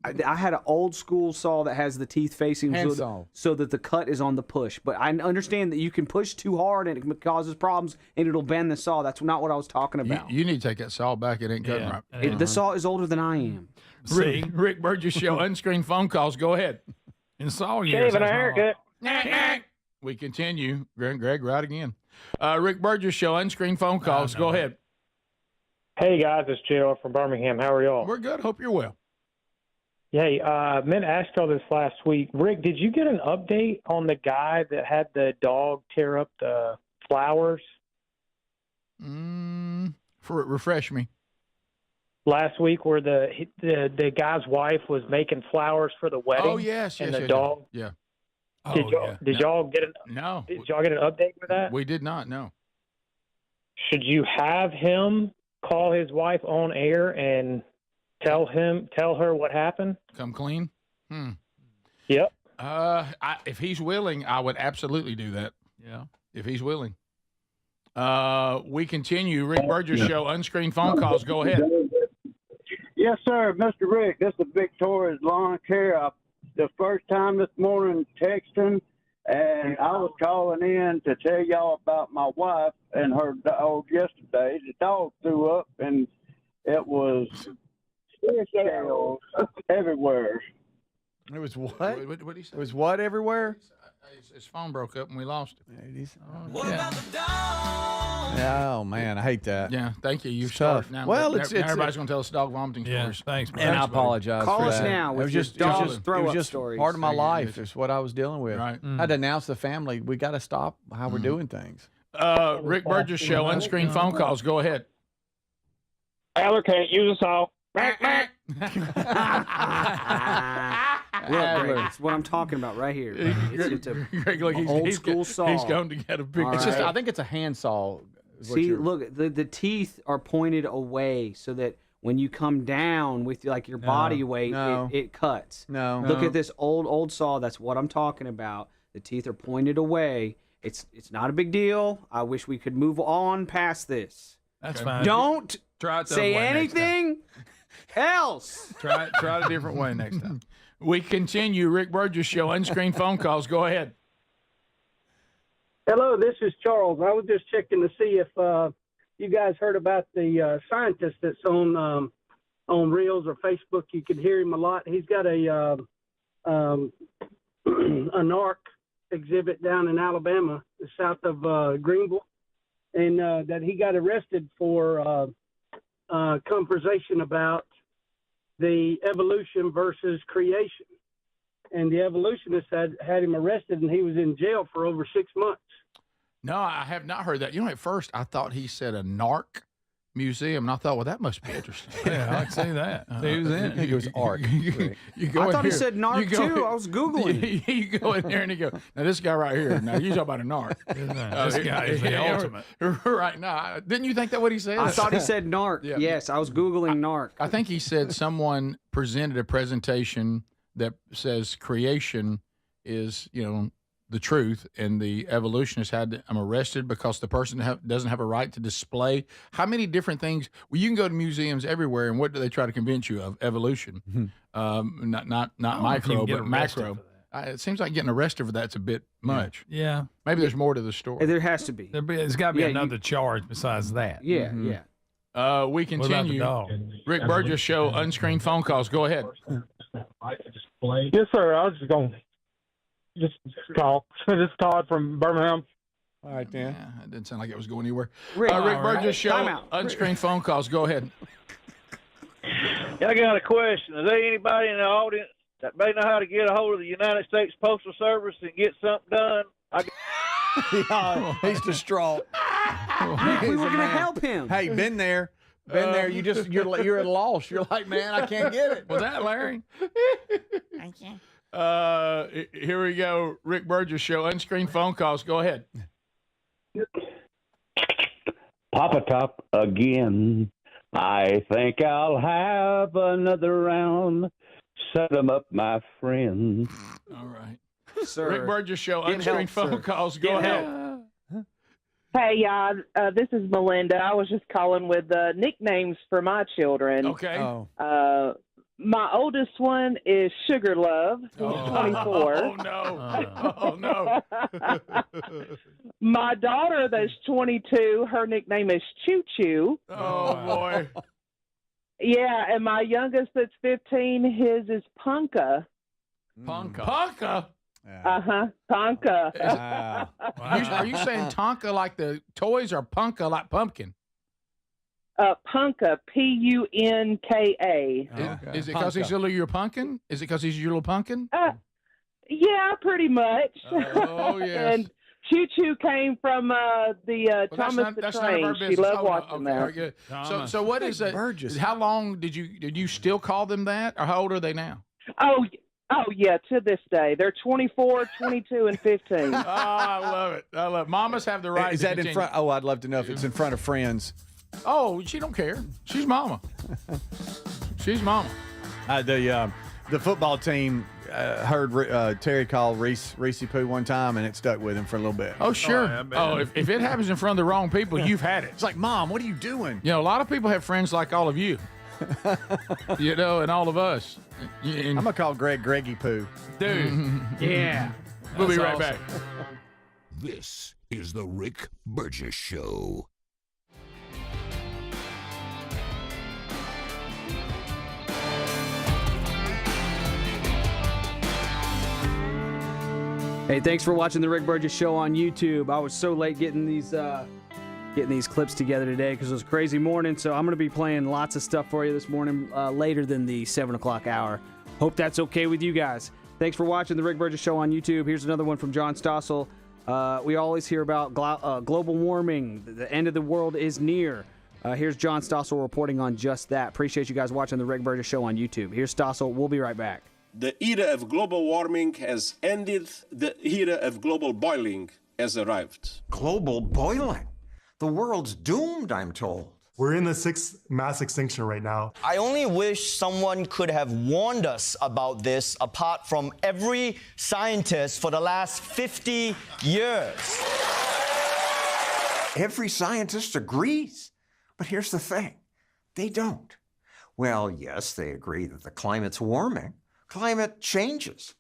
I had an old school saw that has the teeth facing so that the cut is on the push. But I understand that you can push too hard and it causes problems and it'll bend the saw. That's not what I was talking about. You need to take that saw back. It ain't cutting right. The saw is older than I am. Rick Burgess Show, unscreened phone calls. Go ahead. In saw years. Shaving a haircut. We continue. Greg, right again. Rick Burgess Show, unscreened phone calls. Go ahead. Hey, guys, it's Joe from Birmingham. How are y'all? We're good. Hope you're well. Hey, meant to ask y'all this last week. Rick, did you get an update on the guy that had the dog tear up the flowers? Refresh me. Last week, where the guy's wife was making flowers for the wedding. Oh yes, and the dog. Yeah. Did y'all get an? No. Did y'all get an update with that? We did not. No. Should you have him call his wife on air and tell her what happened? Come clean? Yep. If he's willing, I would absolutely do that. Yeah. If he's willing. We continue. Rick Burgess Show, unscreened phone calls. Go ahead. Yes, sir. Mr. Rick, this is Victoria's Lawn Care. The first time this morning texting, and I was calling in to tell y'all about my wife and her dog yesterday. The dog threw up, and it was scales everywhere. It was what? What did he say? It was what everywhere? His phone broke up and we lost it. Oh man, I hate that. Yeah, thank you. You've tough. Now, well, now everybody's going to tell us dog vomiting stories. Thanks, man. And I apologize. Call for us that. now with It was your just dog throw-up just stories. part of my life. It's what I was dealing with. Right. I had to announce to the family we got to stop how we're doing things. Rick Burgess Show, unscreened phone calls. Go ahead. Eller can't use a saw. Look, Greg, it's what I'm talking about right here. It's a old school saw. He's going to get a big. It's just, I think it's a handsaw. See, look, the teeth are pointed away so that when you come down with like your body weight, it cuts. Look at this old saw. That's what I'm talking about. The teeth are pointed away. It's not a big deal. I wish we could move on past this. That's fine. Don't try it the say other way anything else. Try it a different way next time. We continue. Rick Burgess Show, unscreened phone calls. Go ahead. Hello, this is Charles. I was just checking to see if you guys heard about the scientist that's on Reels or Facebook. You could hear him a lot. He's got a an ARC exhibit down in Alabama, south of Greenville, and that he got arrested for conversation about the evolution versus creation. And the evolutionists had him arrested, and he was in jail for over 6 months. No, I have not heard that. You know, at first I thought he said a narc museum, and I thought, well, that must be interesting. Yeah, I can see that. He was in it. He goes ARC. You go I in thought he here. said narc You go- too. I was Googling. You go in there and you go, now this guy right here, now you talk about a narc. This guy is the ultimate. Right now, didn't you think that what he said? I thought he said narc. Yeah. Yes, I was Googling narc. I think he said someone presented a presentation that says creation is, the truth, and the evolutionists I'm arrested because the person doesn't have a right to display. How many different things? Well, you can go to museums everywhere, and what do they try to convince you of? Evolution, not micro, but macro. It seems like getting arrested for that's a bit much. Yeah. Maybe there's more to the story. There has to be. There's got to be another charge besides that. Yeah, Mm-hmm. yeah. We What about the continue. dog? Rick Burgess Show, unscreened phone calls. Go ahead. Yes, sir. I was just going to call. This is Todd from Birmingham. All right, Dan. Yeah, it didn't sound like it was going anywhere. Rick, Rick all Burgess right. Show, Time out. unscreened phone calls. Go ahead. I got a question. Is there anybody in the audience that may know how to get a hold of the United States Postal Service and get something done? Yeah, he's distraught. Rick, we were going to help him. Hey, been there. You're at a loss. You're like, man, I can't get it. Was that Larry? Here we go. Rick Burgess Show, unscreened phone calls. Go ahead. Papa Top again. I think I'll have another round. Set 'em up, my friend. All right. Sir, Rick Burgess Show, get unscreened help, phone sir. calls. Go Get ahead. help. Hey, y'all. This is Melinda. I was just calling with nicknames for my children. Okay. My oldest one is Sugar Love. He's 24. Oh, no. Oh, no. My daughter, that's 22, her nickname is Choo Choo. Oh, boy. Yeah, and my youngest, that's 15, his is Punka. Punka? Tonka. Wow. Are you saying Tonka like the toys or Punka like pumpkin? Punka, Punka. Is it because he's your little pumpkin? Is it because he's your little pumpkin? Yeah, pretty much. Oh, yes. And Choo Choo came from the Thomas the that's none of Train. our She business. loved watching that. Very good. So what is that? Burgess. How long did you still call them that, or how old are they now? Oh, yeah, to this day. They're 24, 22, and 15. I love it. I love it. Mamas have the right Is to that in continue. front? Oh, I'd love to know if it's in front of friends. Oh, she don't care. She's mama. She's mama. The football team heard Terry call Reese Poo one time, and it stuck with him for a little bit. Oh, sure. If it happens in front of the wrong people, you've had it. It's like, Mom, what are you doing? A lot of people have friends like all of you. And all of us. I'm going to call Greg Greggy Poo. Dude. Yeah. We'll be That's right awesome. back. This is the Rick Burgess Show. Hey, thanks for watching the Rick Burgess Show on YouTube. I was so late getting these clips together today because it was a crazy morning. So I'm going to be playing lots of stuff for you this morning later than the 7 o'clock hour. Hope that's okay with you guys. Thanks for watching the Rick Burgess Show on YouTube. Here's another one from John Stossel. We always hear about global warming. The end of the world is near. Here's John Stossel reporting on just that. Appreciate you guys watching the Rick Burgess Show on YouTube. Here's Stossel. We'll be right back. The era of global warming has ended. The era of global boiling has arrived. Global boiling? The world's doomed, I'm told. We're in the 6th mass extinction right now. I only wish someone could have warned us about this apart from every scientist for the last 50 years. Every scientist agrees. But here's the thing. They don't. Well, yes, they agree that the climate's warming. Climate changes.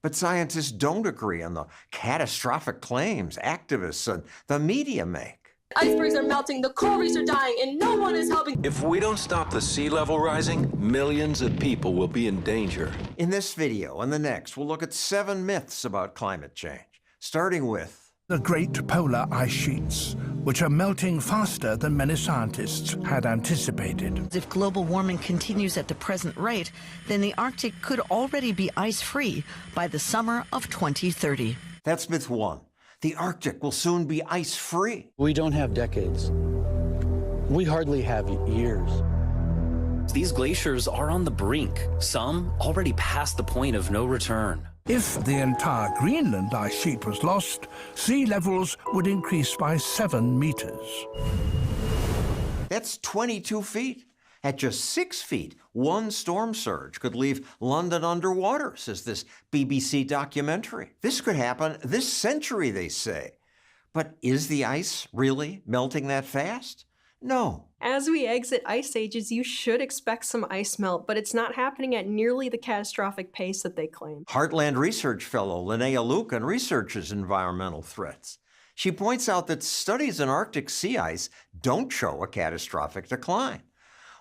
But scientists don't agree on the catastrophic claims activists and the media make. Icebergs are melting, the coral reefs are dying, and no one is helping. If we don't stop the sea level rising, millions of people will be in danger. In this video and the next, we'll look at 7 myths about climate change, starting with the great polar ice sheets, which are melting faster than many scientists had anticipated. If global warming continues at the present rate, then the Arctic could already be ice-free by the summer of 2030. That's myth 1. The Arctic will soon be ice-free. We don't have decades. We hardly have years. These glaciers are on the brink, some already past the point of no return. If the entire Greenland ice sheet was lost, sea levels would increase by 7 meters. That's 22 feet. At just 6 feet, one storm surge could leave London underwater, says this BBC documentary. This could happen this century, they say. But is the ice really melting that fast? No. As we exit ice ages, you should expect some ice melt, but it's not happening at nearly the catastrophic pace that they claim. Heartland Research Fellow Linnea Lucan researches environmental threats. She points out that studies in Arctic sea ice don't show a catastrophic decline,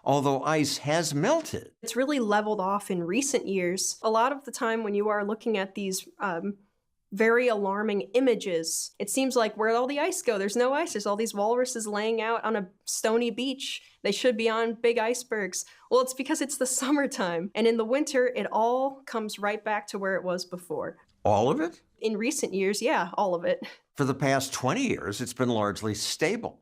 although ice has melted. It's really leveled off in recent years. A lot of the time when you are looking at these very alarming images, it seems like where'd all the ice go? There's no ice. There's all these walruses laying out on a stony beach. They should be on big icebergs. Well, it's because it's the summertime. And in the winter, it all comes right back to where it was before. All of it? In recent years, yeah, all of it. For the past 20 years, it's been largely stable.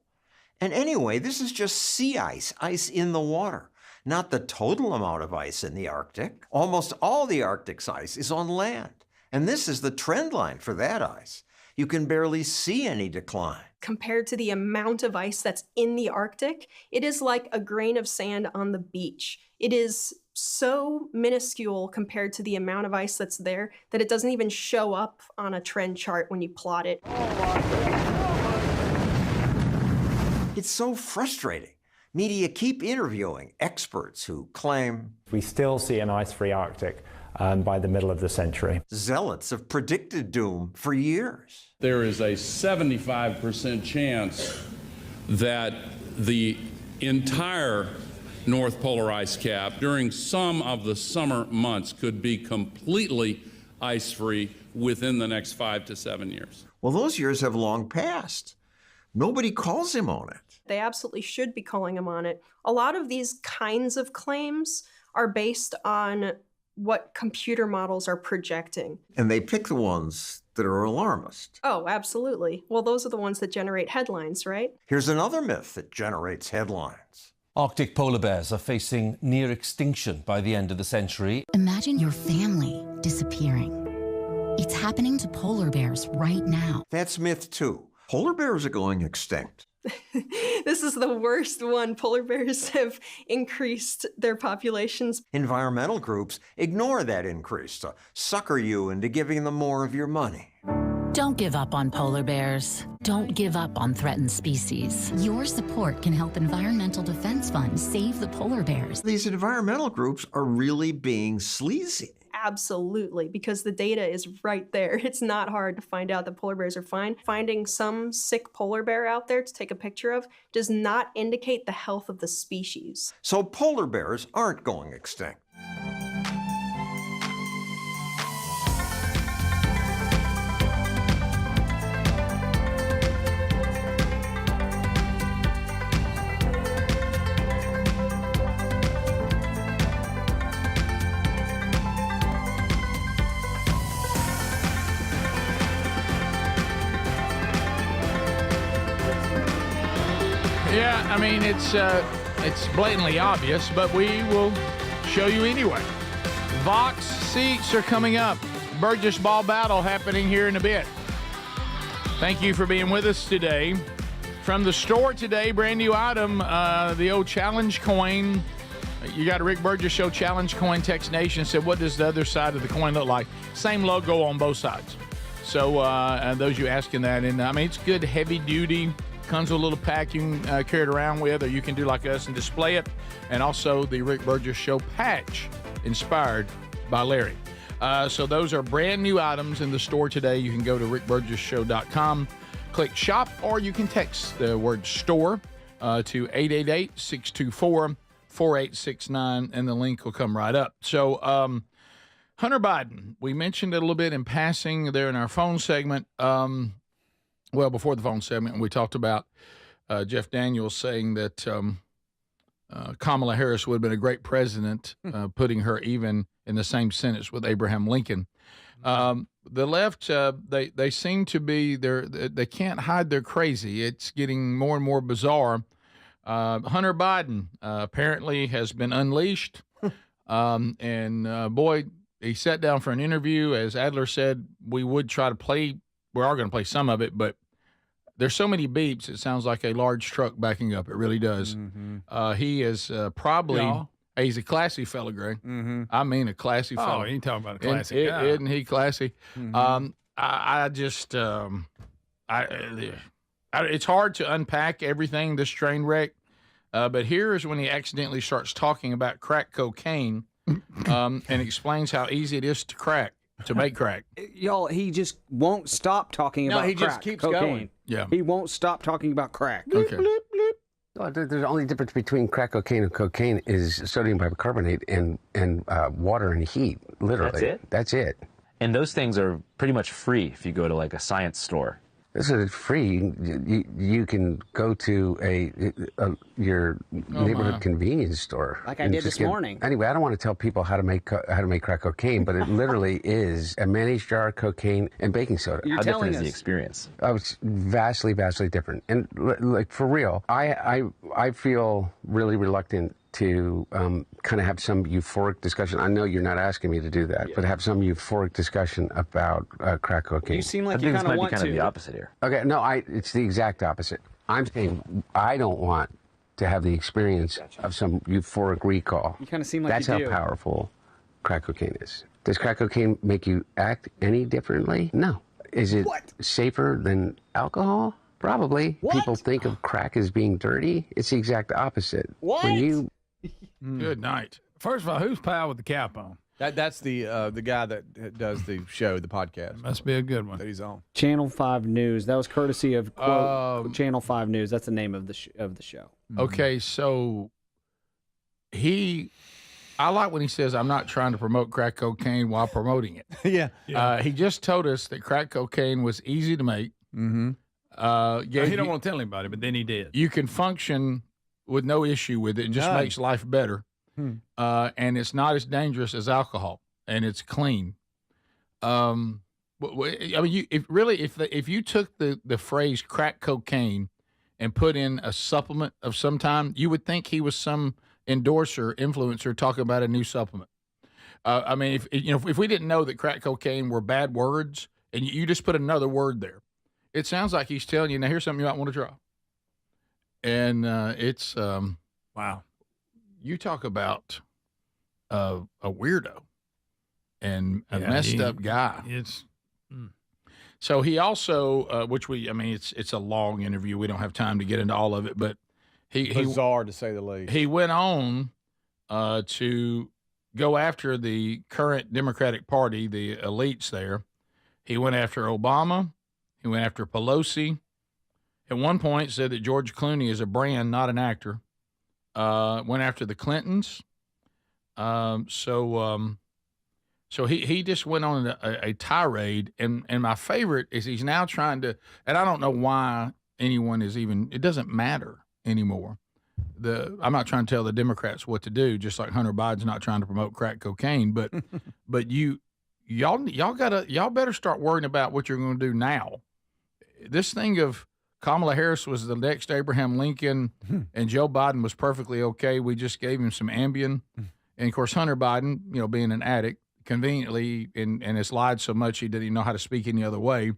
And anyway, this is just sea ice, ice in the water, not the total amount of ice in the Arctic. Almost all the Arctic's ice is on land. And this is the trend line for that ice. You can barely see any decline. Compared to the amount of ice that's in the Arctic, it is like a grain of sand on the beach. It is so minuscule compared to the amount of ice that's there that it doesn't even show up on a trend chart when you plot it. It's so frustrating. Media keep interviewing experts who claim we still see an ice-free Arctic by the middle of the century. Zealots have predicted doom for years. There is a 75% chance that the entire North Polar ice cap during some of the summer months could be completely ice-free within the next 5 to 7 years. Well, those years have long passed. Nobody calls him on it. They absolutely should be calling him on it. A lot of these kinds of claims are based on what computer models are projecting. And they pick the ones that are alarmist. Oh, absolutely. Well, those are the ones that generate headlines, right? Here's another myth that generates headlines. Arctic polar bears are facing near extinction by the end of the century. Imagine your family disappearing. It's happening to polar bears right now. That's myth 2. Polar bears are going extinct. This is the worst one. Polar bears have increased their populations. Environmental groups ignore that increase to sucker you into giving them more of your money. Don't give up on polar bears. Don't give up on threatened species. Your support can help environmental defense funds save the polar bears. These environmental groups are really being sleazy. Absolutely, because the data is right there. It's not hard to find out that polar bears are fine. Finding some sick polar bear out there to take a picture of does not indicate the health of the species. So polar bears aren't going extinct. Yeah, I mean, it's blatantly obvious, but we will show you anyway. Vox seats are coming up. Burgess Ball Battle happening here in a bit. Thank you for being with us today. From the store today, brand new item, the old challenge coin. You got a Rick Burgess Show challenge coin. Text Nation said, what does the other side of the coin look like? Same logo on both sides. So those you asking that, and I mean, it's good, heavy duty. Comes with a little pack you can carry it around with, or you can do like us and display it. And also the Rick Burgess Show patch, inspired by Larry. So those are brand new items in the store today. You can go to rickburgessshow.com, click shop, or you can text the word store to 888-624-4869, and the link will come right up. So Hunter Biden, we mentioned it a little bit in passing there in our phone segment. Well, before the phone segment, we talked about Jeff Daniels saying that Kamala Harris would have been a great president, putting her even in the same sentence with Abraham Lincoln. The left, they seem to be, they can't hide their crazy. It's getting more and more bizarre. Hunter Biden apparently has been unleashed. Boy, he sat down for an interview. As Adler said, we are going to play some of it, but there's so many beeps, it sounds like a large truck backing up. It really does. Mm-hmm. He is probably, he's a classy fella, Greg. Mm-hmm. I mean, a classy fella. Oh, you talking about a classy guy. Isn't he classy? Mm-hmm. It's hard to unpack everything, this train wreck, but here is when he accidentally starts talking about crack cocaine and explains how easy it is to make crack. Y'all, he just won't stop talking about crack. No, he just keeps going. Yeah. He won't stop talking about crack. Okay. The only difference between crack cocaine and cocaine is sodium bicarbonate and water and heat, literally. That's it? That's it. And those things are pretty much free if you go to like a science store. This is free. You can go to your neighborhood convenience store, like I did this morning. Anyway, I don't want to tell people how to make crack cocaine, but it literally is a mayonnaise jar of cocaine and baking soda. How different is the experience? It's vastly, vastly different. And like for real, I feel really reluctant to kind of have some euphoric discussion. I know you're not asking me to do that, but have some euphoric discussion about crack cocaine. You seem like you kind of want to. This might be kind of the opposite here. Okay, no, it's the exact opposite. I'm saying I don't want to have the experience of some euphoric recall. You kind of seem like that's you do. How powerful crack cocaine is. Does crack cocaine make you act any differently? No. Is it safer than alcohol? Probably. What? People think of crack as being dirty. It's the exact opposite. What? When you Good night. First of all, who's pal with the cap on? That's the guy that does the show, the podcast. Must be a good one. That he's on. Channel 5 News. That was courtesy of Channel 5 News. That's the name of the show. Okay, so I like when he says, I'm not trying to promote crack cocaine while promoting it. Yeah. He just told us that crack cocaine was easy to make. Mm-hmm. He don't want to tell anybody, but then he did. You can function with no issue with it. It just makes life better. And it's not as dangerous as alcohol, and it's clean. I mean, if you took the phrase crack cocaine and put in a supplement of some time, you would think he was some endorser, influencer talking about a new supplement. I mean, if we didn't know that crack cocaine were bad words, and you just put another word there, it sounds like he's telling you, now here's something you might want to try. And it's wow. You talk about a weirdo and a messed up guy. So he also, it's a long interview. We don't have time to get into all of it, but bizarre to say the least. He went on to go after the current Democratic Party, the elites there. He went after Obama. He went after Pelosi. At one point said that George Clooney is a brand, not an actor. Went after the Clintons. So he just went on a tirade. And my favorite is he's now trying to, and I don't know why anyone is even, it doesn't matter anymore. I'm not trying to tell the Democrats what to do, just like Hunter Biden's not trying to promote crack cocaine, but y'all better start worrying about what you're going to do now. This thing of Kamala Harris was the next Abraham Lincoln, and Joe Biden was perfectly okay. We just gave him some Ambien. And, of course, Hunter Biden, being an addict, conveniently, and has lied so much he didn't even know how to speak any other way,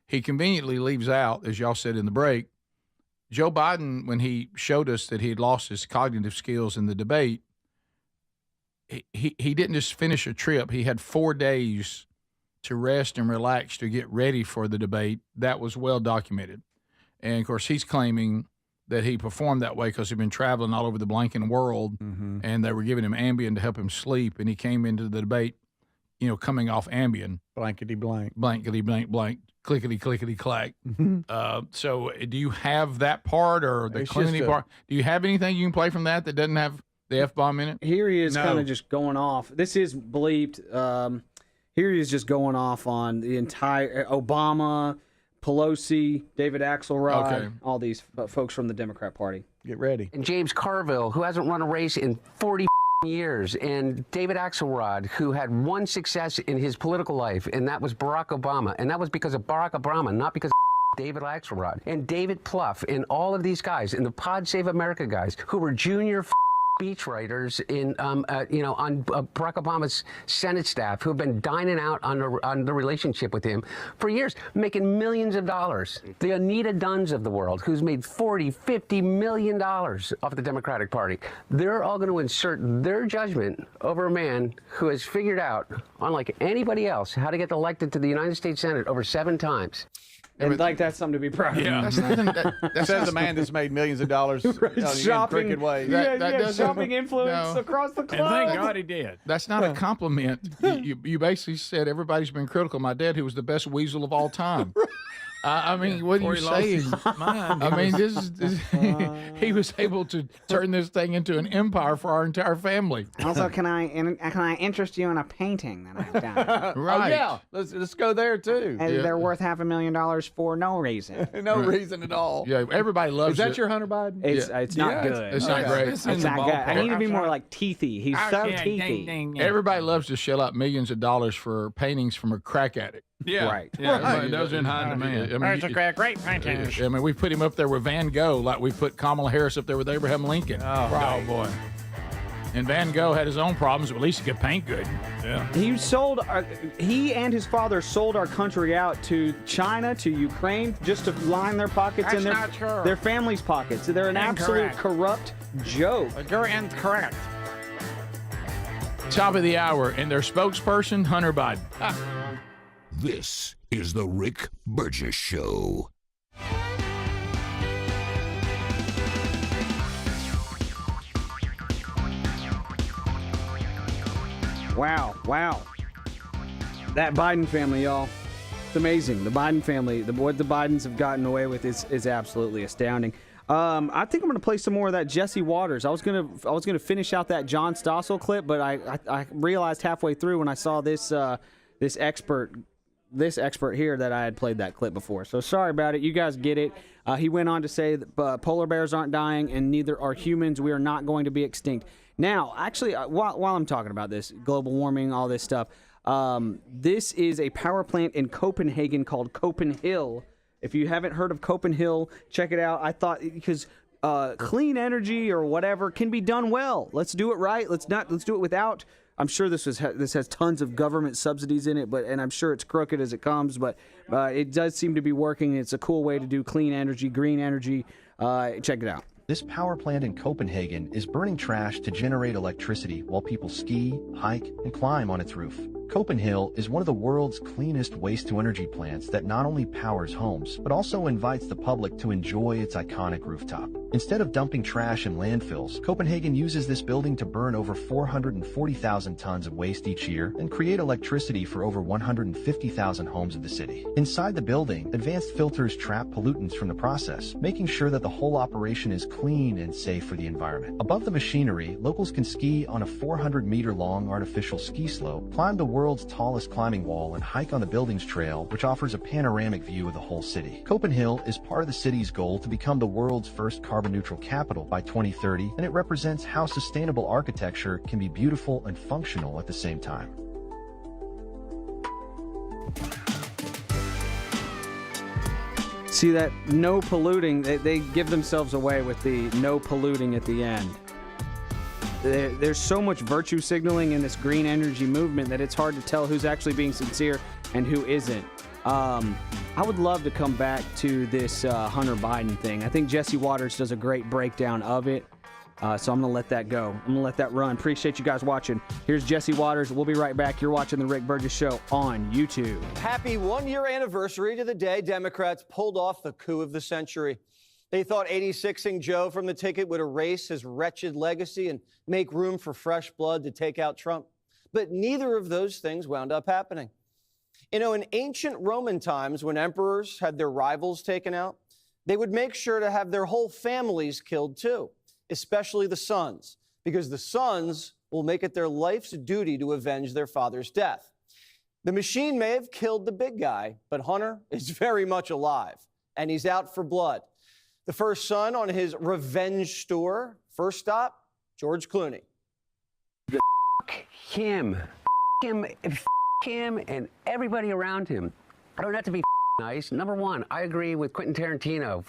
he conveniently leaves out, as y'all said in the break, Joe Biden, when he showed us that he had lost his cognitive skills in the debate, he didn't just finish a trip. He had 4 days to rest and relax to get ready for the debate. That was well documented. And, of course, he's claiming that he performed that way because he'd been traveling all over the blanking world, and they were giving him Ambien to help him sleep, and he came into the debate, coming off Ambien. Blankety blank. Blankety blank blank. Clickety clickety clack. So do you have that part or the cleaning part? Do you have anything you can play from that doesn't have the F-bomb in it? Here he is kind of just going off. This is bleeped. Here he is just going off on the entire Obama, Pelosi, David Axelrod, all these folks from the Democrat Party. Get ready. And James Carville, who hasn't run a race in 40 years, and David Axelrod, who had one success in his political life, and that was Barack Obama. And that was because of Barack Obama, not because of David Axelrod. And David Plouffe, and all of these guys, and the Pod Save America guys, who were junior speechwriters on Barack Obama's Senate staff, who have been dining out on the relationship with him for years, making millions of dollars. The Anita Dunns of the world, who's made $40-50 million off the Democratic Party. They're all going to insert their judgment over a man who has figured out, unlike anybody else, how to get elected to the United States Senate over 7 times. And that's something to be proud of. Yeah. That says a man that's made millions of dollars shopping, in crooked ways. Shopping influence across the club. And thank God he did. That's not a compliment. You basically said everybody's been critical of my dad, who was the best weasel of all time. I mean, what are you saying? I mean, he was able to turn this thing into an empire for our entire family. Also, can I interest you in a painting that I've done? Right. Oh, yeah. Let's go there, too. And they're worth $500,000 for no reason. No reason at all. Yeah, everybody loves it. Is that your Hunter Biden? It's not good. It's not great. It's not good. I need to be more like teethy. He's so teethy. Everybody loves to shell out millions of dollars for paintings from a crack addict. Yeah. Right. Yeah, those are in high demand. I mean, That's a great painting. I mean, we put him up there with Van Gogh, like we put Kamala Harris up there with Abraham Lincoln. Oh boy. And Van Gogh had his own problems, but at least he could paint good. Yeah. He and his father sold our country out to China, to Ukraine, just to line their pockets and their family's pockets. They're an absolute corrupt joke. You're incorrect. Top of the hour, and their spokesperson, Hunter Biden. This is the Rick Burgess Show. Wow. That Biden family, y'all. It's amazing. The Biden family, what the Bidens have gotten away with is absolutely astounding. I think I'm going to play some more of that Jesse Waters. I was gonna finish out that John Stossel clip, but I realized halfway through when I saw this expert here that I had played that clip before. So sorry about it. You guys get it. He went on to say that polar bears aren't dying and neither are humans. We are not going to be extinct. Now, actually, while I'm talking about this, global warming, all this stuff, this is a power plant in Copenhagen called Copenhill. If you haven't heard of Copenhill, check it out. I thought because clean energy or whatever can be done well. Let's do it right. Let's do it without. I'm sure this has tons of government subsidies in it, and I'm sure it's crooked as it comes, but it does seem to be working. It's a cool way to do clean energy, green energy. Check it out. This power plant in Copenhagen is burning trash to generate electricity while people ski, hike, and climb on its roof. Copenhill is one of the world's cleanest waste-to-energy plants that not only powers homes, but also invites the public to enjoy its iconic rooftop. Instead of dumping trash in landfills, Copenhagen uses this building to burn over 440,000 tons of waste each year and create electricity for over 150,000 homes of the city. Inside the building, advanced filters trap pollutants from the process, making sure that the whole operation is clean and safe for the environment. Above the machinery, locals can ski on a 400-meter-long artificial ski slope, climb the world's tallest climbing wall, and hike on the building's trail, which offers a panoramic view of the whole city. Copenhill is part of the city's goal to become the world's first carbon-neutral capital by 2030, and it represents how sustainable architecture can be beautiful and functional at the same time. See that? No polluting. They give themselves away with the no polluting at the end. There's so much virtue signaling in this green energy movement that it's hard to tell who's actually being sincere and who isn't. I would love to come back to this Hunter Biden thing. I think Jesse Waters does a great breakdown of it. So I'm going to let that go. I'm going to let that run. Appreciate you guys watching. Here's Jesse Waters. We'll be right back. You're watching The Rick Burgess Show on YouTube. Happy one-year anniversary to the day Democrats pulled off the coup of the century. They thought 86ing Joe from the ticket would erase his wretched legacy and make room for fresh blood to take out Trump. But neither of those things wound up happening. You know, in ancient Roman times, when emperors had their rivals taken out, they would make sure to have their whole families killed too, especially the sons, because the sons will make it their life's duty to avenge their father's death. The machine may have killed the big guy, but Hunter is very much alive, and he's out for blood. The first son on his revenge tour. First stop, George Clooney. Him and everybody around him. I don't have to be nice. Number one, I agree with Quentin Tarantino.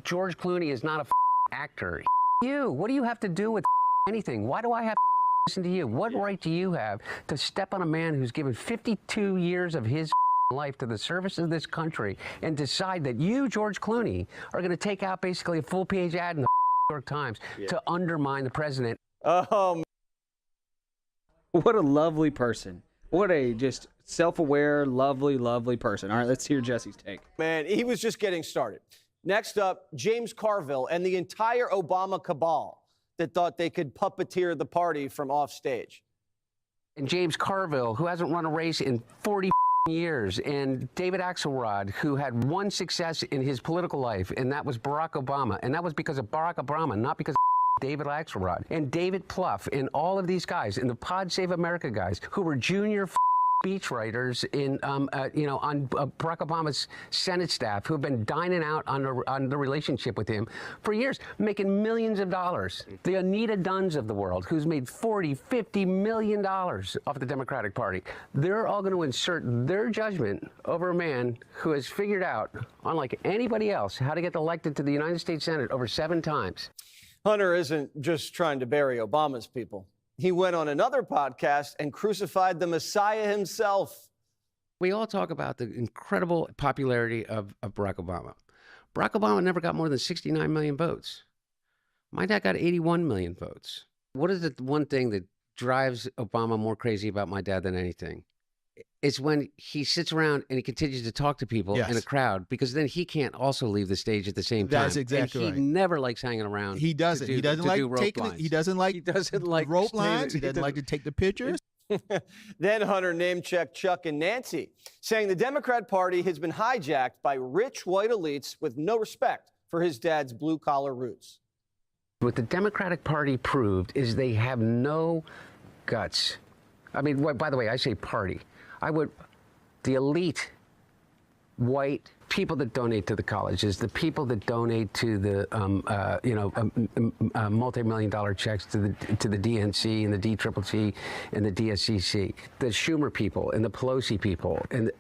George Clooney is not a actor. You, what do you have to do with anything? Why do I have to listen to you? What right do you have to step on a man who's given 52 years of his life to the service of this country and decide that you, George Clooney, are going to take out basically a full-page ad in the New York Times to undermine the president? What a lovely person. What a just self-aware, lovely, lovely person. All right, let's hear Jesse's take. Man, he was just getting started. Next up, James Carville and the entire Obama cabal that thought they could puppeteer the party from off stage. And James Carville, who hasn't run a race in 40 years, and David Axelrod, who had one success in his political life, and that was Barack Obama. And that was because of Barack Obama, not because of David Axelrod. And David Plouffe, and all of these guys, and the Pod Save America guys, who were junior speechwriters in, on Barack Obama's Senate staff, who have been dining out on the relationship with him for years, making millions of dollars. The Anita Dunns of the world, who's made $40, $50 million off the Democratic Party. They're all going to insert their judgment over a man who has figured out, unlike anybody else, how to get elected to the United States Senate over 7 times. Hunter isn't just trying to bury Obama's people. He went on another podcast and crucified the Messiah himself. We all talk about the incredible popularity of Barack Obama. Barack Obama never got more than 69 million votes. My dad got 81 million votes. What is the one thing that drives Obama more crazy about my dad than anything? It's when he sits around and he continues to talk to people in a crowd, because then he can't also leave the stage at the same time. That's exactly and he never likes hanging around. He doesn't. He doesn't like taking it. He doesn't like rope lines. He doesn't like to take the pictures. Then Hunter name-checked Chuck and Nancy, saying the Democrat Party has been hijacked by rich white elites with no respect for his dad's blue-collar roots. What the Democratic Party proved is they have no guts. I mean, by the way, I say party. The elite white people that donate to the colleges, the people that donate to the, multi-million-dollar checks to the DNC and the DCCC and the DSCC, the Schumer people and the Pelosi people and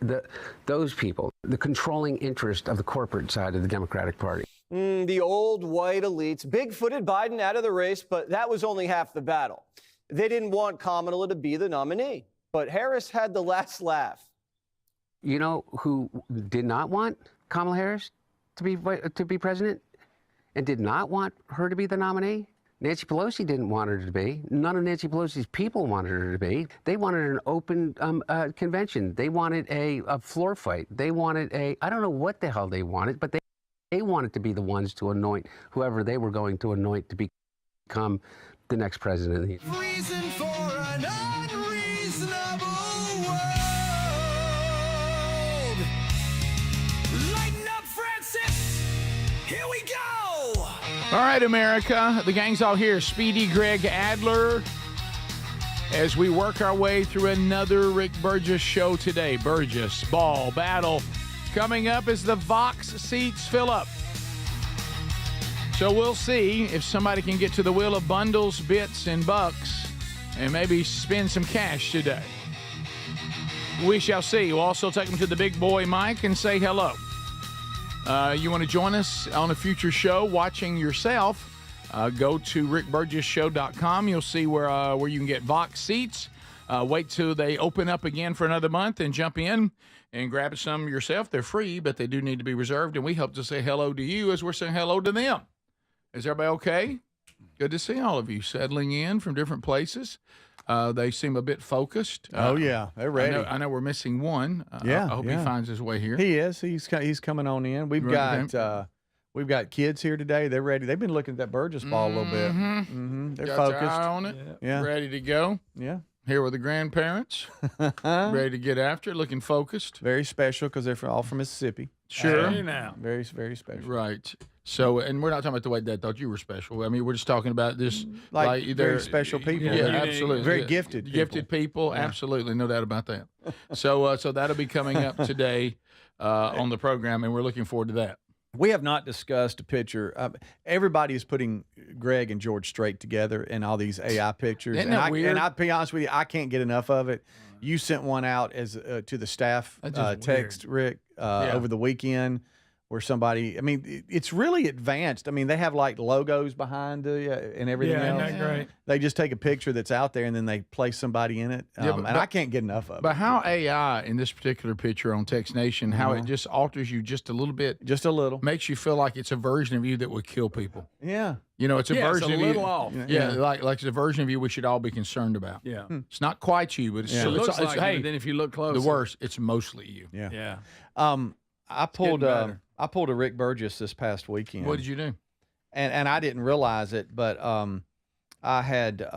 those people, the controlling interest of the corporate side of the Democratic Party. The old white elites big-footed Biden out of the race, but that was only half the battle. They didn't want Kamala to be the nominee, but Harris had the last laugh. You know who did not want Kamala Harris to be president and did not want her to be the nominee? Nancy Pelosi didn't want her to be. None of Nancy Pelosi's people wanted her to be. They wanted an open convention. They wanted a floor fight. They wanted I don't know what the hell they wanted, but they wanted to be the ones to anoint whoever they were going to anoint to become the next president. Reason for an unreasonable world. Lighten up, Francis. Here we go. All right, America. The gang's all here. Speedy Greg Adler. As we work our way through another Rick Burgess show today. Burgess Ball Battle. Coming up as the Vox seats fill up. So we'll see if somebody can get to the wheel of bundles, bits, and bucks and maybe spend some cash today. We shall see. We'll also take them to the big boy Mike and say hello. You want to join us on a future show watching yourself, go to rickburgessshow.com. You'll see where you can get box seats. Wait till they open up again for another month and jump in and grab some yourself. They're free, but they do need to be reserved, and we hope to say hello to you as we're saying hello to them. Is everybody okay? Good to see all of you settling in from different places. They seem a bit focused. Oh, yeah. They're ready. I know we're missing one. Yeah. I hope he finds his way here. He is. He's coming on in. We've got kids here today. They're ready. They've been looking at that Burgess ball a little bit. Mm-hmm. They're got focused. Your eye on it. Yeah. Ready to go. Yeah. Here with the grandparents. Ready to get after it, looking focused. Very special because they're all from Mississippi. Sure. Hey, now. Very, very special. Right. So, and we're not talking about the way Dad thought you were special. I mean, we're just talking about this. Like very special people. Yeah, absolutely. Very gifted. Gifted people. Yeah. Absolutely. No doubt about that. So that'll be coming up today on the program, and we're looking forward to that. We have not discussed a picture. Everybody is putting Greg and George Strait together in all these AI pictures. Isn't that weird? And I'll be honest with you, I can't get enough of it. You sent one out as to the staff text, Rick, over the weekend where somebody, I mean, it's really advanced. I mean, they have like logos behind and everything else. Isn't that great? They just take a picture that's out there and then they place somebody in it. And I can't get enough of it. But how AI in this particular picture on Text Nation, how it just alters you just a little bit. Just a little. Makes you feel like it's a version of you that would kill people. Yeah. You know, it's a version it's a of little you. off. Yeah, like it's a version of you we should all be concerned about. Yeah. It's not quite you, but it's, It looks like hey, it, but then if you look close, the worst, it's mostly you. Yeah. Yeah. I pulled a Rick Burgess this past weekend. What did you do? And I didn't realize it, but I had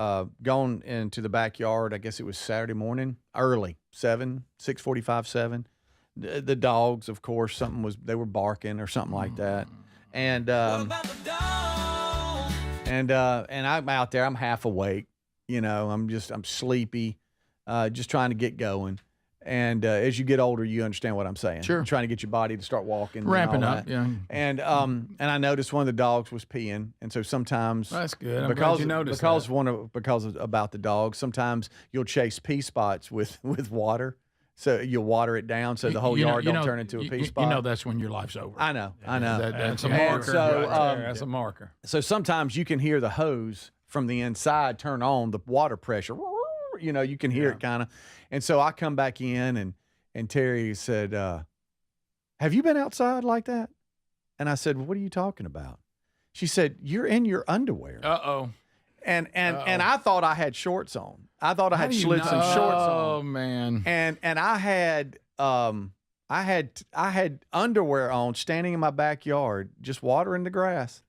gone into the backyard. I guess it was Saturday morning, early, 6:45, 7. The dogs, of course, they were barking or something like that. And I'm out there. I'm half awake. You know, I'm sleepy, just trying to get going. And as you get older, you understand what I'm saying. Sure. You're trying to get your body to start walking, Ramping and all up, that. yeah. And I noticed one of the dogs was peeing, and so sometimes that's good. I'm glad you noticed because about the dog. Sometimes you'll chase pee spots with water, so you'll water it down so the whole yard don't turn into a pee spot. You know that's when your life's over. I know. That's a marker. So, right there. That's a marker. So sometimes you can hear the hose from the inside turn on, the water pressure. You know, you can hear it kind of. And so I come back in and Terry said, have you been outside like that? And I said, well, what are you talking about? She said, you're in your underwear. Uh-oh. And I thought I had shorts on. I thought I had slits and shorts on. Oh man. And I had underwear on standing in my backyard, just watering the grass.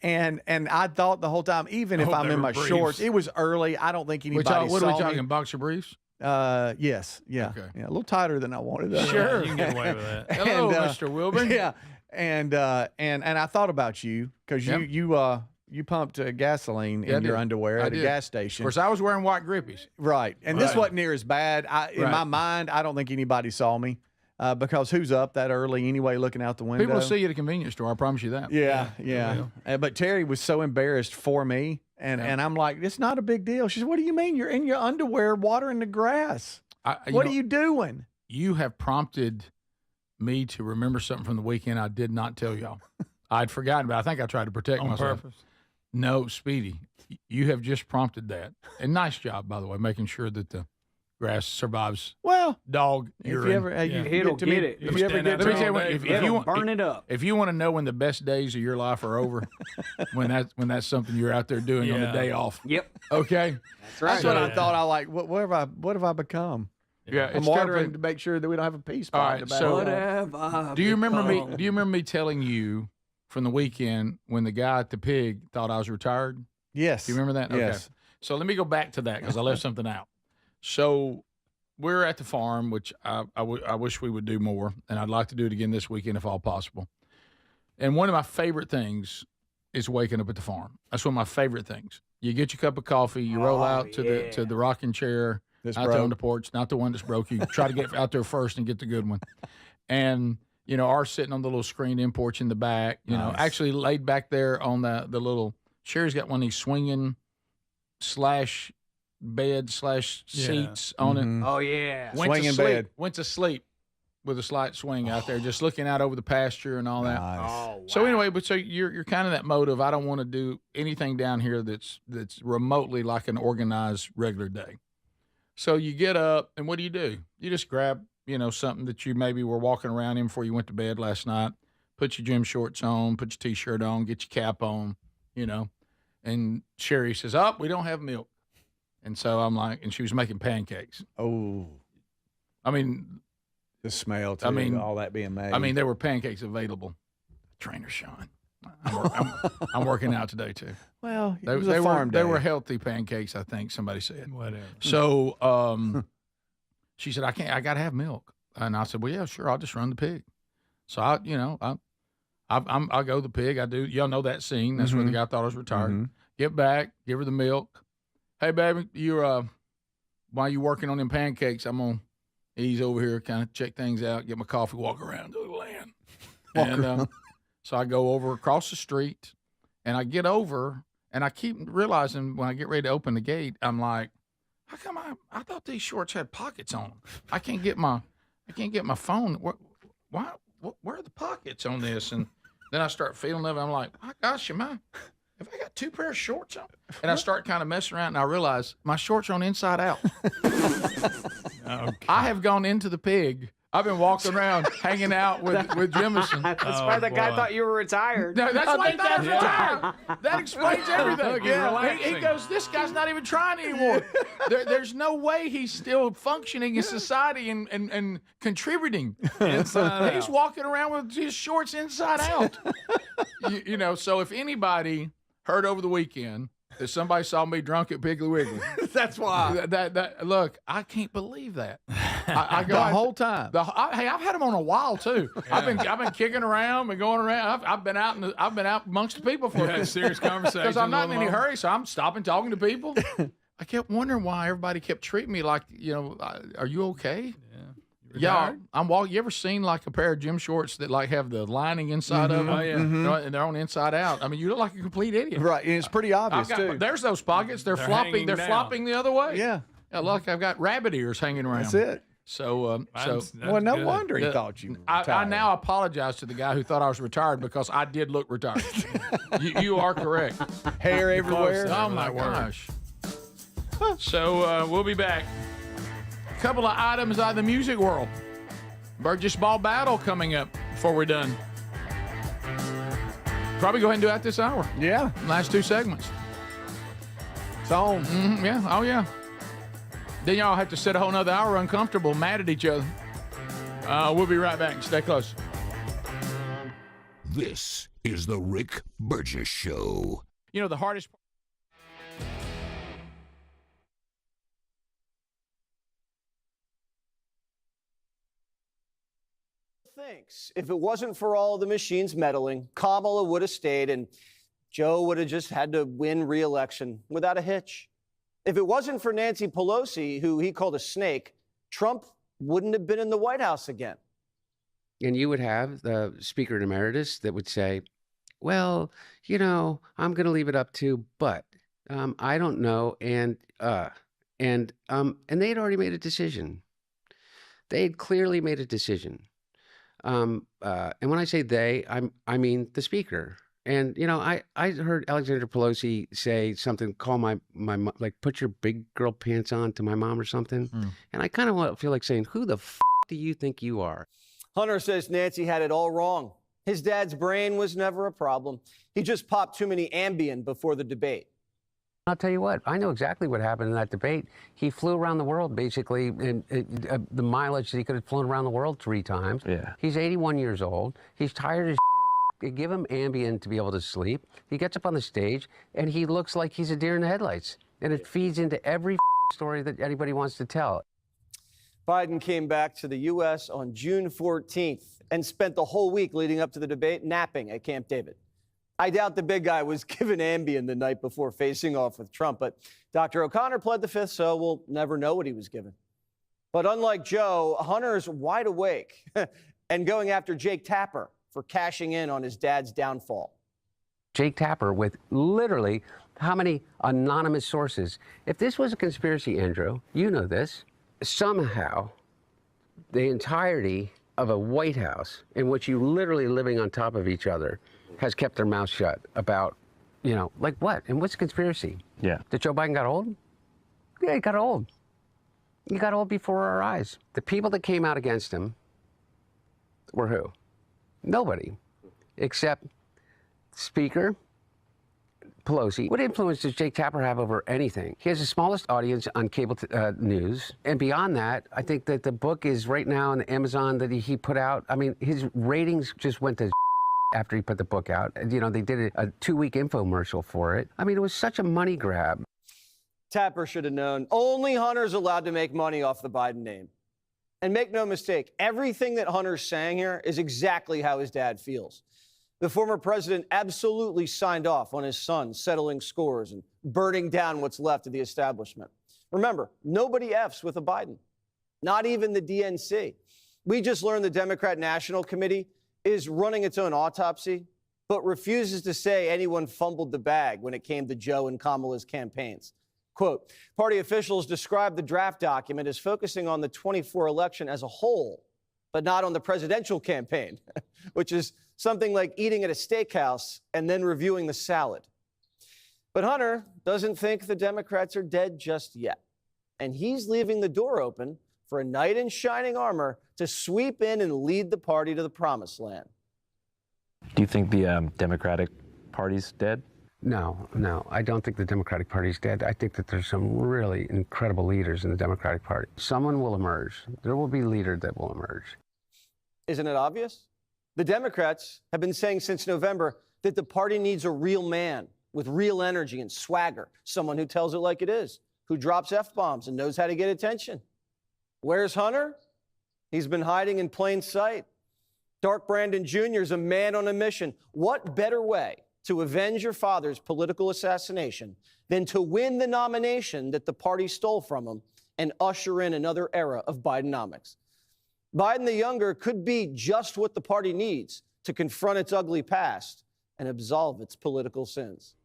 And I thought the whole time, even if I'm in my shorts, it was early. I don't think anybody saw me. What are we talking, boxer briefs? Yes. Yeah. Okay. Yeah. A little tighter than I wanted. Sure. You can get away with that. Hello, Mr. Wilburn. Yeah. And I thought about you because you pumped gasoline in your underwear at a gas station. Of course, I was wearing white grippies. Right. And this wasn't near as bad. In my mind, I don't think anybody saw me. Because who's up that early anyway looking out the window? People will see you at a convenience store, I promise you that. Yeah. But Terry was so embarrassed for me, and I'm like, it's not a big deal. She said, what do you mean? You're in your underwear watering the grass. What are you doing? You have prompted me to remember something from the weekend I did not tell y'all. I'd forgotten, but I think I tried to protect myself. On purpose? No, Speedy, you have just prompted that. And nice job, by the way, making sure that the grass survives. Well, dog urine. If you ever, it'll get it. If you ever get, let me tell you what, if you burn it up. If you want to know when the best days of your life are over, when that's something you're out there doing on the day off. Yep. Okay. That's right. That's what I thought. I like. What have I become? Yeah, I'm watering to make sure that we don't have a pee spot. All right. In the back. So, what have I do you remember become? me? Do you remember me telling you from the weekend when the guy at the pig thought I was retired? Yes. Do you remember that? Okay. Yes. So let me go back to that because I left something out. So we're at the farm, which I wish we would do more, and I'd like to do it again this weekend if all possible. And one of my favorite things is waking up at the farm. That's one of my favorite things. You get your cup of coffee, you roll out to the rocking chair out there on the porch, not the one that's broke. You try to get out there first and get the good one. And, you know, ours sitting on the little screened-in porch in the back, you know, actually laid back there on the little Sherry's got one of these swinging slash bed slash seats on it. Oh, yeah. Went Swinging to sleep. bed. Went to sleep with a slight swing out there, just looking out over the pasture and all that. Nice. Oh, wow. So anyway, but so you're kind of that mode of I don't want to do anything down here that's remotely like an organized regular day. So you get up and what do? You just grab, something that you maybe were walking around in before you went to bed last night, put your gym shorts on, put your T-shirt on, get your cap on, and Sherry says, "Oh, we don't have milk." And so I'm like, and she was making pancakes. Oh. I mean, the smell too, all that being made. I mean, there were pancakes available. Trainer Sean. I'm working out today too. Well, it was a farm day. They were healthy pancakes, I think somebody said. Whatever. So she said, I got to have milk. And I said, well, yeah, sure. I'll just run the pig. So I go to the pig. I do. Y'all know that scene. That's where the guy thought I was retired. Get back, give her the milk. Hey, baby, while you working on them pancakes, I'm going to ease over here, kind of check things out, get my coffee, walk around to the land. And so I go over across the street, and I get over, and I keep realizing when I get ready to open the gate, I'm like, how come I thought these shorts had pockets on them? I can't get my phone. Where are the pockets on this? And then I start feeling of it. I'm like, my gosh, have I got two pair of shorts on? And I start kind of messing around, and I realize my shorts are on inside out. I have gone into the pig. I've been walking around hanging out with Jemison. That's why the guy thought you were retired. No, that's why he thought I was retired. That explains everything. He goes, this guy's not even trying anymore. There's no way he's still functioning in society and contributing. He's walking around with his shorts inside out. So if anybody heard over the weekend that somebody saw me drunk at Piggly Wiggly, that's why. Look, I can't believe that. I go the whole time. Hey, I've had them on a while too. Yeah. I've been kicking around and going around. I've been out amongst the people for a serious conversation because I'm not in any hurry. So I'm stopping talking to people. I kept wondering why everybody kept treating me like, are you okay? Yeah, I'm walking. You ever seen like a pair of gym shorts that like have the lining inside of them? Oh, yeah. And they're on inside out. I mean, you look like a complete idiot. Right, and it's pretty obvious too. There's those pockets. They're flopping. They're flopping the other way. Yeah. Look, I've got rabbit ears hanging around. That's it. So, well, no wonder he thought you were retired. I now apologize to the guy who thought I was retired because I did look retired. You are correct. Hair everywhere. Oh my gosh. So we'll be back. A couple of items out of the music world. Burgess Ball Battle coming up before we're done. Probably go ahead and do that this hour. Yeah. Last two segments. It's on. Yeah. Oh, yeah. Then y'all have to sit a whole nother hour uncomfortable, mad at each other. We'll be right back. Stay close. This is the Rick Burgess Show. The hardest part. Thinks if it wasn't for all the machines meddling, Kamala would have stayed and Joe would have just had to win re-election without a hitch. If it wasn't for Nancy Pelosi, who he called a snake, Trump wouldn't have been in the White House again. And you would have the Speaker Emeritus that would say, well, I'm going to leave it up to, but I don't know. And they had already made a decision. They had clearly made a decision. And when I say they, I mean the Speaker. And, I heard Alexandra Pelosi say something, call my like, put your big girl pants on to my mom or something. And I kind of feel like saying, who the do you think you are? Hunter says Nancy had it all wrong. His dad's brain was never a problem. He just popped too many Ambien before the debate. I'll tell you what, I know exactly what happened in that debate. He flew around the world, basically, and the mileage that he could have flown around the world 3 times. Yeah. He's 81 years old. He's tired as shit. They give him Ambien to be able to sleep. He gets up on the stage, and he looks like he's a deer in the headlights. And it feeds into every story that anybody wants to tell. Biden came back to the U.S. on June 14th and spent the whole week leading up to the debate napping at Camp David. I doubt the big guy was given Ambien the night before facing off with Trump, but Dr. O'Connor pled the fifth, so we'll never know what he was given. But unlike Joe, Hunter's wide awake and going after Jake Tapper for cashing in on his dad's downfall. Jake Tapper with literally how many anonymous sources? If this was a conspiracy, Andrew, you know this, somehow the entirety of a White House in which you literally living on top of each other has kept their mouth shut about, like what? And what's the conspiracy? Yeah. That Joe Biden got old? Yeah, he got old. He got old before our eyes. The people that came out against him were who? Nobody, except Speaker Pelosi. What influence does Jake Tapper have over anything? He has the smallest audience on cable news. And beyond that, I think that the book is right now on Amazon that he put out. I mean, his ratings just went to after he put the book out. They did a 2-week infomercial for it. I mean, it was such a money grab. Tapper should have known. Only Hunter's allowed to make money off the Biden name. And make no mistake, everything that Hunter's saying here is exactly how his dad feels. The former president absolutely signed off on his son settling scores and burning down what's left of the establishment. Remember, nobody F's with a Biden, not even the DNC. We just learned the Democrat National Committee is running its own autopsy, but refuses to say anyone fumbled the bag when it came to Joe and Kamala's campaigns. Quote, party officials described the draft document as focusing on the 24 election as a whole, but not on the presidential campaign, which is something like eating at a steakhouse and then reviewing the salad. But Hunter doesn't think the Democrats are dead just yet. And he's leaving the door open for a knight in shining armor to sweep in and lead the party to the promised land. Do you think the Democratic Party's dead? No, I don't think the Democratic Party is dead. I think that there's some really incredible leaders in the Democratic Party. Someone will emerge. There will be a leader that will emerge. Isn't it obvious? The Democrats have been saying since November that the party needs a real man with real energy and swagger, someone who tells it like it is, who drops F-bombs and knows how to get attention. Where's Hunter? He's been hiding in plain sight. Dark Brandon Jr. is a man on a mission. What better way to avenge your father's political assassination than to win the nomination that the party stole from him and usher in another era of Bidenomics? Biden the younger could be just what the party needs to confront its ugly past and absolve its political sins.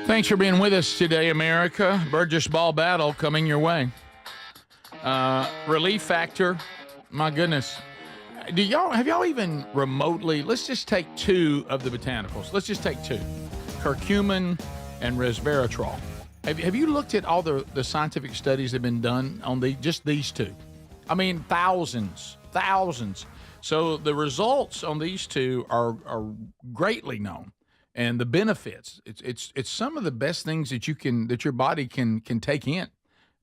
Thanks for being with us today, America. Burgess Ball Battle coming your way. Relief Factor, my goodness. Have y'all even remotely, let's just take two of the botanicals. Let's just take two, curcumin and resveratrol. Have you looked at all the scientific studies that have been done on just these two? I mean, thousands. So the results on these two are greatly known. And the benefits, it's some of the best things that your body can take in.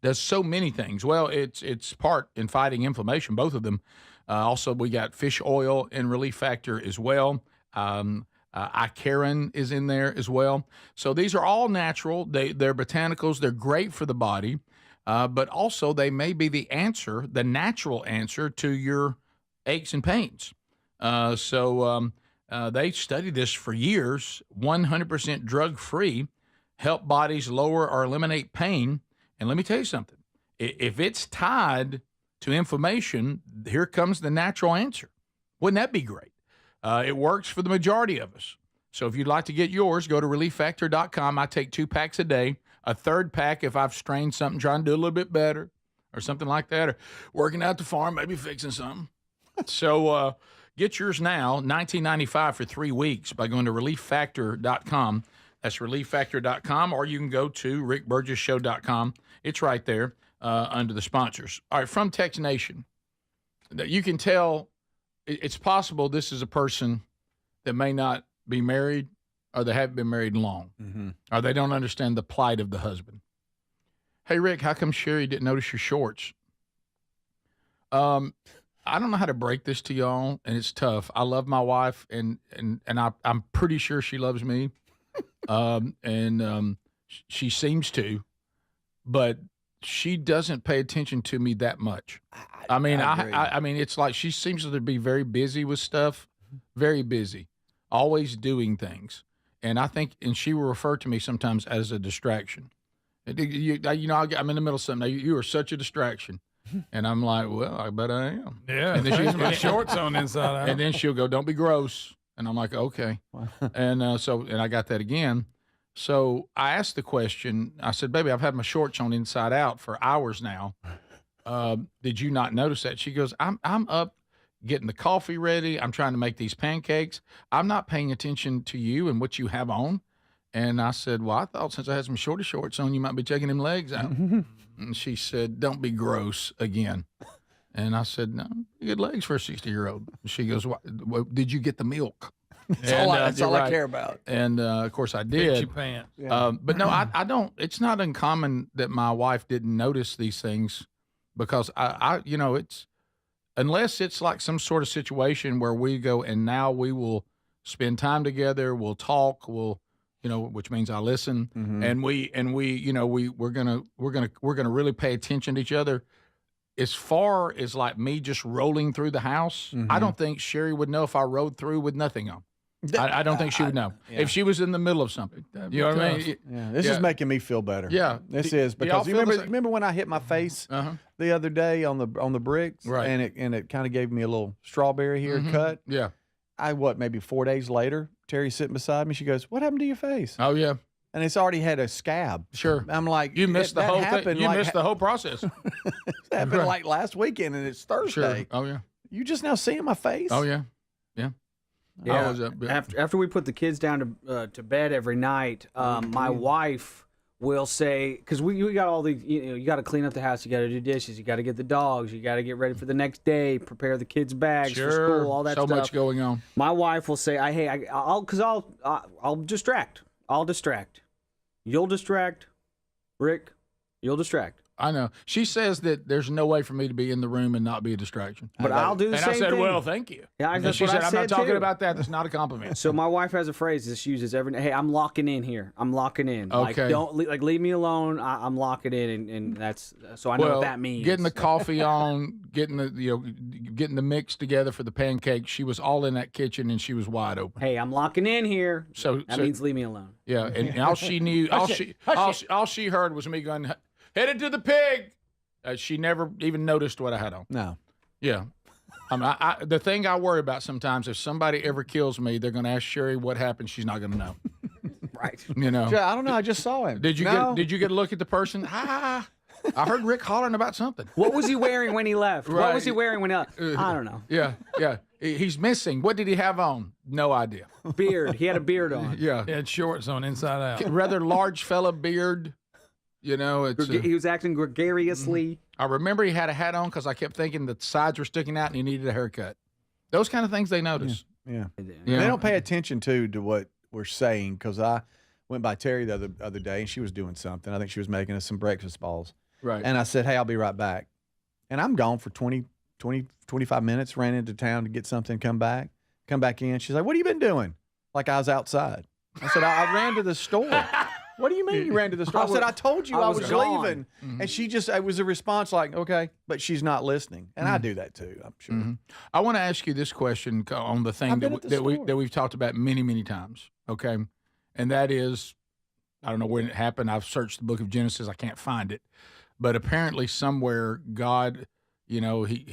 Does so many things. Well, it's part in fighting inflammation, both of them. Also, we got fish oil and Relief Factor as well. Icarin is in there as well. So these are all natural. They're botanicals. They're great for the body, but also they may be the natural answer to your aches and pains. They studied this for years, 100% drug-free, help bodies lower or eliminate pain. And let me tell you something. If it's tied to inflammation, here comes the natural answer. Wouldn't that be great? It works for the majority of us. So if you'd like to get yours, go to ReliefFactor.com. I take 2 packs a day, a third pack if I've strained something, trying to do a little bit better or something like that, or working out the farm, maybe fixing something. So, get yours now, $19.95 for 3 weeks by going to ReliefFactor.com. That's relieffactor.com, or you can go to rickburgessshow.com. It's right there under the sponsors. All right, from Tex Nation, you can tell it's possible this is a person that may not be married, or they haven't been married long, or they don't understand the plight of the husband. Hey, Rick, how come Sherry didn't notice your shorts? I don't know how to break this to y'all, and it's tough. I love my wife, and I'm pretty sure she loves me, she seems to, but she doesn't pay attention to me that much. I mean, it's like she seems to be very busy with stuff, very busy, always doing things, and I think, and she will refer to me I'm in the middle of something. You are such a distraction. And I'm like, well, I bet I am. Yeah. And then she's got shorts on inside out. And then she'll go, don't be gross. And I'm like, okay. And I got that again. So I asked the question. I said, baby, I've had my shorts on inside out for hours now. Did you not notice that? She goes, I'm up getting the coffee ready. I'm trying to make these pancakes. I'm not paying attention to you and what you have on. And I said, well, I thought since I had some shorty shorts on, you might be checking them legs out. And she said, don't be gross again. And I said, no, good legs for a 60-year-old. She goes, did you get the milk? That's all I care about. And, of course, I did. Get your pants. Yeah. But, no, I don't. It's not uncommon that my wife didn't notice these things because, it's unless it's like some sort of situation where we go and now we will spend time together, we'll talk, which means I listen, and we're gonna really pay attention to each other. As far as like me just rolling through the house, I don't think Sherry would know if I rode through with nothing on. I don't think she would know if she was in the middle of something. You know what I mean? Yeah, this is making me feel better. Yeah, this is because you remember when I hit my face the other day on the bricks, right? And it kind of gave me a little strawberry haircut. Yeah, maybe 4 days later. Terry's sitting beside me. She goes, "What happened to your face?" Oh yeah, and it's already had a scab. Sure. I'm like, you missed the whole thing. You missed the whole process. It happened like last weekend, and it's Thursday. Sure. Oh yeah. You just now seeing my face? Oh yeah, yeah. Yeah. After we put the kids down to bed every night, my wife will say, because we got all the, you got to clean up the house, you got to do dishes, you got to get the dogs, you got to get ready for the next day, prepare the kids' bags for school, all that stuff. So much going on. My wife will say, I'll distract. I'll distract. You'll distract. Rick, you'll distract. I know. She says that there's no way for me to be in the room and not be a distraction. But I'll do the same thing. And I said, well, thank you. Yeah, and she said, I'm not talking too. about that. That's not a compliment. So my wife has a phrase that she uses every day. Hey, I'm locking in here. I'm locking in. Okay. Like, don't leave me alone. I'm locking in, and that's so I know what that means. Getting the coffee on, getting the mix together for the pancakes. She was all in that kitchen and she was wide open. Hey, I'm locking in here. So that means leave me alone. Yeah, and all she knew, all she heard was me going, headed to the pig. She never even noticed what I had on. No. Yeah. The thing I worry about sometimes, if somebody ever kills me, they're going to ask Sherry what happened. She's not going to know. Right. You know. I don't know. I just saw him. Did you get a look at the person? I heard Rick hollering about something. What was he wearing when he left? Right. What was he wearing when he left? I don't know. Yeah. He's missing. What did he have on? No idea. Beard. He had a beard on. Yeah. He had shorts on inside out. Rather large fella beard. You know, he was acting gregariously. I remember he had a hat on because I kept thinking the sides were sticking out and he needed a haircut. Those kind of things they notice. Yeah. They don't pay attention to what we're saying because I went by Terry the other day and she was doing something. I think she was making us some breakfast balls. Right. And I said, hey, I'll be right back. And I'm gone for 25 minutes, ran into town to get something, come back in. She's like, what have you been doing? Like I was outside. I said, I ran to the store. What do you mean you ran to the store? I said, I told you I was leaving. Mm-hmm. And it was a response like, okay, but she's not listening. And I do that too, I'm sure. Mm-hmm. I want to ask you this question on the thing that we've talked about many, many times, okay? And that is, I don't know when it happened. I've searched the book of Genesis. I can't find it. But apparently somewhere God, he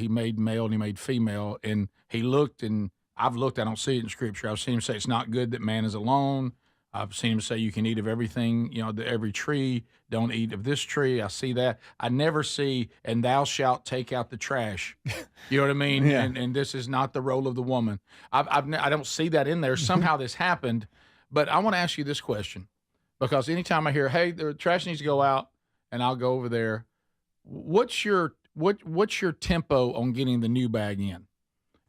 made male and he made female. And he looked, and I've looked, I don't see it in Scripture. I've seen him say it's not good that man is alone. I've seen him say you can eat of everything, every tree, don't eat of this tree. I see that. I never see, and thou shalt take out the trash. You know what I mean? Yeah. And this is not the role of the woman. I don't see that in there. Somehow this happened. But I want to ask you this question. because anytime I hear, hey, the trash needs to go out, and I'll go over there. What's your tempo on getting the new bag in?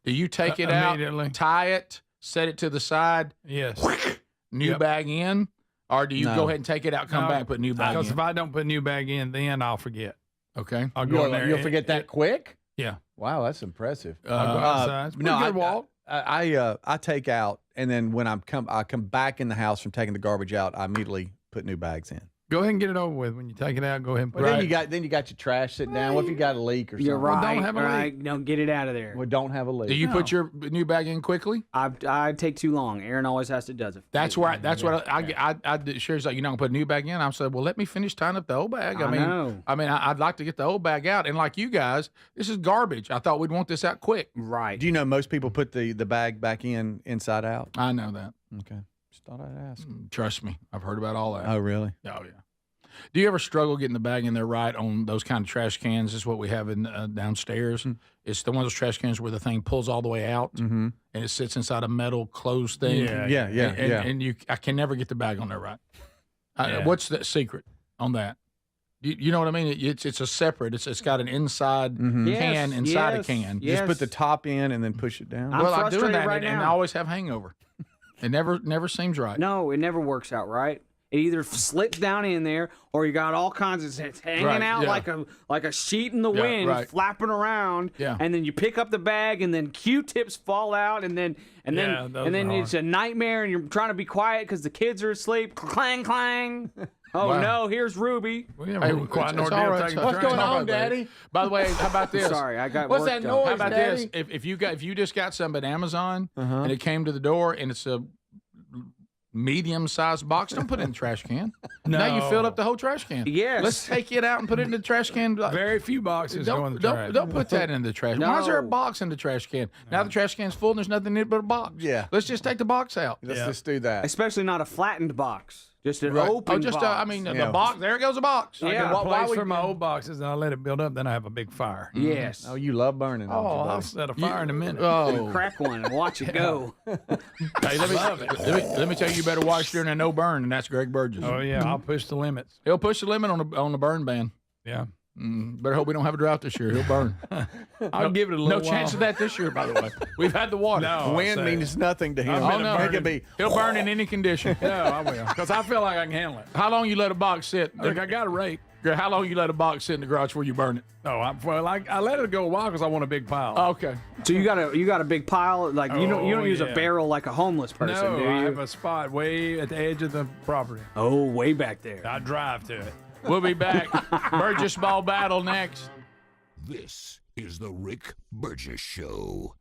Do you take it out, tie it, set it to the side? Yes. New bag in? Or do you go ahead and take it out, come back, put new bag in? Because if I don't put new bag in, then I'll forget. Okay. I'll go in there. You'll forget that quick? Yeah. Wow, that's impressive. I'll go outside. It's a pretty good walk. I take out, and then when I come back in the house from taking the garbage out, I immediately put new bags in. Go ahead and get it over with. When you take it out, go ahead and put Well, it. then you got your trash sitting down. What if you got a leak or something? You're right. Well, don't have a leak. No, get it out of there. Well, don't have a leak. Do you put your new bag in quickly? I take too long. Aaron always has to does it. That's what I Sherry's like, you're not gonna put a new bag in. I'm saying, well, let me finish tying up the old bag. I'd like to get the old bag out. And like you guys, this is garbage. I thought we'd want this out quick. Right. Do you know most people put the bag back in inside out? I know that. Okay. Just thought I'd ask. Trust me, I've heard about all that. Oh, really? Oh, yeah. Do you ever struggle getting the bag in there right on those kind of trash cans? This is what we have in downstairs. Mm-hmm. It's one of those trash cans where the thing pulls all the way out, and it sits inside a metal closed thing. And I can never get the bag on there right. What's the secret on that? You know what I mean? It's a separate. It's got an inside can inside a can. Just put the top in and then push it down. I'm doing that, and I always have hangover. It never seems right. No, it never works out right. It either slips down in there, or you got all kinds of it's hanging out like a sheet in the wind, flapping around. Yeah. And then you pick up the bag, and then Q-tips fall out, and then it's a nightmare, and you're trying to be quiet because the kids are asleep. Clang clang. Oh no! Here's Ruby. What's going on, Daddy? By the way, how about this? Sorry, I got. What's that noise, How about Daddy? this? If you just got some at Amazon and it came to the door and it's a medium-sized box, don't put it in the trash can. No. Now you filled up the whole trash can. Yes. Let's take it out and put it in the trash can. Very few boxes go in the trash. Don't put that in the trash. No. Why is there a box in the trash can? Now the trash can's full and there's nothing in it but a box. Yeah. Let's just take the box out. Let's just do that. Especially not a flattened box. Just an open box. The box. There goes a box. I got a place for my old boxes, and I let it build up. Then I have a big fire. Yes. Oh, you love burning. I'll set a fire in a minute. Oh, crack one and watch it go. Hey, let me tell you, you better watch during a no burn, and that's Greg Burgess. Oh yeah, I'll push the limits. He'll push the limit on the burn ban. Yeah. Better hope we don't have a drought this year. He'll burn. I'll give it a little. No chance of that this year, by the way. We've had the water. No, wind means nothing to him. He'll burn in any condition. No, I will, because I feel like I can handle it. How long you let a box sit? Look, I got a rake. How long you let a box sit in the garage before you burn it? Oh, I let it go a while because I want a big pile. Oh, okay. So you got a big pile, like you don't use a barrel like a homeless person, no, do you? I have a spot way at the edge of the property. Oh, way back there. I drive to it. We'll be back. Burgess Ball Battle next. This is the Rick Burgess Show.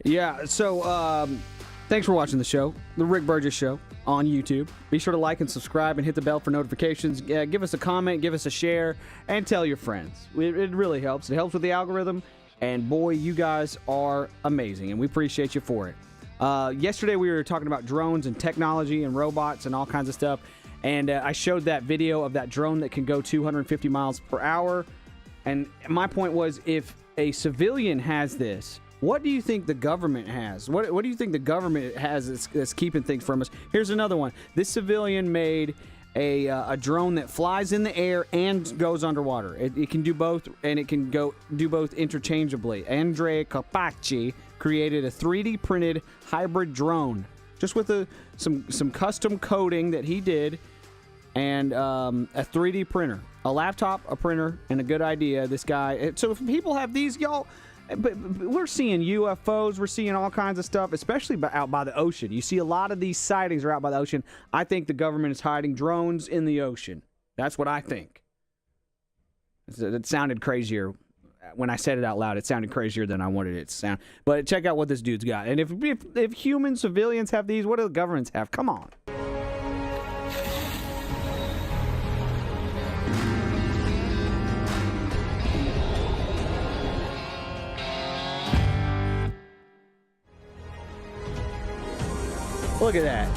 Yeah, so thanks for watching the show, The Rick Burgess Show on YouTube. Be sure to like and subscribe and hit the bell for notifications. Give us a comment, give us a share, and tell your friends. It really helps. It helps with the algorithm, and boy, you guys are amazing, and we appreciate you for it. Yesterday we were talking about drones and technology and robots and all kinds of stuff, and I showed that video of that drone that can go 250 miles per hour, and my point was, if a civilian has this, what do you think the government has? What do you think the government has that's keeping things from us? Here's another one. This civilian made a drone that flies in the air and goes underwater. It can do both, and it can do both interchangeably. Andrea Capacci created a 3D printed hybrid drone just with some custom coding that he did, and a 3D printer, a laptop, a printer, and a good idea. This guy. So if people have these, y'all. But we're seeing UFOs, we're seeing all kinds of stuff, especially out by the ocean. You see a lot of these sightings are out by the ocean. I think the government is hiding drones in the ocean. That's what I think. It sounded crazier. When I said it out loud, it sounded crazier than I wanted it to sound. But check out what this dude's got. And if human civilians have these, what do the governments have? Come on. Look at that.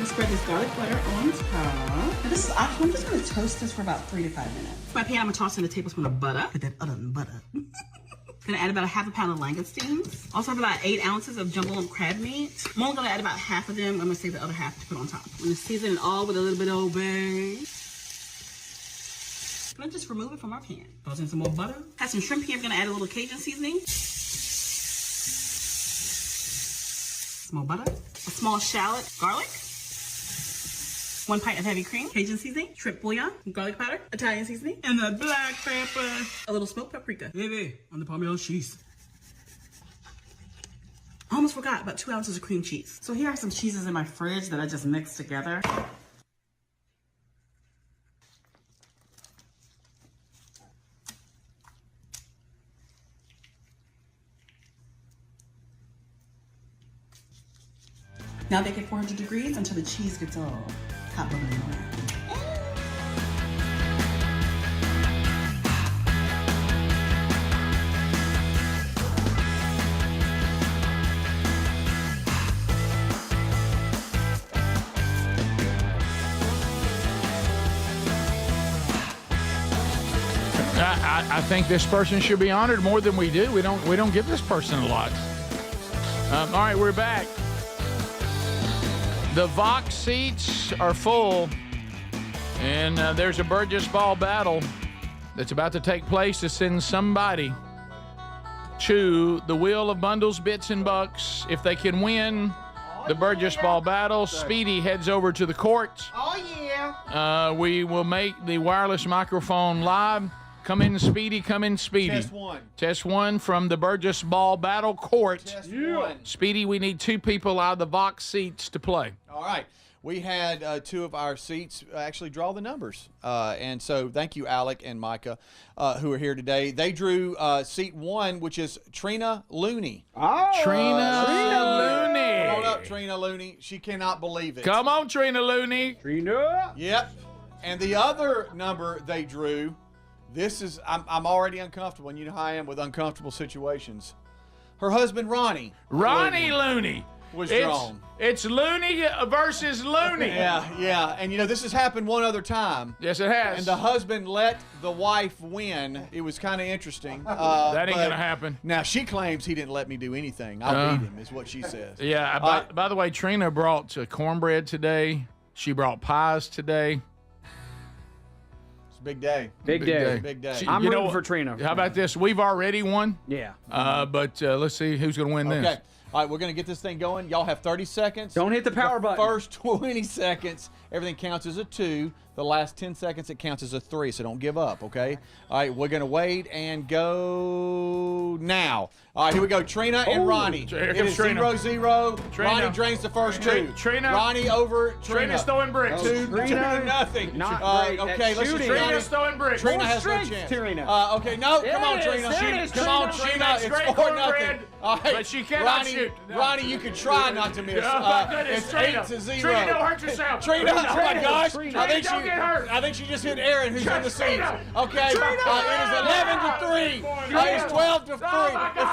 Spread this garlic butter on top. And this is optional. I'm just going to toast this for about 3 to 5 minutes. For my pan, I'm going to toss in a tablespoon of butter. Put that other butter. Gonna add about a half a pound of langoustines. Also have about 8 ounces of jumbo crab meat. I'm only gonna add about half of them. I'm gonna save the other half to put on top. I'm gonna season it all with a little bit of Old Bay. I'm gonna just remove it from our pan. Toss in some more butter. Have some shrimp here. I'm gonna add a little Cajun seasoning. Some more butter. A small shallot, garlic. 1 pint of heavy cream, Cajun seasoning, shrimp bouillon, garlic powder, Italian seasoning, and the black pepper. A little smoked paprika. Baby, on the Parmesan cheese. I almost forgot about 2 ounces of cream cheese. So here are some cheeses in my fridge that I just mixed together. Now bake at 400 degrees until the cheese gets all hot bubbling around. I think this person should be honored more than we do. We don't give this person a lot. All right, we're back. The Vox seats are full, and there's a Burgess ball battle that's about to take place to send somebody to the Wheel of Bundles, Bits, and Bucks. If they can win the Burgess ball battle, Speedy heads over to the court. Oh, yeah. We will make the wireless microphone live. Come in, Speedy. Come in, Speedy. Test one. Test one from the Burgess ball battle court. Test one. Speedy, we need 2 people out of the Vox seats to play. All right. We had 2 of our seats actually draw the numbers. And so thank you, Alec and Micah, who are here today. They drew seat 1, which is Trina Looney. Oh, Trina Looney. Hold up, Trina Looney. She cannot believe it. Come on, Trina Looney. Trina. Yep. And the other number they drew, this is, I'm already uncomfortable, and you know how I am with uncomfortable situations. Her husband, Ronnie Looney. Was drawn. It's Looney versus Looney. Yeah. And, you know, this has happened one other time. Yes, it has. And the husband let the wife win. It was kind of interesting. That ain't going to happen. Now, she claims he didn't let me do anything. I'll beat him, is what she says. Yeah. By the way, Trina brought cornbread today, She brought pies today. It's a big day. Big day. Big day. I'm rooting for Trina. How about this? We've already won. Yeah. But let's see who's going to win this. Okay. All right, we're going to get this thing going. Y'all have 30 seconds. Don't hit the power button. First 20 seconds, everything counts as a 2. The last 10 seconds, it counts as a 3, so don't give up, okay? All right, we're going to wait and go now. All right, here we go. Trina and Ronnie. Here It comes is Trina. 0-0. Trina. Ronnie drains the first 2. Trina. Ronnie over Trina. Trina's throwing bricks. 2-0. Not great Okay, at let's shooting. see. Trina's throwing bricks. Trina Full has no strength, chance. Trina. Okay, no, come on, It is, Trina. there it is, Come on, She Trina. makes It's great 4-0. cornbread, All right, but she cannot shoot. Ronnie, you could try not to miss. Oh, my goodness, It's Trina. 8-0. Trina, don't hurt yourself. Trina, oh my gosh. Trina, I think don't get hurt. I think she just hit Aaron, who's in the seats. Trina. Okay, it is 11-3. It's 12-3. It's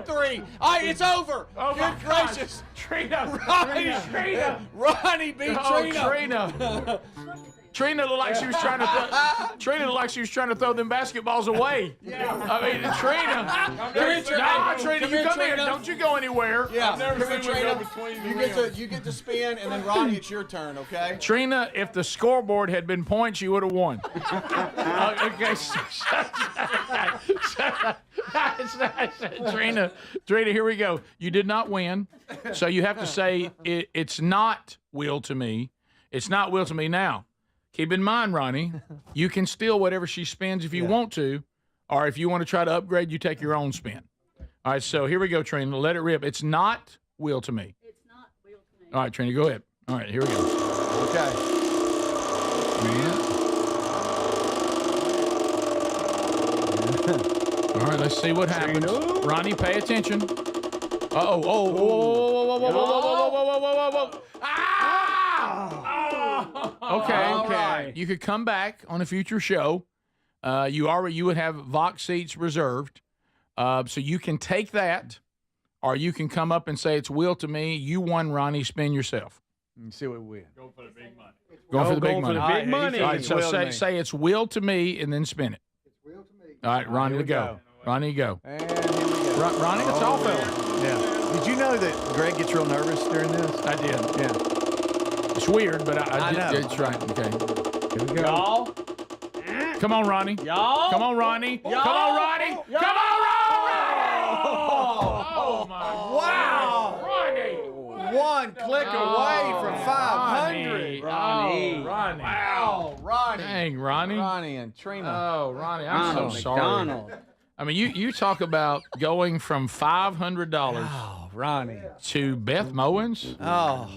14-3. All right, it's over. Oh, Good gracious. Trina. Trina. Ronnie beat Trina. Trina. Trina looked like she was trying to. Trina looked like she was trying to throw them basketballs away. Yeah. I mean, Trina. Trina, you come here. Don't you go anywhere. Yeah. I've never Come seen here, one Trina. go between You get to spin, and then Ronnie, it's your turn. Okay. Trina, if the scoreboard had been points, you would have won. Okay. Trina, here we go. You did not win, so you have to say it's not will to me. It's not will to me now. Keep in mind, Ronnie, you can steal whatever she spins if you want to, or if you want to try to upgrade, you take your own spin. All right, so here we go, Trina. Let it rip. It's not will to me. It's not will to me. All right, Trina, go ahead. All right, here we go. Okay. All right, let's see what happens. Ronnie, pay attention. Uh-oh. Oh, whoa. Okay. You could come back on a future show. You would have Vox seats reserved. So you can take that, or you can come up and say it's will to me. You won, Ronnie. Spin yourself. Let's see what we win. Go for the big money. Go for the big money. All right, so say it's will to me and then spin it. It's will to me. All right, Ronnie, to go. Ronnie, go. And here we go. Ronnie, it's all fella. Yeah. Did you know that Greg gets real nervous during this? I did. Yeah. It's weird, but I know. It's right. Okay. Here we go. Y'all. Come on, Ronnie. Y'all. Come on, Ronnie. Come on, Ronnie. Come on, Ronnie. Oh, my. Wow. Ronnie. One click away from 500. Ronnie. Wow, Ronnie. Dang, Ronnie. Ronnie and Trina. Oh, Ronnie, I'm so sorry. McDonald. I mean, you talk about going from $500 Ronnie. to Beth Mowens. Oh.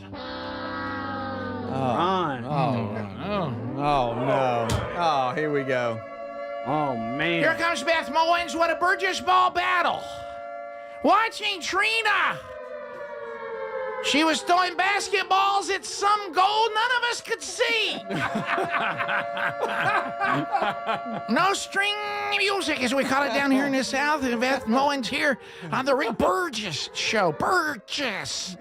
Ron. Oh, no. Oh, here we go. Oh, man. Here comes Beth Mowens. What a Burgess ball battle. Watching Trina. She was throwing basketballs at some goal none of us could see. No string music, as we call it down here in the South. And Beth Mowens here on the Rick Burgess show. Burgess.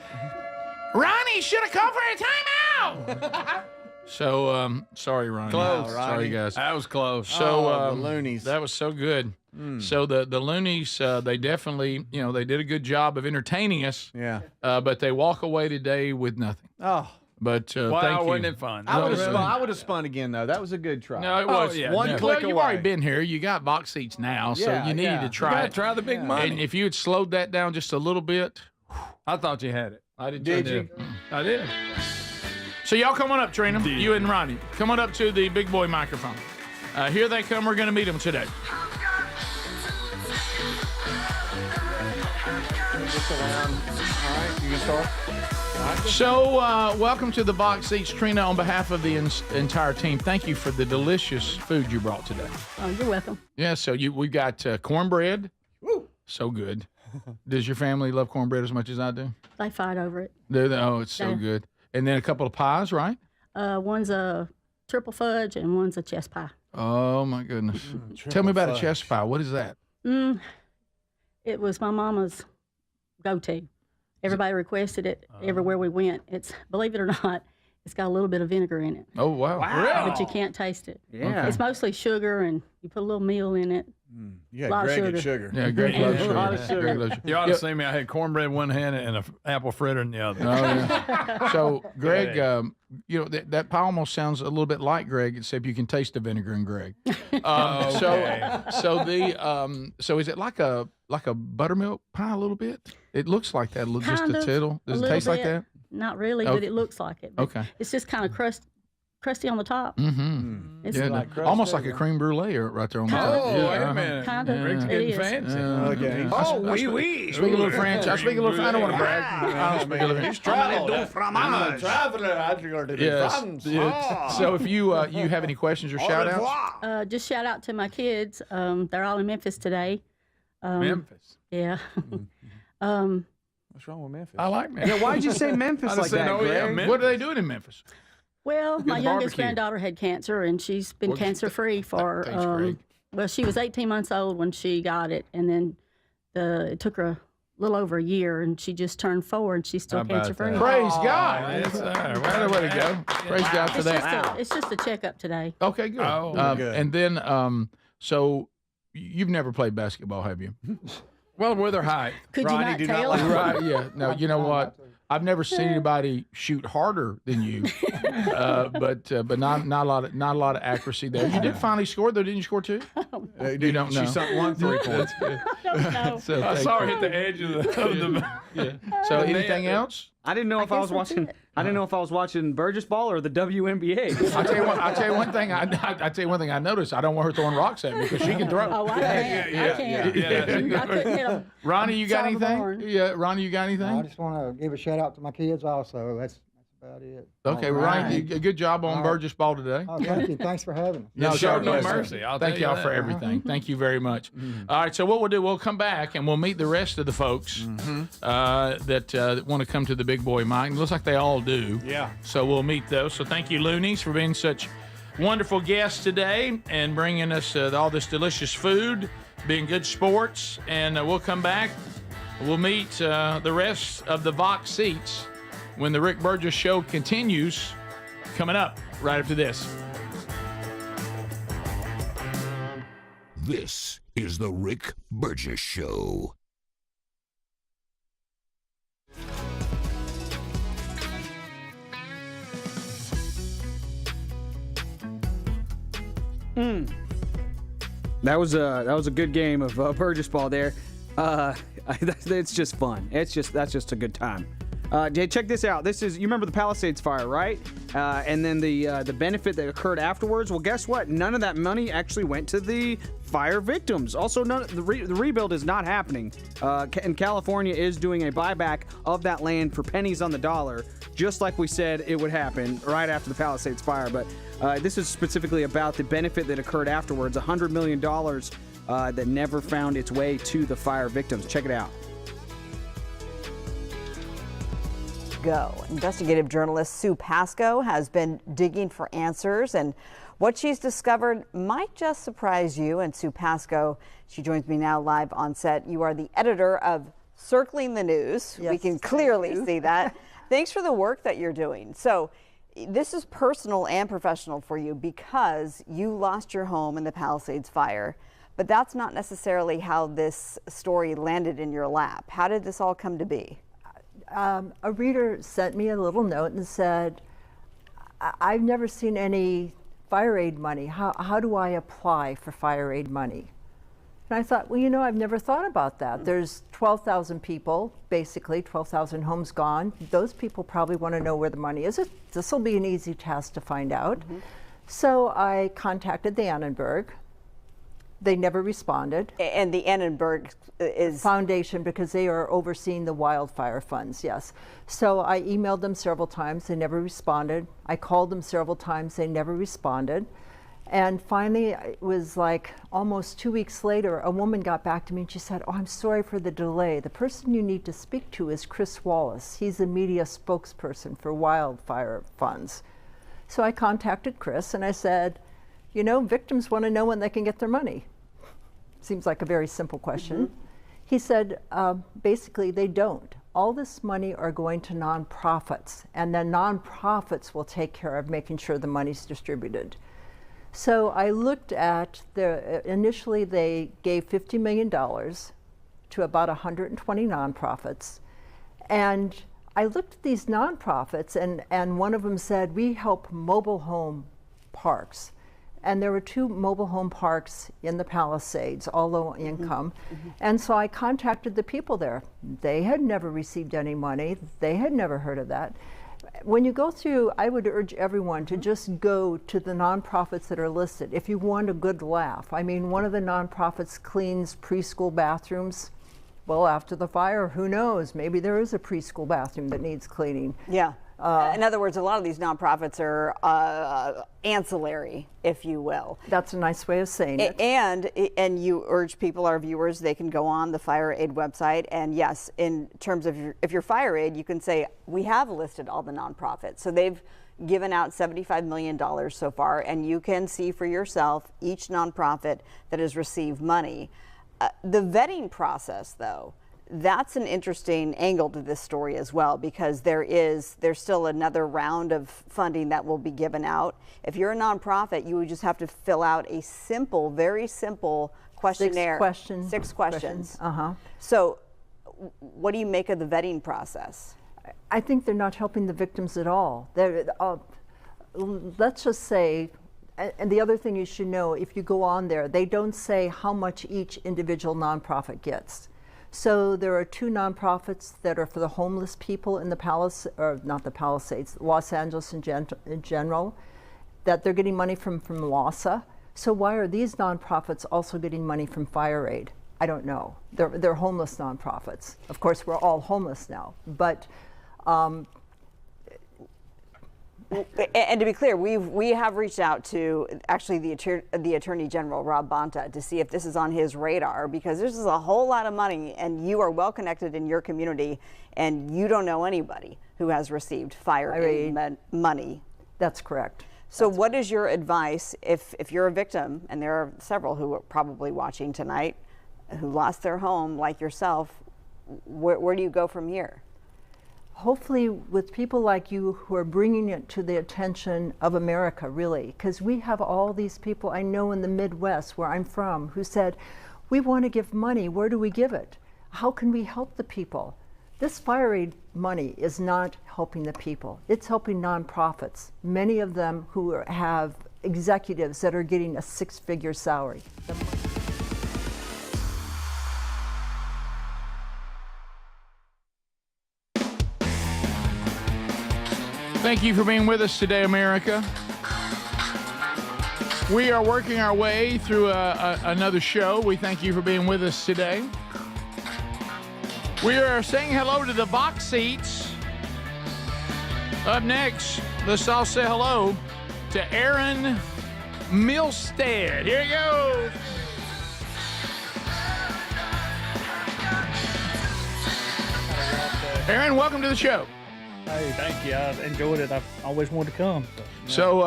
Ronnie should have come for a timeout. So, sorry, Ronnie. Close, Sorry, guys. That was close. So, the loonies. That was so good. So the loonies, they definitely, they did a good job of entertaining us. Yeah. But they walk away today with nothing. Oh. But thank you. Wasn't it fun? I would have spun again, though. That was a good try. No, it was. One click You've away. already been here. You got box seats now, so Yeah, you needed to try You gotta it. try the big money. And if you had slowed that down just a little bit, I thought you had it. I did. Did you? I did. So y'all come on up, Trina. You and Ronnie. Come on up to the big boy microphone. Here they come. We're going to meet them today. So, welcome to the box seats, Trina, on behalf of the entire team. Thank you for the delicious food you brought today. Oh, you're welcome. Yeah, so we've got cornbread. Woo! So good. Does your family love cornbread as much as I do? They fight over it. Oh, it's so good. And then a couple of pies, right? One's a triple fudge and one's a chess pie. Oh, my goodness. Tell me about a chess pie. What is that? It was my mama's go-to. Everybody requested it everywhere we went. It's, believe it or not, It's got a little bit of vinegar in it. Oh, wow. Really? But you can't taste it. Yeah. It's mostly sugar, and you put a little meal in it. Yeah, a lot Greg of and sugar. sugar. Yeah, Greg loves sugar. A lot of sugar. Greg loves sugar. You ought to see me. I had cornbread in one hand and an apple fritter in the other. Oh, yeah. So, Greg, you know, that pie almost sounds a little bit like Greg, except you can taste the vinegar in Greg. So is it like a buttermilk pie a little bit? It looks like that, just a tittle. Does it taste like that? Not really, but it looks like it. But Okay. It's just kind of crusty on the top. Mm-hmm. It's Yeah, almost like a creme brulee right there on the top. Oh, wait a minute. Kind of. Rick's It getting is. fancy. Okay. Oui. Speak a little French. I speak a little. I don't want to brag. I don't speak a little French. I'm a traveler. I'd go to France. Yes. So if you have any questions or shout outs? Just shout out to my kids. They're all in Memphis today. Memphis. Yeah. What's wrong with Memphis? I like Memphis. Yeah, why'd you say Memphis like that, Greg? What are they doing in Memphis? Well, my Good youngest barbecue. granddaughter had cancer, and she's been cancer-free for, Thanks, Greg. well, she was 18 months old when she got it, and then it took her a little over a year, and she just turned 4, and she's still How about cancer-free. that? Praise God. Way to go. Praise God for that. It's just a checkup today. Okay, good. Good. And then, so you've never played basketball, have you? Well, with her height. Could Ronnie, you do not not tell? like- Right, yeah. No, you know what? I've never seen anybody shoot harder than you, but not a lot of accuracy there. You did finally score though, didn't you score 2? You don't know. She sunk 1 3-point. No. So I thank saw her you. hit the edge of the Yeah. So anything else? I didn't know if I was watching. I didn't know if I was watching Burgess ball or the WNBA. I'll tell you one thing. I tell you one thing. I noticed. I don't want her throwing rocks at me because she can throw. Oh, I can't. I can't. I couldn't hit 'em. Ronnie, you got Side of the anything? barn. Yeah, Ronnie, you got I anything? just want to give a shout out to my kids also. That's about it. Okay, well, Ronnie, good job on Burgess ball today. Oh, thank you. Thanks for having us. You showed no pleasure. mercy. I'll Thank tell you y'all that. for everything. Thank you very much. All right, so what we'll do, we'll come back and we'll meet the rest of the folks that want to come to the Big Boy Mike. It looks like they all do. Yeah. So we'll meet those. So thank you, Loonies, for being such wonderful guests today and bringing us all this delicious food, being good sports. And we'll come back. We'll meet the rest of the Vox seats when the Rick Burgess Show continues, coming up right after this. This is the Rick Burgess Show. That was a good game of Burgess ball there. It's just fun. That's just a good time. Jay, check this out. You remember the Palisades fire, right? And then the benefit that occurred afterwards. Well, guess what? None of that money actually went to the fire victims. Also, the rebuild is not happening. And California is doing a buyback of that land for pennies on the dollar, just like we said it would happen right after the Palisades fire. But this is specifically about the benefit that occurred afterwards. $100 million that never found its way to the fire victims. Check it out. Go. Investigative journalist Sue Pascoe has been digging for answers, and what she's discovered might just surprise you. And Sue Pascoe, she joins me now live on set. You are the editor of Circling the News. Yes, we can clearly see that. Thanks for the work that you're doing. So this is personal and professional for you because you lost your home in the Palisades fire. But that's not necessarily how this story landed in your lap. How did this all come to be? A reader sent me a little note and said, I've never seen any fire aid money. How do I apply for fire aid money? And I thought, well, I've never thought about that. There's 12,000 people, basically 12,000 homes gone. Those people probably want to know where the money is. This will be an easy task to find out. Mm-hmm. So I contacted the Annenberg. They never responded. And the Annenberg is foundation, because they are overseeing the wildfire funds, yes. So I emailed them several times, they never responded. I called them several times, they never responded. And finally, it was like almost 2 weeks later, a woman got back to me and she said, oh, I'm sorry for the delay. The person you need to speak to is Chris Wallace. He's the media spokesperson for wildfire funds. So I contacted Chris and I said, victims want to know when they can get their money. Seems like a very simple question. Mm-hmm. He said, basically, they don't. all this money are going to nonprofits, and then nonprofits will take care of making sure the money's distributed. So I looked at initially they gave $50 million to about 120 nonprofits. And I looked at these nonprofits, and one of them said, we help mobile home parks. And there were 2 mobile home parks in the Palisades, all low income. And so I contacted the people there. They had never received any money. They had never heard of that. When you go through, I would urge everyone to just go to the nonprofits that are listed if you want a good laugh. I mean, one of the nonprofits cleans preschool bathrooms. Well, after the fire, who knows? Maybe there is a preschool bathroom that needs cleaning. Yeah. In other words, a lot of these nonprofits are ancillary, if you will. That's a nice way of saying it. And you urge people, our viewers, they can go on the Fire Aid website. And yes, in terms of if you're Fire Aid, you can say, we have listed all the nonprofits. So they've given out $75 million so far, and you can see for yourself each nonprofit that has received money. The vetting process, though, that's an interesting angle to this story as well, because there's still another round of funding that will be given out. If you're a nonprofit, you would just have to fill out a simple, very simple questionnaire. 6 questions. So what do you make of the vetting process? I think they're not helping the victims at all. Let's just say, and the other thing you should know, if you go on there, they don't say how much each individual nonprofit gets. So there are 2 nonprofits that are for the homeless people in the Palisades, Los Angeles in general, that they're getting money from LASA. So why are these nonprofits also getting money from Fire Aid? I don't know. They're homeless nonprofits. Of course, we're all homeless now, but. And to be clear, we have reached out to actually the Attorney General, Rob Bonta, to see if this is on his radar, because this is a whole lot of money, and you are well connected in your community, and you don't know anybody who has received Fire Aid money. That's correct. So what is your advice if you're a victim, and there are several who are probably watching tonight who lost their home like yourself, where do you go from here? Hopefully with people like you who are bringing it to the attention of America, really, because we have all these people I know in the Midwest where I'm from who said, we want to give money, where do we give it? How can we help the people? This Fire Aid money is not helping the people, it's helping nonprofits, many of them who have executives that are getting a 6-figure salary. Thank you for being with us today, America. We are working our way through another show. We thank you for being with us today. We are saying hello to the box seats. Up next, let's all say hello to Aaron Milstead. Here he goes. Aaron, welcome to the show. Hey, thank you. I've enjoyed it. I've always wanted to come. So,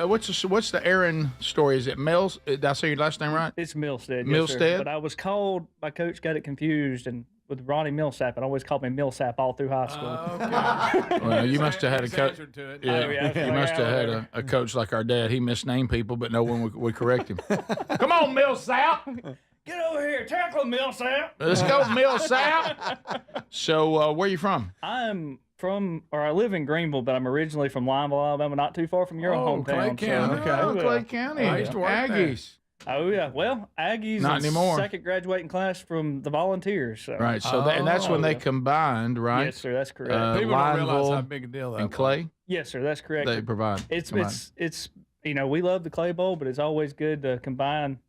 what's the Aaron story? Is it Mills? Did I say your last name right? It's Milstead. Milstead. Yes, but I was called. My coach got it confused, and with Ronnie Millsap, and always called me Millsap all through high school. Okay. Well, you must have had a coach. Yeah, you must have had a coach like our dad. He misnamed people, but no one would correct him. Come on, Millsap. Get over here, tackle Millsap. Let's go, Millsap. So, where are you from? I live in Greenville, but I'm originally from Lineville, Alabama, not too far from your hometown. Clay County. Clay County. I used to work Aggies. There. Oh, yeah. Well, Aggies not anymore. Second graduating class from the Volunteers. So. Right. So and that's when they combined, right? Yes, sir. That's correct. People don't realize how big a deal that was. And Clay? Yes, sir. That's correct. They provide. It's we love the Clay Bowl, but it's always good to combine.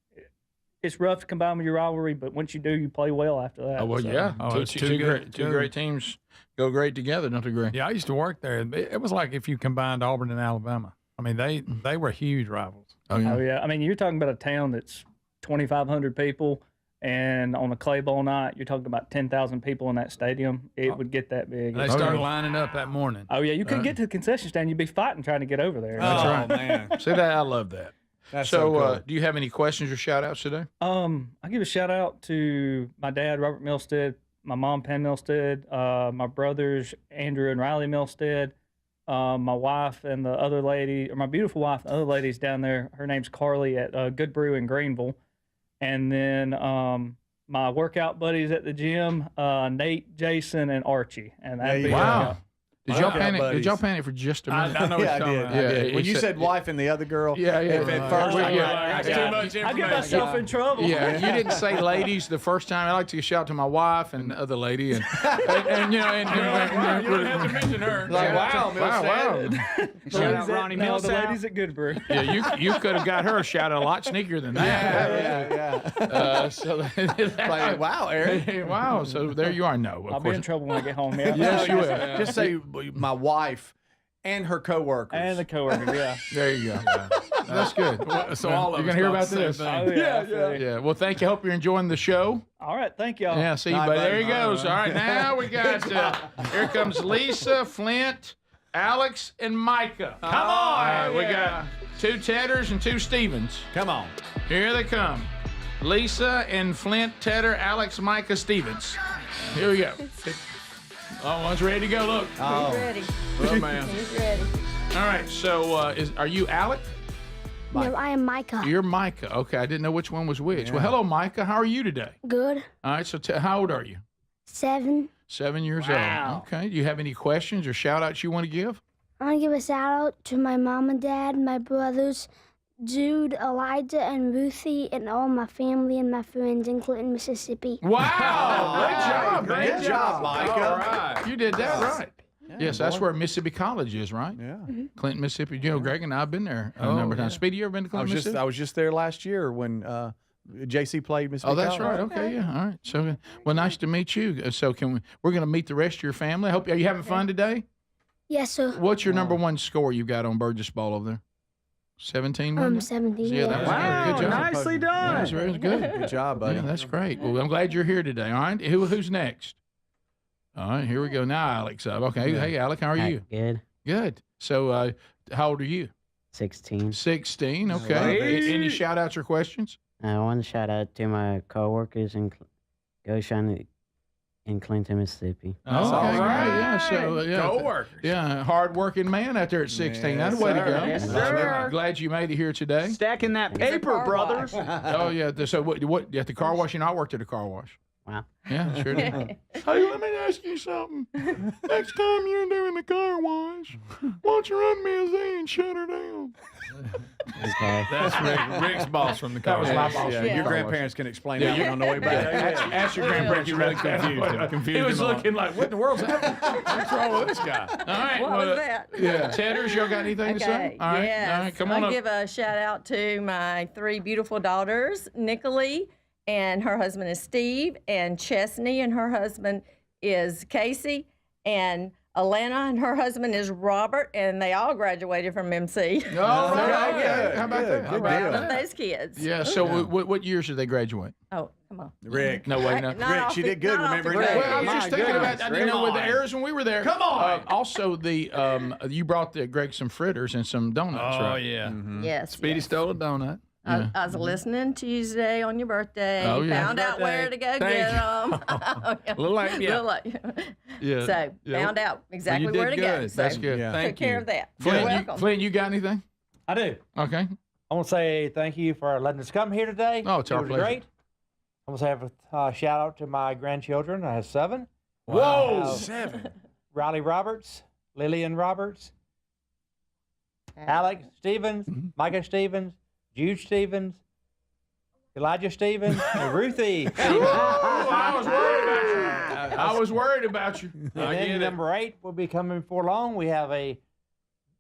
It's rough to combine with your rivalry, but once you do, you play well after that. Oh, well, so. Yeah. Oh, two great teams go great together, don't you agree? Yeah, I used to work there. It was like if you combined Auburn and Alabama. I mean, they were huge rivals. Oh, yeah. I mean, you're talking about a town that's 2,500 people, and on a Clay Bowl night, you're talking about 10,000 people in that stadium. It would get that big. And they started lining up that morning. Oh, yeah. You couldn't get to the concession stand. You'd be fighting trying to get over there. That's right. Man. See that? I love that. That's so cool. Do you have any questions or shout outs today? I give a shout out to my dad, Robert Milstead, my mom, Penn Milstead, my brothers, Andrew and Riley Milstead, my wife and the other lady, or my beautiful wife, and the other lady's down there. Her name's Carly at Good Brew in Greenville. And then my workout buddies at the gym, Nate, Jason, and Archie. And that'd be wow. Did y'all panic? Did y'all panic for just a minute? I know what you're talking about. When you said wife and the other girl, at first, that's too much information. I get myself in trouble. Yeah, you didn't say ladies the first time. I like to shout out to my wife and the other lady, and you know, and you don't have to mention her. Like, wow. Shout out Ronnie Mills. The ladies at Good Brew. Yeah, you could have got her a shout out a lot sneakier than that. Yeah. So like, wow, Eric. Wow. So there you are. No, I'll be in trouble when I get home. Yeah. Yes, you will. Just say my wife and her coworkers. And the coworkers, yeah. There you go. That's good. So all of you're gonna hear about this. Yeah. Well, thank you. Hope you're enjoying the show. All right, thank y'all. Yeah, see you, buddy. There he goes. All right, now we got here comes Lisa, Flint, Alex, and Micah. Come on. We got 2 Tedders and 2 Stevens. Come on. Here they come. Lisa and Flint, Tedder, Alex, Micah, Stevens. Here we go. Oh, one's ready to go. Look. He's ready. Oh, man. He's ready. All right. So, are you Alec? No, I am Micah. You're Micah. Okay, I didn't know which one was which. Well, hello, Micah. How are you today? Good. All right. So, how old are you? 7. 7 years Wow. old. Okay. Do you have any questions or shout outs you want to give? I want to give a shout out to my mom and dad, my brothers, Jude, Elijah, and Ruthie, and all my family and my friends in Clinton, Mississippi. Wow! Great job, man. Good job, Micah. All right. You did that right. Yes, that's where Mississippi College is, right? Yeah. Clinton, Mississippi. You know, Greg and I have been there a number of times. Speedy, you ever been to Clinton, Mississippi? I was just there last year when JC played Mississippi. Oh, that's College. right. Okay, yeah. All right. So, well, nice to meet you. So, we're going to meet the rest of your family. I hope are you having fun today? Yes, sir. What's your number one score you got on Burgess ball over there? 17. wasn't it? 17. Yeah, that was Wow, good job. nicely done. That was very good. Good job, buddy. Yeah, that's great. Well, I'm glad you're here today. All right. Who's next? All right, here we go. Now, Alex. Okay. Hey, Alex, how are you? Good. Good. So, how old are you? 16. 16. Okay. Any shout outs or questions? I want to shout out to my coworkers in Goshen in Clinton, Mississippi. Okay, great. Yeah. So, Co-workers. Yeah, hard-working man out there at 16. That's the way to go. Yes, sir. Glad you made it here today. Stacking that paper, brothers. Oh yeah. So what? At the car wash? You know, I worked at a car wash. Wow. Yeah, sure did. Hey, let me ask you something. Next time you're doing the car wash, why don't you run me a Z and shut her down? Okay. That's Rick's boss from the car. That was my boss. Yeah, your grandparents can explain that on the way back. Ask your grandparents. You really confused him. He was looking like, what in the world's happening? What's wrong with this guy? All right. What was that? Yeah. Tedders, y'all got anything to say? All right. Yes. All right. Come on I'll up. give a shout out to my 3 beautiful daughters, Nicolette, and her husband is Steve, and Chesney, and her husband is Casey, and Alana, and her husband is Robert, and they all graduated from MC. All right. Okay. How about that? I'm proud of those kids. Yeah. So what years did they graduate? Oh, come on. Rick. No, wait, no. Not Rick, she did good remembering Well, that. I was just thinking about, with the errors when we were there. Come on. Also, you brought Greg some fritters and some donuts, right? Oh, yeah. Yes. Speedy yes. stole a donut. I was listening Tuesday on your birthday. Oh, yeah. Found out where to go get them. A little late, yeah. Little late. Yeah. So found out exactly Well, you where did to go. good. So That's good. Took Thank care you. of that. Flint, You're welcome. Flint, you got anything? I do. Okay. I want to say thank you for letting us come here today. Oh, it's our was pleasure. great. I want to have a shout out to my grandchildren. I have 7. Whoa, 7. Riley Roberts, Lillian Roberts, Alex Stevens, Micah Stevens, Jude Stevens, Elijah Stevens, and Ruthie. I was worried about you. I was worried about you. And then number 8 will be coming before long. We have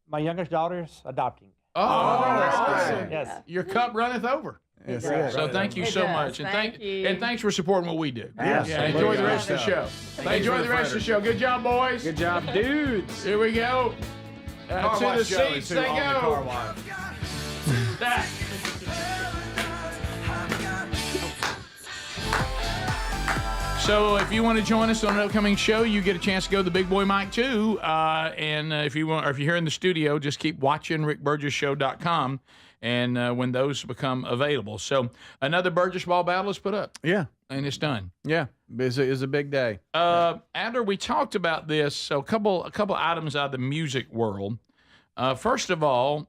my youngest daughter's adopting. Oh, awesome. Yes. Your cup runneth over. Yes, So thank you so much, and thanks for supporting what we do. Yes. Yeah, enjoy the rest of the show. Enjoy the rest of the show. Good job, boys. Good job, dudes. Here we go. To the seats they go. So if you want to join us on an upcoming show, you get a chance to go to the Big Boy Mike too. And if you want, or if you're here in the studio, just keep watching RickBurgessShow.com. and when those become available. So another Burgess Ball battle is put up. Yeah. And it's done. Yeah. It's a big day. Adler, we talked about this. So a couple items out of the music world. First of all,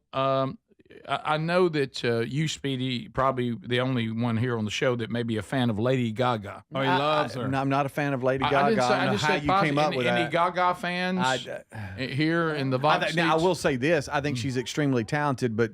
I know that you, Speedy, probably the only one here on the show that may be a fan of Lady Gaga. Oh, he loves her. I'm not a fan of Lady Gaga. I don't know how you came up with any that. Gaga fans here in the Vox Now, I will say this. I think she's extremely talented, but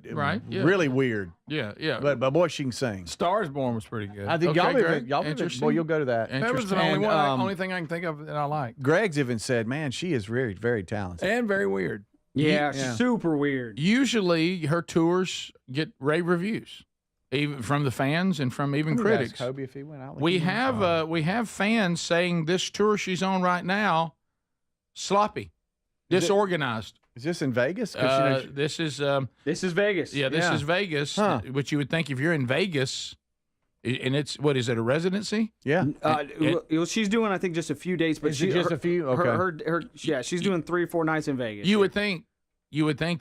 really weird. Yeah, yeah. But boy, she can sing. Stars Born was pretty good. I think boy, you'll go to that. That was the only thing I can think of that I like. Greg's even said, man, she is very, very talented. And very weird. Yeah, super weird. Usually her tours get rave reviews, even from the fans and from even critics. Ask Kobe if he went. We have fans saying this tour she's on right now, sloppy, disorganized. Is this in Vegas? This is Vegas. Yeah, this is Vegas. Which you would think if you're in Vegas, and it's what is it, a residency? Yeah. She's doing, I think, just a few days. But just a few? Okay. She's doing 3 or 4 nights in Vegas. You would think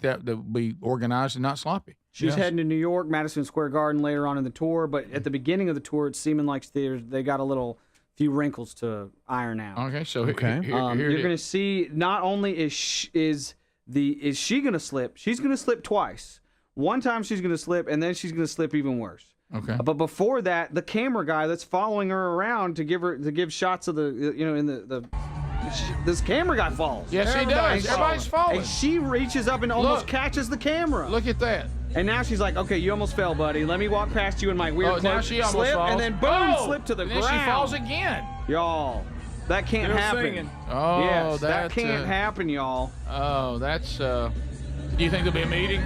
that would be organized and not sloppy. She's heading to New York, Madison Square Garden later on in the tour. But at the beginning of the tour, it's seeming like they got a few wrinkles to iron out. Okay, so you're going to see not only is she going to slip, she's going to slip twice. One time she's going to slip, and then she's going to slip even worse. Okay. But before that, the camera guy that's following her around to give shots of this camera guy falls. Yes, he does. Everybody's falling. And she reaches up and almost catches the camera. Look at that. And now she's like, okay, you almost fell, buddy. Let me walk past you in my weird cloak. Now she almost slip, falls. and then boom, slip to the and ground. Then she falls again. Y'all, that can't happen. Singing. Oh, yes, that can't happen, y'all. Oh, that's. Do you think there'll be a meeting?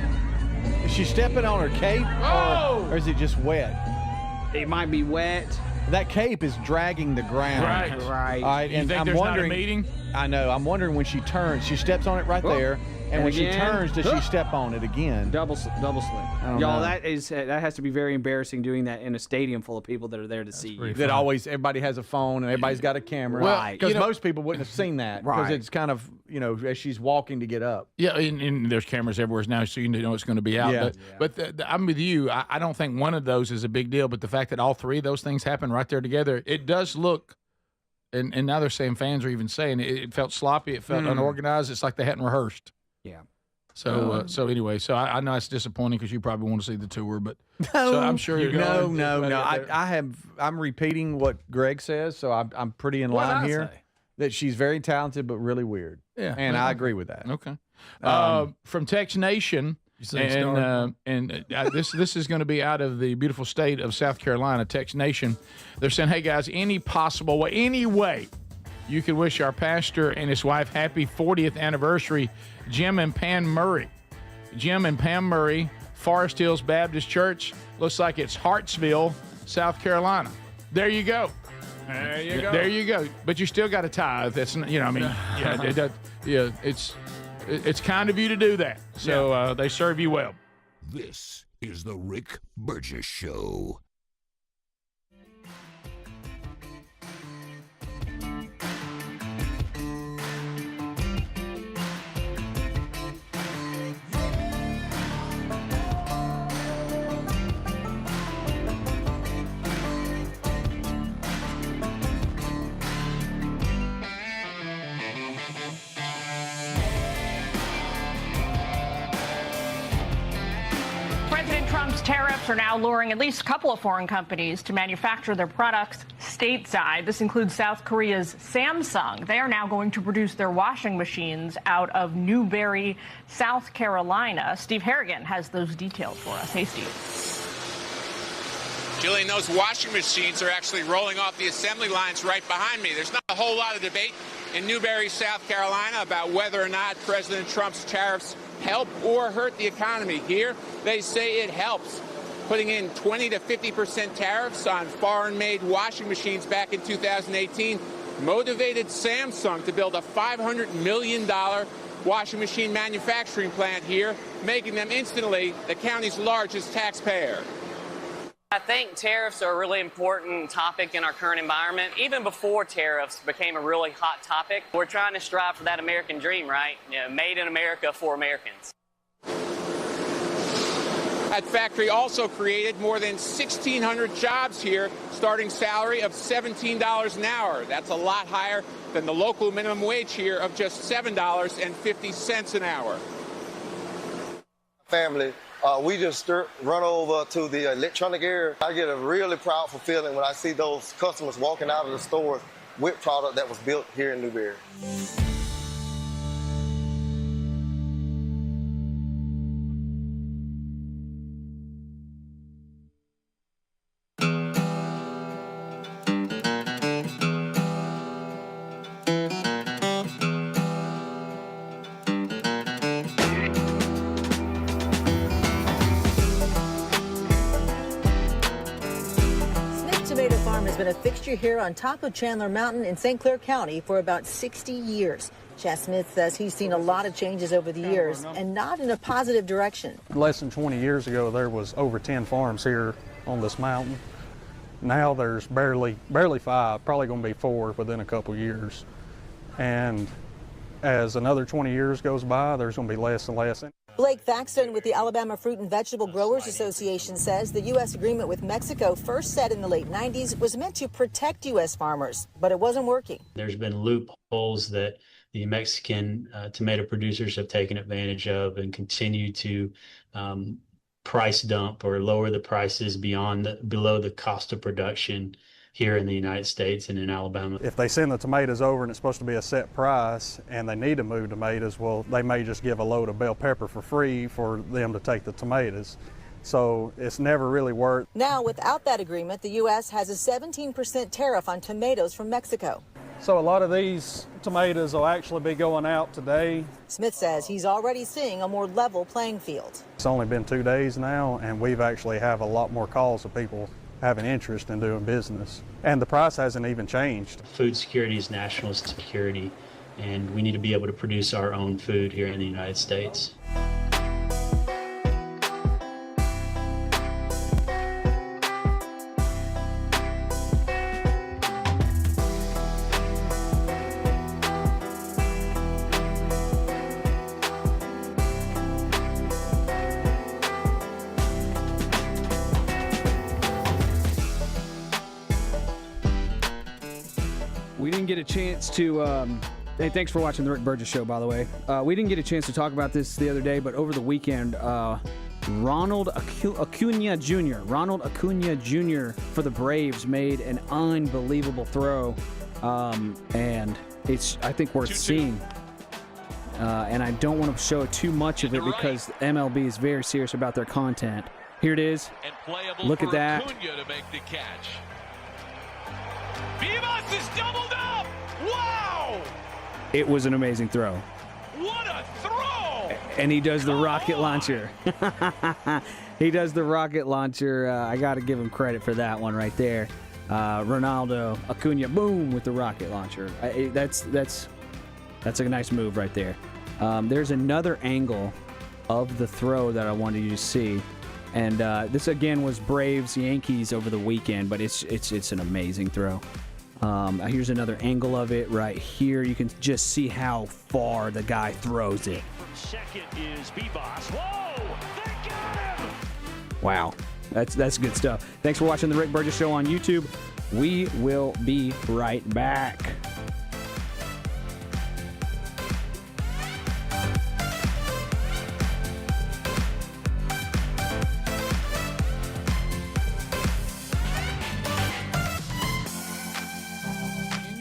Is she stepping on her cape, or is it just wet? It might be wet. That cape is dragging the ground. Right. All right, You think I'm there's wondering. not a meeting? I know. I'm wondering when she turns. She steps on it right there, and when again. she turns, does she step on it again? Double slip. Y'all, know. that has to be very embarrassing doing that in a stadium full of people that are there to see you. That always everybody has a phone and everybody's got a camera. Right. Because most people wouldn't have seen that. Because Right. it's kind of, as she's walking to get up. Yeah, and there's cameras everywhere now, so you know it's going to be out. Yeah. But I'm with you. I don't think one of those is a big deal, but the fact that all three of those things happen right there together, it does look, and now they're saying, fans are even saying, it felt sloppy, it felt unorganized. It's like they hadn't rehearsed. Yeah. So anyway, I know it's disappointing because you probably want to see the tour, but so I'm sure you're going. No. I'm repeating what Greg says, so I'm pretty in line here. That she's very talented but really weird. Yeah, and I agree with that. Okay. From Tex Nation, and this is going to be out of the beautiful state of South Carolina. Tex Nation, they're saying, hey guys, any possible way, any way you could wish our pastor and his wife happy 40th anniversary, Jim and Pam Murray. Jim and Pam Murray, Forest Hills Baptist Church. Looks like it's Hartsville, South Carolina. There you go. There you go. But you still got to tithe. That's it's kind of you to do that. So they serve you well. This is the Rick Burgess Show. President Trump's tariffs are now luring at least a couple of foreign companies to manufacture their products stateside. This includes South Korea's Samsung. They are now going to produce their washing machines out of Newberry, South Carolina. Steve Harrigan has those details for us. Hey, Steve. Jillian, those washing machines are actually rolling off the assembly lines right behind me. There's not a whole lot of debate in Newberry, South Carolina about whether or not President Trump's tariffs help or hurt the economy. Here, they say it helps. Putting in 20 to 50% tariffs on foreign-made washing machines back in 2018 motivated Samsung to build a $500 million washing machine manufacturing plant here, making them instantly the county's largest taxpayer. I think tariffs are a really important topic in our current environment. Even before tariffs became a really hot topic, we're trying to strive for that American dream, right? Made in America for Americans. That factory also created more than 1,600 jobs here, starting salary of $17 an hour. That's a lot higher than the local minimum wage here of just $7.50 an hour. Family, we just run over to the electronic area. I get a really proud feeling when I see those customers walking out of the stores with product that was built here in Newberry. Been a fixture here on top of Chandler Mountain in St. Clair County for about 60 years. Chad Smith says he's seen a lot of changes over the years and not in a positive direction. Less than 20 years ago, there was over 10 farms here on this mountain. Now there's barely 5, probably going to be 4 within a couple years. And as another 20 years goes by, there's going to be less and less. Blake Thaxton with the Alabama Fruit and Vegetable Growers Association says the U.S. agreement with Mexico, first set in the late 90s, was meant to protect U.S. farmers, but it wasn't working. There's been loopholes that the Mexican tomato producers have taken advantage of and continue to price dump or lower the prices below the cost of production here in the United States and in Alabama. If they send the tomatoes over and it's supposed to be a set price and they need to move tomatoes, well, they may just give a load of bell pepper for free for them to take the tomatoes. So it's never really worked. Now, without that agreement, the U.S. has a 17% tariff on tomatoes from Mexico. So a lot of these tomatoes will actually be going out today. Smith says he's already seeing a more level playing field. It's only been 2 days now, and we've actually have a lot more calls of people having interest in doing business. And the price hasn't even changed. Food security is national security, and we need to be able to produce our own food here in the United States. We didn't get a chance to, hey, thanks for watching the Rick Burgess Show, by the way. We didn't get a chance to talk about this the other day, but over the weekend, Ronald Acuna Jr. for the Braves made an unbelievable throw, and it's, I think, worth seeing. And I don't want to show too much of it because MLB is very serious about their content. Here it is. Look at that. Acuna to make the catch. Vivas is doubled up! Wow! It was an amazing throw. What a throw! And he does the rocket launcher. He does the rocket launcher. I got to give him credit for that one right there. Ronaldo Acuna, boom, with the rocket launcher. That's a nice move right there. There's another angle of the throw that I wanted you to see. And this, again, was Braves-Yankees over the weekend, but it's an amazing throw. Here's another angle of it right here. You can just see how far the guy throws it. Second is Vivas. Whoa! They got him! Wow. That's good stuff. Thanks for watching the Rick Burgess Show on YouTube. We will be right back.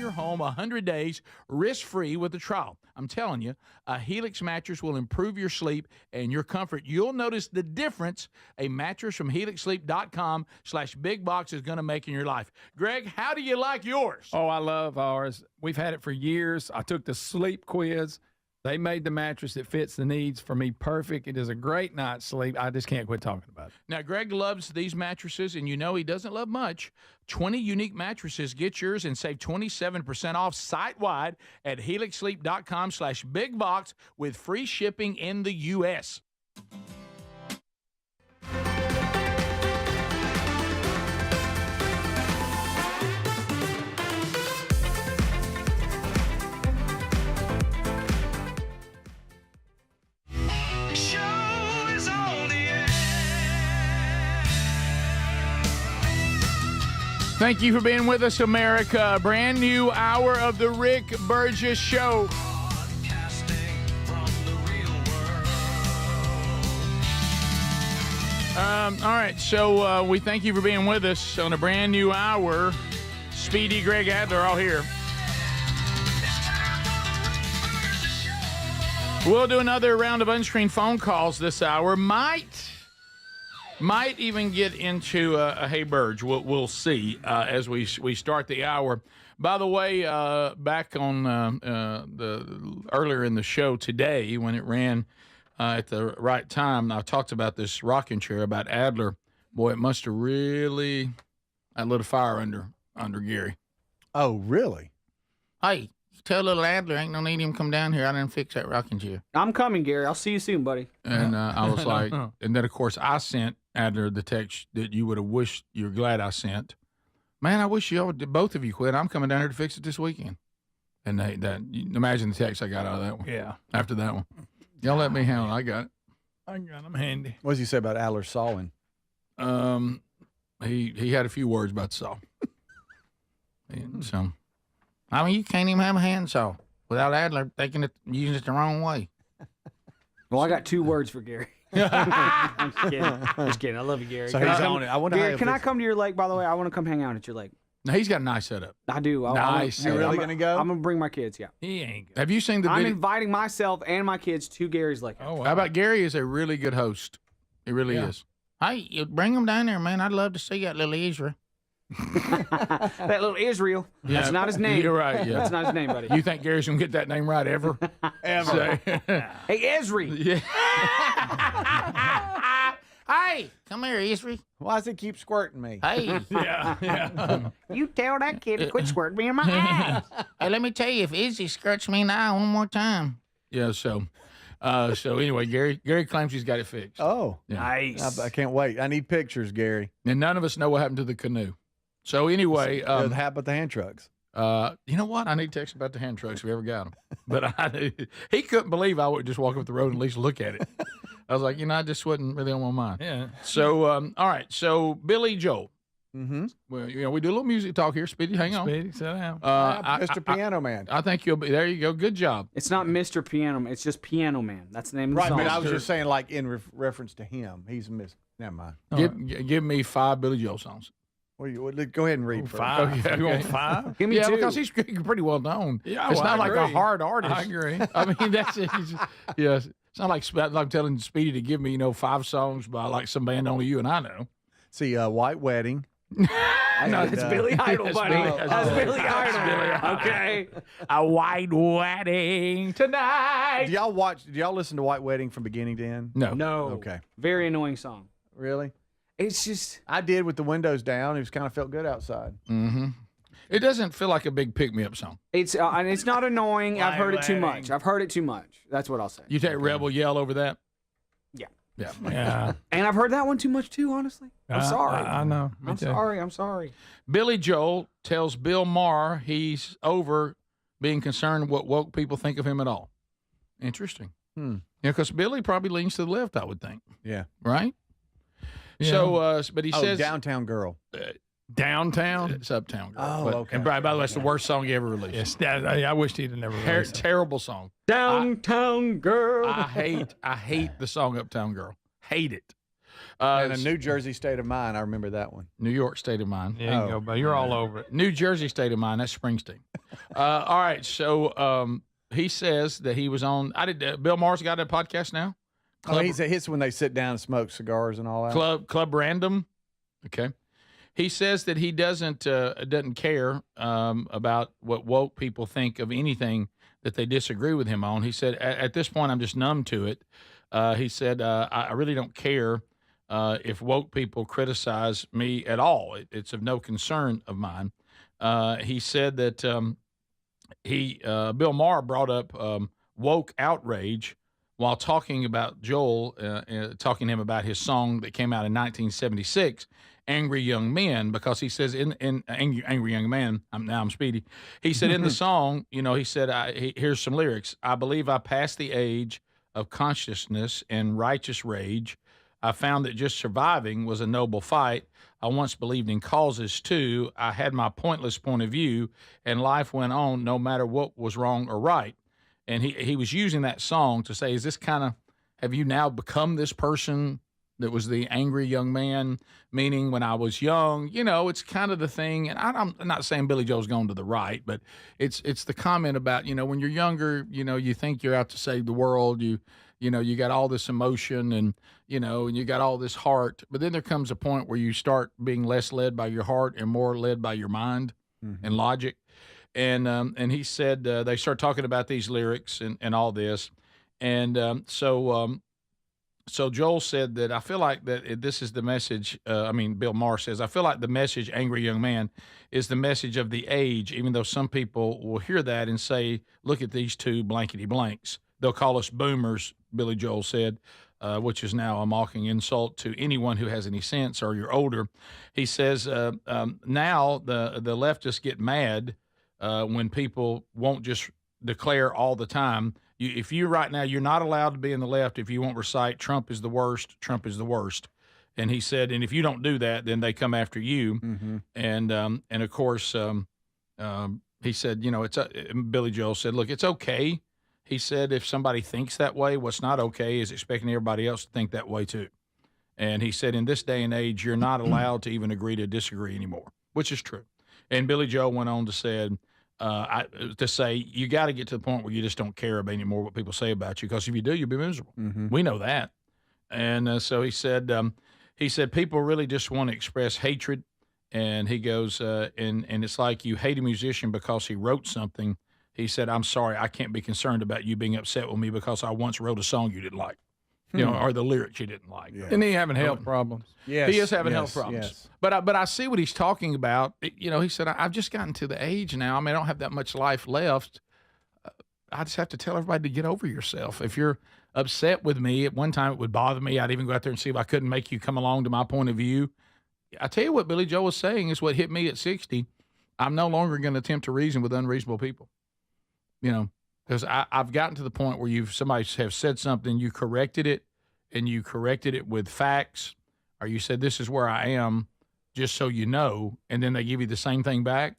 Home 100 days risk-free with a trial. I'm telling you, a Helix mattress will improve your sleep and your comfort. You'll notice the difference a mattress from HelixSleep.com/bigbox is going to make in your life. Greg, how do you like yours? Oh, I love ours. We've had it for years. I took the sleep quiz. They made the mattress that fits the needs for me perfect. It is a great night's sleep. I just can't quit talking about it. Now, Greg loves these mattresses, and you know he doesn't love much. 20 unique mattresses. Get yours and save 27% off site-wide at HelixSleep.com/bigbox with free shipping in the U.S. Thank you for being with us, America. A brand new hour of the Rick Burgess Show. All right, so we thank you for being with us on a brand new hour. Speedy, Greg Adler, all here. We'll do another round of unscreened phone calls this hour. Might even get into a Hey Burge. We'll see as we start the hour. By the way, back on the earlier in the show today when it ran at the right time, I talked about this rocking chair about Adler. Boy, it must have really lit a fire under Gary. Oh, really? Hey, tell little Adler ain't no need him come down here. I didn't fix that rocking chair. I'm coming, Gary. I'll see you soon, buddy. And I was like, and then of course I sent Adler the text that you would have wished you're glad I sent. Man, I wish both of you quit. I'm coming down here to fix it this weekend. And imagine the text I got out of that one. Yeah. After that one, y'all let me handle it. I got it. I got him handy. What does he say about Adler sawing? He had a few words about saw. So, I mean, you can't even have a handsaw without Adler using it the wrong way. Well, I got 2 words for Gary. I'm just kidding. I love you, Gary. So he's on it. I wonder Gary, how can I come to your lake, by the way? I want to come hang out at your lake. Now, he's got a nice setup. I do. Nice. You're really going to go? I'm going to bring my kids, yeah. He ain't good. Have you seen the I'm video? inviting myself and my kids to Gary's lake. Oh, wow. How about Gary is a really good host. He really is. Hey, you bring him down there, man. I'd love to see that little Israel. That little Israel. Yeah. That's not his name. You're right, yeah. That's not his name, buddy. You think Gary's going to get that name right ever? Ever. Hey, Israel. Yeah. Hey, come here, Israel. Why does he keep squirting me? Hey. Yeah. You tell that kid to quit squirting me in my ass. Hey, let me tell you, if Izzy skirts me now one more time. Yeah, so anyway, Gary claims he's got it fixed. Oh, Yeah. Nice. I can't wait. I need pictures, Gary. And none of us know what happened to the canoe. So anyway, How about the hand trucks? you know what? I need to text about the hand trucks if we ever got them. But he couldn't believe I would just walk up the road and at least look at it. I was like, I just wasn't really on my mind. Yeah. So, all right. So, Billy Joel. Mm-hmm. Well, we do a little music talk here. Speedy, hang on. Speedy, sit down. Mr. Piano Man. I think you'll be there. You go. Good job. It's not Mr. Piano Man. It's just Piano Man. That's the name of the Right, song. but I was just saying, like, in reference to him. He's Miss. Never mind. Give me 5 Billy Joel songs. Go ahead and read first. 5. Okay. You want 5? Give me 2. Because he's pretty well known. Yeah, it's well, not I like a agree. hard artist. I agree. I mean, that's it. Yes. It's not like I'm telling Speedy to give me, 5 songs by like some band only you and I know. See, White Wedding. No, it's Billy Idol, buddy. That's Billy Idol. Okay. A white wedding tonight. Do y'all listen to White Wedding from beginning to end? No. Okay. Very annoying song. Really? It's just. I did with the windows down. It was kind of felt good outside. Mm-hmm. It doesn't feel like a big pick-me-up song. It's and it's not annoying. I've heard it too much. That's what I'll say. You take Rebel Yell over that? Yeah. Yeah. Yeah. And I've heard that one too much too, honestly. I'm sorry. I know. Me too. I'm sorry. Billy Joel tells Bill Maher he's over being concerned what woke people think of him at all. Interesting. Yeah, because Billy probably leans to the left, I would think. Yeah. Right? Yeah. So, but he says... Downtown Girl. Downtown? It's Uptown Girl. Oh, okay. And by the way, it's the worst song he ever released. Yes, I wished he'd have never released it. Terrible song. Downtown Girl. I hate the song Uptown Girl. Hate it. And A New Jersey State of Mind. I remember that one. New York State of Mind. Yeah, you go, but you're all over it. New Jersey State of Mind. That's Springsteen. All right. So he says that he was on. Bill Maher's got a podcast now. It's when they sit down and smoke cigars and all that. Club Random. Okay. He says that he doesn't care about what woke people think of anything that they disagree with him on. He said, at this point, I'm just numb to it. He said, I really don't care if woke people criticize me at all. It's of no concern of mine. He said that Bill Maher brought up woke outrage while talking about Joel, talking to him about his song that came out in 1976, Angry Young Men, because he says in Angry Young Man, I'm Speedy. He said in the song, he said, here's some lyrics. I believe I passed the age of consciousness and righteous rage. I found that just surviving was a noble fight. I once believed in causes too. I had my pointless point of view, and life went on no matter what was wrong or right. And he was using that song to say, is this kind of, have you now become this person that was the angry young man? Meaning when I was young, it's kind of the thing. And I'm not saying Billy Joel's gone to the right, but it's the comment about, when you're younger, you think you're out to save the world. You got all this emotion and you got all this heart. But then there comes a point where you start being less led by your heart and more led by your mind and logic. And he said they start talking about these lyrics and all this. And so Joel said that I feel like that this is the message. Bill Maher says, I feel like the message, Angry Young Man, is the message of the age, even though some people will hear that and say, look at these two blankety blanks. They'll call us boomers, Billy Joel said, which is now a mocking insult to anyone who has any sense or you're older. He says now the leftists get mad when people won't just declare all the time. If you right now, you're not allowed to be in the left if you won't recite Trump is the worst, Trump is the worst. And he said, and if you don't do that, then they come after you. And of course, he said, Billy Joel said, look, it's okay. He said, if somebody thinks that way, what's not okay is expecting everybody else to think that way too. And he said, in this day and age, you're not allowed to even agree to disagree anymore, which is true. And Billy Joel went on to say, you got to get to the point where you just don't care about anymore what people say about you, because if you do, you'll be miserable. We know that. And so he said people really just want to express hatred. And he goes, and it's like you hate a musician because he wrote something. He said, I'm sorry, I can't be concerned about you being upset with me because I once wrote a song you didn't like, or the lyrics you didn't like. Yeah. And he having health problems. Yes, he is having health problems. Yes. But I see what he's talking about. He said, I've just gotten to the age now. I don't have that much life left. I just have to tell everybody to get over yourself. If you're upset with me, at one time it would bother me. I'd even go out there and see if I couldn't make you come along to my point of view. I tell you what Billy Joel was saying is what hit me at 60. I'm no longer going to attempt to reason with unreasonable people. Because I've gotten to the point where somebody have said something, you corrected it, and you corrected it with facts, or you said, this is where I am, just so you know, and then they give you the same thing back.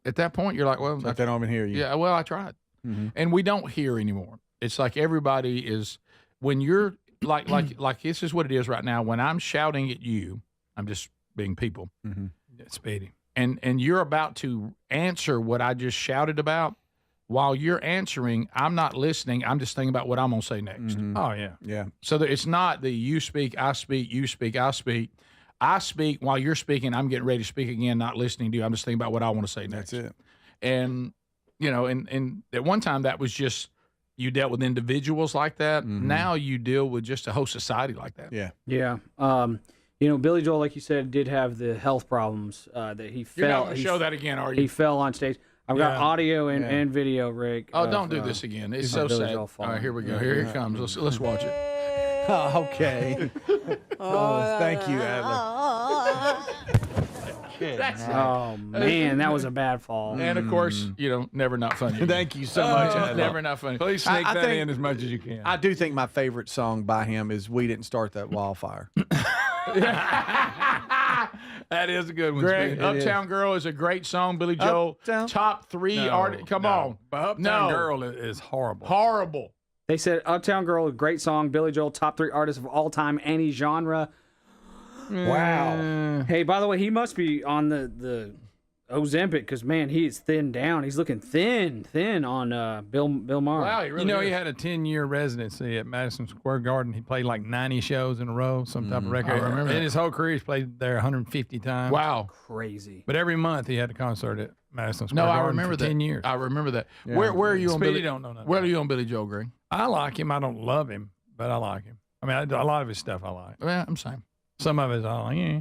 At that point, you're like, well, like they don't even hear you. Yeah, well, I tried. And we don't hear anymore. It's like everybody is, when you're like this is what it is right now. When I'm shouting at you, I'm just being people. Speedy. And you're about to answer what I just shouted about. While you're answering, I'm not listening. I'm just thinking about what I'm going to say next. Oh, yeah. Yeah. So that it's not the you speak, I speak, you speak, I speak. I speak while you're speaking. I'm getting ready to speak again, not listening to you. I'm just thinking about what I want to say next. That's it. And, and at one time that was just you dealt with individuals like that. Now you deal with just a whole society like that. Yeah. Yeah. Billy Joel, like you said, did have the health problems that he fell. You're not going to show that again, are you? He fell on stage. I've got audio and video, Rick. Oh, don't do this again. It's so sad. All right, here we go. Here it comes. Let's watch it. Oh, okay. Thank you, Adler. Oh, man, that was a bad fall. And, of course, never not funny. Thank you so much, Adler. Never not funny. Please sneak that in as much as you can. I do think my favorite song by him is We Didn't Start That Wildfire. That is a good one. Greg, Uptown Girl is a great song. Billy Joel, top 3 artists. Come on. Uptown Girl is horrible. Horrible. They said Uptown Girl, a great song. Billy Joel, top 3 artists of all time, any genre. Wow. Hey, by the way, he must be on the Ozempic because, man, he is thinned down. He's looking thin on Bill Maher. Wow, he really is. He had a 10-year residency at Madison Square Garden. He played like 90 shows in a row, some type of record. I remember that. In his whole career, he's played there 150 times. Wow. Crazy. But every month he had a concert at Madison Square Garden. I remember for that. 10 years. I remember that. Yeah. Where are you on Speedy Billy? don't know nothing. Where are you on Billy Joel, Greg? I like him. I don't love him, but I like him. I mean, a lot of his stuff I like. Yeah, I'm saying. Some of it I like, yeah.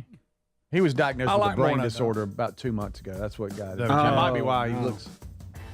He was diagnosed with like a brain more disorder about 2 months ago. That's what got it. That That might be why he looks.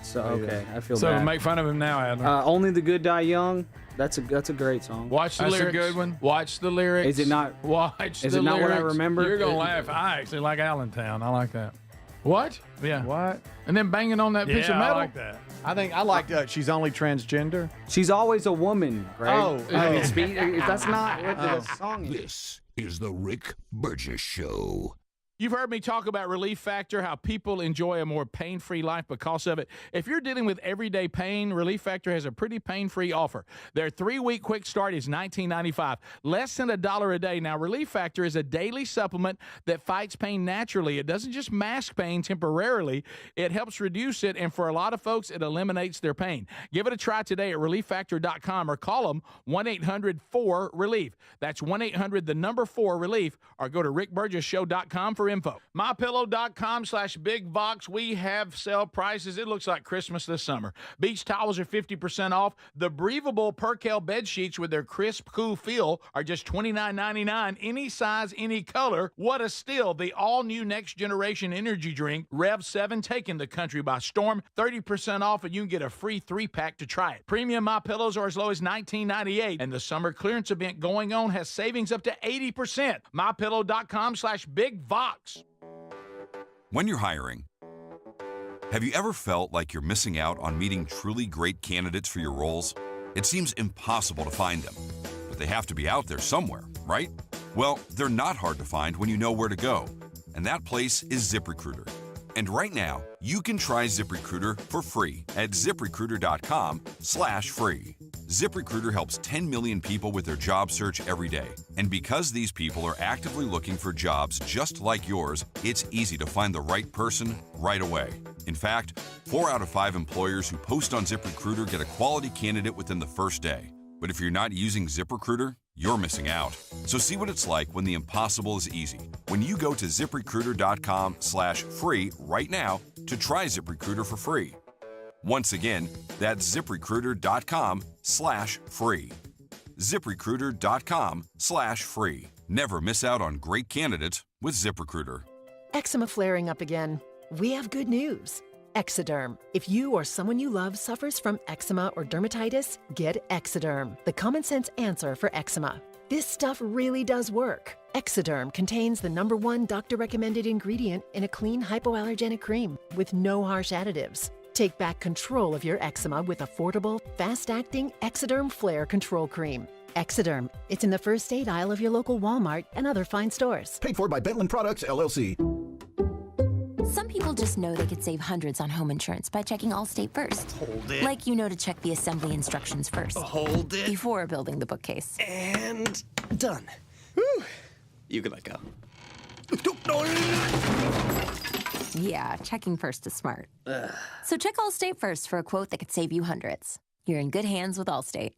So okay, I feel So bad. make fun of him now, Adler. Only the Good Die Young. That's a great song. Watch the That's lyrics. a good one. Watch the lyrics. Is it not? Watch Is the it not lyrics. what I remember? You're going to laugh. I actually like Allentown. I like that. What? Yeah. What? And then banging on that piece of Yeah, metal? I like that. I think I like she's only transgender. She's always a woman, Greg. Oh, I mean, oh. that's not what the song is. This is the Rick Burgess Show. You've heard me talk about Relief Factor, how people enjoy a more pain-free life because of it. If you're dealing with everyday pain, Relief Factor has a pretty pain-free offer. Their 3-week quick start is $19.95, less than $1 a day. Now, Relief Factor is a daily supplement that fights pain naturally. It doesn't just mask pain temporarily. It helps reduce it, and for a lot of folks, it eliminates their pain. Give it a try today at ReliefFactor.com or call them 1-800-4RELIEF. That's 1-800-4RELIEF, or go to RickBurgessShow.com for info. MyPillow.com/BigVox. We have sale prices. It looks like Christmas this summer. Beach towels are 50% off. The breathable Percale bed sheets with their crisp, cool feel are just $29.99. Any size, any color. What a steal. The all-new next generation energy drink, Rev 7, taking the country by storm. 30% off, and you can get a free 3-pack to try it. Premium MyPillows are as low as $19.98, and the summer clearance event going on has savings up to 80%. MyPillow.com/BigVox. When you're hiring, have you ever felt like you're missing out on meeting truly great candidates for your roles? It seems impossible to find them, but they have to be out there somewhere, right? Well, they're not hard to find when you know where to go, and that place is ZipRecruiter. And right now, you can try ZipRecruiter for free at ZipRecruiter.com/free. ZipRecruiter helps 10 million people with their job search every day. And because these people are actively looking for jobs just like yours, it's easy to find the right person right away. In fact, 4 out of 5 employers who post on ZipRecruiter get a quality candidate within the first day. But if you're not using ZipRecruiter, you're missing out. So see what it's like when the impossible is easy. When you go to ZipRecruiter.com/free right now to try ZipRecruiter for free. Once again, that's ZipRecruiter.com/free. ZipRecruiter.com/free. Never miss out on great candidates with ZipRecruiter. Eczema flaring up again? We have good news. Exoderm. If you or someone you love suffers from eczema or dermatitis, get Exoderm, the common sense answer for eczema. This stuff really does work. Exoderm contains the #1 doctor-recommended ingredient in a clean hypoallergenic cream with no harsh additives. Take back control of your eczema with affordable, fast-acting Exoderm Flare Control Cream. Exoderm. It's in the first aid aisle of your local Walmart and other fine stores. Paid for by Bentland Products, LLC. Some people just know they could save hundreds on home insurance by checking Allstate first. Hold it. Like you know to check the assembly instructions first. Hold it. Before building the bookcase. And done. Whew. You can let go. Yeah, checking first is smart. So check Allstate first for a quote that could save you hundreds. You're in good hands with Allstate.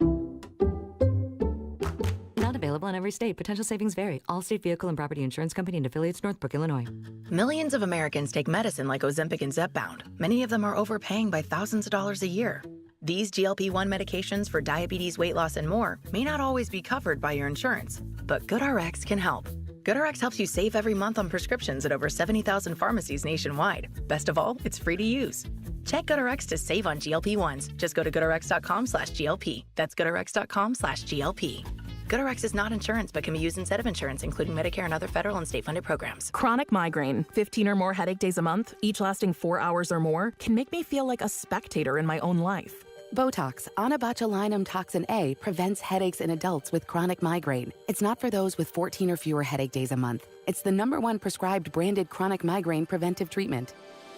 Not available in every state. Potential savings vary. Allstate Vehicle and Property Insurance Company and affiliates, Northbrook, Illinois. Millions of Americans take medicine like Ozempic and Zepbound. Many of them are overpaying by thousands of dollars a year. These GLP-1 medications for diabetes, weight loss, and more may not always be covered by your insurance, but GoodRx can help. GoodRx helps you save every month on prescriptions at over 70,000 pharmacies nationwide. Best of all, it's free to use. Check GoodRx to save on GLP-1s. Just go to GoodRx.com/GLP. That's GoodRx.com/GLP. GoodRx is not insurance, but can be used instead of insurance, including Medicare and other federal and state-funded programs. Chronic migraine, 15 or more headache days a month, each lasting 4 hours or more, can make me feel like a spectator in my own life. Botox, onabotulinum toxin A, prevents headaches in adults with chronic migraine. It's not for those with 14 or fewer headache days a month. It's the #1 prescribed branded chronic migraine preventive treatment.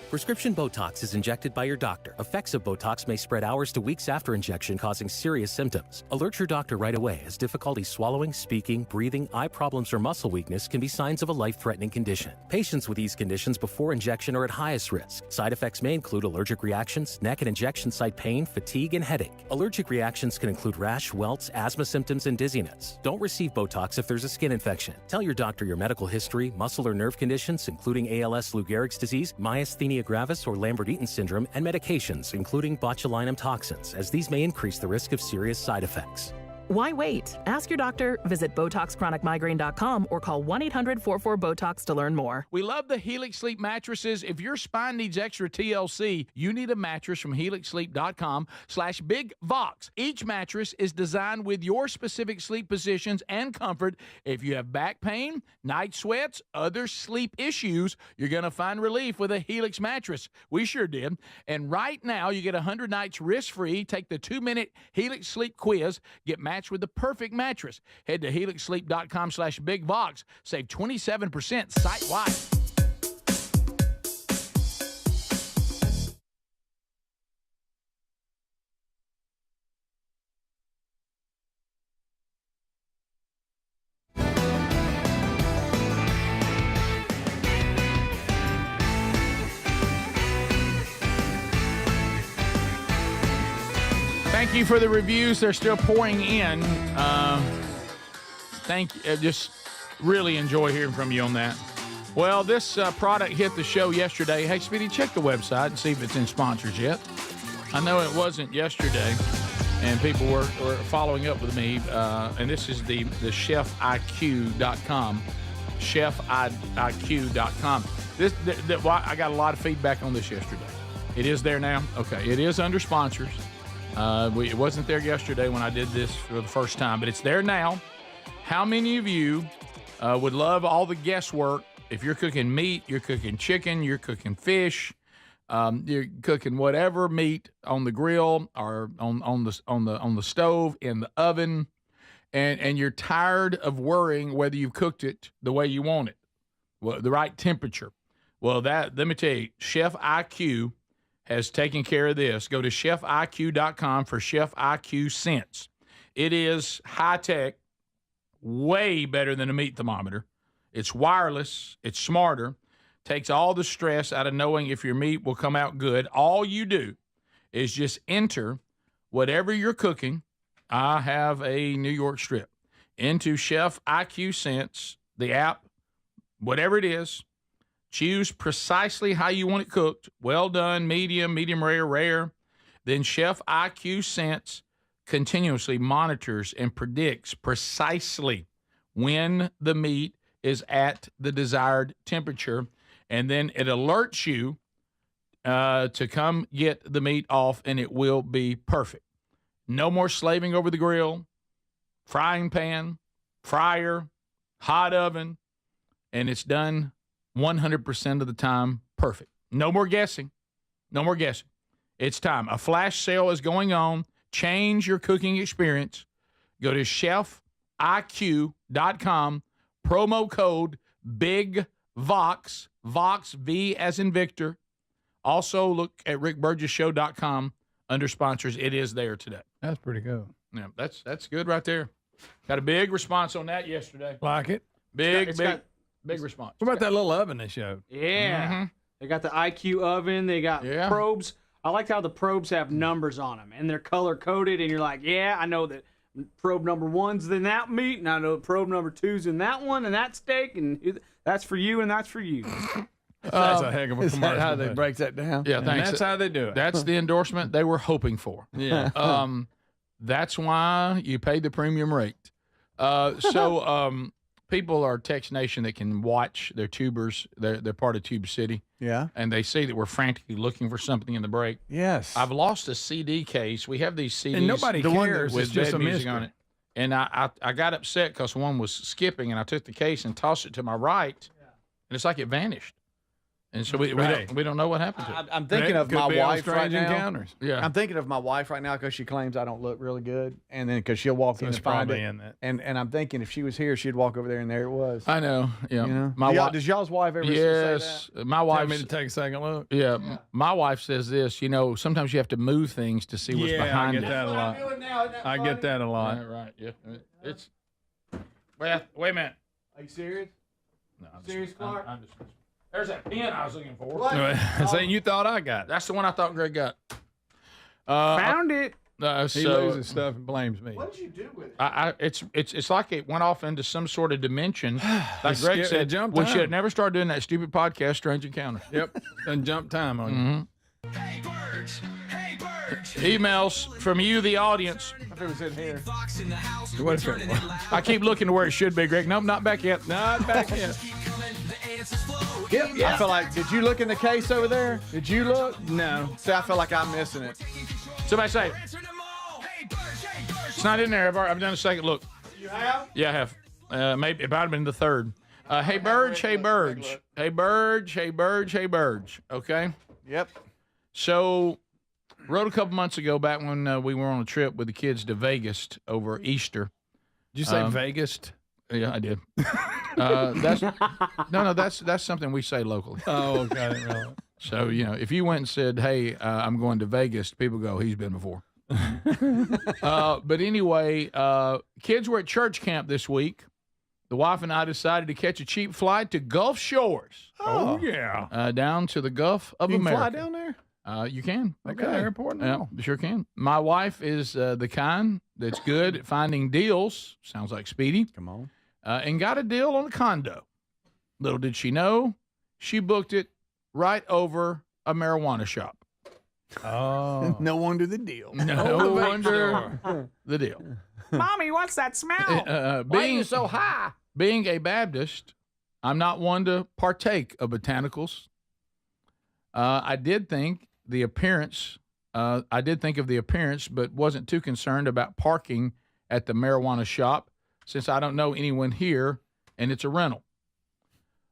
Prescription Botox is injected by your doctor. Effects of Botox may spread hours to weeks after injection, causing serious symptoms. Alert your doctor right away, as difficulty swallowing, speaking, breathing, eye problems, or muscle weakness can be signs of a life-threatening condition. Patients with these conditions before injection are at highest risk. Side effects may include allergic reactions, neck and injection site pain, fatigue, and headache. Allergic reactions can include rash, welts, asthma symptoms, and dizziness. Don't receive Botox if there's a skin infection. Tell your doctor your medical history, muscle or nerve conditions, including ALS, Lou Gehrig's disease, myasthenia gravis or Lambert-Eaton syndrome, and medications, including botulinum toxins, as these may increase the risk of serious side effects. Why wait? Ask your doctor, visit BotoxChronicMigraine.com, or call 1-800-44-BOTOX to learn more. We love the Helix Sleep mattresses. If your spine needs extra TLC, you need a mattress from HelixSleep.com/BigVox. Each mattress is designed with your specific sleep positions and comfort. If you have back pain, night sweats, other sleep issues, you're going to find relief with a Helix mattress. We sure did. And right now, you get 100 nights risk-free. Take the 2-minute Helix Sleep quiz. Get matched with the perfect mattress. Head to HelixSleep.com/BigVox. Save 27% site-wide. Thank you for the reviews. They're still pouring in. Thank you. Just really enjoy hearing from you on that. Well, this product hit the show yesterday. Hey, Speedy, check the website and see if it's in sponsors yet. I know it wasn't yesterday, and people were following up with me. And this is the ChefIQ.com. ChefIQ.com. I got a lot of feedback on this yesterday. It is there now? Okay. It is under sponsors. It wasn't there yesterday when I did this for the first time, but it's there now. How many of you would love all the guesswork? If you're cooking meat, you're cooking chicken, you're cooking fish, you're cooking whatever meat on the grill or on the stove, in the oven, and you're tired of worrying whether you've cooked it the way you want it, well, the right temperature. Well, let me tell you, Chef IQ has taken care of this. Go to ChefIQ.com for Chef IQ Sense. It is high-tech, way better than a meat thermometer. It's wireless. It's smarter. Takes all the stress out of knowing if your meat will come out good. All you do is just enter whatever you're cooking. I have a New York strip. Into Chef IQ Sense, the app, whatever it is. Choose precisely how you want it cooked. Well done, medium, medium rare, rare. Then Chef IQ Sense continuously monitors and predicts precisely when the meat is at the desired temperature. And then it alerts you to come get the meat off, and it will be perfect. No more slaving over the grill, frying pan, fryer, hot oven, and it's done 100% of the time perfect. No more guessing. No more guessing. It's time. A flash sale is going on. Change your cooking experience. Go to ChefIQ.com. Promo code BIGVOX. Vox, V as in Victor. Also, look at RickBurgessShow.com under sponsors. It is there today. That's pretty good. Yeah, that's good right there. Got a big response on that yesterday. Like it? Big response. What about that little oven they showed? Yeah. Mm-hmm. They got the IQ oven. They got probes. I like how the probes have numbers on them, and they're color-coded, and you're like, yeah, I know that probe number 1's in that meat, and I know probe number 2's in that one, and that steak, and that's for you, and that's for you. That's a heck of a commercial. Is that how they break that down? Yeah, And thanks. that's how they do it. That's the endorsement they were hoping for. Yeah. That's why you pay the premium rate. People are Tex Nation that can watch their tubers. They're part of Tube City. Yeah. And they see that we're frantically looking for something in the break. Yes. I've lost a CD case. We have these CDs. And nobody cares. With It's just bad a music mystery. on it. And I got upset because one was skipping, and I took the case and tossed it to my right, and it's like it vanished. And so we don't know what happened to it. I'm thinking of my wife right now. Encounters. Yeah. I'm thinking of my wife right now because she claims I don't look really good, and then because she'll walk in and find it. in that. And I'm thinking if she was here, she'd walk over there, and there it was. I know. Yeah. You know? My wife. Does y'all's wife ever say Yes. that? My Want wife. me to take a second look? Yeah. My wife says this. Sometimes you have to move things to see what's behind I get it. that a lot. I get that a lot. Right. Yeah. It's. Well, wait a minute. Are you serious? No, Serious, Clark? I'm just. There's that pen I was looking for. Saying you thought I got. That's the one I thought Greg got. Found it. He loses stuff and blames me. What did you do with it? It's like it went off into some sort of dimension. Like Greg said, jumped we time. should have never started doing that stupid podcast, Strange Encounter. Yep. And jump time on you. Emails from you, the audience. it was in here? What if it was? I keep looking to where it should be, Greg. Nope, not back yet. Not back yet. Yep. I feel like, did you look in the case over there? Did you look? No. See, I feel like I'm missing it. Somebody say it. It's not in there. I've done a second look. You have? Yeah, I have. Maybe it might have been the third. Hey, Burge. Hey, Burge. Hey, Burge. Hey, Burge. Hey, Burge. Okay? Yep. So, wrote a couple months ago back when we were on a trip with the kids to Vegas over Easter. Did you say Vegas? Yeah, I did. That's something we say locally. Oh, okay. I didn't realize. So, if you went and said, hey, I'm going to Vegas, people go, he's been before. But anyway, kids were at church camp this week. The wife and I decided to catch a cheap flight to Gulf Shores. Oh yeah. Down to the Gulf of You can America. fly down there? You can. They got an airport now. Yeah, sure can. My wife is the kind that's good at finding deals. Sounds like Speedy. Come on. And got a deal on a condo. Little did she know, she booked it right over a marijuana shop. Oh. No wonder the deal. No wonder the deal. Mommy, what's that smell? Why are you so high? Being a Baptist, I'm not one to partake of botanicals. I did think of the appearance, but wasn't too concerned about parking at the marijuana shop since I don't know anyone here and it's a rental.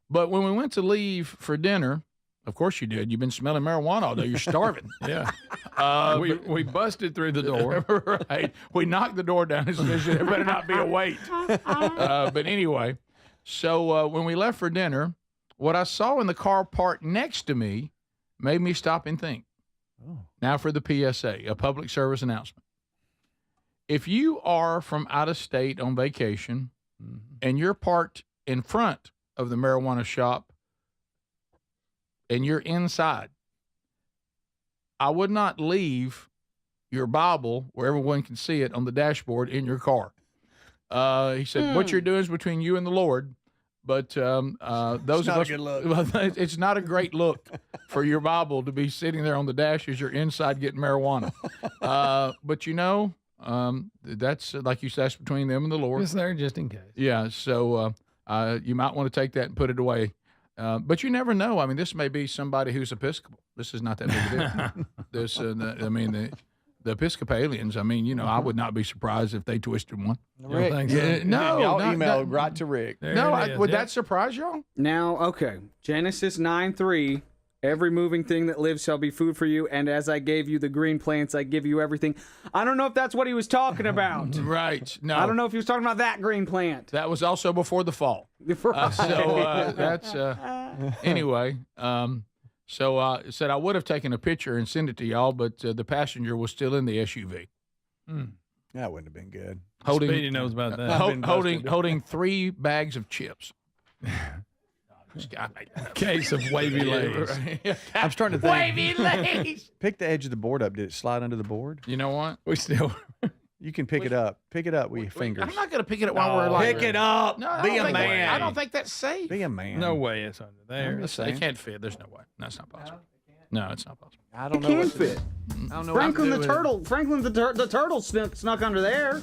But when we went to leave for dinner, of course you did. You've been smelling marijuana all day. You're starving. Yeah. We busted through the door. Right. We knocked the door down. There better not be a wait. But anyway, so when we left for dinner, what I saw in the car parked next to me made me stop and think. Oh. Now for the PSA, a public service announcement. If you are from out of state on vacation and you're parked in front of the marijuana shop, and you're inside, I would not leave your Bible where everyone can see it on the dashboard in your car. He said, what you're doing is between you and the Lord, but those it's of not us, a good look. It's not a great look for your Bible to be sitting there on the dash as you're inside getting marijuana. But that's like you said, that's between them and the Lord. It's there just in case. Yeah, so you might want to take that and put it away. But you never know. I mean, this may be somebody who's Episcopal. This is not that big a deal. The Episcopalians, I would not be surprised if they twisted one. Rick, y'all email right to Rick. Would that surprise y'all? Now, okay, Genesis 9:3. Every moving thing that lives shall be food for you, and as I gave you the green plants, I give you everything. I don't know if that's what he was talking about. Right. No. I don't know if he was talking about that green plant. That was also before the fall. That's anyway. So said I would have taken a picture and sent it to y'all, but the passenger was still in the SUV. That wouldn't have been good. Speedy knows about that. Holding 3 bags of chips. Case of wavy Lays. I'm starting to think. Wavy Lays. Pick the edge of the board up. Did it slide under the board? You know what? We still. You can pick it up. Pick it up with your fingers. I'm not going to pick it up while we're like. Pick it up. No, Be a man. I don't think that's safe. Be a man. No way it's under there. They can't fit. There's no way. No, it's not possible. No, it's not possible. I don't know. It can fit. I don't know. Franklin the turtle snuck under there.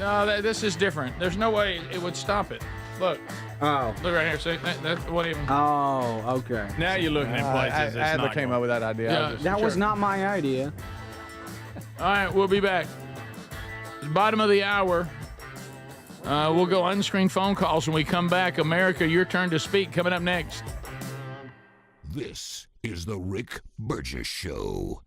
No, this is different. There's no way it would stop it. Look. Oh. Look right here. See, that's what even. Oh, okay. Now you're looking at places. Adler came up with that idea. Yeah, That was not my idea. All right, we'll be back. It's bottom of the hour. We'll go unscreened phone calls when we come back. America, your turn to speak. Coming up next. This is the Rick Burgess Show.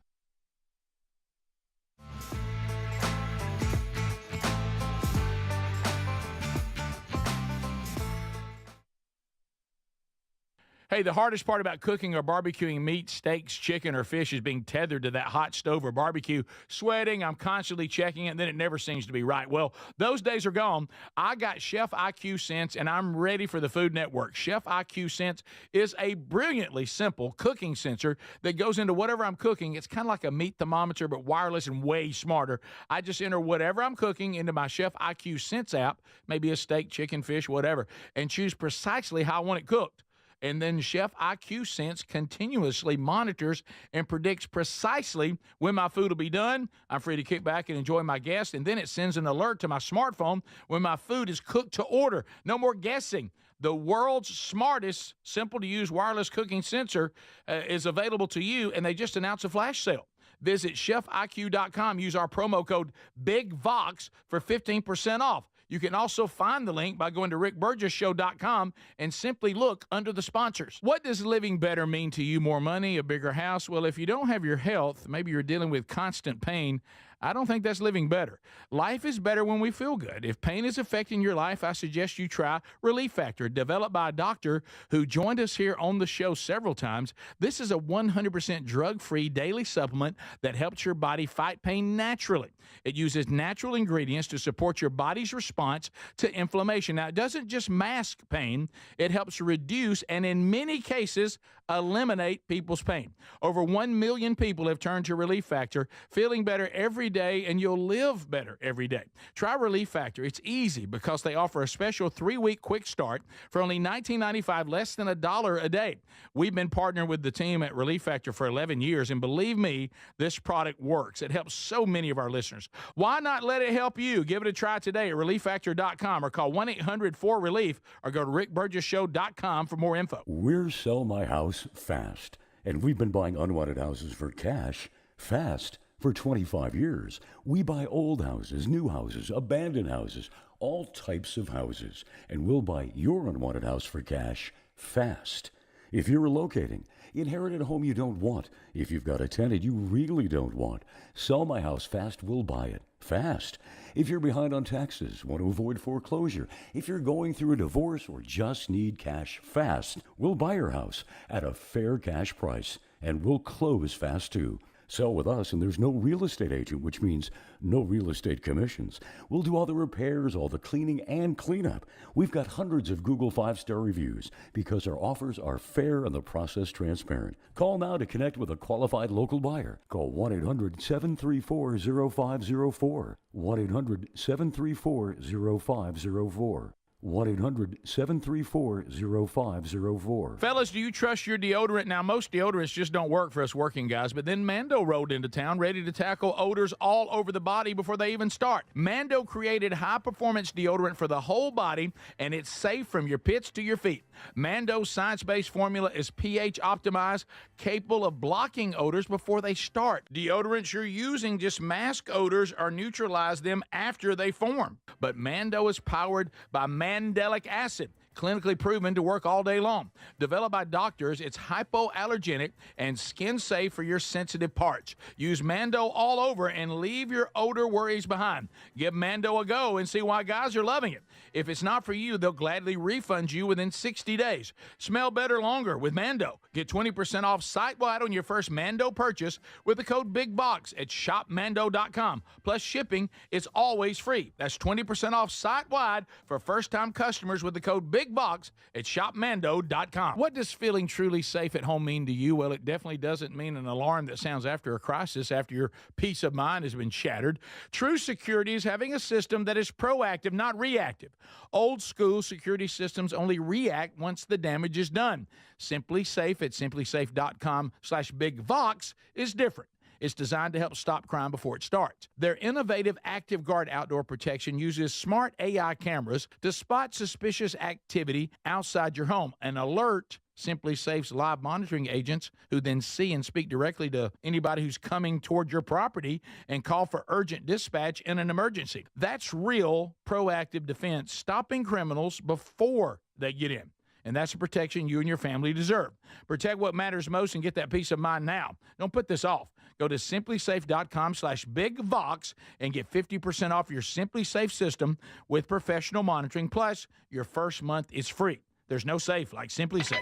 Hey, the hardest part about cooking or barbecuing meat, steaks, chicken, or fish is being tethered to that hot stove or barbecue. Sweating, I'm constantly checking it, and then it never seems to be right. Well, those days are gone. I got Chef IQ Sense, and I'm ready for the Food Network. Chef IQ Sense is a brilliantly simple cooking sensor that goes into whatever I'm cooking. It's kind of like a meat thermometer, but wireless and way smarter. I just enter whatever I'm cooking into my Chef IQ Sense app, maybe a steak, chicken, fish, whatever, and choose precisely how I want it cooked. And then Chef IQ Sense continuously monitors and predicts precisely when my food will be done. I'm free to kick back and enjoy my guests. And then it sends an alert to my smartphone when my food is cooked to order. No more guessing. The world's smartest, simple-to-use wireless cooking sensor is available to you, and they just announced a flash sale. Visit chefiq.com. Use our promo code BIGVOX for 15% off. You can also find the link by going to rickburgessshow.com and simply look under the sponsors. What does living better mean to you? More money, a bigger house? Well, if you don't have your health, maybe you're dealing with constant pain, I don't think that's living better. Life is better when we feel good. If pain is affecting your life, I suggest you try Relief Factor, developed by a doctor who joined us here on the show several times. This is a 100% drug-free daily supplement that helps your body fight pain naturally. It uses natural ingredients to support your body's response to inflammation. Now, it doesn't just mask pain, it helps reduce and in many cases eliminate people's pain. Over 1 million people have turned to Relief Factor, feeling better every day, and you'll live better every day. Try Relief Factor. It's easy because they offer a special 3-week quick start for only $19.95, less than $1 a day. We've been partnering with the team at Relief Factor for 11 years, and believe me, this product works. It helps so many of our listeners. Why not let it help you? Give it a try today at relieffactor.com or call 1-800-4RELIEF or go to rickburgessshow.com for more info. We're Sell My House Fast, and we've been buying unwanted houses for cash fast for 25 years. We buy old houses, new houses, abandoned houses, all types of houses, and we'll buy your unwanted house for cash fast. If you're relocating, inherited a home you don't want, if you've got a tenant you really don't want, Sell My House Fast will buy it fast. If you're behind on taxes, want to avoid foreclosure, if you're going through a divorce or just need cash fast, we'll buy your house at a fair cash price, and we'll close fast too. Sell with us, and there's no real estate agent, which means no real estate commissions. We'll do all the repairs, all the cleaning, and cleanup. We've got hundreds of Google 5-star reviews because our offers are fair and the process transparent. Call now to connect with a qualified local buyer. Call 1-800-734-0504. 1-800-734-0504. 1-800-734-0504. Fellas, do you trust your deodorant? Now, most deodorants just don't work for us working guys, but then Mando rolled into town ready to tackle odors all over the body before they even start. Mando created high-performance deodorant for the whole body, and it's safe from your pits to your feet. Mando's science-based formula is pH-optimized, capable of blocking odors before they start. Deodorants you're using just mask odors or neutralize them after they form. But Mando is powered by mandelic acid, clinically proven to work all day long. Developed by doctors, it's hypoallergenic and skin safe for your sensitive parts. Use Mando all over and leave your odor worries behind. Give Mando a go and see why guys are loving it. If it's not for you, they'll gladly refund you within 60 days. Smell better longer with Mando. Get 20% off site-wide on your first Mando purchase with the code BIGBOX at shopmando.com. Plus shipping, it's always free. That's 20% off site-wide for first-time customers with the code BIGBOX at shopmando.com. What does feeling truly safe at home mean to you? Well, it definitely doesn't mean an alarm that sounds after a crisis, after your peace of mind has been shattered. True security is having a system that is proactive, not reactive. Old school security systems only react once the damage is done. Simply Safe at simplysafe.com/BigVox is different. It's designed to help stop crime before it starts. Their innovative Active Guard outdoor protection uses smart AI cameras to spot suspicious activity outside your home and alert Simply Safe's live monitoring agents, who then see and speak directly to anybody who's coming toward your property and call for urgent dispatch in an emergency. That's real proactive defense, stopping criminals before they get in. And that's the protection you and your family deserve. Protect what matters most and get that peace of mind now. Don't put this off. Go to simplysafe.com/BigVox and get 50% off your Simply Safe system with professional monitoring. Plus, your first month is free. There's no safe like Simply Safe.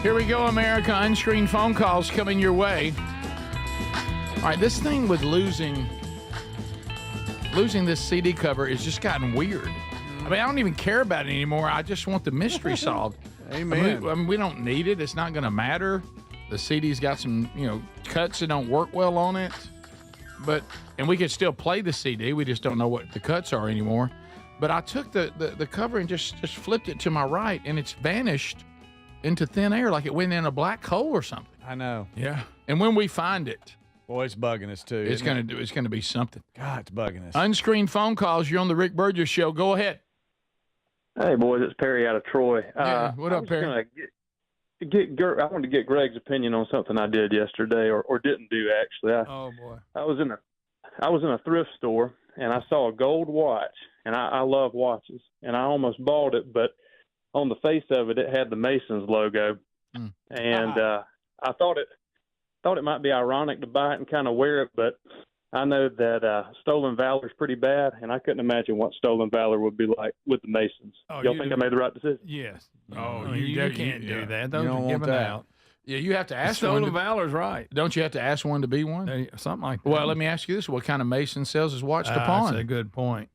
Here we go, America. Unscreened phone calls coming your way. All right, this thing with losing this CD cover has just gotten weird. I mean, I don't even care about it anymore. I just want the mystery solved. Amen. I mean, we don't need it. It's not going to matter. The CD's got some, cuts that don't work well on it. And we could still play the CD. We just don't know what the cuts are anymore. But I took the cover and just flipped it to my right, and it's vanished into thin air like it went in a black hole or something. I know. Yeah. And when we find it, boy, it's bugging us too. It's gonna be something. God, it's bugging us. Unscreened phone calls. You're on the Rick Burgess Show. Go ahead. Hey, boys, it's Perry out of Troy. What up, Perry? I wanted to get Greg's opinion on something I did yesterday, or didn't do actually. Oh boy. I was in a thrift store and I saw a gold watch, and I love watches, and I almost bought it, but on the face of it, it had the Masons logo, and I thought it might be ironic to buy it and kind of wear it, but I know that Stolen Valor is pretty bad, and I couldn't imagine what Stolen Valor would be like with the Masons. Y'all think I made the right decision? Yes. Oh, you can't do that. Those You don't are want given that. out. Yeah, you have to ask Stolen one. Valor's right. Don't you have to ask one to be one? Something like that. Well, let me ask you this: what kind of Mason sells his watch to pawn? That's a good point.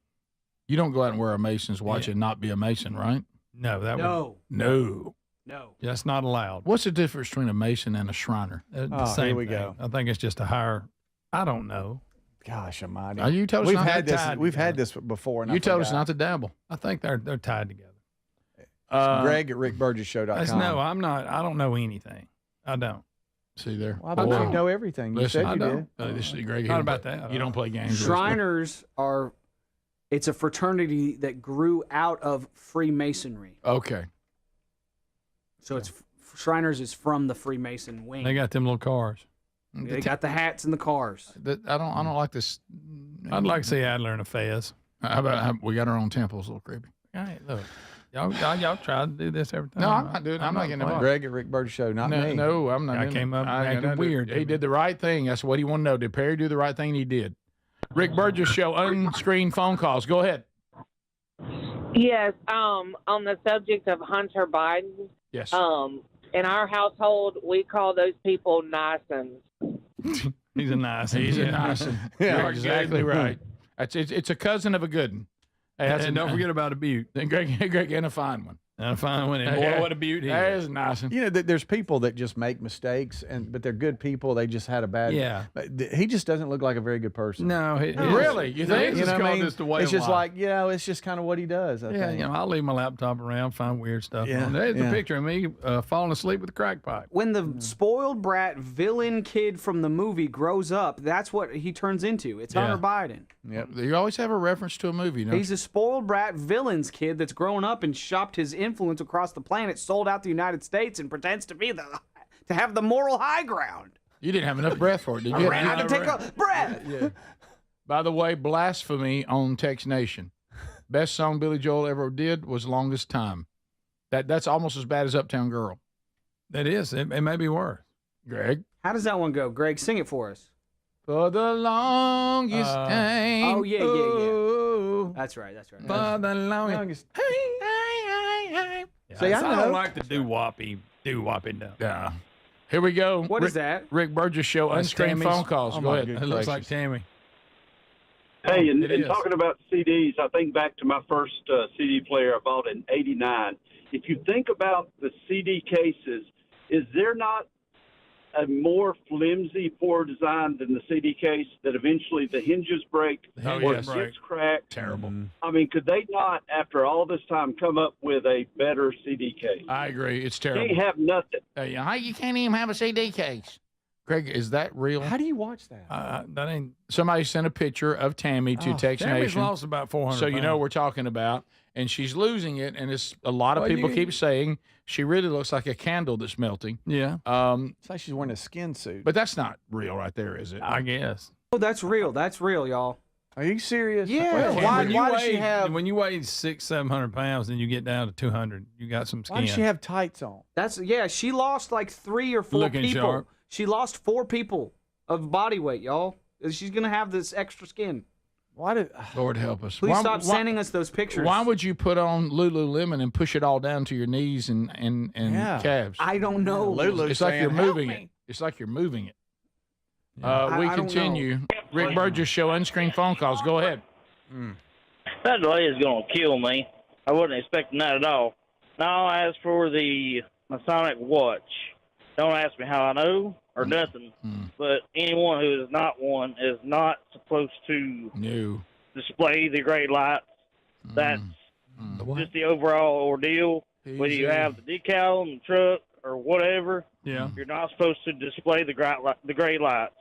You don't go out and wear a Mason's watch and not be a Mason, right? No, No. No. That's not allowed. What's the difference between a Mason and a Shriner? The same here we thing. go. I think it's just a higher. I don't know. Gosh almighty. You told us we've not had to this. tie We've had together. this before. And You I told us forgot. not to dabble. I think they're tied together. Greg at rickburgessshow.com. No, I'm not. I don't know anything. I don't. See there. Why don't you know everything? You Listen, said you did. This is Greg. Not about that. You don't play games. Shriners are. It's a fraternity that grew out of Freemasonry. Okay. So it's Shriners is from the Freemason wing. They got them little cars. They got the hats and the cars. I don't like this. I'd like to see Adler in a fez. How about we got our own temples? A little creepy. Hey, look, y'all try to do this every time. No, I'm not doing it. I'm not getting involved. Greg at Rick Burgess Show, not me. No, I'm not. I came up acting weird. He did the right thing. That's what he wanted to know. Did Perry do the right thing? And he did. Rick Burgess Show, unscreened phone calls. Go ahead. Yes, on the subject of Hunter Biden. Yes. In our household, we call those people nice-uns. He's a nice one. He's a nice one. You're exactly right. It's a cousin of a good one. Hey, and don't forget about a butte. Then Greg and a fine one. And a fine one. And boy, what a butte he That is. is a nice one. You know, there's people that just make mistakes, but they're good people. They just had a bad. Yeah. He just doesn't look like a very good person. No, really? You think? You know what I mean? Just the way it's of just life. like, it's just kind of what he does. I think. I'll leave my laptop around, find weird stuff. Yeah, on. There's yeah. a picture of me falling asleep with a crack pipe. When the spoiled brat villain kid from the movie grows up, that's what he turns into. It's Hunter Biden. Yep. You always have a reference to a movie. Don't He's a spoiled brat villain's kid that's grown up and shopped his influence across the planet, sold out the United States, and pretends to have the moral high ground. You didn't have enough breath for it, did you? I had to take a breath. Yeah. By the way, Blasphemy on Text Nation. Best song Billy Joel ever did was Longest Time. That's almost as bad as Uptown Girl. That is. It may be worse. Greg? How does that one go? Greg, sing it for us. For the longest time. Oh, yeah. That's right. For the longest. Yeah, See, I know. don't like the doo-woppy down. Yeah. Here we go. What is that? Rick Burgess Show, That's unscreened Tammy's. phone calls. Oh, Go my ahead. goodness. It looks like Tammy. Hey, and is. talking about CDs, I think back to my first CD player I bought in '89. If you think about the CD cases, is there not a more flimsy, poor design than the CD case that eventually the hinges break or it gets cracked? Terrible. I mean, could they not, after all this time, come up with a better CD case? I agree. It's terrible. They have nothing. You can't even have a CD case. Greg, is that real? How do you watch that? That ain't. Somebody sent a picture of Tammy to Text Tammy's Nation. lost about 400 So you know pounds. what we're talking about. And she's losing it. And it's a lot of people keep saying she really looks like a candle that's melting. Yeah. It's like she's wearing a skin suit. But that's not real right there, is it? I guess. Oh, that's real. That's real, y'all. Are you serious? Yeah. Well, Why when you does she weigh- have? When you weigh 600-700 pounds, then you get down to 200. You got some skin. Why does she have tights on? She lost like 3 or 4 Looking people. sharp. She lost 4 people of body weight, y'all. She's gonna have this extra skin. Why did Lord help us. Please stop sending us those pictures. Why would you put on Lululemon and push it all down to your knees and calves? I don't know. It's like you're moving it. It's like you're moving it. We I don't continue. Rick Burgess Show, unscreened phone calls. Go ahead. That lady's gonna kill me. I wasn't expecting that at all. Now, as for the Masonic watch, don't ask me how I know or nothing, but anyone who is not one is not supposed to display the great lights. That's just the overall ordeal. Whether you have the decal on the truck or whatever, you're not supposed to display the gray lights.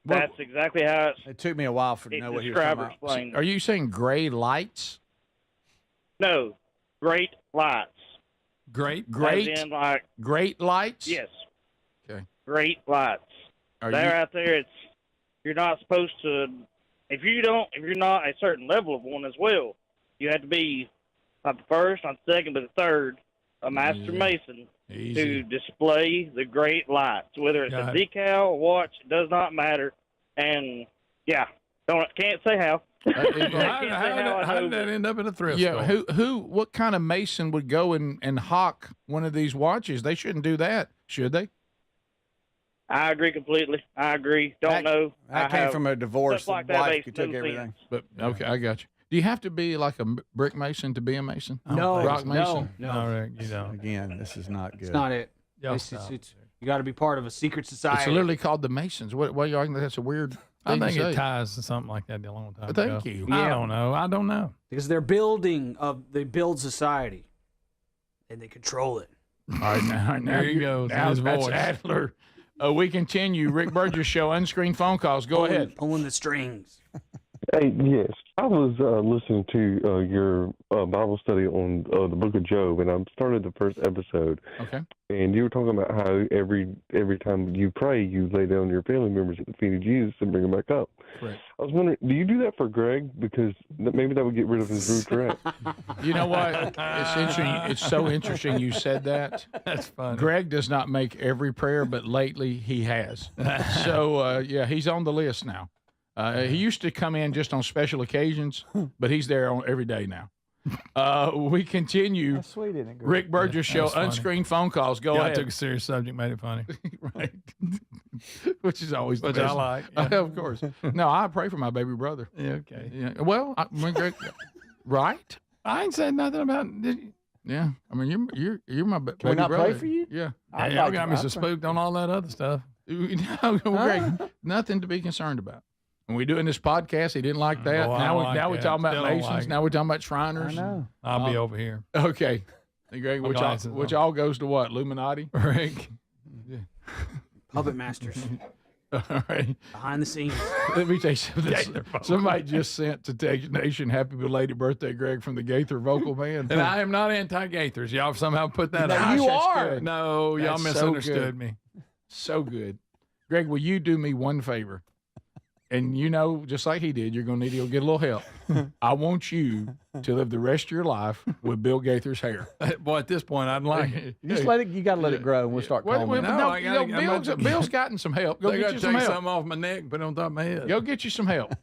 That's exactly how it took me a while to know what he was talking about. Explained. Are you saying gray lights? No, great lights. Great As in, like, great lights? Yes. Okay. Great lights. Out there, you're not supposed to. If you're not a certain level of one as well, you have to be not the first, not the second, but the third, a master mason to display the great lights. Whether it's a decal, a watch, it does not matter. And can't say how. How did that end up in a thrift store? What kind of mason would go and hawk one of these watches? They shouldn't do that, should they? I agree completely. I agree. Don't know. That came from a divorce. Like wife who took everything. But okay, I got you. Do you have to be like a brick mason to be a mason? No, rock mason. No, Rick, you don't. Again, this is not good. It's not it. It's you got to be part of a secret society. It's literally called the Masons. What are you arguing? That's a weird I thing think to it say. ties to something like that a long time ago. Thank you. I don't know. Because they build society, and they control it. All right, now There you go. Now His that's voice. Adler. We continue. Rick Burgess Show, unscreened phone calls. Go ahead. Pulling the strings. Hey, yes. I was listening to your Bible study on the book of Job, and I started the first episode. Okay. And you were talking about how every time you pray, you lay down your family members at the feet of Jesus and bring them back up. Correct. I was wondering, do you do that for Greg? Because maybe that would get rid of his rude Tourette. You know what? It's interesting. It's so interesting you said that. That's funny. Greg does not make every prayer, but lately he has. So, he's on the list now. He used to come in just on special occasions, but he's there every day now. We continue. How sweet, isn't it, Greg? Rick Burgess Show, that's funny. unscreened phone calls. Go I ahead. took a serious subject, made it funny. Right. Which is always the Which best. I like. Of course. No, I pray for my baby brother. Yeah, okay. Yeah. Well, Greg, right? I ain't said nothing about Yeah. I mean, you're my baby Can we not brother. pray for you? Yeah. Y'all got me so spooked on all that other stuff. No, Greg, nothing to be concerned about. When we're doing this podcast, he didn't like that. Oh, I now don't like we're that. talking about Still don't Masons. like it. Now we're talking about Shriners. I know. I'll be over here. Okay. Hey, Greg, My which glasses all goes to what? Illuminati? Rick. Puppet masters. All right. Behind the scenes. Let me tell you something. Somebody just sent to Texas Nation, happy belated birthday, Greg, from the Gaither vocal band. And I am not anti-Gaithers. Y'all somehow put that out. you are. Good. No, y'all That's so misunderstood good. me. So good. Greg, will you do me one favor? And just like he did, you're going to need to go get a little help. I want you to live the rest of your life with Bill Gaither's hair. Boy, at this point, I'd like it. You got to let it grow, and we'll start calling it. Bill's gotten some help. Go They get got you to some take help. something off my neck and put it on top of my head. Go get you some help.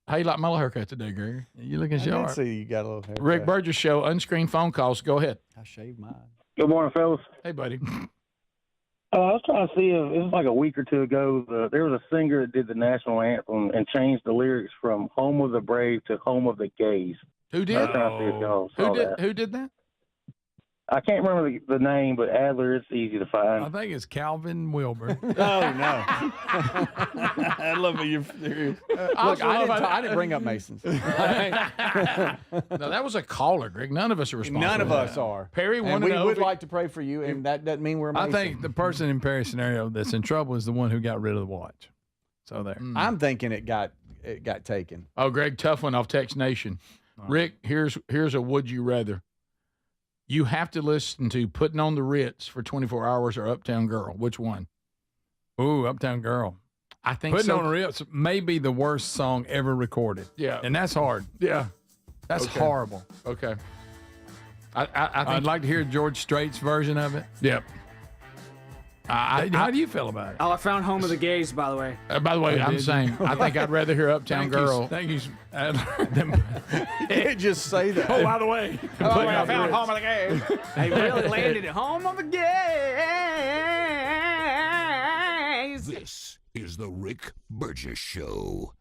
How you like my little haircut today, Greg? You looking I did sharp. see you got a little hair. Rick Burgess Show, unscreened phone calls. Go ahead. I shaved mine. Good morning, fellas. Hey, buddy. I was trying to see if it was like a week or two ago. There was a singer that did the national anthem and changed the lyrics from "Home of the Brave" to "Home of the Gays." Who did? I was trying to see if y'all saw that. Who did that? I can't remember the name, but Adler, it's easy to find. I think it's Calvin Wilbur. Oh, no. I love it. You're serious. Look, I didn't bring up Masons. No, that was a caller, Greg. None of us are responsible. None of us are. Perry, and we would like to pray for you, and that doesn't mean we're Masons. I think the person in Perry's scenario that's in trouble is the one who got rid of the watch. So there. I'm thinking it got taken. Oh, Greg, tough one off Text Nation. Rick, here's a would you rather. You have to listen to Putting on the Ritz for 24 Hours or Uptown Girl. Which one? Ooh, Uptown Girl. I think Putting so. on the Ritz may be the worst song ever recorded. Yeah. And that's hard. Yeah. That's Okay. horrible. Okay. I think I'd like to hear George Strait's version of it. Yep. How do you feel about it? Oh, I found Home of the Gays, by the way. By the way, Oh, I'm did you? saying I think I'd rather hear Uptown Girl. Thank you, Adler. Can't just say that. Oh, by the way, I found Home of the Gays. They really landed it. Home of the Gays. This is the Rick Burgess Show.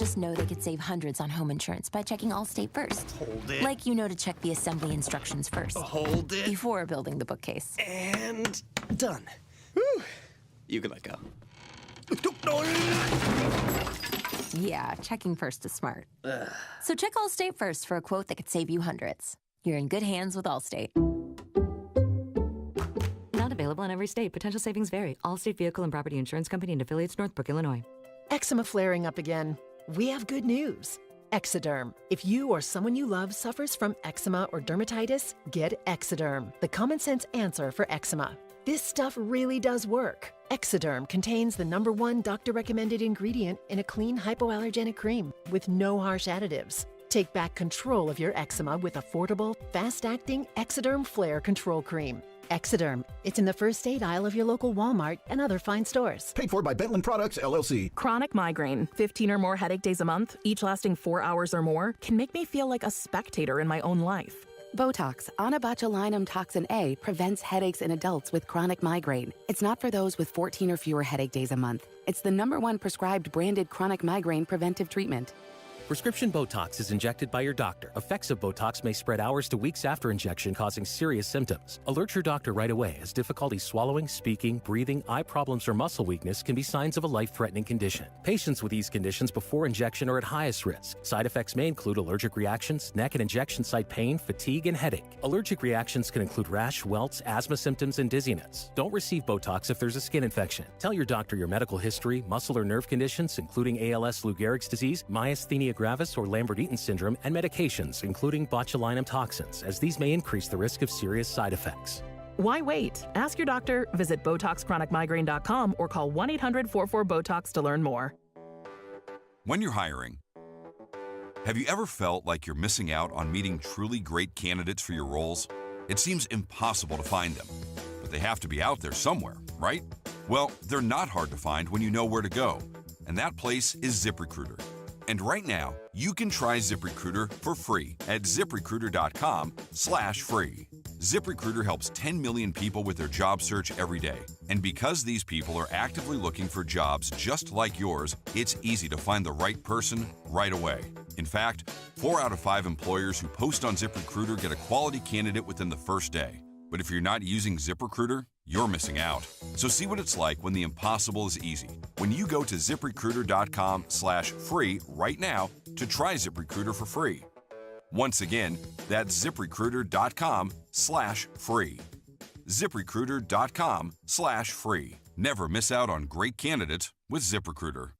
just know they could save hundreds on home insurance by checking Allstate first. Hold it. Like you know to check the assembly instructions first. Hold it. Before building the bookcase. And done. Whew. You can let go. Yeah, checking first is smart. So check Allstate first for a quote that could save you hundreds. You're in good hands with Allstate. Not available in every state. Potential savings vary. Allstate Vehicle and Property Insurance Company and affiliates, Northbrook, Illinois. Eczema flaring up again? We have good news. Exoderm. If you or someone you love suffers from eczema or dermatitis, get Exoderm, the common sense answer for eczema. This stuff really does work. Exoderm contains the #1 doctor-recommended ingredient in a clean hypoallergenic cream with no harsh additives. Take back control of your eczema with affordable, fast-acting Exoderm Flare Control Cream. Exoderm. It's in the first aid aisle of your local Walmart and other fine stores. Paid for by Bentland Products, LLC. Chronic migraine, 15 or more headache days a month, each lasting 4 hours or more, can make me feel like a spectator in my own life. Botox, onabotulinum toxin A, prevents headaches in adults with chronic migraine. It's not for those with 14 or fewer headache days a month. It's the #1 prescribed branded chronic migraine preventive treatment. Prescription Botox is injected by your doctor. Effects of Botox may spread hours to weeks after injection, causing serious symptoms. Alert your doctor right away, as difficulty swallowing, speaking, breathing, eye problems, or muscle weakness can be signs of a life-threatening condition. Patients with these conditions before injection are at highest risk. Side effects may include allergic reactions, neck and injection site pain, fatigue, and headache. Allergic reactions can include rash, welts, asthma symptoms, and dizziness. Don't receive Botox if there's a skin infection. Tell your doctor your medical history, muscle or nerve conditions, including ALS, Lou Gehrig's disease, myasthenia gravis, or Lambert-Eaton syndrome, and medications, including botulinum toxins, as these may increase the risk of serious side effects. Why wait? Ask your doctor, visit BotoxChronicMigraine.com, or call 1-800-44-BOTOX to learn more. When you're hiring, have you ever felt like you're missing out on meeting truly great candidates for your roles? It seems impossible to find them, but they have to be out there somewhere, right? Well, they're not hard to find when you know where to go, and that place is ZipRecruiter. And right now, you can try ZipRecruiter for free at ZipRecruiter.com/free. ZipRecruiter helps 10 million people with their job search every day. And because these people are actively looking for jobs just like yours, it's easy to find the right person right away. In fact, 4 out of 5 employers who post on ZipRecruiter get a quality candidate within the first day. But if you're not using ZipRecruiter, you're missing out. So see what it's like when the impossible is easy. When you go to ZipRecruiter.com/free right now to try ZipRecruiter for free. Once again, that's ZipRecruiter.com/free. ZipRecruiter.com/free. Never miss out on great candidates with ZipRecruiter.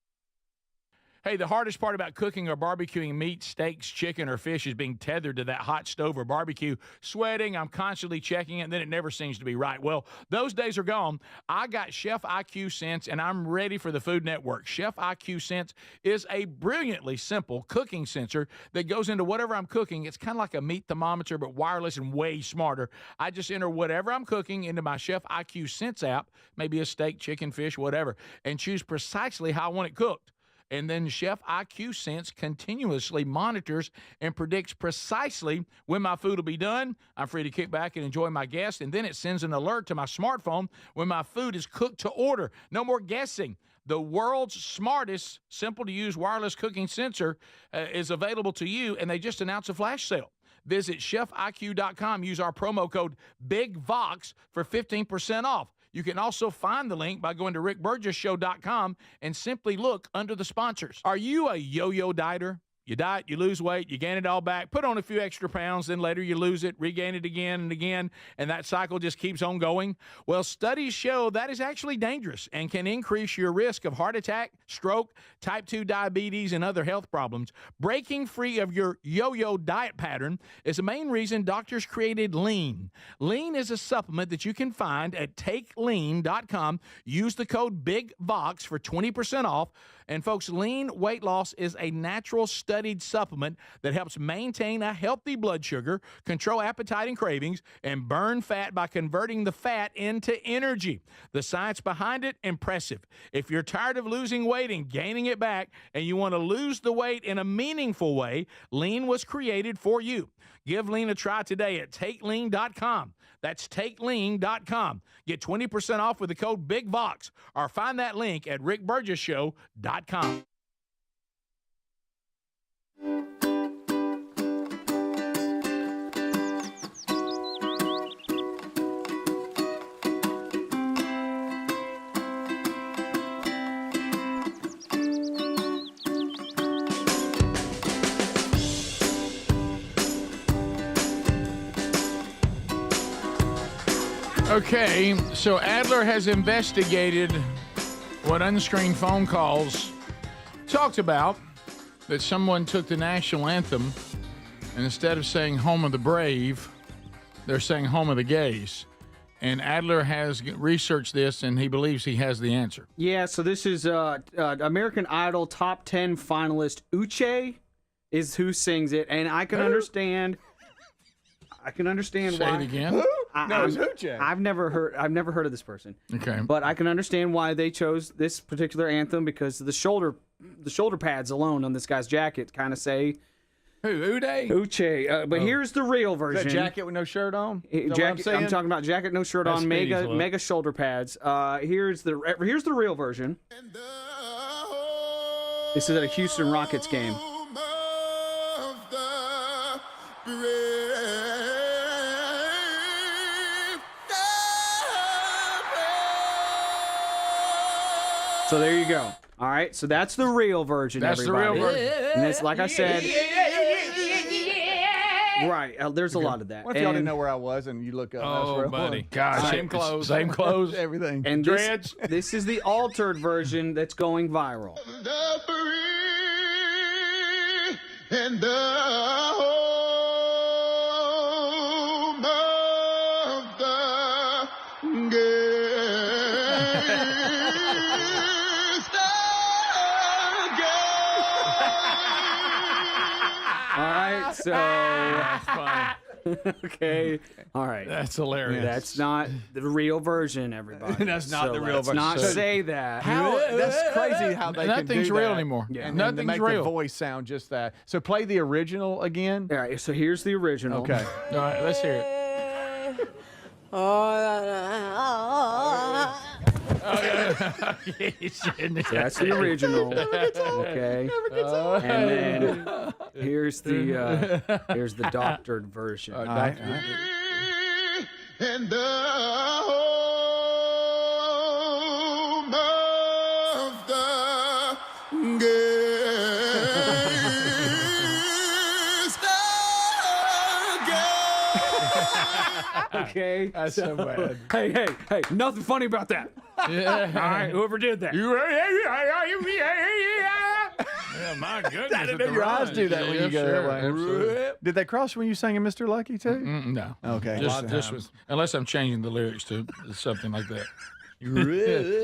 Hey, the hardest part about cooking or barbecuing meat, steaks, chicken, or fish is being tethered to that hot stove or barbecue, sweating. I'm constantly checking it, and then it never seems to be right. Well, those days are gone. I got Chef IQ Sense, and I'm ready for the Food Network. Chef IQ Sense is a brilliantly simple cooking sensor that goes into whatever I'm cooking. It's kind of like a meat thermometer, but wireless and way smarter. I just enter whatever I'm cooking into my Chef IQ Sense app, maybe a steak, chicken, fish, whatever, and choose precisely how I want it cooked. And then Chef IQ Sense continuously monitors and predicts precisely when my food will be done. I'm free to kick back and enjoy my guests. And then it sends an alert to my smartphone when my food is cooked to order. No more guessing. The world's smartest, simple-to-use wireless cooking sensor is available to you, and they just announced a flash sale. Visit chefiq.com. Use our promo code BIGVOX for 15% off. You can also find the link by going to rickburgessshow.com and simply look under the sponsors. Are you a yo-yo dieter? You diet, you lose weight, you gain it all back, put on a few extra pounds, then later you lose it, regain it again and again, and that cycle just keeps on going? Well, studies show that is actually dangerous and can increase your risk of heart attack, stroke, type 2 diabetes, and other health problems. Breaking free of your yo-yo diet pattern is the main reason doctors created Lean. Lean is a supplement that you can find at takelean.com. Use the code BIGVOX for 20% off. And folks, Lean weight loss is a natural studied supplement that helps maintain a healthy blood sugar, control appetite and cravings, and burn fat by converting the fat into energy. The science behind it, impressive. If you're tired of losing weight and gaining it back, and you want to lose the weight in a meaningful way, Lean was created for you. Give Lean a try today at takelean.com. That's takelean.com. Get 20% off with the code BIGVOX, or find that link at rickburgessshow.com. Okay, so Adler has investigated what unscreened phone calls talked about, that someone took the national anthem and instead of saying home of the brave, they're saying home of the gays. And Adler has researched this, and he believes he has the answer. Yeah, so this is American Idol top 10 finalist Uche is who sings it, and I can understand. I can understand Say why. it again. No, it's Uche. I've never heard of this person. Okay. But I can understand why they chose this particular anthem, because the shoulder pads alone on this guy's jacket kind of say Who, Uday? Uche. But here's the real version. Is that jacket with no shirt on? Jacket, I'm talking about jacket, no shirt on, mega shoulder pads. Here's the real version. This is at a Houston Rockets game. So there you go. All right, so that's the real version. That's everybody. the real version. And it's like I said. Right, there's a lot of that. What if y'all didn't know where I was and you look up? Oh, buddy. Gosh, Same clothes. Same clothes. Everything. And dreads. This is the altered version that's going viral. And the home of the All right, so That's fine. okay, all right. That's hilarious. That's not the real version, everybody. That's not the real let's version. not So- say that. How? That's crazy how they can do Nothing's real that. anymore. Yeah. And then to Nothing's make real. the voice sound just that. So play the original again. All right, so here's the original. Okay. All right, let's hear it. So that's the original. Okay. And then here's the doctored version. and the home of the Okay. That's so bad. Hey, nothing funny about that. Yeah. All right, whoever did that. Yeah, my goodness. I didn't know your eyes do that when you go that way. Absolutely. Did they cross when you sang a Mr. Lucky too? No. Okay. Just unless I'm changing the lyrics to something like that.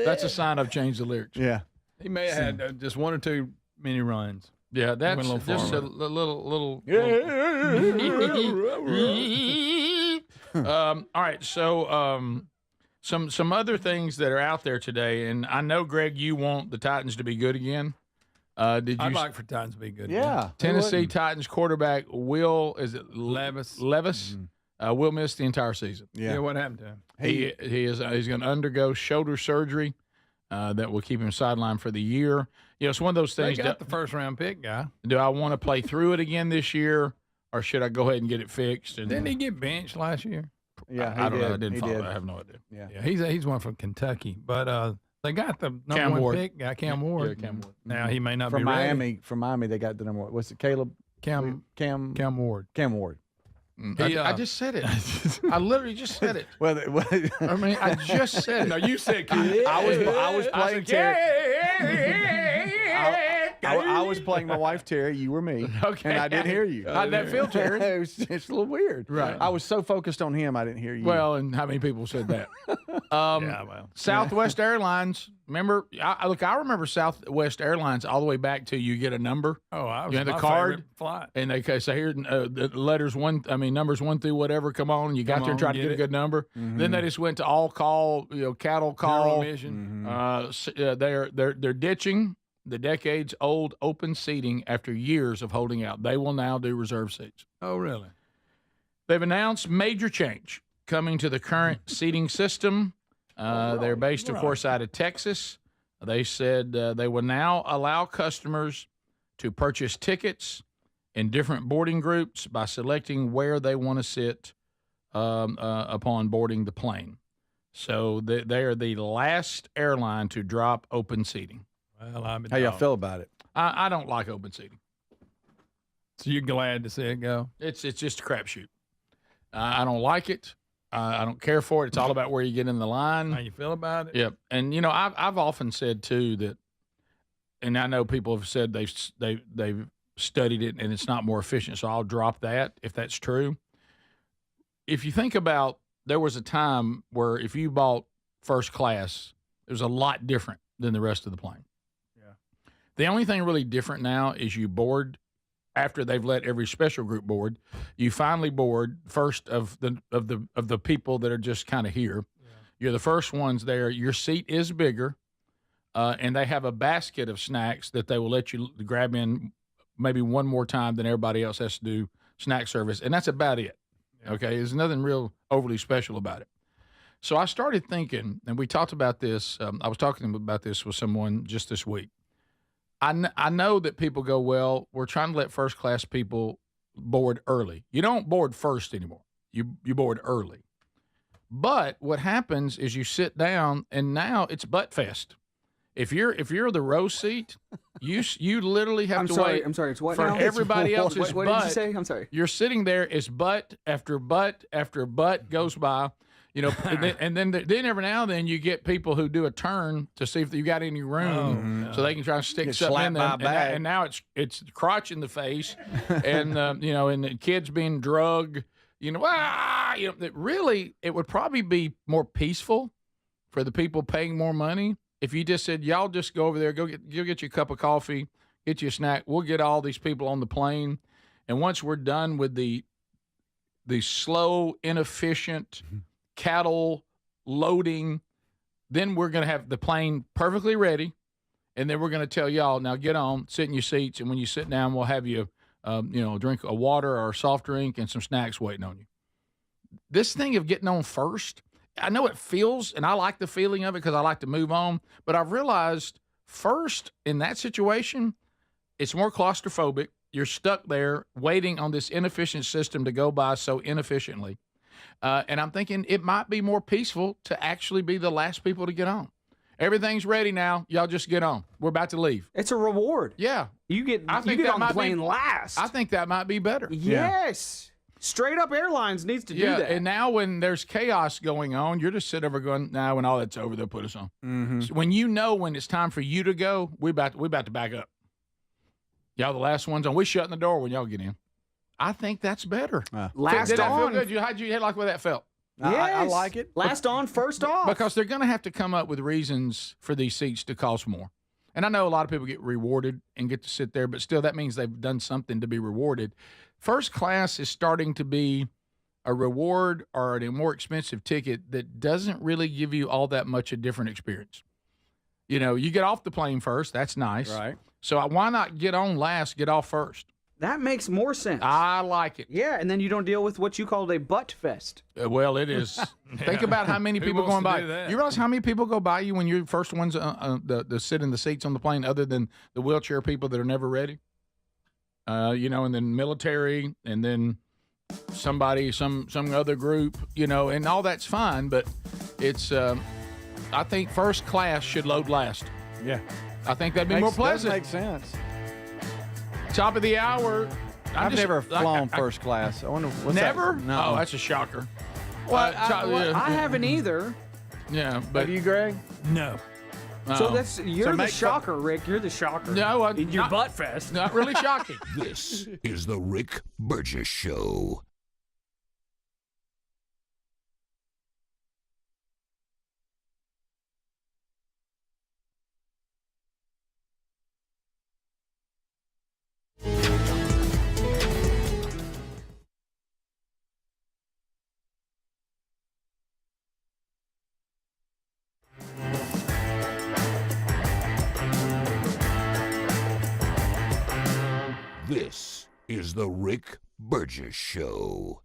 That's a sign I've changed the lyrics. Yeah. He may have had just one or two mini runs. Yeah, that's Went a little just far a little. All right, so some other things that are out there today, and I know, Greg, you want the Titans to be good again. Did you? I'd like for Titans to be good. Yeah. Tennessee Titans quarterback Levis Levis will miss the entire season. Yeah. What happened to him? He's going to undergo shoulder surgery that will keep him sidelined for the year. It's one of those things. They got the first round pick guy. Do I want to play through it again this year, or should I go ahead and get it fixed? And Didn't he get benched last year? Yeah. I don't know. I didn't He follow did. that. I have no idea. Yeah. Yeah, he's one from Kentucky, but they got the number Cam one Ward. pick guy, Cam Ward. Yeah, Cam Ward. Now he may not From be ready. Miami. From Miami, they got the number one. What's it? Caleb? Cam Ward. Cam Ward. I just said it. I literally just said it. Well, I mean, I just said it. No, you said I was playing Terry. I was playing my wife Terry. You were me. Okay. And I didn't hear you. How'd that feel, Terry? It was just a little weird. Right. I was so focused on him, I didn't hear you. Well, and how many people said that? Yeah, well. Southwest Airlines. Remember? I remember Southwest Airlines all the way back to you get a number. Oh, I was You had the my card, favorite flight. and they say here the numbers 1 through whatever. Come on, you got Come there and on, tried to get get a it. good number. Then they just went to all call, cattle General call. Mission. They're ditching the decades-old open seating after years of holding out. They will now do reserve seats. Oh, really? They've announced major change coming to the current seating system. They're based, of course, out of Texas. They said they will now allow customers to purchase tickets in different boarding groups by selecting where they want to sit upon boarding the plane. So they are the last airline to drop open seating. Well, how y'all feel about it? I don't like open seating. So you're glad to see it go? It's just a crapshoot. I don't like it. I don't care for it. It's all about where you get in the line. How you feel about it? Yep. And I've often said too that, and I know people have said they've studied it and it's not more efficient. So I'll drop that if that's true. If you think about, there was a time where if you bought first class, it was a lot different than the rest of the plane. Yeah. The only thing really different now is you board after they've let every special group board. You finally board first of the people that are just kind of here. Yeah. You're the first ones there. Your seat is bigger, and they have a basket of snacks that they will let you grab in maybe one more time than everybody else has to do snack service, and that's about it. Yeah. Okay, there's nothing real overly special about it. So I started thinking, and we talked about this. I was talking about this with someone just this week. I know that people go, well, we're trying to let first class people board early. You don't board first anymore. You board early. But what happens is you sit down, and now it's butt fest. If you're the row seat, you literally have to wait. I'm sorry. It's what for now? everybody else's what butt. Did you say? I'm sorry. You're sitting there as butt after butt after butt goes by. And then every now and then you get people who do a turn to see if you got any room, so they can try to stick something in there. And now it's crotch in the face, and and the kids being drugged. It would probably be more peaceful for the people paying more money if you just said, y'all just go over there, go get you a cup of coffee, get you a snack. We'll get all these people on the plane, and once we're done with the slow, inefficient cattle loading, then we're going to have the plane perfectly ready, and then we're going to tell y'all, now get on, sit in your seats, and when you sit down, we'll have you, drink a water or a soft drink and some snacks waiting on you. This thing of getting on first, I know it feels, and I like the feeling of it because I like to move on, but I've realized first in that situation, it's more claustrophobic. You're stuck there waiting on this inefficient system to go by so inefficiently. And I'm thinking it might be more peaceful to actually be the last people to get on. Everything's ready now. Y'all just get on. We're about to leave. It's a reward. Yeah. You get on the plane last. I think that might be better. Yes. Straight up Airlines needs to do that. And now when there's chaos going on, you're just sitting over going, nah, when all that's over, they'll put us on. Mm-hmm. So when it's time for you to go, we about to back up. Y'all the last ones on. We shutting the door when y'all get in. I think that's better. Last Did that on. feel good? How'd you like where that felt? Yes. I like it. Last on, first off. Because they're going to have to come up with reasons for these seats to cost more. And I know a lot of people get rewarded and get to sit there, but still that means they've done something to be rewarded. First class is starting to be a reward or a more expensive ticket that doesn't really give you all that much a different experience. You get off the plane first. That's nice. Right. So why not get on last, get off first? That makes more sense. I like it. Yeah, and then you don't deal with what you called a butt fest. Well, it is. Think about how many people going by. You realize how many people go by you when you're the first ones to sit in the seats on the plane, other than the wheelchair people that are never ready? And then military, and then somebody, some other group, and all that's fine. But it's, I think first class should load last. Yeah. I think that'd be more pleasant. That makes sense. Top of the hour. I've never flown first class. I wonder what's never? That? No. Oh, that's a shocker. Well, I haven't either. Yeah, but have you, Greg? No. So you're the shocker, Rick. You're the shocker. No, your butt fest. Not really shocking. This is the Rick Burgess Show. This is the Rick Burgess Show.